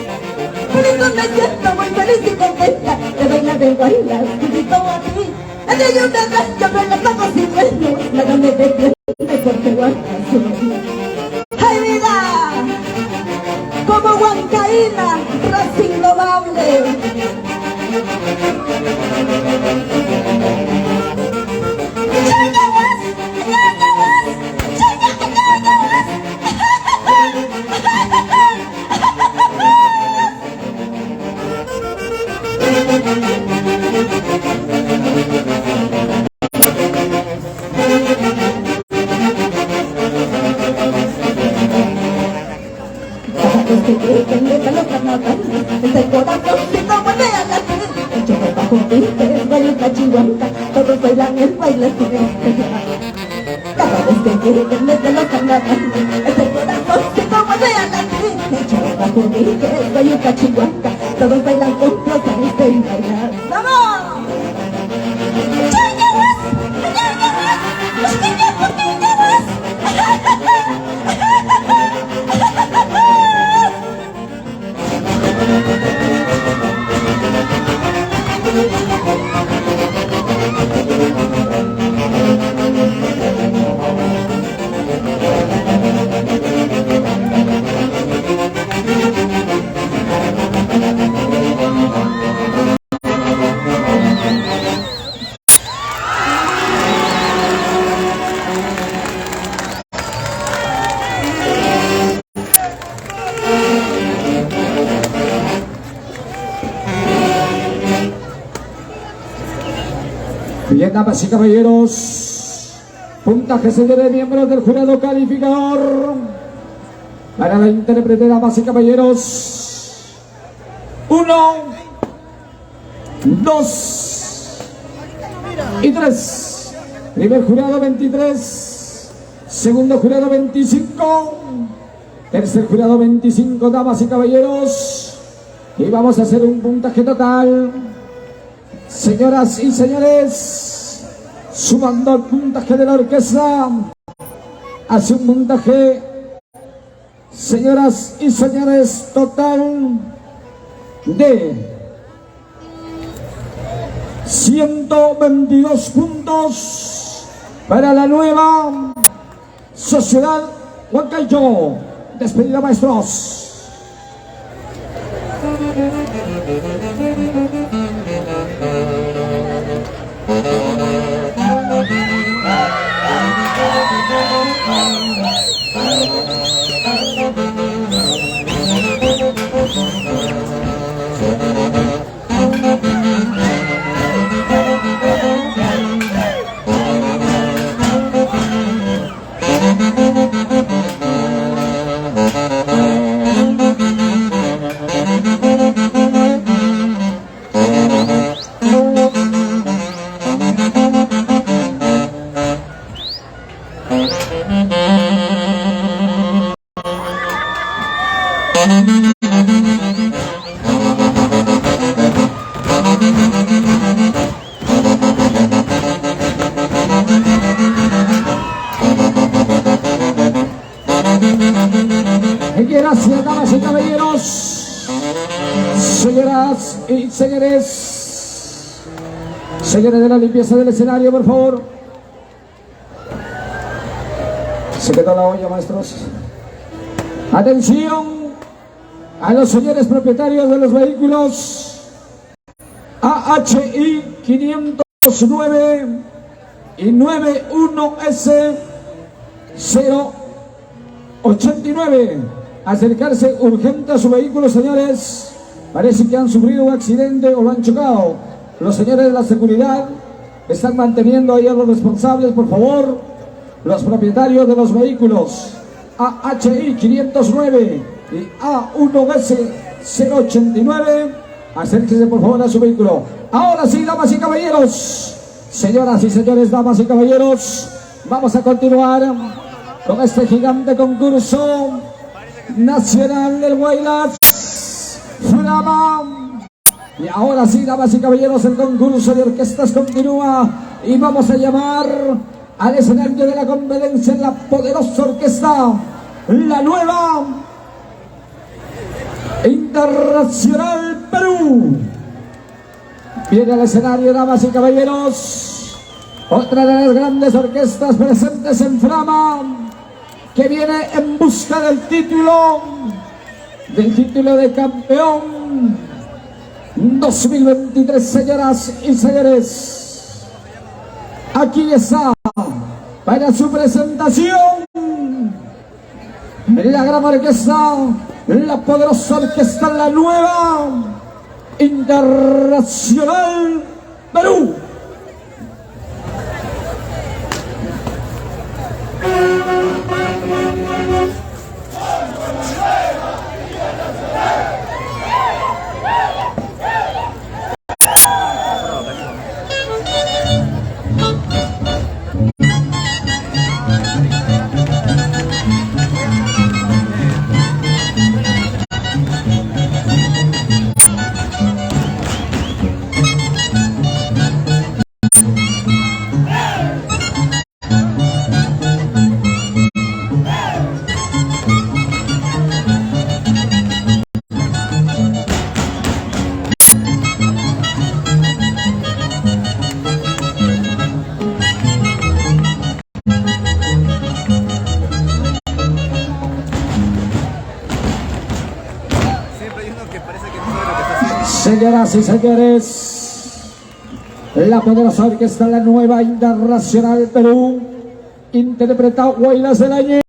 Por eso me siento muy feliz y contenta de bailar el bailar juntito a ti. Entre yo de rancho, relámpagos y truenos, nada me detiene porque huayca soy. ¡Ay, vida! Como huancaína, raza indomable. Este corazón si no vuelve a latir. Yo me bajo pintes, baila chihuahua, todos bailan el baile sin esperar. Cada vez que lleguen desde los carnavales, este corazón si no vuelve a latir. Yo me bajo pintes, baila chihuahua, todos bailan juntos sin bailar. ¡Vamos! Bien, damas y caballeros, puntaje señor de miembros del jurado calificador para la intérprete, damas y caballeros. 1, 2 y 3. Primer jurado 23, segundo jurado 25, tercer jurado 25, damas y caballeros. Y vamos a hacer un puntaje total. Señoras y señores, sumando el puntaje de la orquesta, hace un puntaje, señoras y señores, total de 122 puntos para la nueva Sociedad Huancayo. Despedida, maestros. Gracias, damas y caballeros, señoras y señores, señores de la limpieza del escenario, por favor. Se quedó la olla, maestros. Atención a los señores propietarios de los vehículos AHI 509 y 91S 089. Acercarse urgente a su vehículo, señores. Parece que han sufrido un accidente o lo han chocado. Los señores de la seguridad están manteniendo ahí a los responsables, por favor. Los propietarios de los vehículos AHI 509 y A1S 089, acérquense por favor a su vehículo. Ahora sí, damas y caballeros, señoras y señores, damas y caballeros, vamos a continuar con este gigante concurso nacional del Guaylas Frama. Y ahora sí, damas y caballeros, el concurso de orquestas continúa y vamos a llamar al escenario de la competencia la poderosa orquesta, la nueva Internacional Perú. Viene al escenario, damas y caballeros, otra de las grandes orquestas presentes en Frama, que viene en busca del título de campeón 2023, señoras y señores. Aquí está, para su presentación, la gran orquesta, la poderosa orquesta, la nueva Internacional Perú. Señoras y señores, la poderosa orquesta, la nueva Internacional Perú, interpreta Guaylas del Año.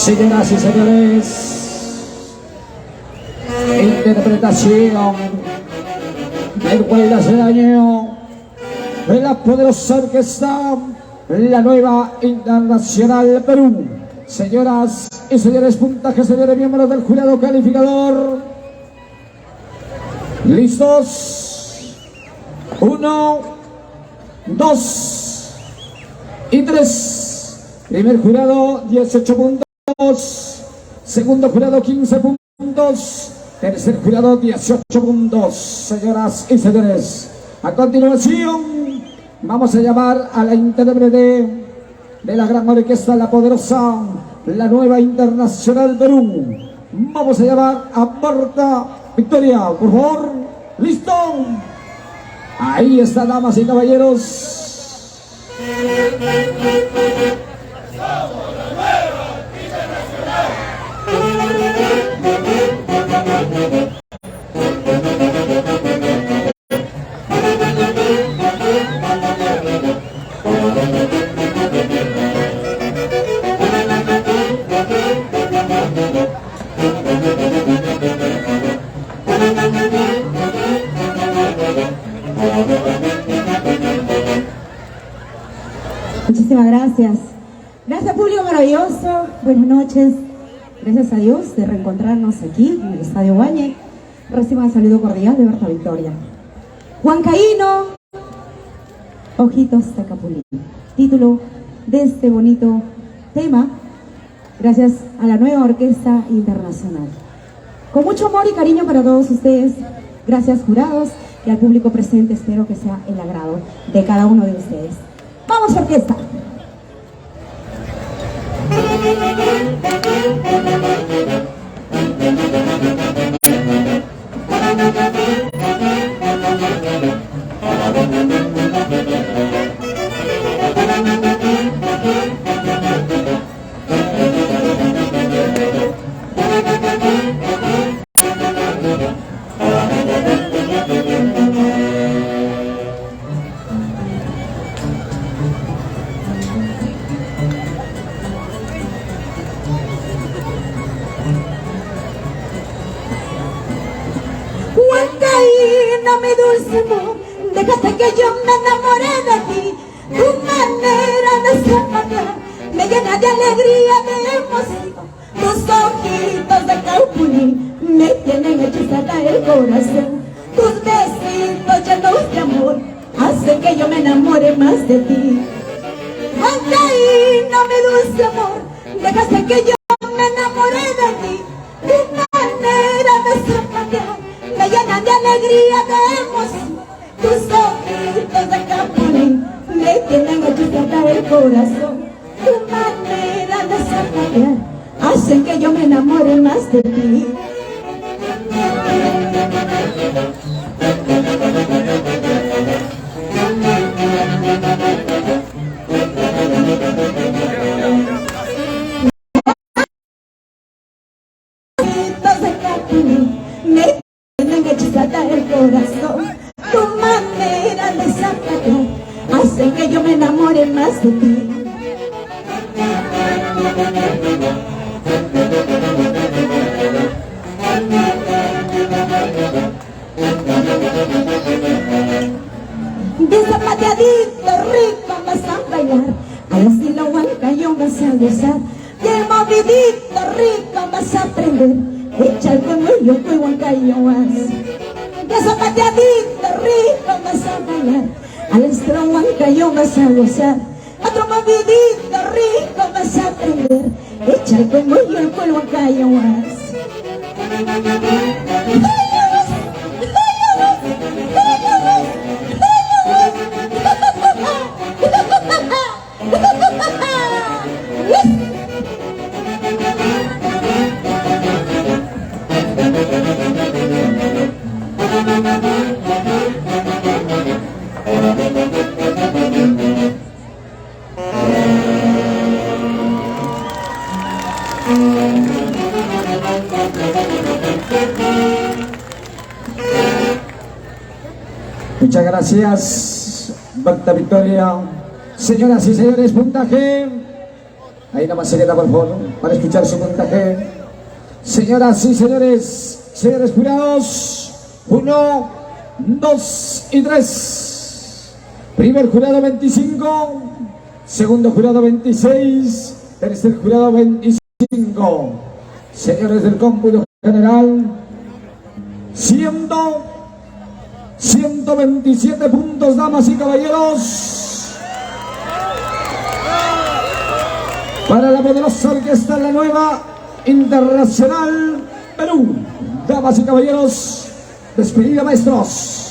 Señoras y señores, interpretación del Huaylas del Año de la poderosa orquesta, la Nueva Internacional Perú. Señoras y señores, puntaje, señores miembros del jurado calificador. ¿Listos? 1, 2 y 3. Primer jurado, 18 puntos. Segundo jurado, 15 puntos. Tercer jurado, 18 puntos. Señoras y señores, a continuación vamos a llamar a la intérprete de la gran orquesta, la poderosa, la Nueva Internacional Perú. Vamos a llamar a Marta Victoria, por favor. ¿Listo? Ahí está, damas y caballeros. Muchísimas gracias. Gracias, público maravilloso. Buenas noches. Gracias a Dios de reencontrarnos aquí en el Estadio Guañe. Reciban el saludo cordial de Marta Victoria. Huancaíno, Ojitos de Capulín. Título de este bonito tema, gracias a la Nueva Orquesta Internacional. Con mucho amor y cariño para todos ustedes. Gracias, jurados, y al público presente. Espero que sea el agrado de cada uno de ustedes. ¡Vamos, orquesta! Huancaíno, mi dulce amor, dejaste que yo me enamoré de ti. Tu manera de zapatear me llena de alegría, de emoción. Tus ojitos de Capulín me tienen hechizada el corazón. Tus besitos llenos de amor hacen que yo me enamore más de ti. Huancaíno, mi dulce amor, dejaste que yo me enamoré de ti. Tu manera de zapatear me llenan de alegría, de emoción. Tus ojitos de Capulín me tienen hechizada el corazón. Tu manera de zapatear hacen que yo me enamore más de ti. Ojitos de Capulín me tienen hechizada el corazón. Tu manera de zapatear hacen que yo me enamore más de ti. Bien zapateadito, rico vas a bailar, al estilo huancayo vas a gozar. Bien movidito, rico vas a aprender, echa el conmigo que huancayo vas. Bien zapateadito, rico vas a bailar, al estilo huancayo vas a gozar. Otro movidito, rico vas a aprender, echa el conmigo que huancayo vas. Muchas gracias, Marta Victoria. Señoras y señores, puntaje. Ahí nada más se queda, por favor, para escuchar su puntaje. Señoras y señores, Señores jurados, 1, 2 y 3. Primer jurado 25, segundo jurado 26, tercer jurado 25. Señores del cómputo general, 127 puntos, damas y caballeros, para la poderosa orquesta La Nueva Internacional Perú. Damas y caballeros, despedida, maestros.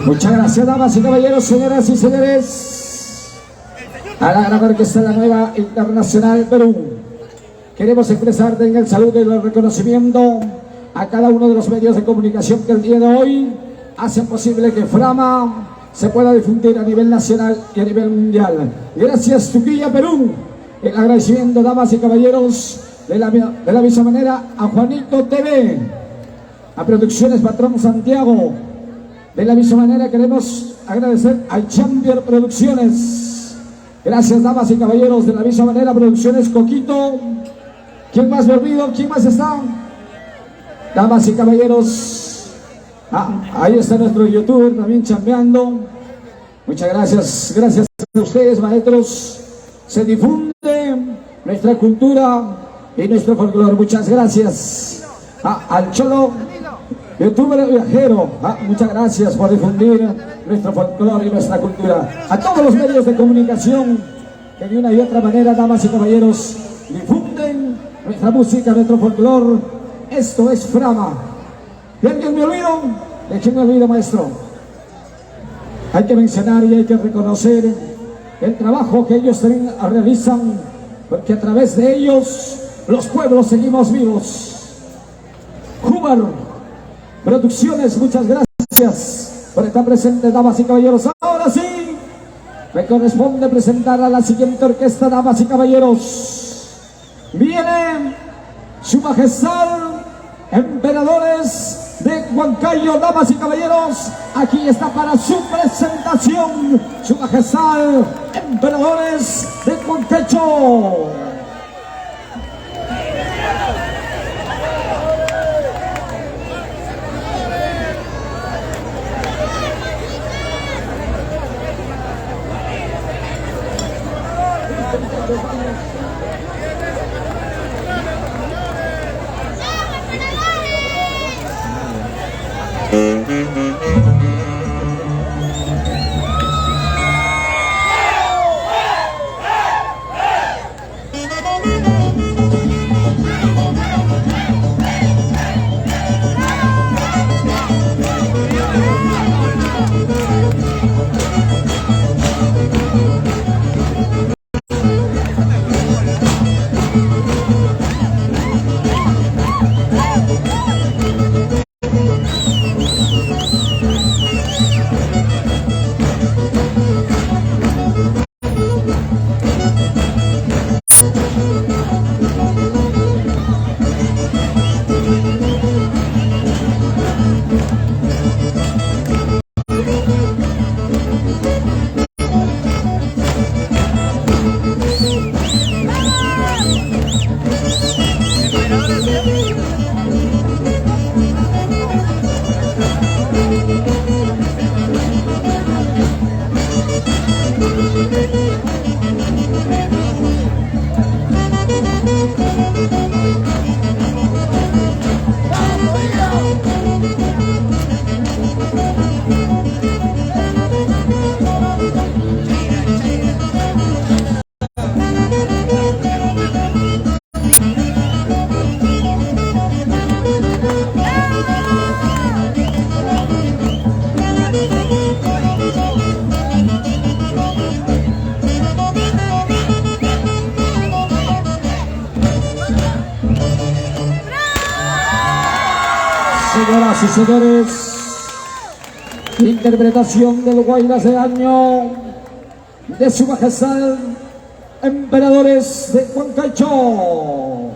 Muchas gracias, damas y caballeros, señoras y señores, a la gran orquesta La Nueva Internacional Perú. Queremos expresar el saludo y el reconocimiento a cada uno de los medios de comunicación que el día de hoy hacen posible que Frama se pueda difundir a nivel nacional y a nivel mundial. Gracias, Tuquilla, Perú. El agradecimiento, damas y caballeros, de la misma manera a Juanito TV, a Producciones Patrón Santiago. De la misma manera queremos agradecer a Champion Producciones. Gracias, damas y caballeros. De la misma manera, Producciones Coquito. ¿Quién más me olvido? ¿Quién más está? Damas y caballeros, ahí está nuestro youtuber también chambeando. Muchas gracias. Gracias a ustedes, maestros. Se difunde nuestra cultura y nuestro folclore. Muchas gracias. Al Cholo, youtuber viajero, muchas gracias por difundir nuestro folclore y nuestra cultura. A todos los medios de comunicación que de una y otra manera, damas y caballeros, difunden nuestra música, nuestro folclore. Esto es Frama. ¿De alguien me olvido? ¿De quién me olvido, maestro? Hay que mencionar y hay que reconocer el trabajo que ellos realizan, porque a través de ellos los pueblos seguimos vivos. Júbar Producciones, muchas gracias por estar presentes, damas y caballeros. Ahora sí, me corresponde presentar a la siguiente orquesta, damas y caballeros. Viene Su Majestad Emperadores de Huancayo, damas y caballeros. Aquí está para su presentación Su Majestad Emperadores de Huancayo. Señoras y señores, Interpretación del Guaylas de año de Su Majestad Emperadores de Huancayo.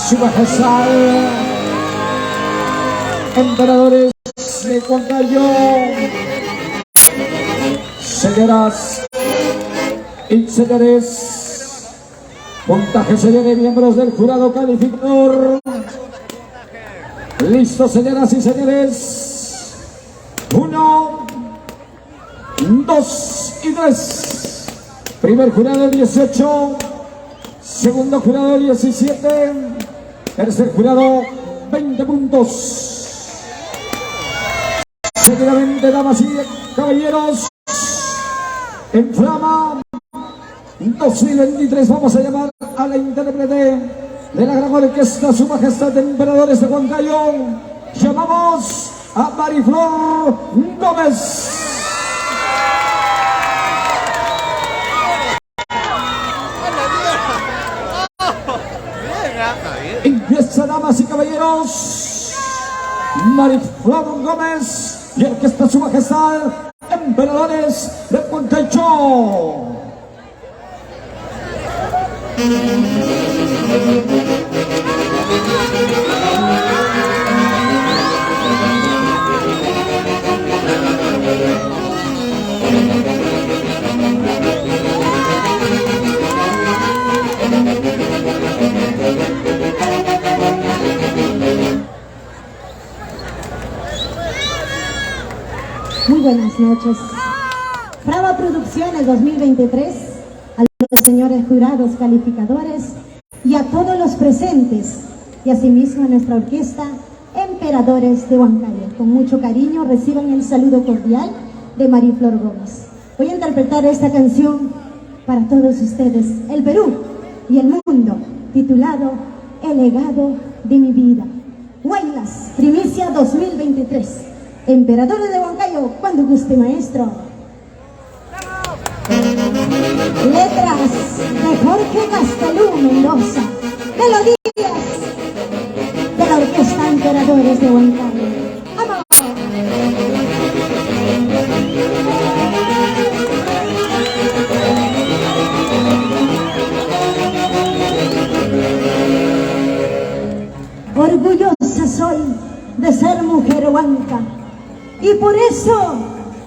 Su Majestad Emperadores de Huancayo. Señoras y señores, puntaje serio de miembros del jurado calificador. Listo, señoras y señores. 1, 2 y 3. Primer jurado 18. Segundo jurado 17. Tercer jurado 20 puntos. Seguidamente, damas y caballeros, en Flama 2023 vamos a llamar a la intérprete de la gran orquesta Su Majestad Emperadores de Huancayo. Llamamos a Mariflor Gómez. Empieza, damas y caballeros, Mariflor Gómez y orquesta Su Majestad Emperadores de Huancayo. Muy buenas noches. Frama Producciones 2023, a los señores jurados calificadores y a todos los presentes, y asimismo a nuestra orquesta Emperadores de Huancayo. Con mucho cariño reciban el saludo cordial de Mariflor Gómez. Voy a interpretar esta canción para todos ustedes, el Perú y el mundo, titulado El legado de mi vida. Guaylas, primicia 2023. Emperadores de Huancayo, cuando guste, maestro. Letras de Jorge Castelú Mendoza. Melodías de la orquesta Emperadores de Huancayo. ¡Vamos! orgullosa soy de ser mujer huanca. Y por eso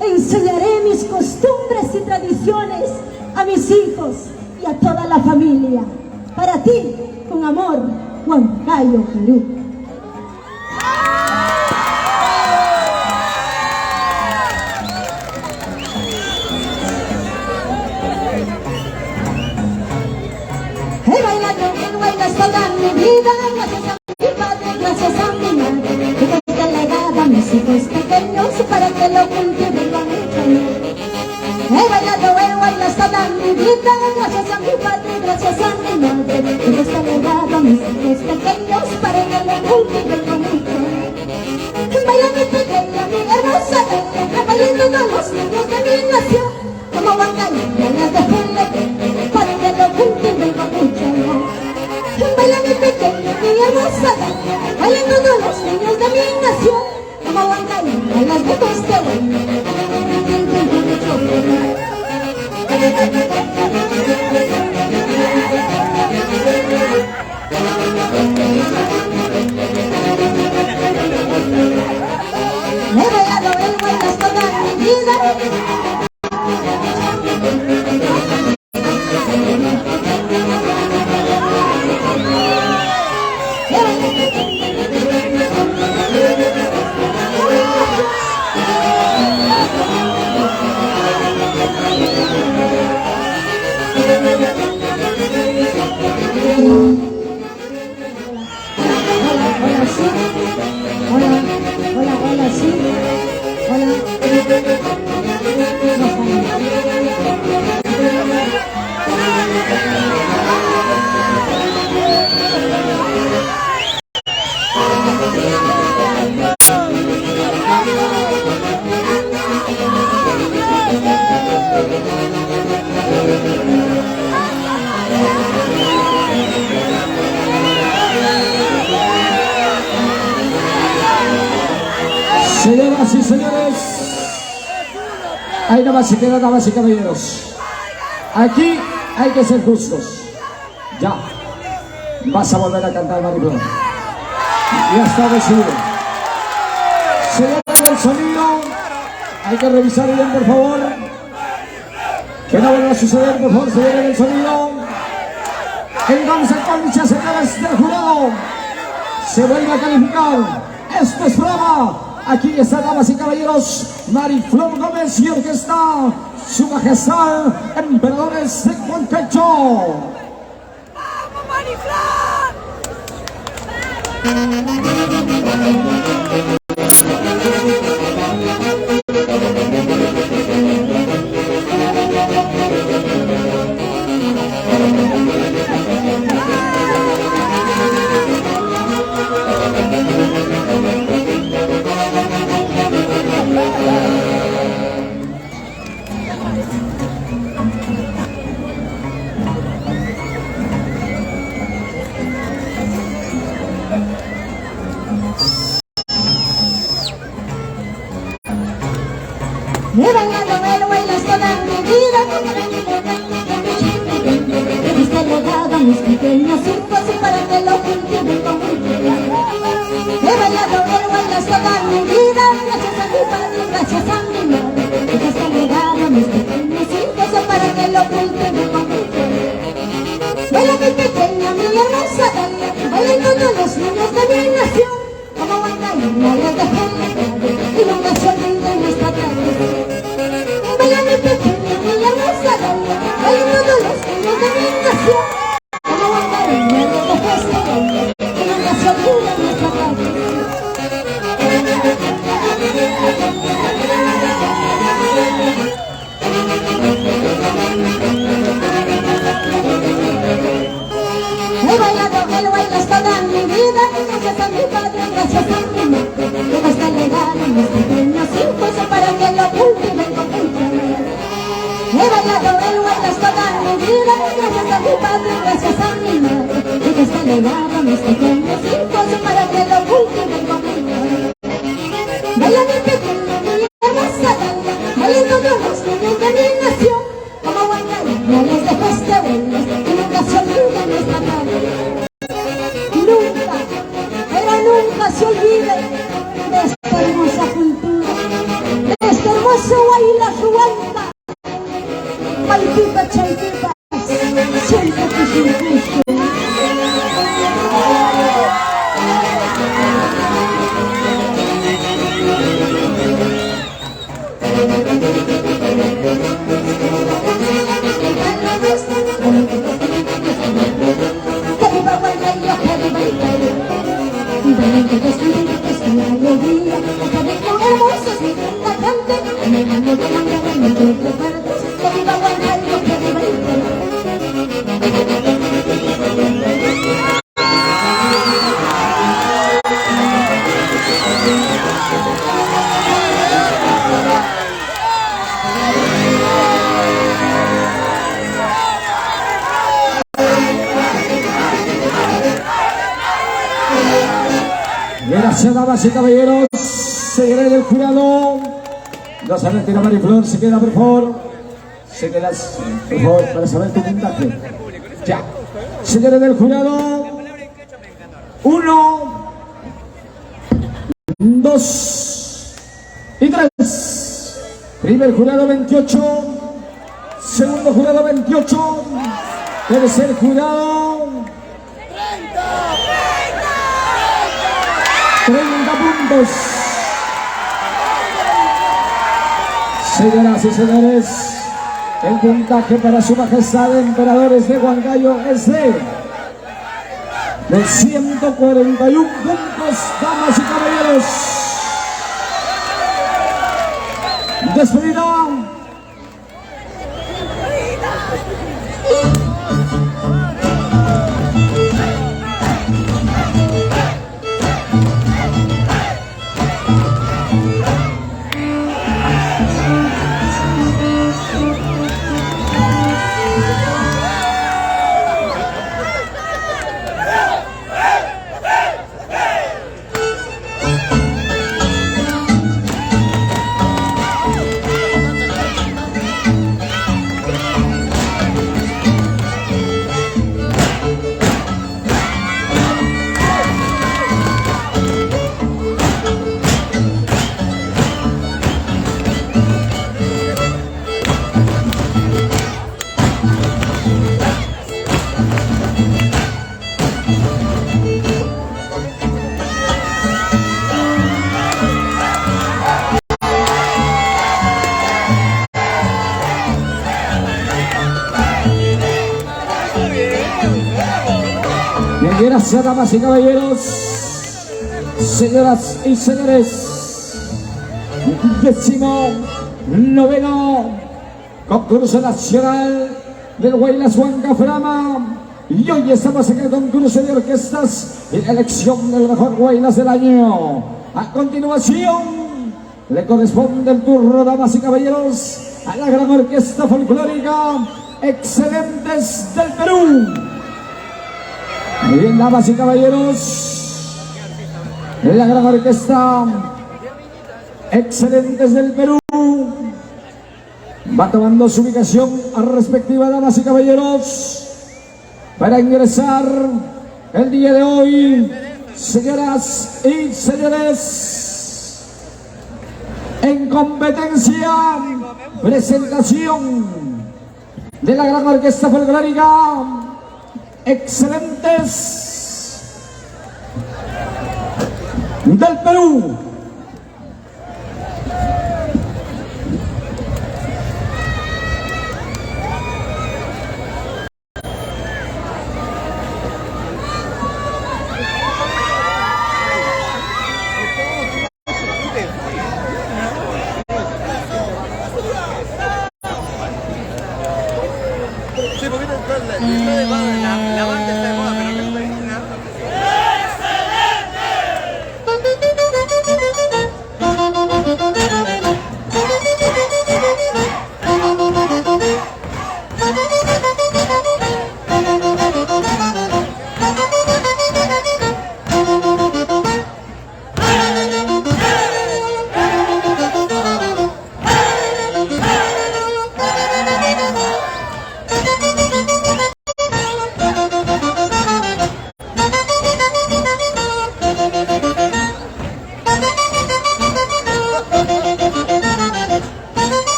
enseñaré mis costumbres y tradiciones a mis hijos y a toda la familia. Para ti, con amor, Huancayo, Perú. He bailado en bailas toda mi vida, gracias a mi padre, gracias a mi madre, que es delegada a mis hijos pequeños para que lo cultiven con mucho amor. He bailado en bailas toda mi vida, gracias a mi padre, gracias a mi madre, que es delegada a mis hijos pequeños para que lo cultiven con mucho amor. Baila mi pequeña, mi hermosa bella, bailando todos los niños de mi nación, como bailarinas de Julieta, para que lo cultiven con mucho amor. Baila mi pequeña, mi hermosa bella, bailando todos los niños de mi nación, como bailarinas de Julieta. He bailado en bailas toda mi vida. Hola, sí. Señoras y señores, ahí nomás se quedan, damas y caballeros. Aquí hay que ser justos. Ya, vas a volver a cantar, Maripón. Ya está decidido. Señores del sonido, hay que revisar bien, por favor. Que no vuelva a suceder, por favor, señores del sonido. Entonces, con dichas señores del jurado, se vuelve a calificar. Esto es brava. Aquí está, damas y caballeros, Mariflor Gómez y orquesta, su majestad, emperadores de Huancayo. ¡Vamos, Mariflor! He bailado en bailas toda mi vida, este legado a mis pequeños hijos y para que lo cultiven con mucho amor. He bailado en bailas toda mi vida, gracias a mi padre, gracias a mi madre, este legado a mis pequeños hijos y para que lo cultiven con mucho amor. Baila mi pequeña, mi hermosa bella, bailando todos los niños de mi nación, como bailarinas de Julieta, y nunca se olviden nuestra tradición. Baila mi pequeña, mi hermosa bella, bailando todos los niños de mi nación, como bailarinas de Julieta, y nunca se olviden nuestra tradición. He bailado el bailas toda mi vida, gracias a mi padre, gracias a mi madre, que está legado a mis pequeños hijos para que lo cultiven con mucho amor. He bailado el bailas toda mi vida, gracias a mi padre, gracias a mi madre, que está legado a mis pequeños hijos para que lo cultiven con mucho amor. Baila mi pequeña, mi hermosa bella, bailando todos los niños de mi nación, como bailarinas de festivales, y nunca se olviden nuestra tradición. Nunca, pero se olvide de esta hermosa cultura, de este hermoso Huaylas Huanca. Maldita Chaypipas, siento que es injusto. Que viva Huancayo, que viva el Perú. Viva el que descubrir que es una alegría. Este ritmo hermoso es mi cantante. Me enamoro de la guerra y me doy de partes. Que viva Huancayo, que viva el Perú. Gracias, damas y caballeros. Seguiré del jurado. No se retira Mariflor, se queda por favor. Se queda, por favor, para saber tu puntaje. Ya. Seguiré del jurado. 1, 2 y 3. Primer jurado 28. Segundo jurado 28. Tercer jurado 30 puntos. Señoras y señores, el puntaje para su majestad emperadores de Huancayo es de 141 puntos, damas y caballeros. Despedida. Gracias, damas y caballeros, señoras y señores. 19º concurso nacional del Huaylas Huanca Frama. Y hoy estamos en el concurso de orquestas y la elección del mejor Huaylas del año. A continuación, le corresponde el turno, damas y caballeros, a la gran orquesta folclórica Excelentes del Perú. Muy bien, damas y caballeros, la gran orquesta Excelentes del Perú va tomando su ubicación respectiva, damas y caballeros, para ingresar el día de hoy, señoras y señores, en competencia, presentación de la gran orquesta folclórica Excelentes del Perú. Sí, porque la banda está de moda, pero no está. ¡Excelente!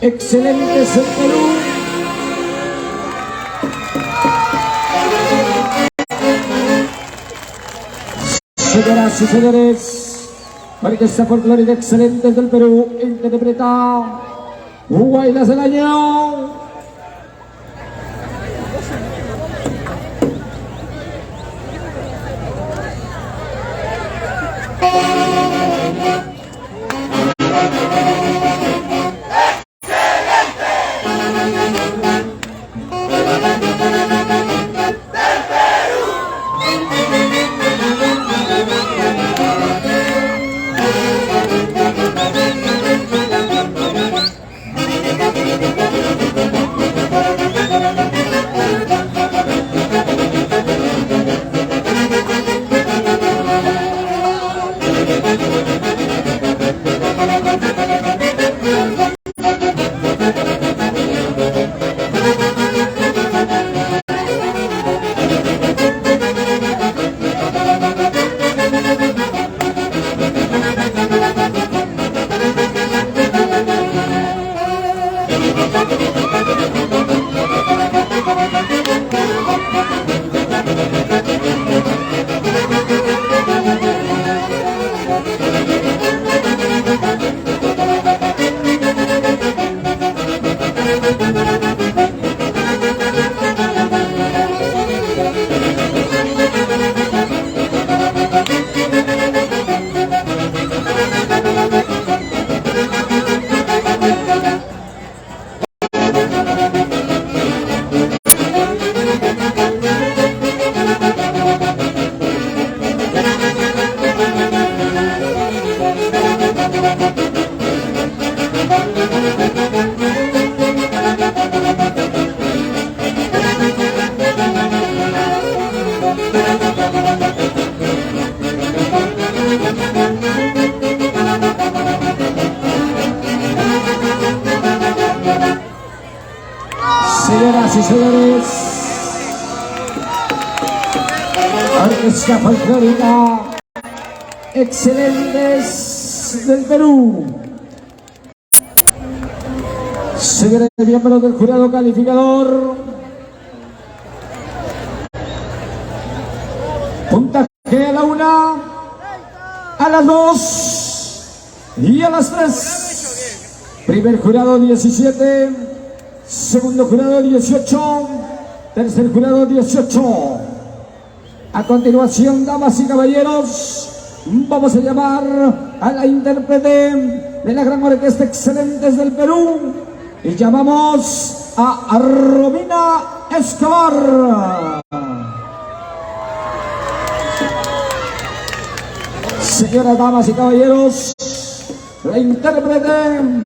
excelentes el Perú. Señoras y señores, orquesta folclórica excelentes del Perú interpreta Guaylas del Año. Señoras y señores, orquesta folclórica excelentes del Perú. Señores miembros del jurado calificador, puntaje a la 1, a las 2 y a las 3. Primer jurado 17. Segundo jurado 18, tercer jurado 18. A continuación, damas y caballeros, vamos a llamar a la intérprete de la gran orquesta excelentes del Perú y llamamos a Romina Escobar. Señoras, damas y caballeros, la intérprete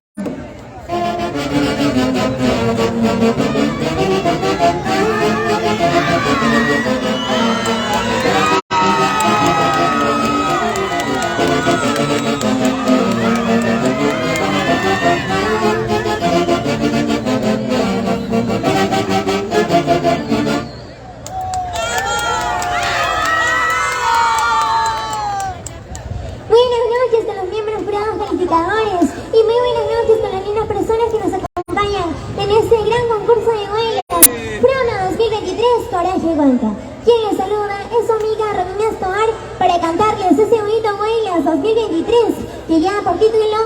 quien les saluda es su amiga Romina Escobar para cantarles ese bonito Guaylas 2023 que lleva por título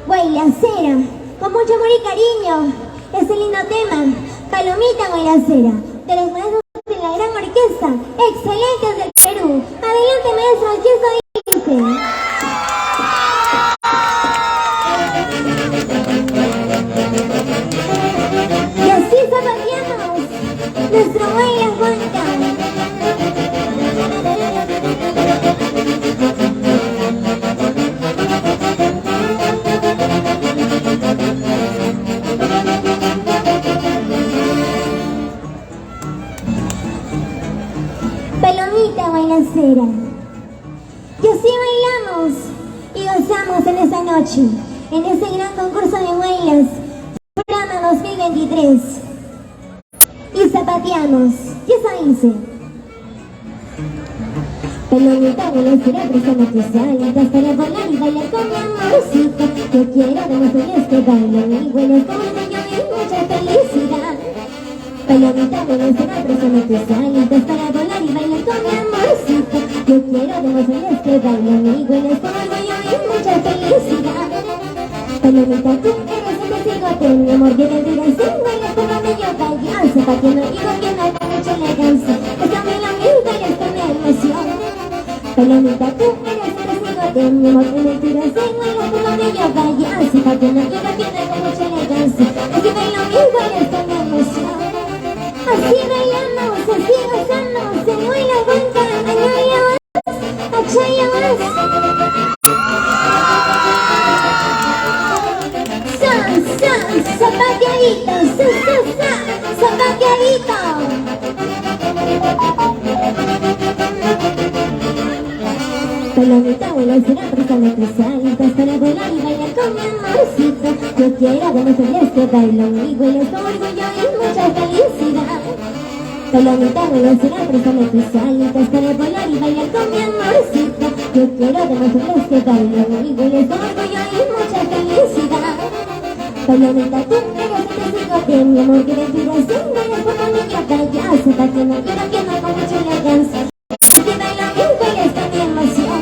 Guaylacera. Con mucho amor y cariño, este lindo tema, Palomita Guaylacera, de los maestros de la gran orquesta excelentes del Perú. Adelante, maestros, y eso dice. Y así zapateamos nuestro Guaylas Guanca. Palomita Guaylacera. Y así bailamos y gozamos en esta noche, en este gran concurso de Guaylas, programa 2023. Y zapateamos, y eso dice. Palomita Guaylacera, préstame tus alitas para volar y bailar con mi amorcito. Yo quiero demostrar este baile y huele como Palomita me será préstame tus alitas para volar y bailar con mi amorcito. Yo quiero demostrarles que bailan iguales con orgullo y mucha felicidad. Palomita, tú eres un testigo de mi amor, que me digas si bailas por donde yo vaya, zapatiendo y golpeando con mucha elegancia. Esta me la mil bailes con emoción. Palomita, tú eres un testigo de mi amor, que me digas si bailas por donde yo vaya, zapatiendo y golpeando con mucha elegancia. Así bailo mil bailes con emoción. Así bailamos, así gozamos, se mueve la vuelta, allá vas, allá vas. Zapateadito, zapateadito. Palomita, vuelo será préstame tus alitas para volar y bailar con mi amorcito. Yo quiero demostrarles que bailo iguales con orgullo y mucha felicidad. Palomita, vuelo será préstame tus alitas para volar y bailar con mi amorcito. Yo quiero demostrarles que bailo iguales con orgullo y mucha felicidad. Palomita, tú eres un testigo de mi amor, que me digas si bailas por donde yo vaya, zapatiendo y golpeando con mucha elegancia. Así bailo mil bailes con mi emoción.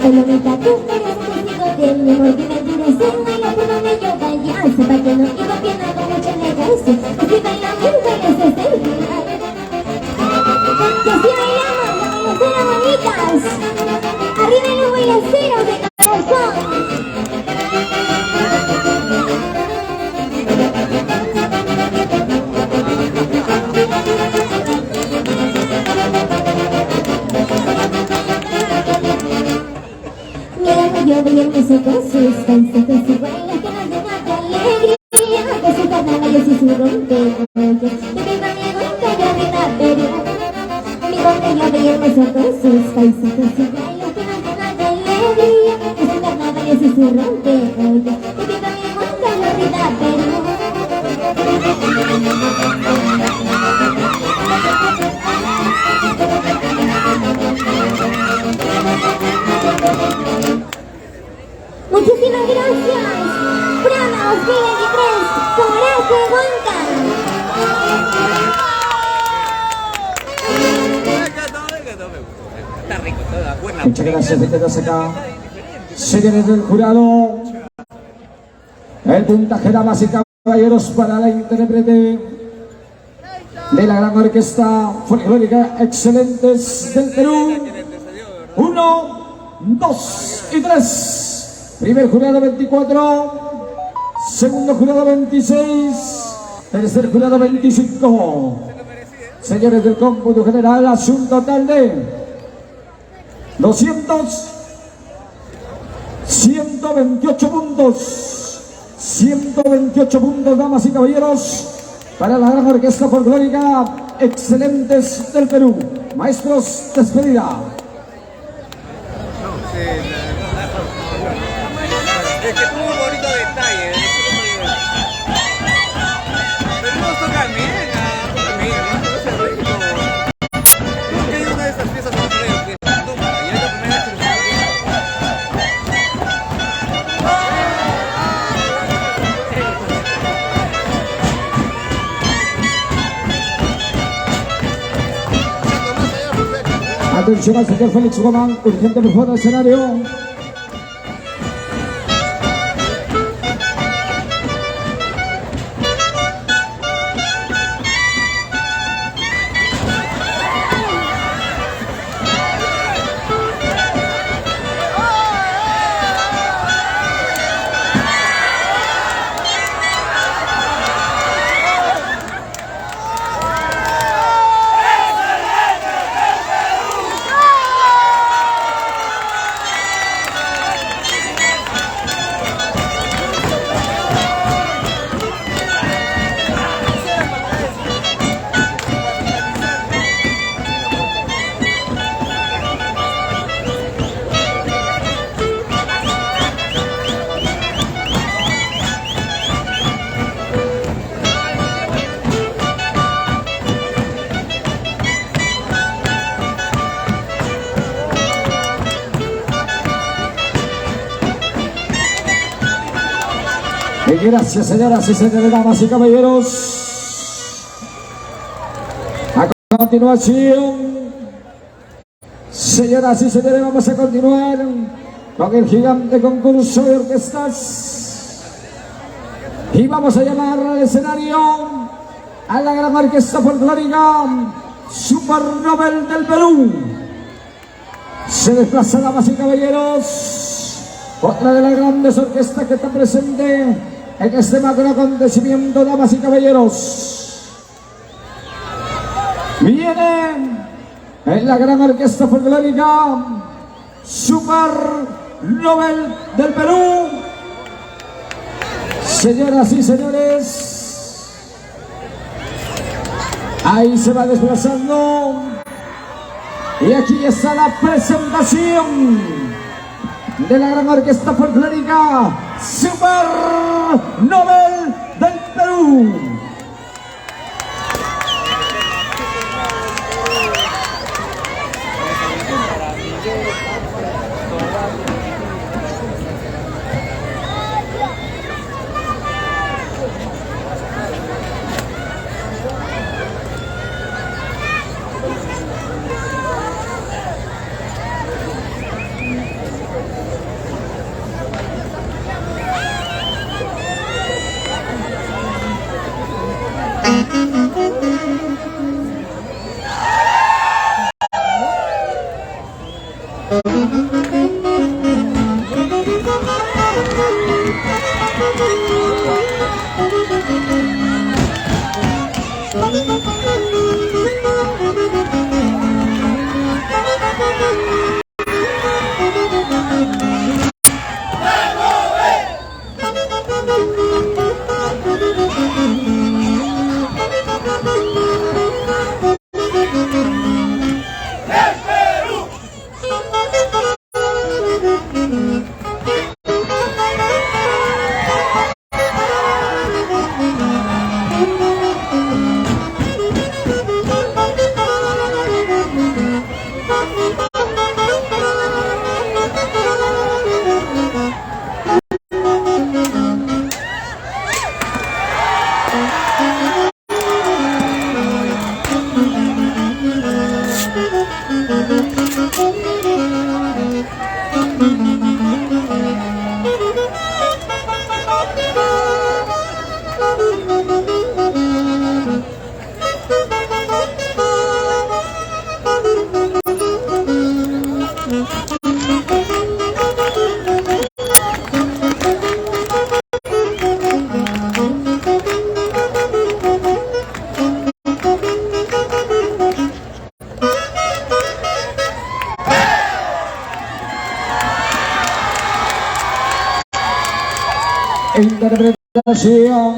Palomita, tú eres un testigo de mi amor, que me digas si bailas por donde yo vaya, zapatiendo y golpeando con mucha elegancia. Así bailo mil bailes hasta el final. Y así bailamos, las bailaceras bonitas. Arriba los bailaceros de corazón. Yo veía el beso con sus paisajes y bailes que nos llenan de alegría, con sus carnavales y su rompeollas. Y mi amigo en Cañarrita, Perú. Mi hombre, yo veía el beso con sus paisajes y bailes que nos llenan de alegría, con sus carnavales y su rompeollas. Y mi amigo en Cañarrita, Perú. Muchísimas gracias. Frama 2023, Coraje Huanca. Está rico, toda buena. Muchas gracias de quedarse acá. Señores del jurado, el puntaje, damas y caballeros, para la intérprete de la gran orquesta folclórica Excelentes del Perú. 1, 2 y 3. Primer jurado 24, segundo jurado 26, tercer jurado 25. Señores del cómputo general, hace un total de 128 puntos. 128 puntos, damas y caballeros, para la gran orquesta folclórica Excelentes del Perú. Maestros, despedida. Es que tuvo un bonito detalle. Pero no toca mira, no se rico. Nunca hay una de esas piezas que creo que es tumba. Y es la primera vez que lo hago. Atención al señor Félix Gómez, urgente por fuera del escenario. Y gracias, señoras y señores, damas y caballeros. continuación, señoras y señores, vamos a continuar con el gigante concurso de orquestas. Y vamos a llamar al escenario a la gran orquesta folclórica Super Nobel del Perú. Se desplaza, damas y caballeros, otra de las grandes orquestas que está presente en este macro acontecimiento, damas y caballeros. Viene en la gran orquesta folclórica Super Nobel del Perú. Señoras y señores, ahí se va desplazando. Y aquí está la presentación de la gran orquesta folclórica Super Nobel del Perú. Interpretación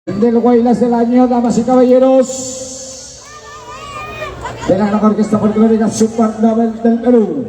del Guaylas del Año, damas y caballeros, de la gran orquesta folclórica Super Nobel del Perú.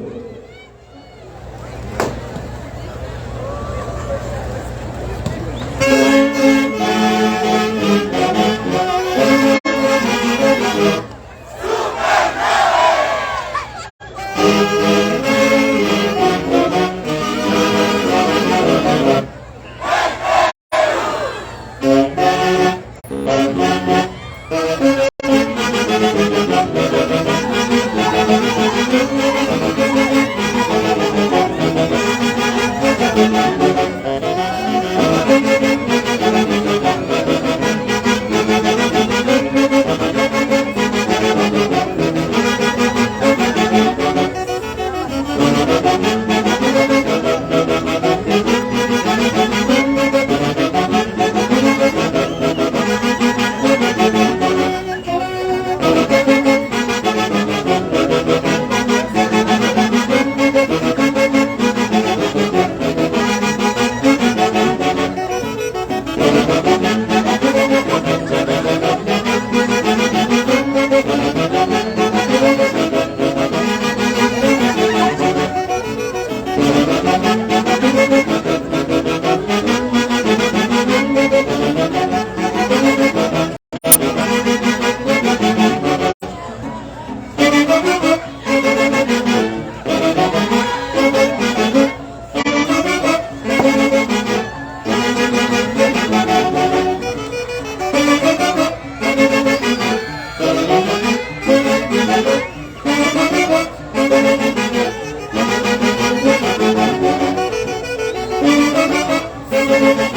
Señoras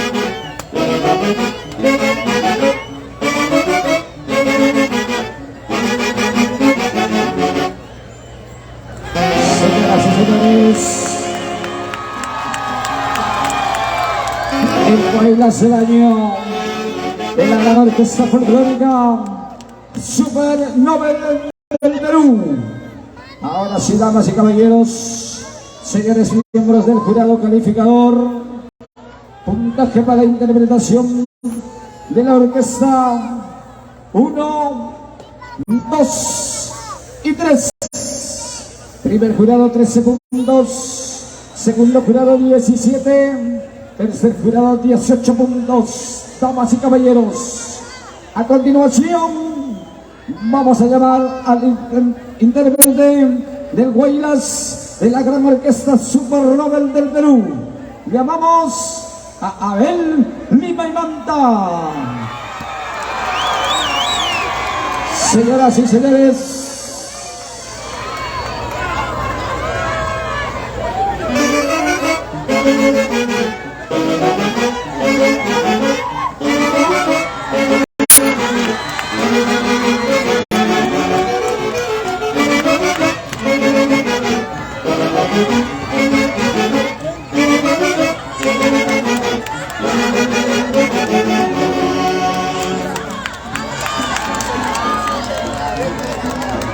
y señores, el bailas del año de la gran orquesta folclórica Super Nobel del Perú. Ahora sí, damas y caballeros, señores miembros del jurado calificador, puntaje para la interpretación de la orquesta 1, 2 y 3. Primer jurado 13 puntos, segundo jurado 17, tercer jurado 18 puntos. Damas y caballeros, a continuación vamos a llamar al intérprete del Huaylas de la gran orquesta Super Nobel del Perú. Llamamos a Abel Lima y Manta. Señoras y señores,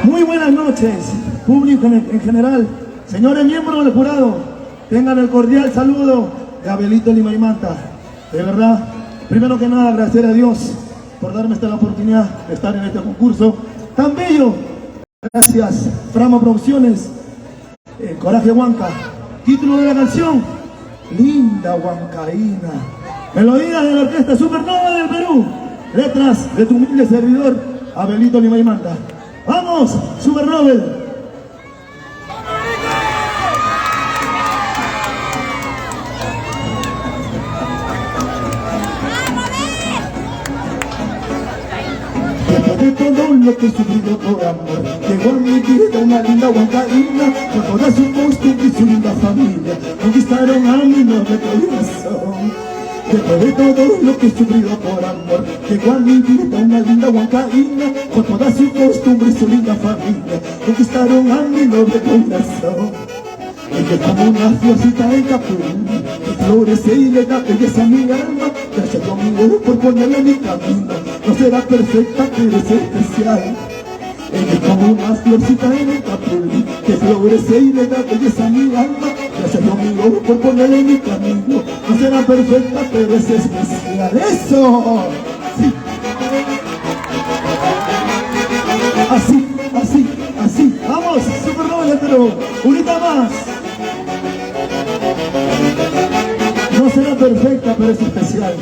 muy buenas noches, público en general, señores miembros del jurado, tengan el cordial saludo de Abelito Lima y Manta. De verdad, primero que nada agradecer a Dios por darme esta oportunidad de estar en este concurso tan bello. Gracias, Frama Producciones, Coraje Huanca. Título de la canción, Linda Huancaína. Melodía de la orquesta Supernova del Perú. Letras de tu humilde servidor, Abelito Lima y Manta. ¡Vamos, Super Nobel! Después de todo lo que he sufrido por amor, llegó a mi vida una linda huancaína, con toda su costumbre y su linda familia, conquistaron a mi noble corazón. Después de todo lo que he sufrido por amor, llegó a mi vida una linda huancaína, con toda su costumbre y su linda familia, conquistaron a mi noble corazón. Ella es como una florcita en capulín, que florece y le da belleza a mi alma. Gracias conmigo por ponerla en mi camino, no será perfecta pero es especial. Ella es como una florcita en el capulín, que florece y le da belleza a mi alma. Gracias conmigo por ponerla en mi camino, no será perfecta pero es especial. ¡Eso! Sí. Así, así, así. ¡Vamos! Super Nobel, pero unita más. No será perfecta, pero es especial.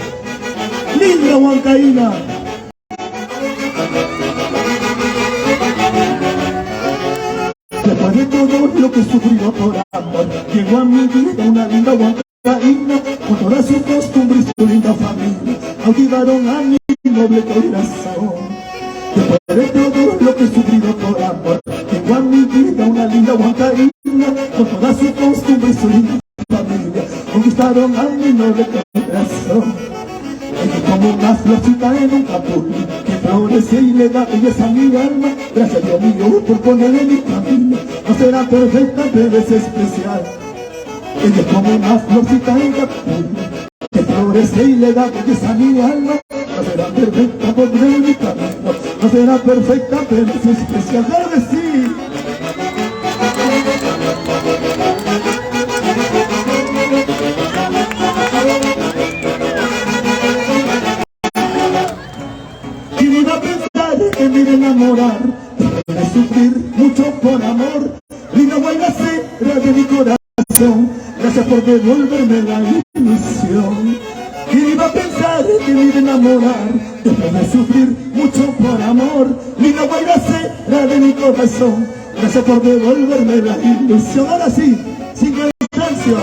Linda huancaína. Después de todo lo que he sufrido por amor, llegó a mi vida una linda huancaína, con toda su costumbre y su linda familia, cautivaron a mi noble corazón. Después de todo lo que he sufrido por amor, llegó a mi vida una linda huancaína, con toda su costumbre y su linda familia, conquistaron a mi noble corazón. Ella es como una florcita en un capulín, que florece y le da belleza a mi alma. Gracias Dios mío por ponerle en mi camino, no será perfecta pero es especial. Ella es como una florcita en capulín, que florece y le da belleza a mi alma. No será perfecta por ponerle en mi camino, no será perfecta pero es especial. ¡Claro que sí! ¿Quién iba a pensar que me iba a enamorar? De sufrir mucho por amor. Linda guaynacera de mi corazón, gracias por devolverme la ilusión. ¿Quién iba a pensar que me iba a enamorar? Después de sufrir mucho por amor. Linda guaynacera de mi corazón, gracias por devolverme la ilusión. Ahora sí, sin cansancio.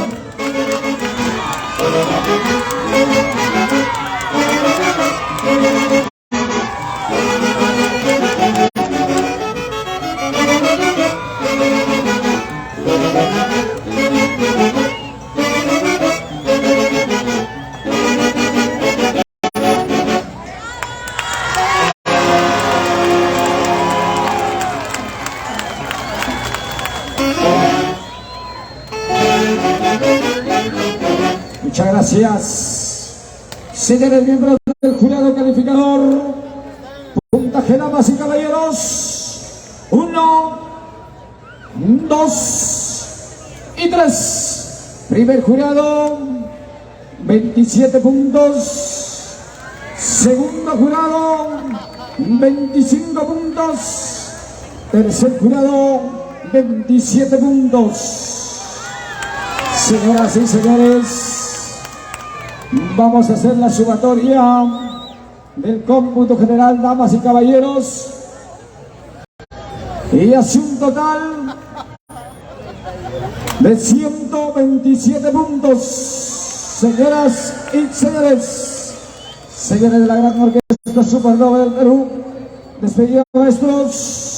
Muchas gracias. Señores miembros del jurado calificador, puntaje, damas y caballeros. 1, 2 y 3. Primer jurado, 27 puntos. Segundo jurado, 25 puntos. Tercer jurado, 27 puntos. Señoras y señores, vamos a hacer la sumatoria del cómputo general, damas y caballeros, y hace un total de 127 puntos. Señoras y señores, señores de la gran orquesta Supernova del Perú, despedidos maestros.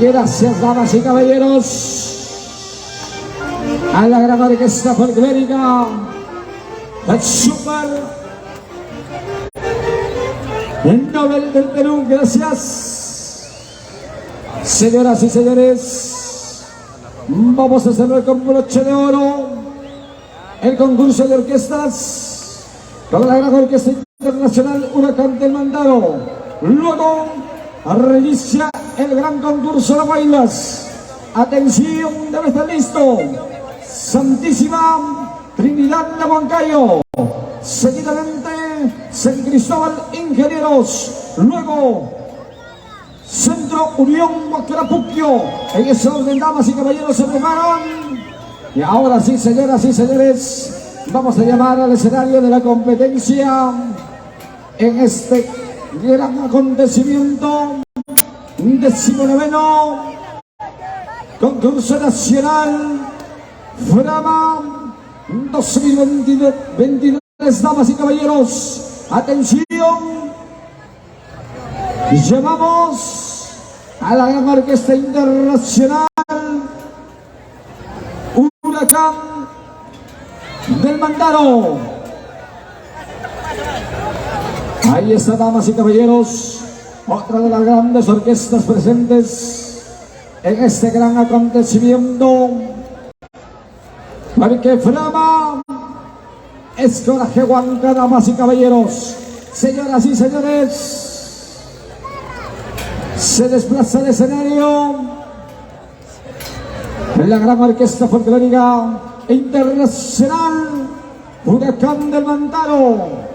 Gracias, damas y caballeros, a la gran orquesta folclórica del Super Nobel del Perú. Gracias. Señoras y señores, vamos a cerrar con broche de oro el concurso de orquestas con la gran orquesta internacional Huracán del Mandado. Luego reinicia el gran concurso de bailas. Atención, debe estar listo. Santísima Trinidad de Huancayo. Seguidamente, San Cristóbal Ingenieros. Luego, Centro Unión Huacrapuquio. En ese orden, damas y caballeros, se preparan. Y ahora sí, señoras y señores, vamos a llamar al escenario de la competencia en este gran acontecimiento. 19º concurso nacional Frama 2022, damas y caballeros. Atención, llamamos a la gran orquesta internacional Huracán del Mandado. Ahí está, damas y caballeros, otra de las grandes orquestas presentes en este gran acontecimiento, porque Frama es coraje Huanca, damas y caballeros. Señoras y señores, se desplaza el escenario la gran orquesta folclórica internacional Huracán del Mandado.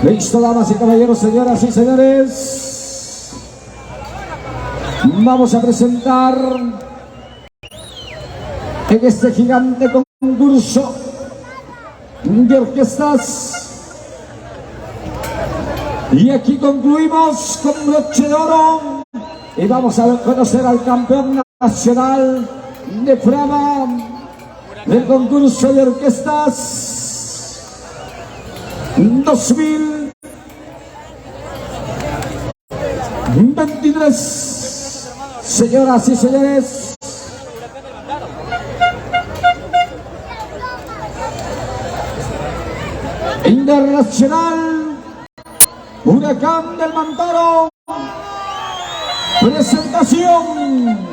Listo, damas y caballeros, señoras y señores, vamos a presentar en este gigante concurso de orquestas, y aquí concluimos con broche de oro y vamos a conocer al campeón nacional de Frama del concurso de orquestas 2023. Señoras y señores, internacional Huracán del Mandado presentación.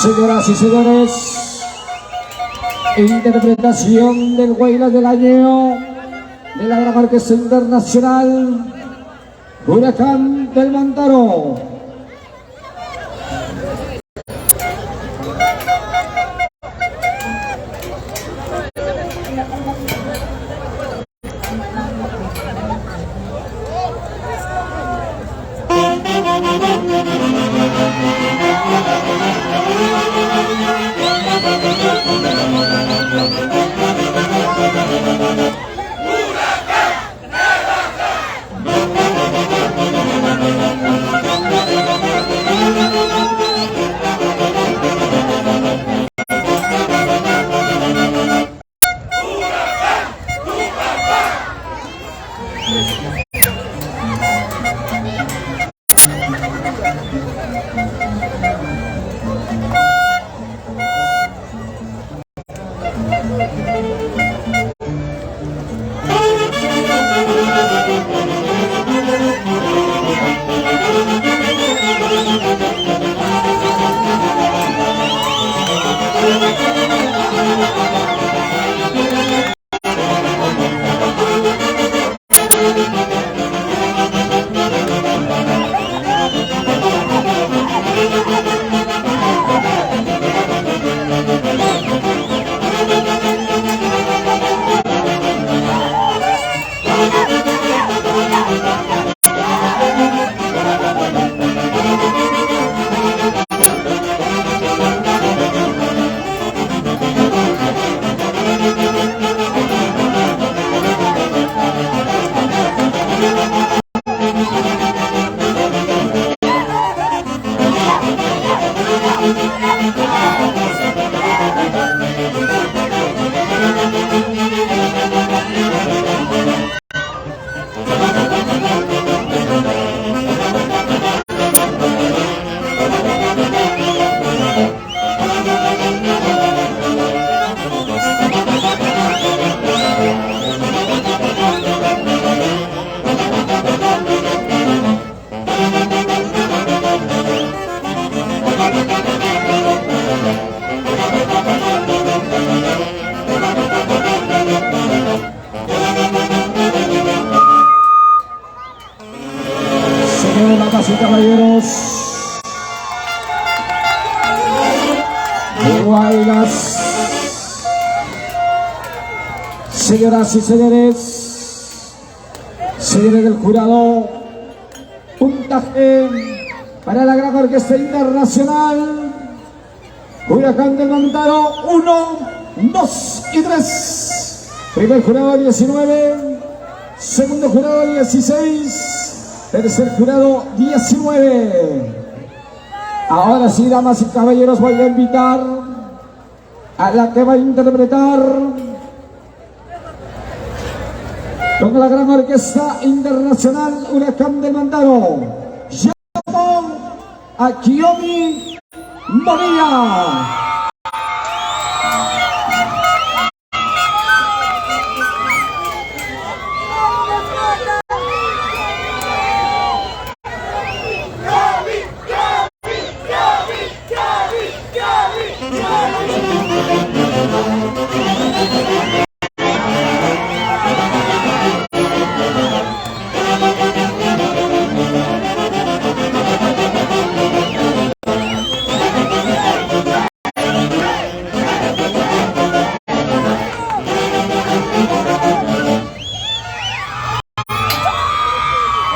Señoras y señores, interpretación del Huaylas del año de la Gran Orquesta Internacional Huracán del Mantaro. Damas y caballeros, Huaylas, señoras y señores, señores del jurado, puntaje para la Gran Orquesta Internacional Huracán del Mantaro, 1, 2 y 3. Primer jurado 19, segundo jurado 16, Tercer jurado, 19. Ahora sí, damas y caballeros, voy a invitar a la que va a interpretar con la gran orquesta internacional Huracán del Mandaro. Llamo a Kiyomi Bonilla.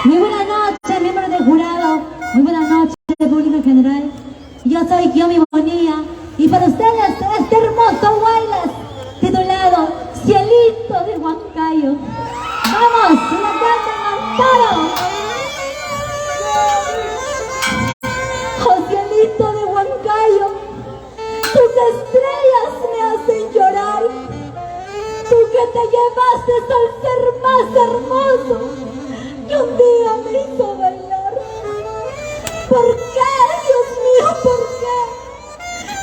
Muy buenas noches, miembros del jurado. Muy buenas noches, público en general. Yo soy Kiyomi Bonilla y para ustedes este hermoso baile titulado Cielito de Huancayo. ¡Vamos! ¡Huracán del Mandaro! Oh, cielito de Huancayo, tus estrellas me hacen llorar. Tú que te llevaste al ser más hermoso que un día me hizo bailar. ¿Por qué, Dios mío, por qué?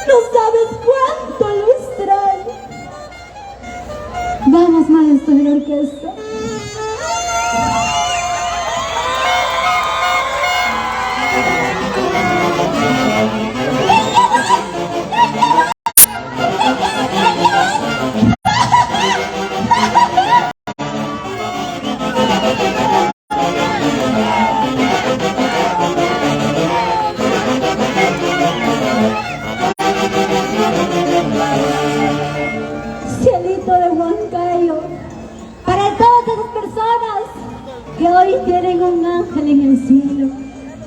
No sabes cuánto lo extraño. Vamos, maestro de la orquesta. Cielito de Huancayo, para todas esas personas que hoy tienen un ángel en el cielo,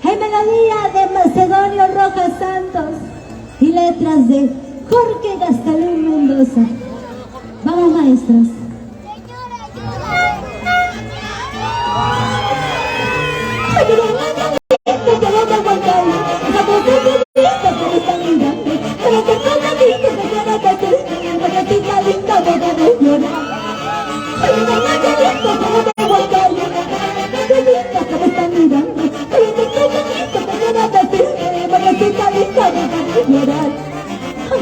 en melodía de Macedonio Rojas Santos y letras de Jorge Gastelum Mendoza. Vamos, maestros.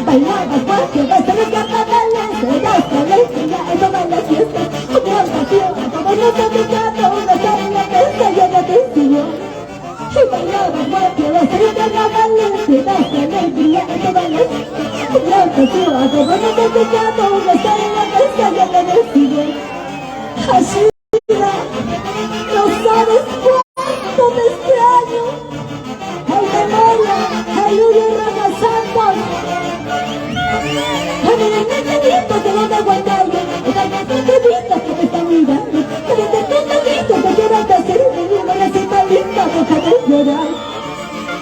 Bailaba cualquier vez en los carnavales, serás la alegría, eso baila fiesta, un gran pasión, como no se picando, una sangre que se llena de sillón. Y bailaba cualquier vez en los carnavales, serás la alegría, eso baila fiesta, un gran pasión, como no se picando, una sangre que se llena de sillón. Así no sabes cuánto te extraño, en memoria, el Julio Rojas Santos. Que no te Huancayo, esas entrevistas que te están mirando, que desde tu entrevista te quieran decir mi vida, así tan linda, deja de llorar.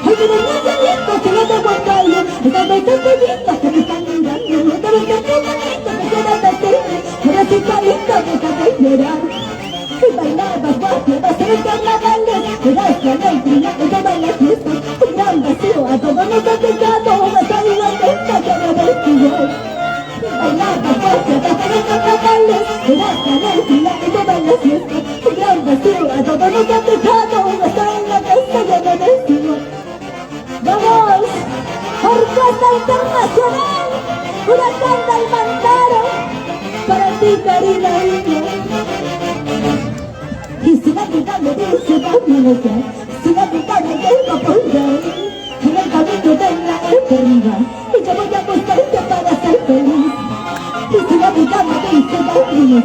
Ay, que no te listo, que no te Huancayo, esas entrevistas que te están mirando, que desde tu entrevista te quieran decir mi vida, así tan linda, deja de llorar. Y bailabas guapia, vas a los carnavales, verás la alegría, ella baila fiesta, un gran vacío, a todos nos ha pegado, una salida lenta, llena de figura. Bailaba fuerte, hasta los carnavales, verás la alegría y toda la fiesta, un gran vacío, a todos nos ha dejado, una sala mesa llena de estilo. ¡Vamos! Orquesta Internacional, Huracán del Mandaro, para ti, Karina India. Y siga gritando, dice Daniel, siga gritando, vengo por ahí, en el camino de la eternidad, y yo voy a buscarte para ser feliz. Y siga gritando, dice Daniel,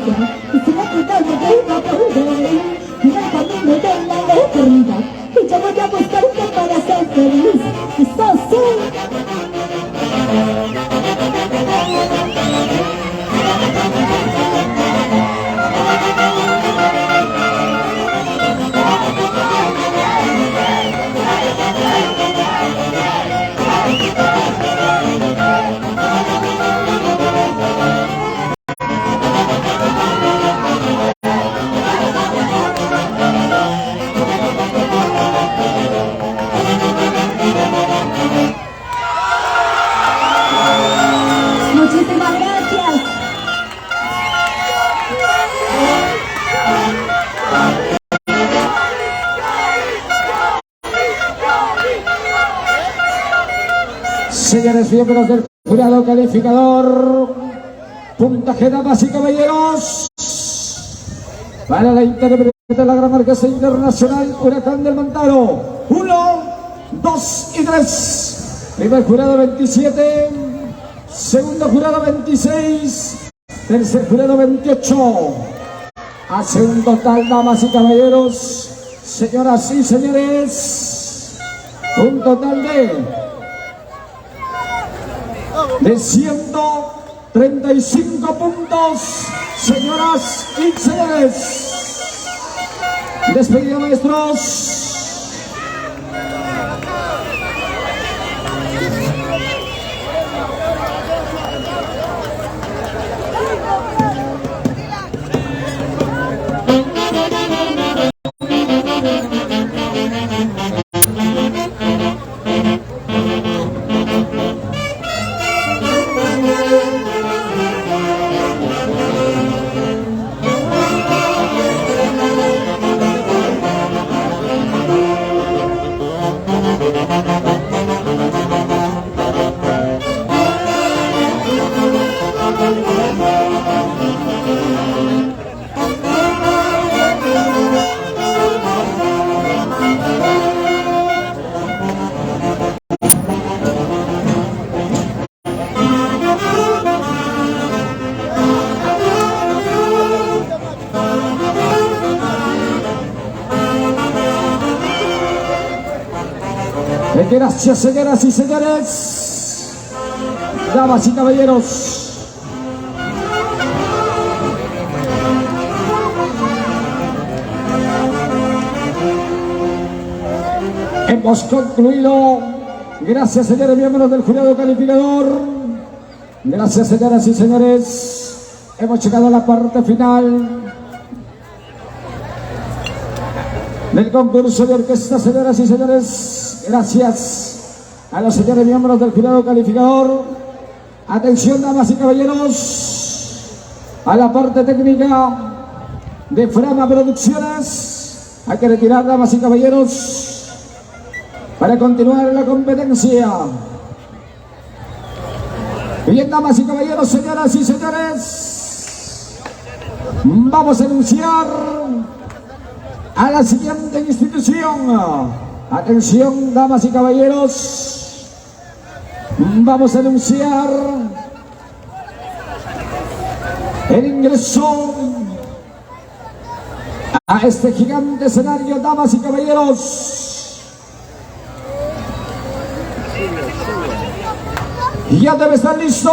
y siga gritando, vengo por ahí, en el camino de la eternidad, y yo voy a buscarte para ser feliz. Eso sí. Señores miembros del jurado calificador, puntaje, damas y caballeros, para la intérprete de la Gran Marquesa Internacional, Huracán del Mantaro, 1, 2 y 3. Primer jurado 27, segundo jurado 26, tercer jurado 28. Hace un total, damas y caballeros, señoras y señores, un total de 135 puntos, señoras y señores. Despedida, maestros. Gracias, señoras y señores, damas y caballeros. Hemos concluido. Gracias, señores miembros del jurado calificador. Gracias, señoras y señores. Hemos llegado a la parte final del concurso de orquesta, señoras y señores. Gracias a los señores miembros del jurado calificador. Atención, damas y caballeros, a la parte técnica de Frama Producciones. Hay que retirar, damas y caballeros, para continuar la competencia. Bien, damas y caballeros, señoras y señores, vamos a anunciar a la siguiente institución. Atención, damas y caballeros, vamos a anunciar el ingreso a este gigante escenario, damas y caballeros. Y ya debe estar listo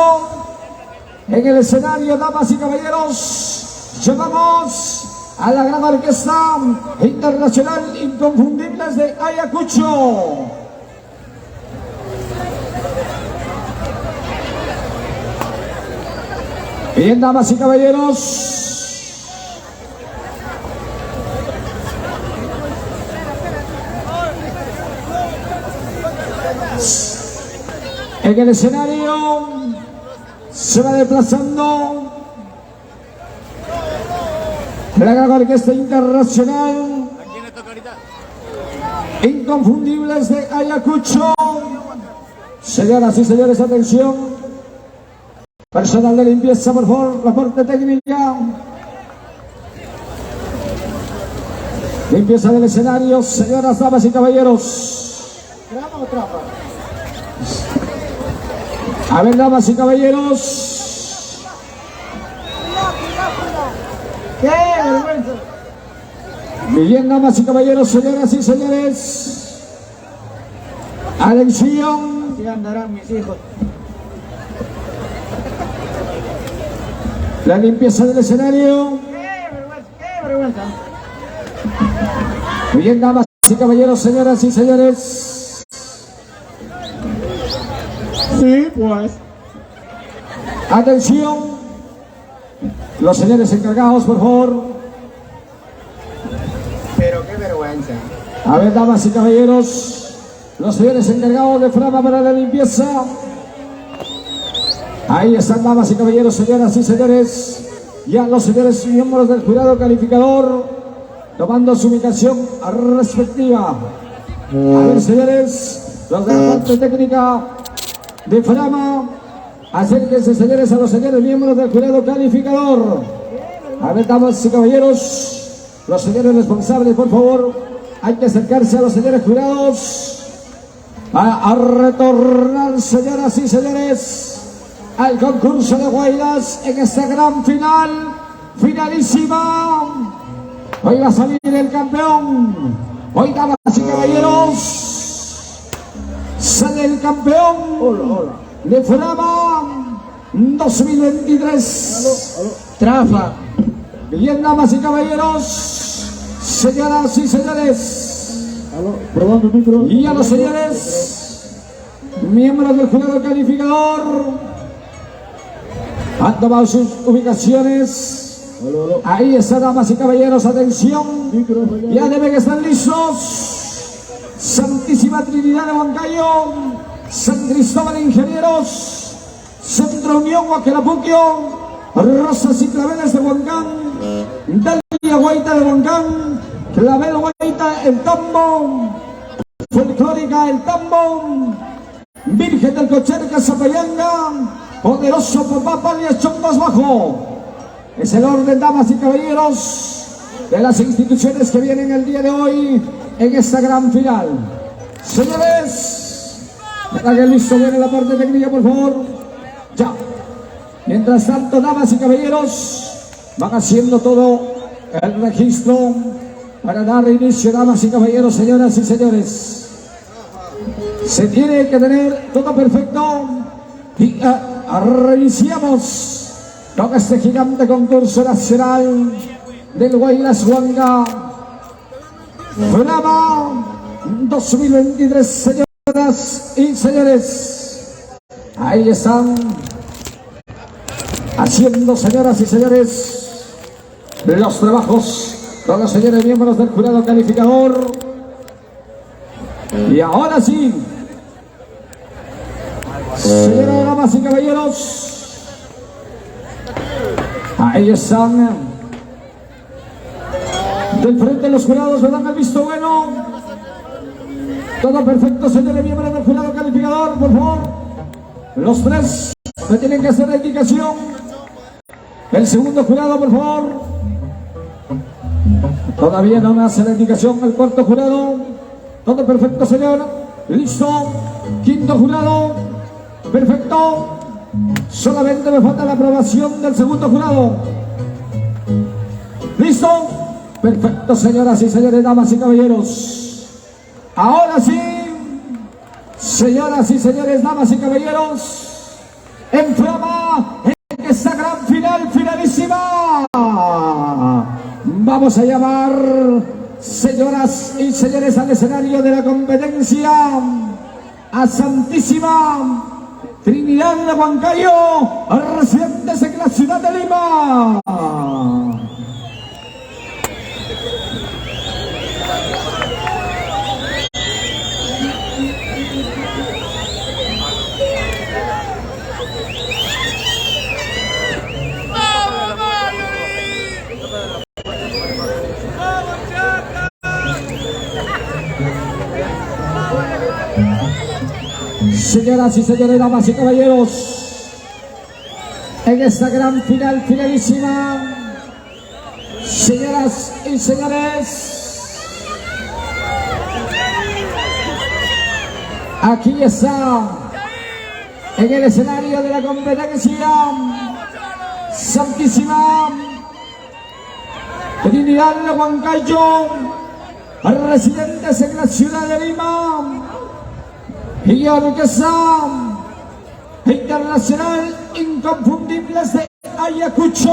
en el escenario, damas y caballeros. Llevamos a la Gran Orquesta Internacional Inconfundibles de Ayacucho. Bien, damas y caballeros, en el escenario se va desplazando la Gran Orquesta Internacional Inconfundibles de Ayacucho. Señoras y señores, atención. Personal de limpieza, por favor, la parte técnica. Limpieza del escenario, señoras, damas y caballeros. A ver, damas y caballeros. ¡Qué vergüenza! Bien, damas y caballeros, señoras y señores. Atención. Así andarán mis hijos. La limpieza del escenario. ¡Qué vergüenza! Bien, damas y caballeros, señoras y señores. Sí, pues. Atención. Los señores encargados, por favor. Pero qué vergüenza. A ver, damas y caballeros, los señores encargados de Frama para la limpieza. Ahí están, damas y caballeros, señoras y señores. Ya los señores miembros del jurado calificador tomando su ubicación respectiva. A ver, señores, los de la parte técnica de Frama. Acérquense, señores, a los señores miembros del jurado calificador. A ver, damas y caballeros, los señores responsables, por favor, hay que acercarse a los señores jurados. A retornar, señoras y señores, al concurso de Guaylas en esta gran final, finalísima. Hoy va a salir el campeón. Hoy, damas y caballeros, sale el campeón de Frama 2023. Trafa. Bien, damas y caballeros, señoras y señores, Probando el micro. y a los señores miembros del jurado calificador, han tomado sus ubicaciones. Ahí está, damas y caballeros, atención, ya deben estar listos. Santísima Trinidad de Huancayo, San Cristóbal Ingenieros, Centro Unión Huaquelapuquio, Rosas y Claveles de Huancán, Dalia Guaita de Huancán, Clavel Guaita el Tambo, Folclórica el Tambo, Virgen del Cocherca Zapayanga, Poderoso Papá Palias Chondas Bajo. Es el orden, damas y caballeros, de las instituciones que vienen el día de hoy en esta gran final. Señores, para que listo viene la parte técnica, por favor. Ya. Mientras tanto, damas y caballeros, van haciendo todo el registro para dar inicio, damas y caballeros, señoras y señores. Se tiene que tener todo perfecto y reiniciamos con este gigante concurso nacional del Guaylas Huanga Frama 2023, señoras y señores. Ahí están haciendo, señoras y señores, los trabajos con los señores miembros del jurado calificador. Y ahora sí, señoras, damas y caballeros, ahí están del frente de los jurados, me dan el visto bueno. Todo perfecto, señores miembros del jurado calificador, por favor. Los tres me tienen que hacer la indicación. El segundo jurado, por favor. Todavía no me hace la indicación el cuarto jurado. Todo perfecto, señor. Listo. Quinto jurado. Perfecto. Solamente me falta la aprobación del segundo jurado. ¿Listo? Perfecto, señoras y señores, damas y caballeros. Ahora sí, señoras y señores, damas y caballeros, en Frama, en esta gran final, finalísima, vamos a llamar, señoras y señores, al escenario de la competencia a Santísima Trinidad de Huancayo, residentes en la ciudad de Lima. Señoras y señores, damas y caballeros, en esta gran final, finalísima, señoras y señores, aquí está, en el escenario de la competencia, Santísima Trinidad de Huancayo, residentes en la ciudad de Lima, y orquesta internacional Inconfundibles de Ayacucho.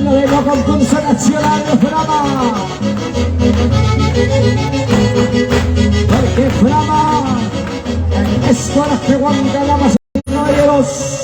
Noveno concurso nacional de Frama. Porque Frama es para que aguanta la más caballeros.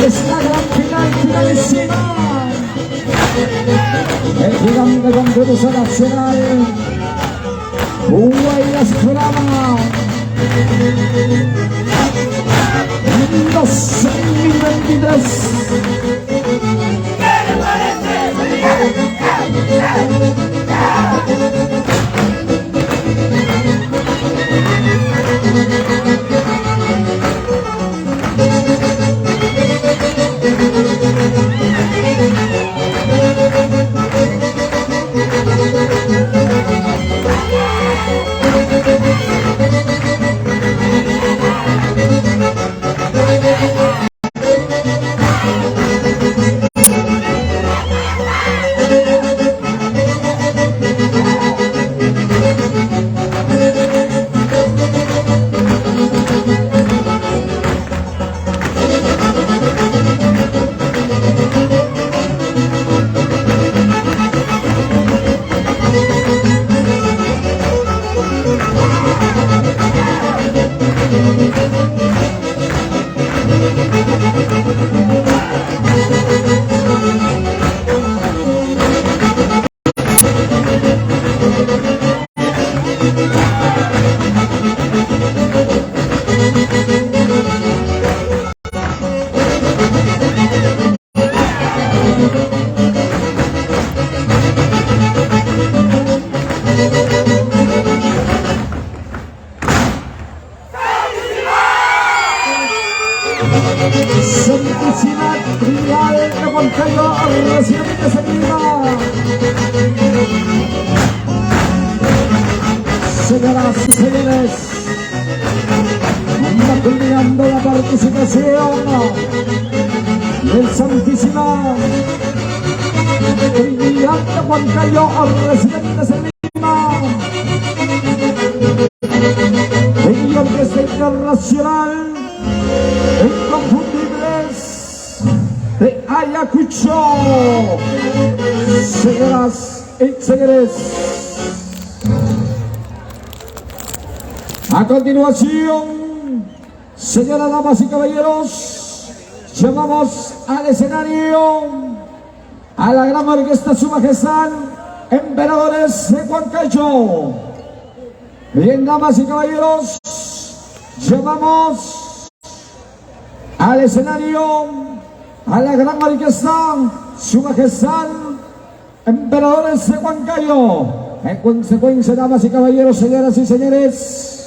Es la gran final, finalísima. El gigante concurso nacional Guaylas Frama 2023. Huancayo, Residentes en Lima. Señoras y señores, anda culminando la participación del Santísima Inmigrante Huancayo, Residentes en Lima. En Orquesta Internacional Inconfundibles de Ayacucho. Señoras y señores, a continuación, señoras, damas y caballeros, llevamos al escenario a la gran orquesta Su Majestad Emperadores de Huancayo. Bien, damas y caballeros, llevamos al escenario a la gran orquesta Su Majestad Emperadores de Huancayo. En consecuencia, damas y caballeros, señoras y señores,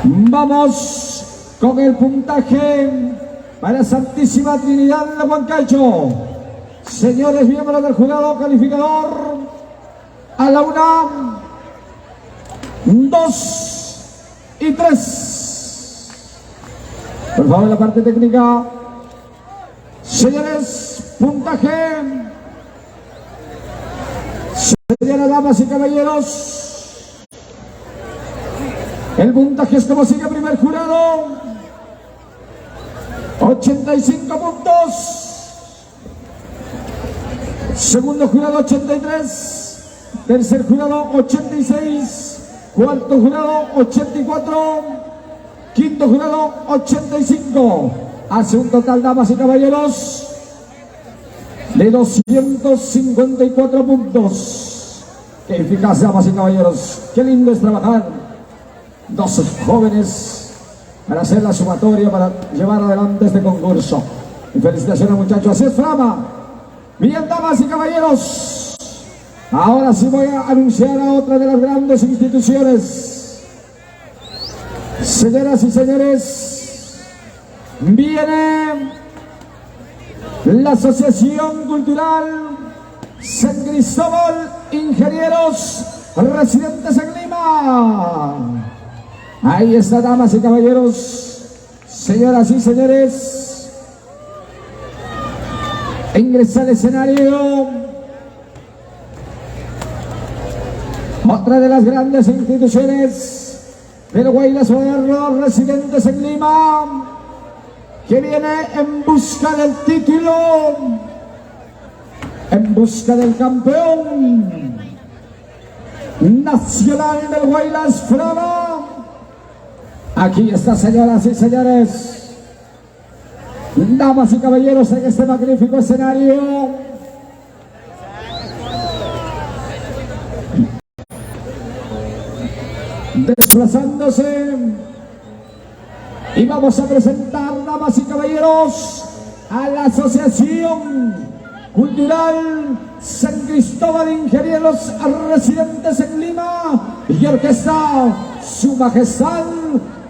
vamos con el puntaje para Santísima Trinidad de Huancayo. Señores miembros del jurado calificador, a la 1, 2 y 3. Por favor, la parte técnica. Señores, puntaje. Señoras, damas y caballeros, el puntaje es como sigue: primer jurado, 85 puntos. Segundo jurado, 83. Tercer jurado, 86. Cuarto jurado, 84. Quinto jurado, 85. Hace un total, damas y caballeros, de 254 puntos. Qué eficaz, damas y caballeros. Qué lindo es trabajar 2 jóvenes para hacer la sumatoria, para llevar adelante este concurso. Y felicitaciones, muchachos. Así es, Frama. Bien, damas y caballeros, ahora sí voy a anunciar a otra de las grandes instituciones. Señoras y señores, viene la Asociación Cultural San Cristóbal Ingenieros Residentes en Lima. Ahí está, damas y caballeros, señoras y señores. Ingresa al escenario otra de las grandes instituciones del Guaylas Moderno Residentes en Lima, que viene en busca del título, en busca del campeón nacional del Guaylas Frama. Aquí está, señoras y señores, damas y caballeros, en este magnífico escenario, desplazándose, y vamos a presentar, damas y caballeros, a la Asociación Cultural San Cristóbal Ingenieros Residentes en Lima y Orquesta Su Majestad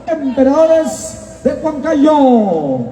Emperadores de Huancayo.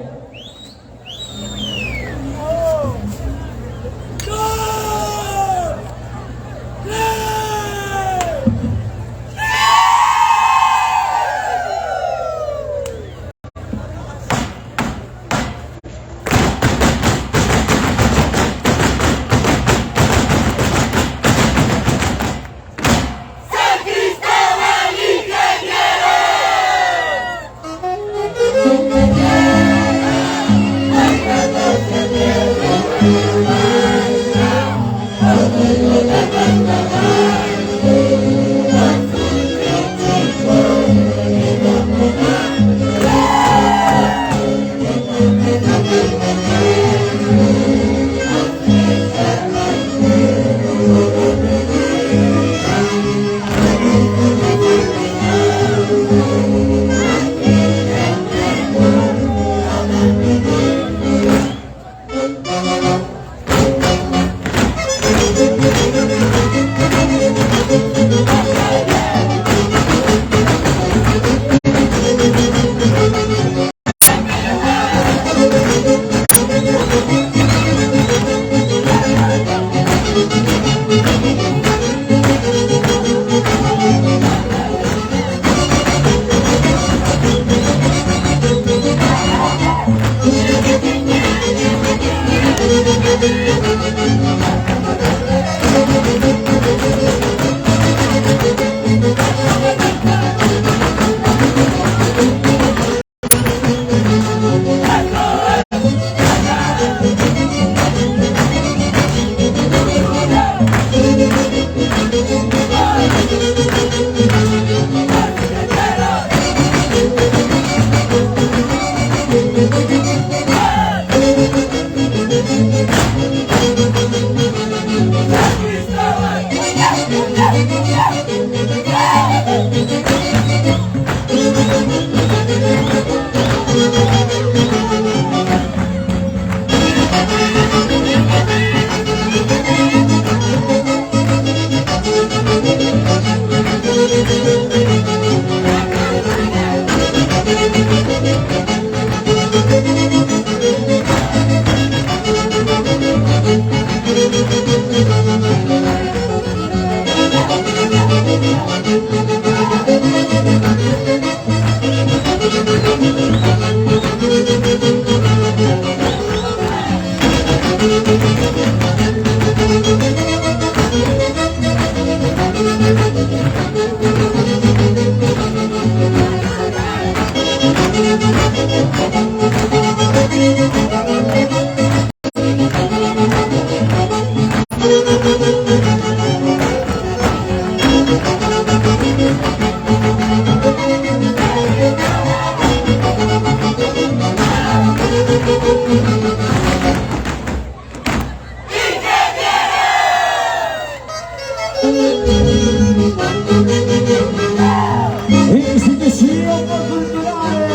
Institución Cultural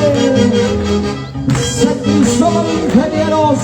San Cristóbal de Ingenieros.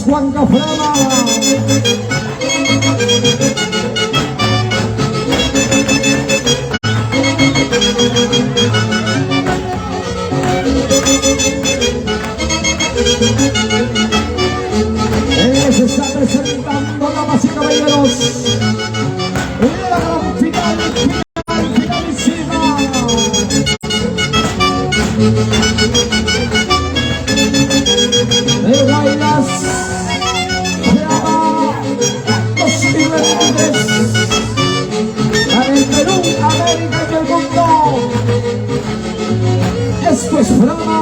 Juan Frama. Se está presentando, damas y caballeros, la gran final, finalísima. El Guaylas Frama 2023 para el Perú, América y el mundo. Esto es Frama.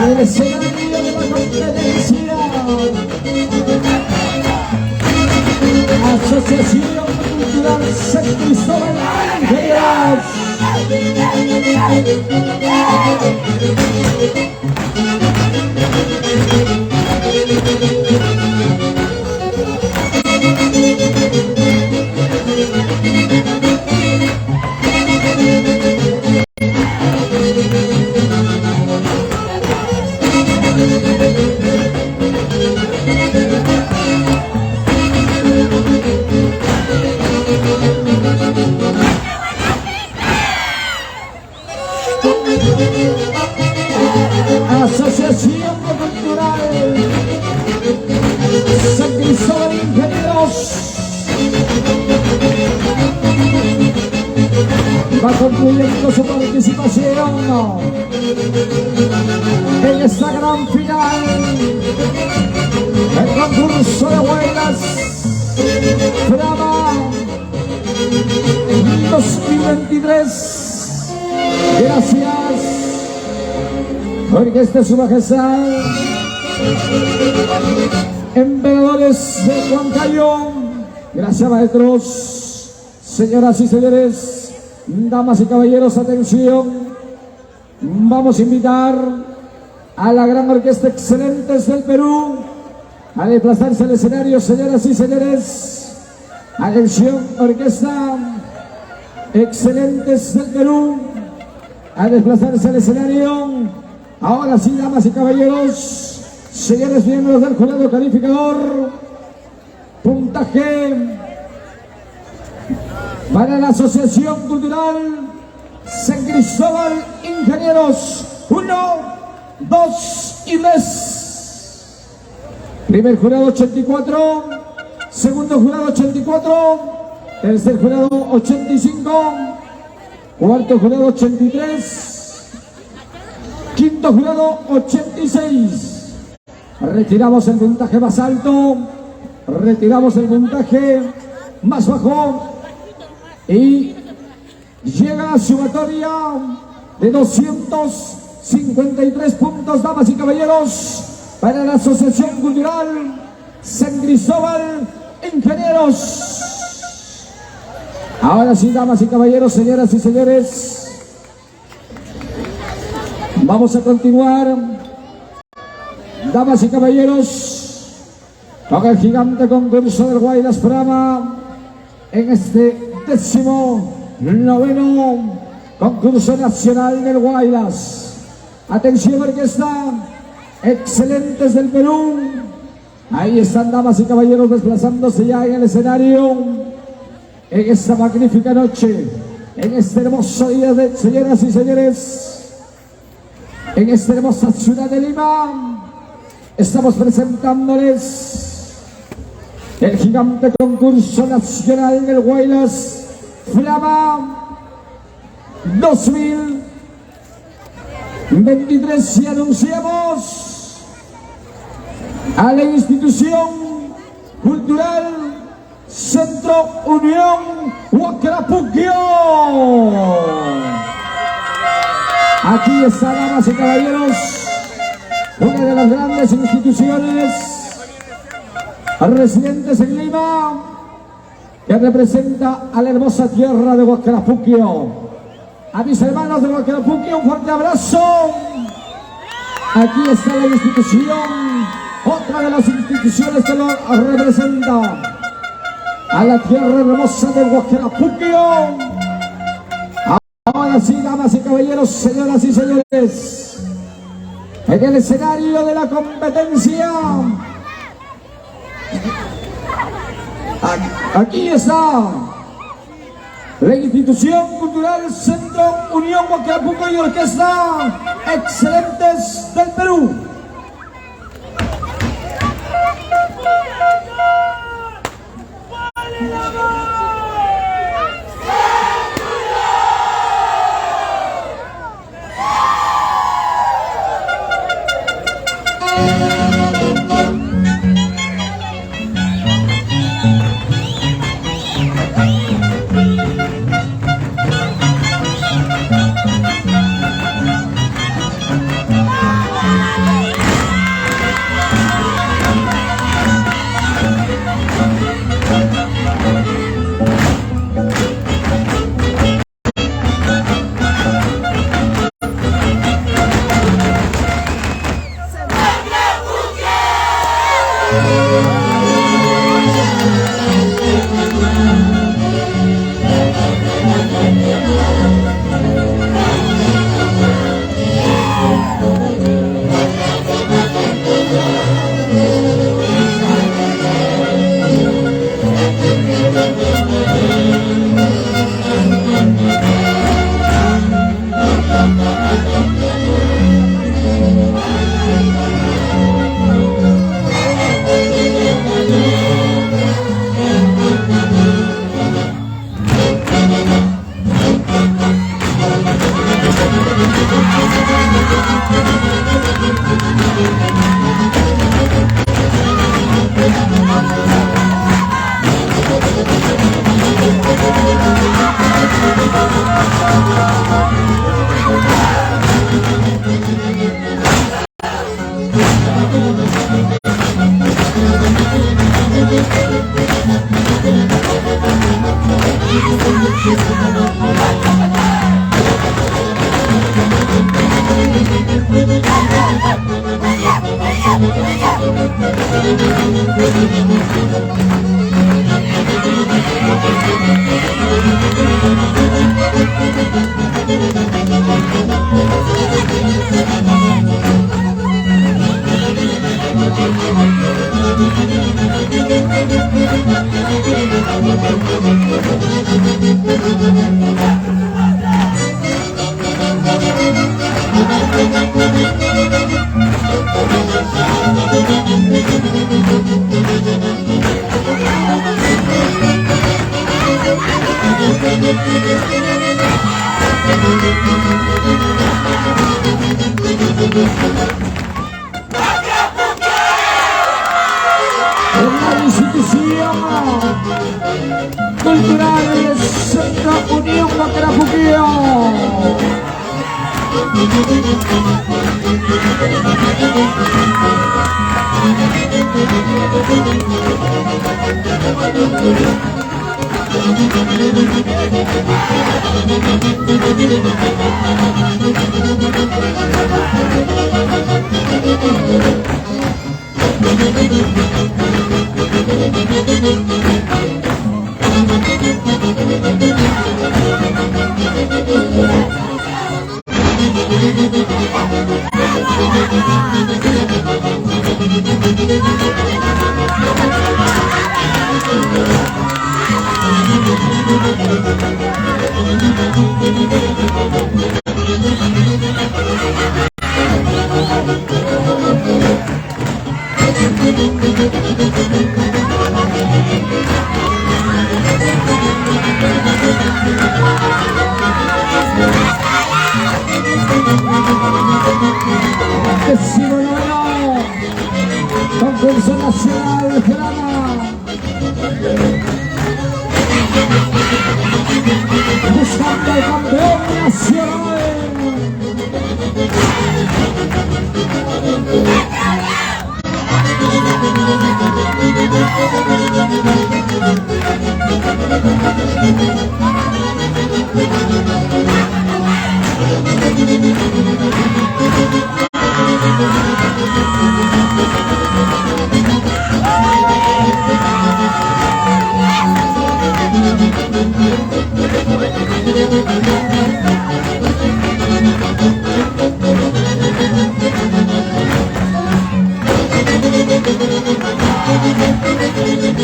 El escenario de la competencia, Asociación Cultural San Cristóbal Ángeles. Asociación Cultural San Cristóbal Ingenieros va concluyendo su participación en esta gran final del concurso de huelgas Frama 2023. Gracias, Orquesta Su Majestad, Emperadores de Huancayo. Gracias, maestros, señoras y señores, damas y caballeros, atención. Vamos a invitar a la gran orquesta Excelentes del Perú a desplazarse al escenario, señoras y señores. Atención, orquesta Excelentes del Perú a desplazarse al escenario. Ahora sí, damas y caballeros, señores miembros del jurado calificador, puntaje para la Asociación Cultural San Cristóbal Ingenieros, 1, 2 y 3. Primer jurado 84, segundo jurado 84, tercer jurado 85, cuarto jurado 83, quinto jurado 86. Retiramos el puntaje más alto, retiramos el puntaje más bajo y llega a sumatoria de 253 puntos, damas y caballeros, para la Asociación Cultural San Cristóbal Ingenieros. Ahora sí, damas y caballeros, señoras y señores, vamos a continuar, damas y caballeros, con el gigante concurso del Guaylas Frama en este 19º concurso nacional del Guaylas. Atención, orquesta Excelentes del Perú. Ahí están, damas y caballeros, desplazándose ya en el escenario en esta magnífica noche, en este hermoso día, de señoras y señores, en esta hermosa ciudad de Lima. Estamos presentándoles el gigante concurso nacional del Guaylas Frama 2023, y anunciamos a la institución cultural Centro Unión Huacrapuquio. Aquí está, damas y caballeros, una de las grandes instituciones residentes en Lima, que representa a la hermosa tierra de Huacrapuquio. A mis hermanos de Huacrapuquio, un fuerte abrazo. Aquí está la institución, otra de las instituciones que lo representa a la tierra hermosa de Huacarapuquio. Ahora sí, damas y caballeros, señoras y señores, en el escenario de la competencia, aquí está la institución cultural Centro Unión Huacarapuquio y Orquesta Excelentes del Perú. La institución cultural Centro Unión Huacarapuquio. Concurso Nacional Frama, buscando al campeón nacional.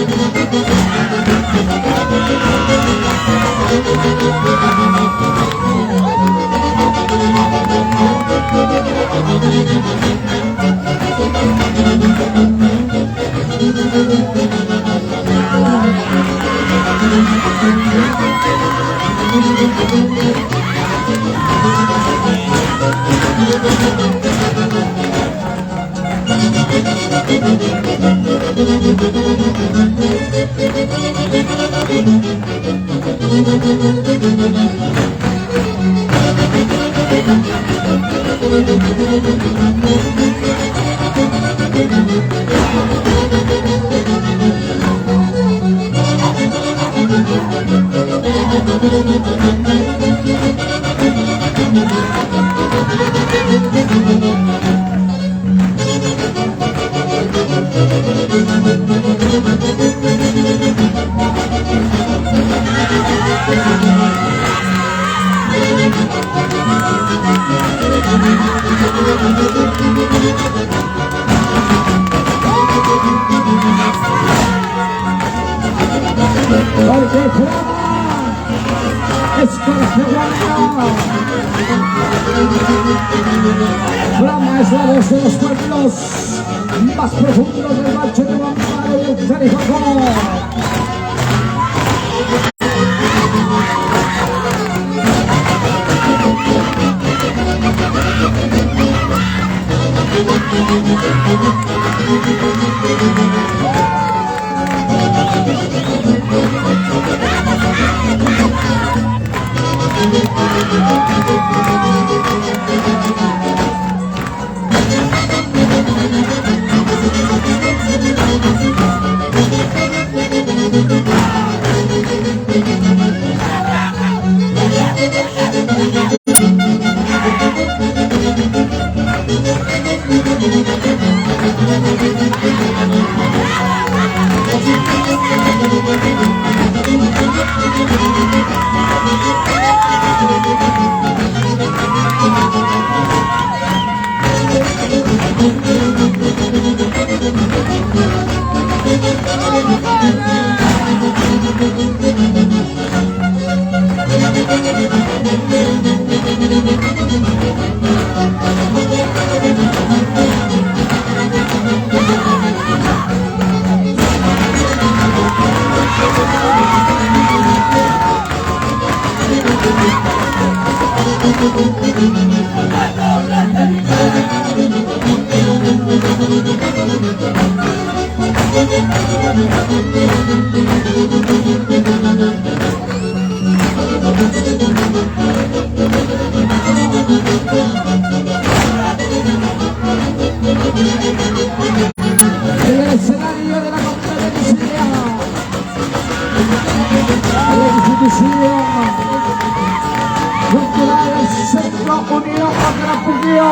Porque Frama es la voz de los pueblos más profundos del Valle de Amparo y el Carijoco. El escenario de la competencia, la institución cultural Centro Unión Macarapuquio.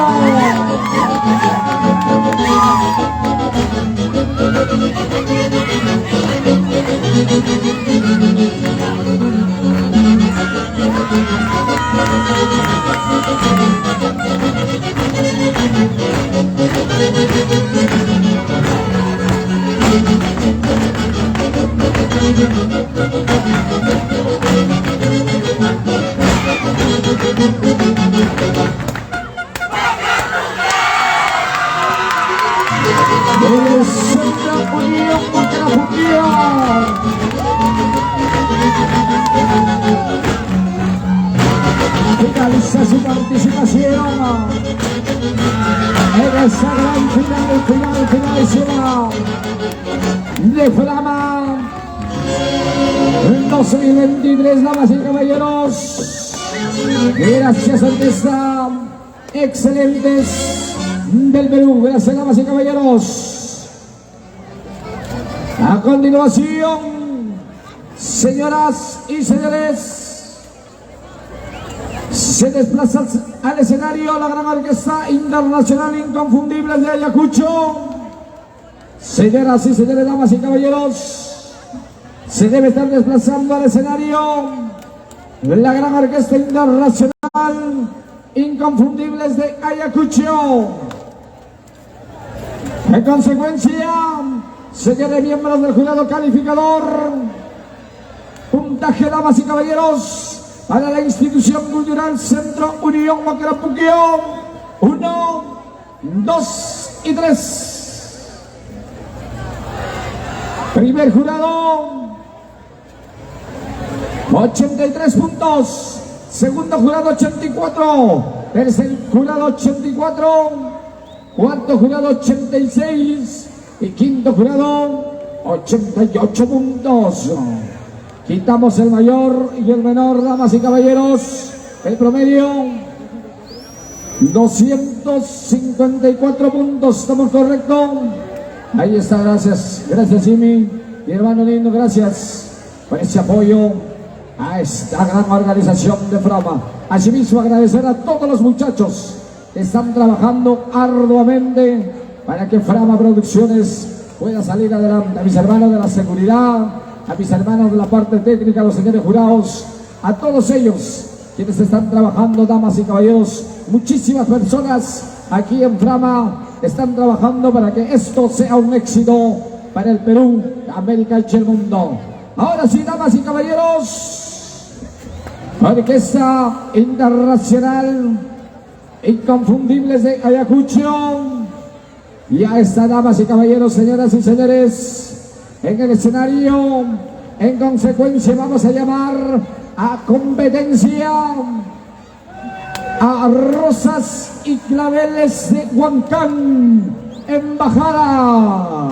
El Centro Unión Macarapuquio finaliza su participación en esa gran finalización de Frama 2023, damas y caballeros. Gracias, orquesta excelentes del Perú. Gracias, damas y caballeros. A continuación, señoras y señores, se desplaza al escenario la gran orquesta internacional inconfundible de Ayacucho. Señoras y señores, damas y caballeros, se debe estar desplazando al escenario la gran orquesta internacional inconfundibles de Ayacucho. En consecuencia, señores miembros del jurado calificador. Puntaje, damas y caballeros, para la institución cultural Centro Unión Macarapuquio. 1, 2 y 3. Primer jurado, 83 puntos. Segundo jurado, 84. Tercer jurado, 84. Cuarto jurado, 86. Y quinto jurado, 88 puntos. Quitamos el mayor y el menor, damas y caballeros. El promedio, 254 puntos. ¿Estamos correctos? Ahí está, gracias. Gracias, Jimmy. Mi hermano lindo, gracias por ese apoyo a esta gran organización de Frama. Asimismo, agradecer a todos los muchachos que están trabajando arduamente para que Frama Producciones pueda salir adelante. A mis hermanos de la seguridad, a mis hermanos de la parte técnica, a los señores jurados, a todos ellos quienes están trabajando, damas y caballeros. Muchísimas personas aquí en Frama están trabajando para que esto sea un éxito para el Perú, América y el mundo. Ahora sí, damas y caballeros, Orquesta Internacional Inconfundibles de Ayacucho. Ya está, damas y caballeros, señoras y señores, en el escenario. En consecuencia, vamos a llamar a competencia a Rosas y Claveles de Huancán, Embajada.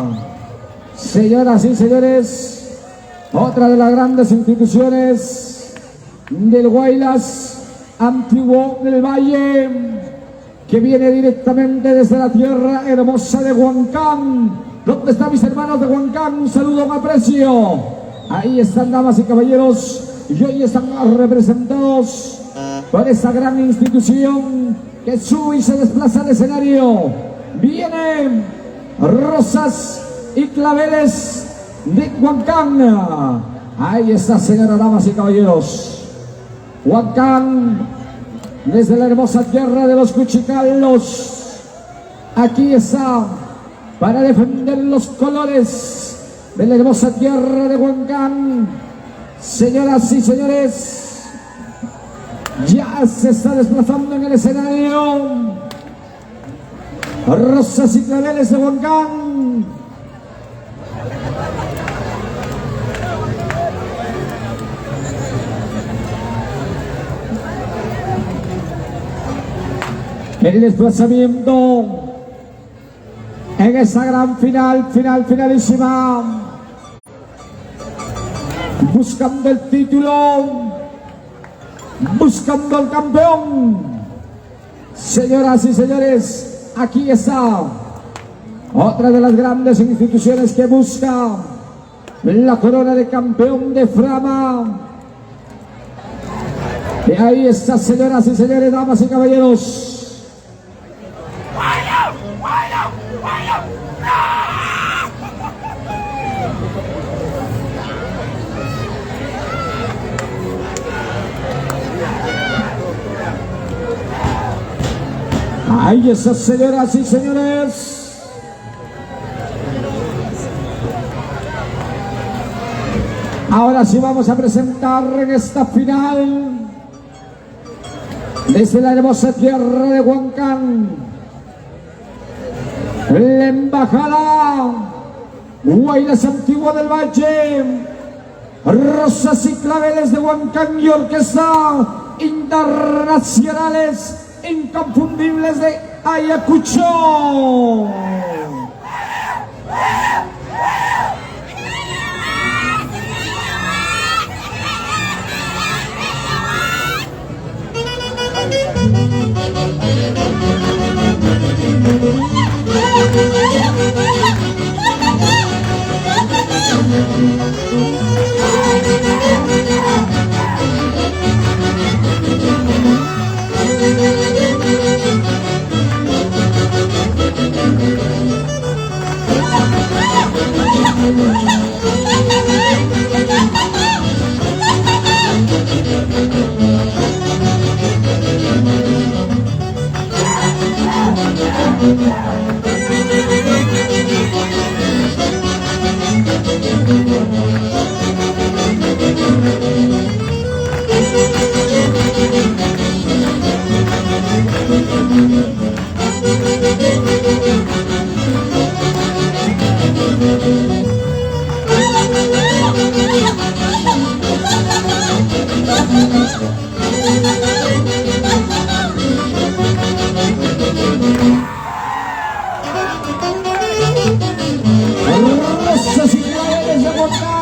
Señoras y señores, otra de las grandes instituciones del Guaylas Antiguo del Valle, que viene directamente desde la tierra hermosa de Huancán. ¿Dónde están mis hermanos de Huancán? Un saludo, un aprecio. Ahí están, damas y caballeros, y hoy están representados por esa gran institución que sube y se desplaza al escenario. Vienen Rosas y Claveles de Huancán. Ahí está, señoras, damas y caballeros. Huancán, desde la hermosa tierra de los Cuchicalos, aquí está para defender los colores de la hermosa tierra de Huancán. Señoras y señores, ya se está desplazando en el escenario Rosas y Claveles de Huancán. El desplazamiento en esa gran finalísima, buscando el título, buscando el campeón. Señoras y señores, aquí está otra de las grandes instituciones que busca la corona de campeón de Frama. Y ahí está, señoras y señores, damas y caballeros. Ahí está, señoras y señores. Ahora sí vamos a presentar en esta final, desde la hermosa tierra de Huancán, la Embajada Guaylas Antiguo del Valle, Rosas y Claveles de Huancán y Orquesta Internacionales Inconfundibles de Ayacucho. Rosas y claveles de Montana.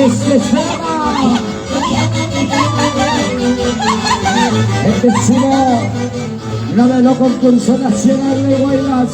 Este será el décimo noveno concurso nacional de Guaymas.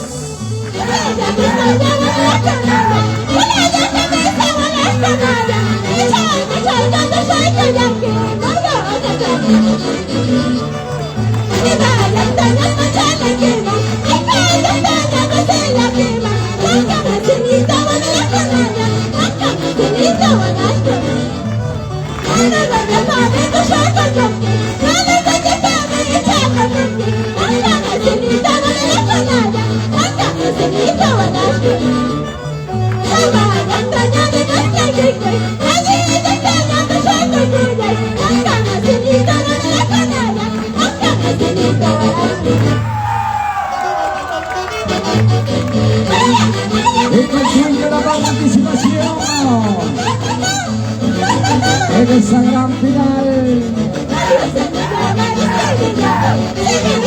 Y concluye la participación en esa gran final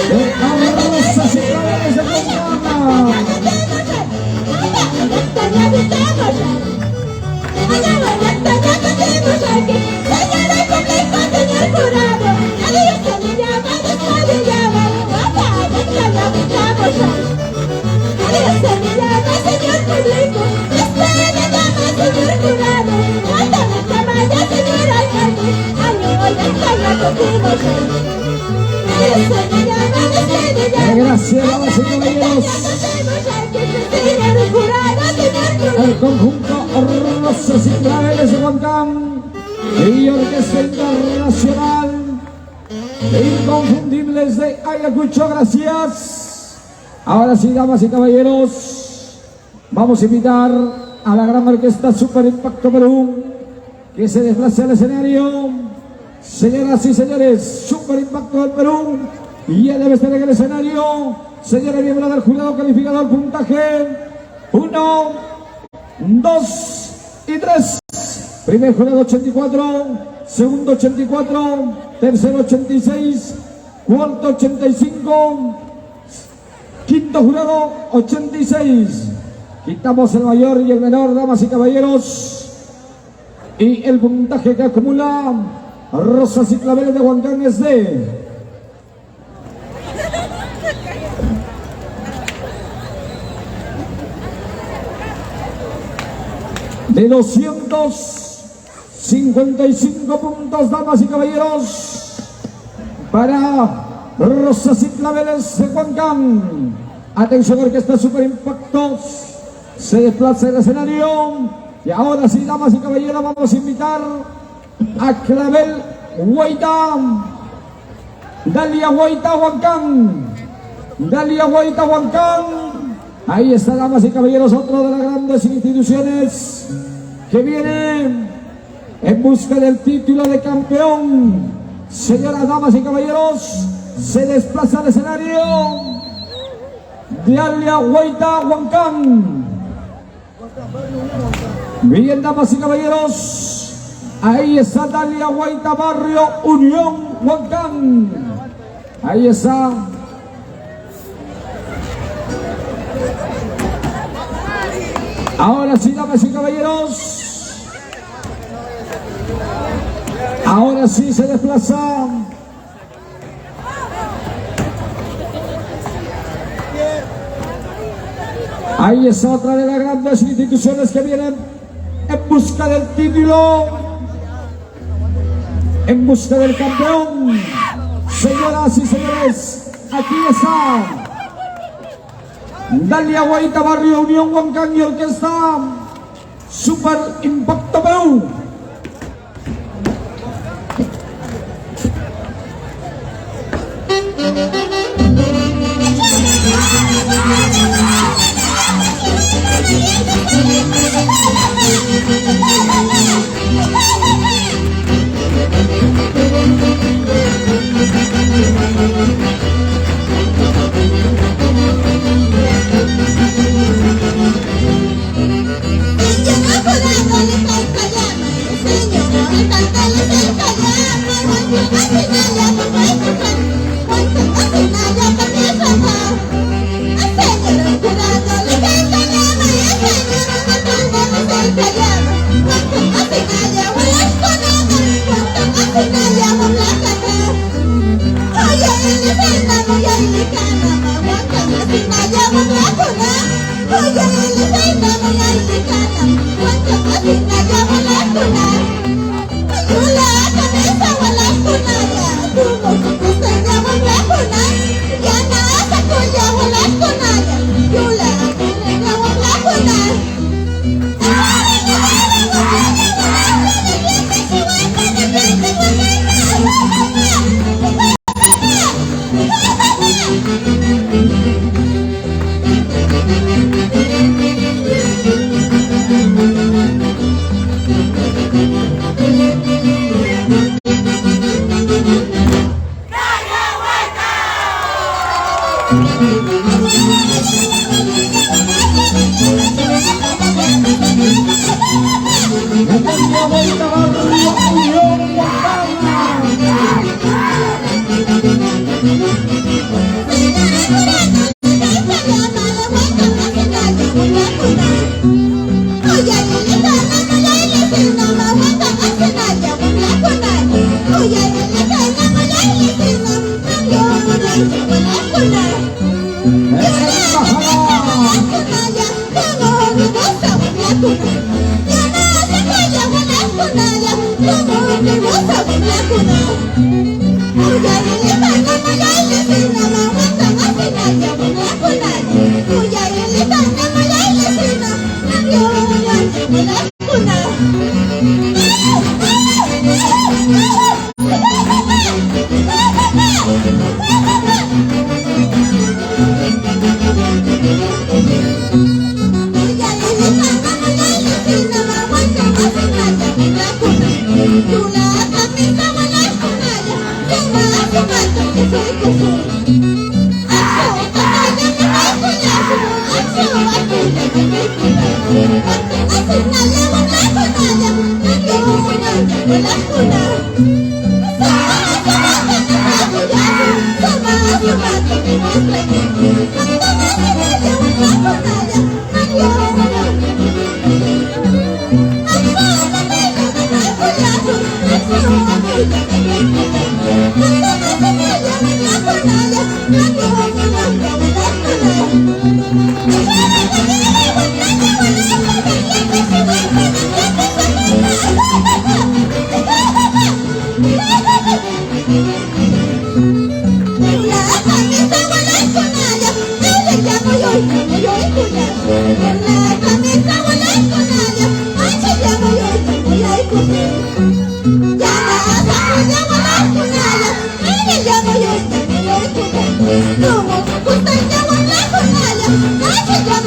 de Rosas y Claveles de Fontana. Gracias, damas y caballeros. El conjunto Rosas y Claveles de Huancán y Orquesta Internacional Inconfundibles de Ayacucho, gracias. Ahora sí, damas y caballeros, vamos a invitar a la gran orquesta Super Impacto Perú que se desplace al escenario. Señoras y señores, Super Impacto del Perú, y ya debe estar en el escenario. Señores, miembros del jurado calificador, puntaje 1, 2 y 3. Primer jurado 84, segundo 84, tercero 86, cuarto 85, quinto jurado 86. Quitamos el mayor y el menor, damas y caballeros, y el puntaje que acumula Rosas y Claveles de Huancán es de 255 puntos, damas y caballeros, para Rosas y Claveles de Huancán. Atención, orquesta Super Impactos se desplaza el escenario. Y ahora sí, damas y caballeros, vamos a invitar a Clavel Huayta, Dalia Huayta Huancán, Dalia Huayta Huancán, Ahí está, damas y caballeros, otro de las grandes instituciones que viene en busca del título de campeón. Señoras, damas y caballeros, se desplaza al escenario de Alia Huayta Huancán. Bien, damas y caballeros, ahí está Dalia Huayta, Barrio Unión Huancán. Ahí está. Ahora sí, damas y caballeros, ahora sí se desplaza ahí está otra de las grandes instituciones que vienen en busca del título, en busca del campeón. Señoras y señores, aquí está Dalia Huayta, Barrio Unión Huancán y Orquesta Super Impacto Perú. Como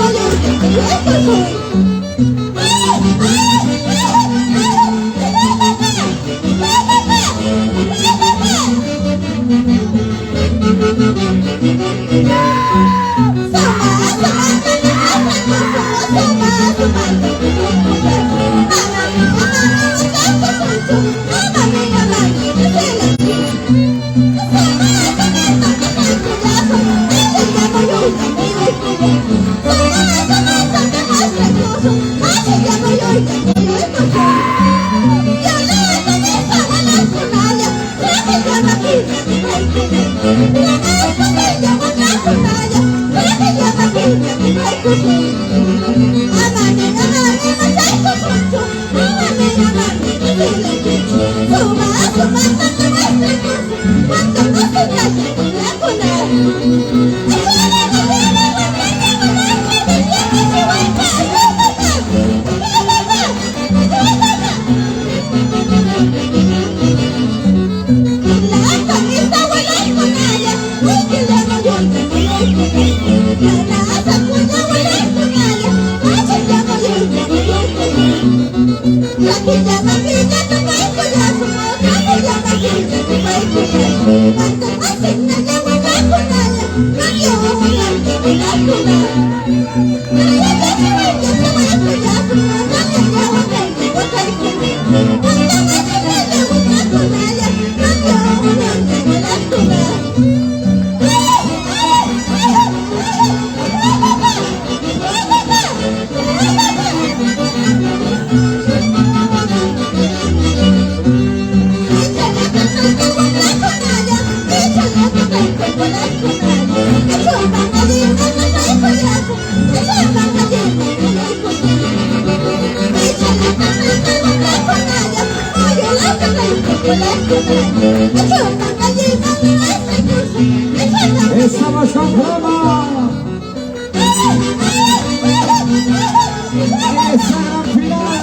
Estamos con Frama. Esa gran final.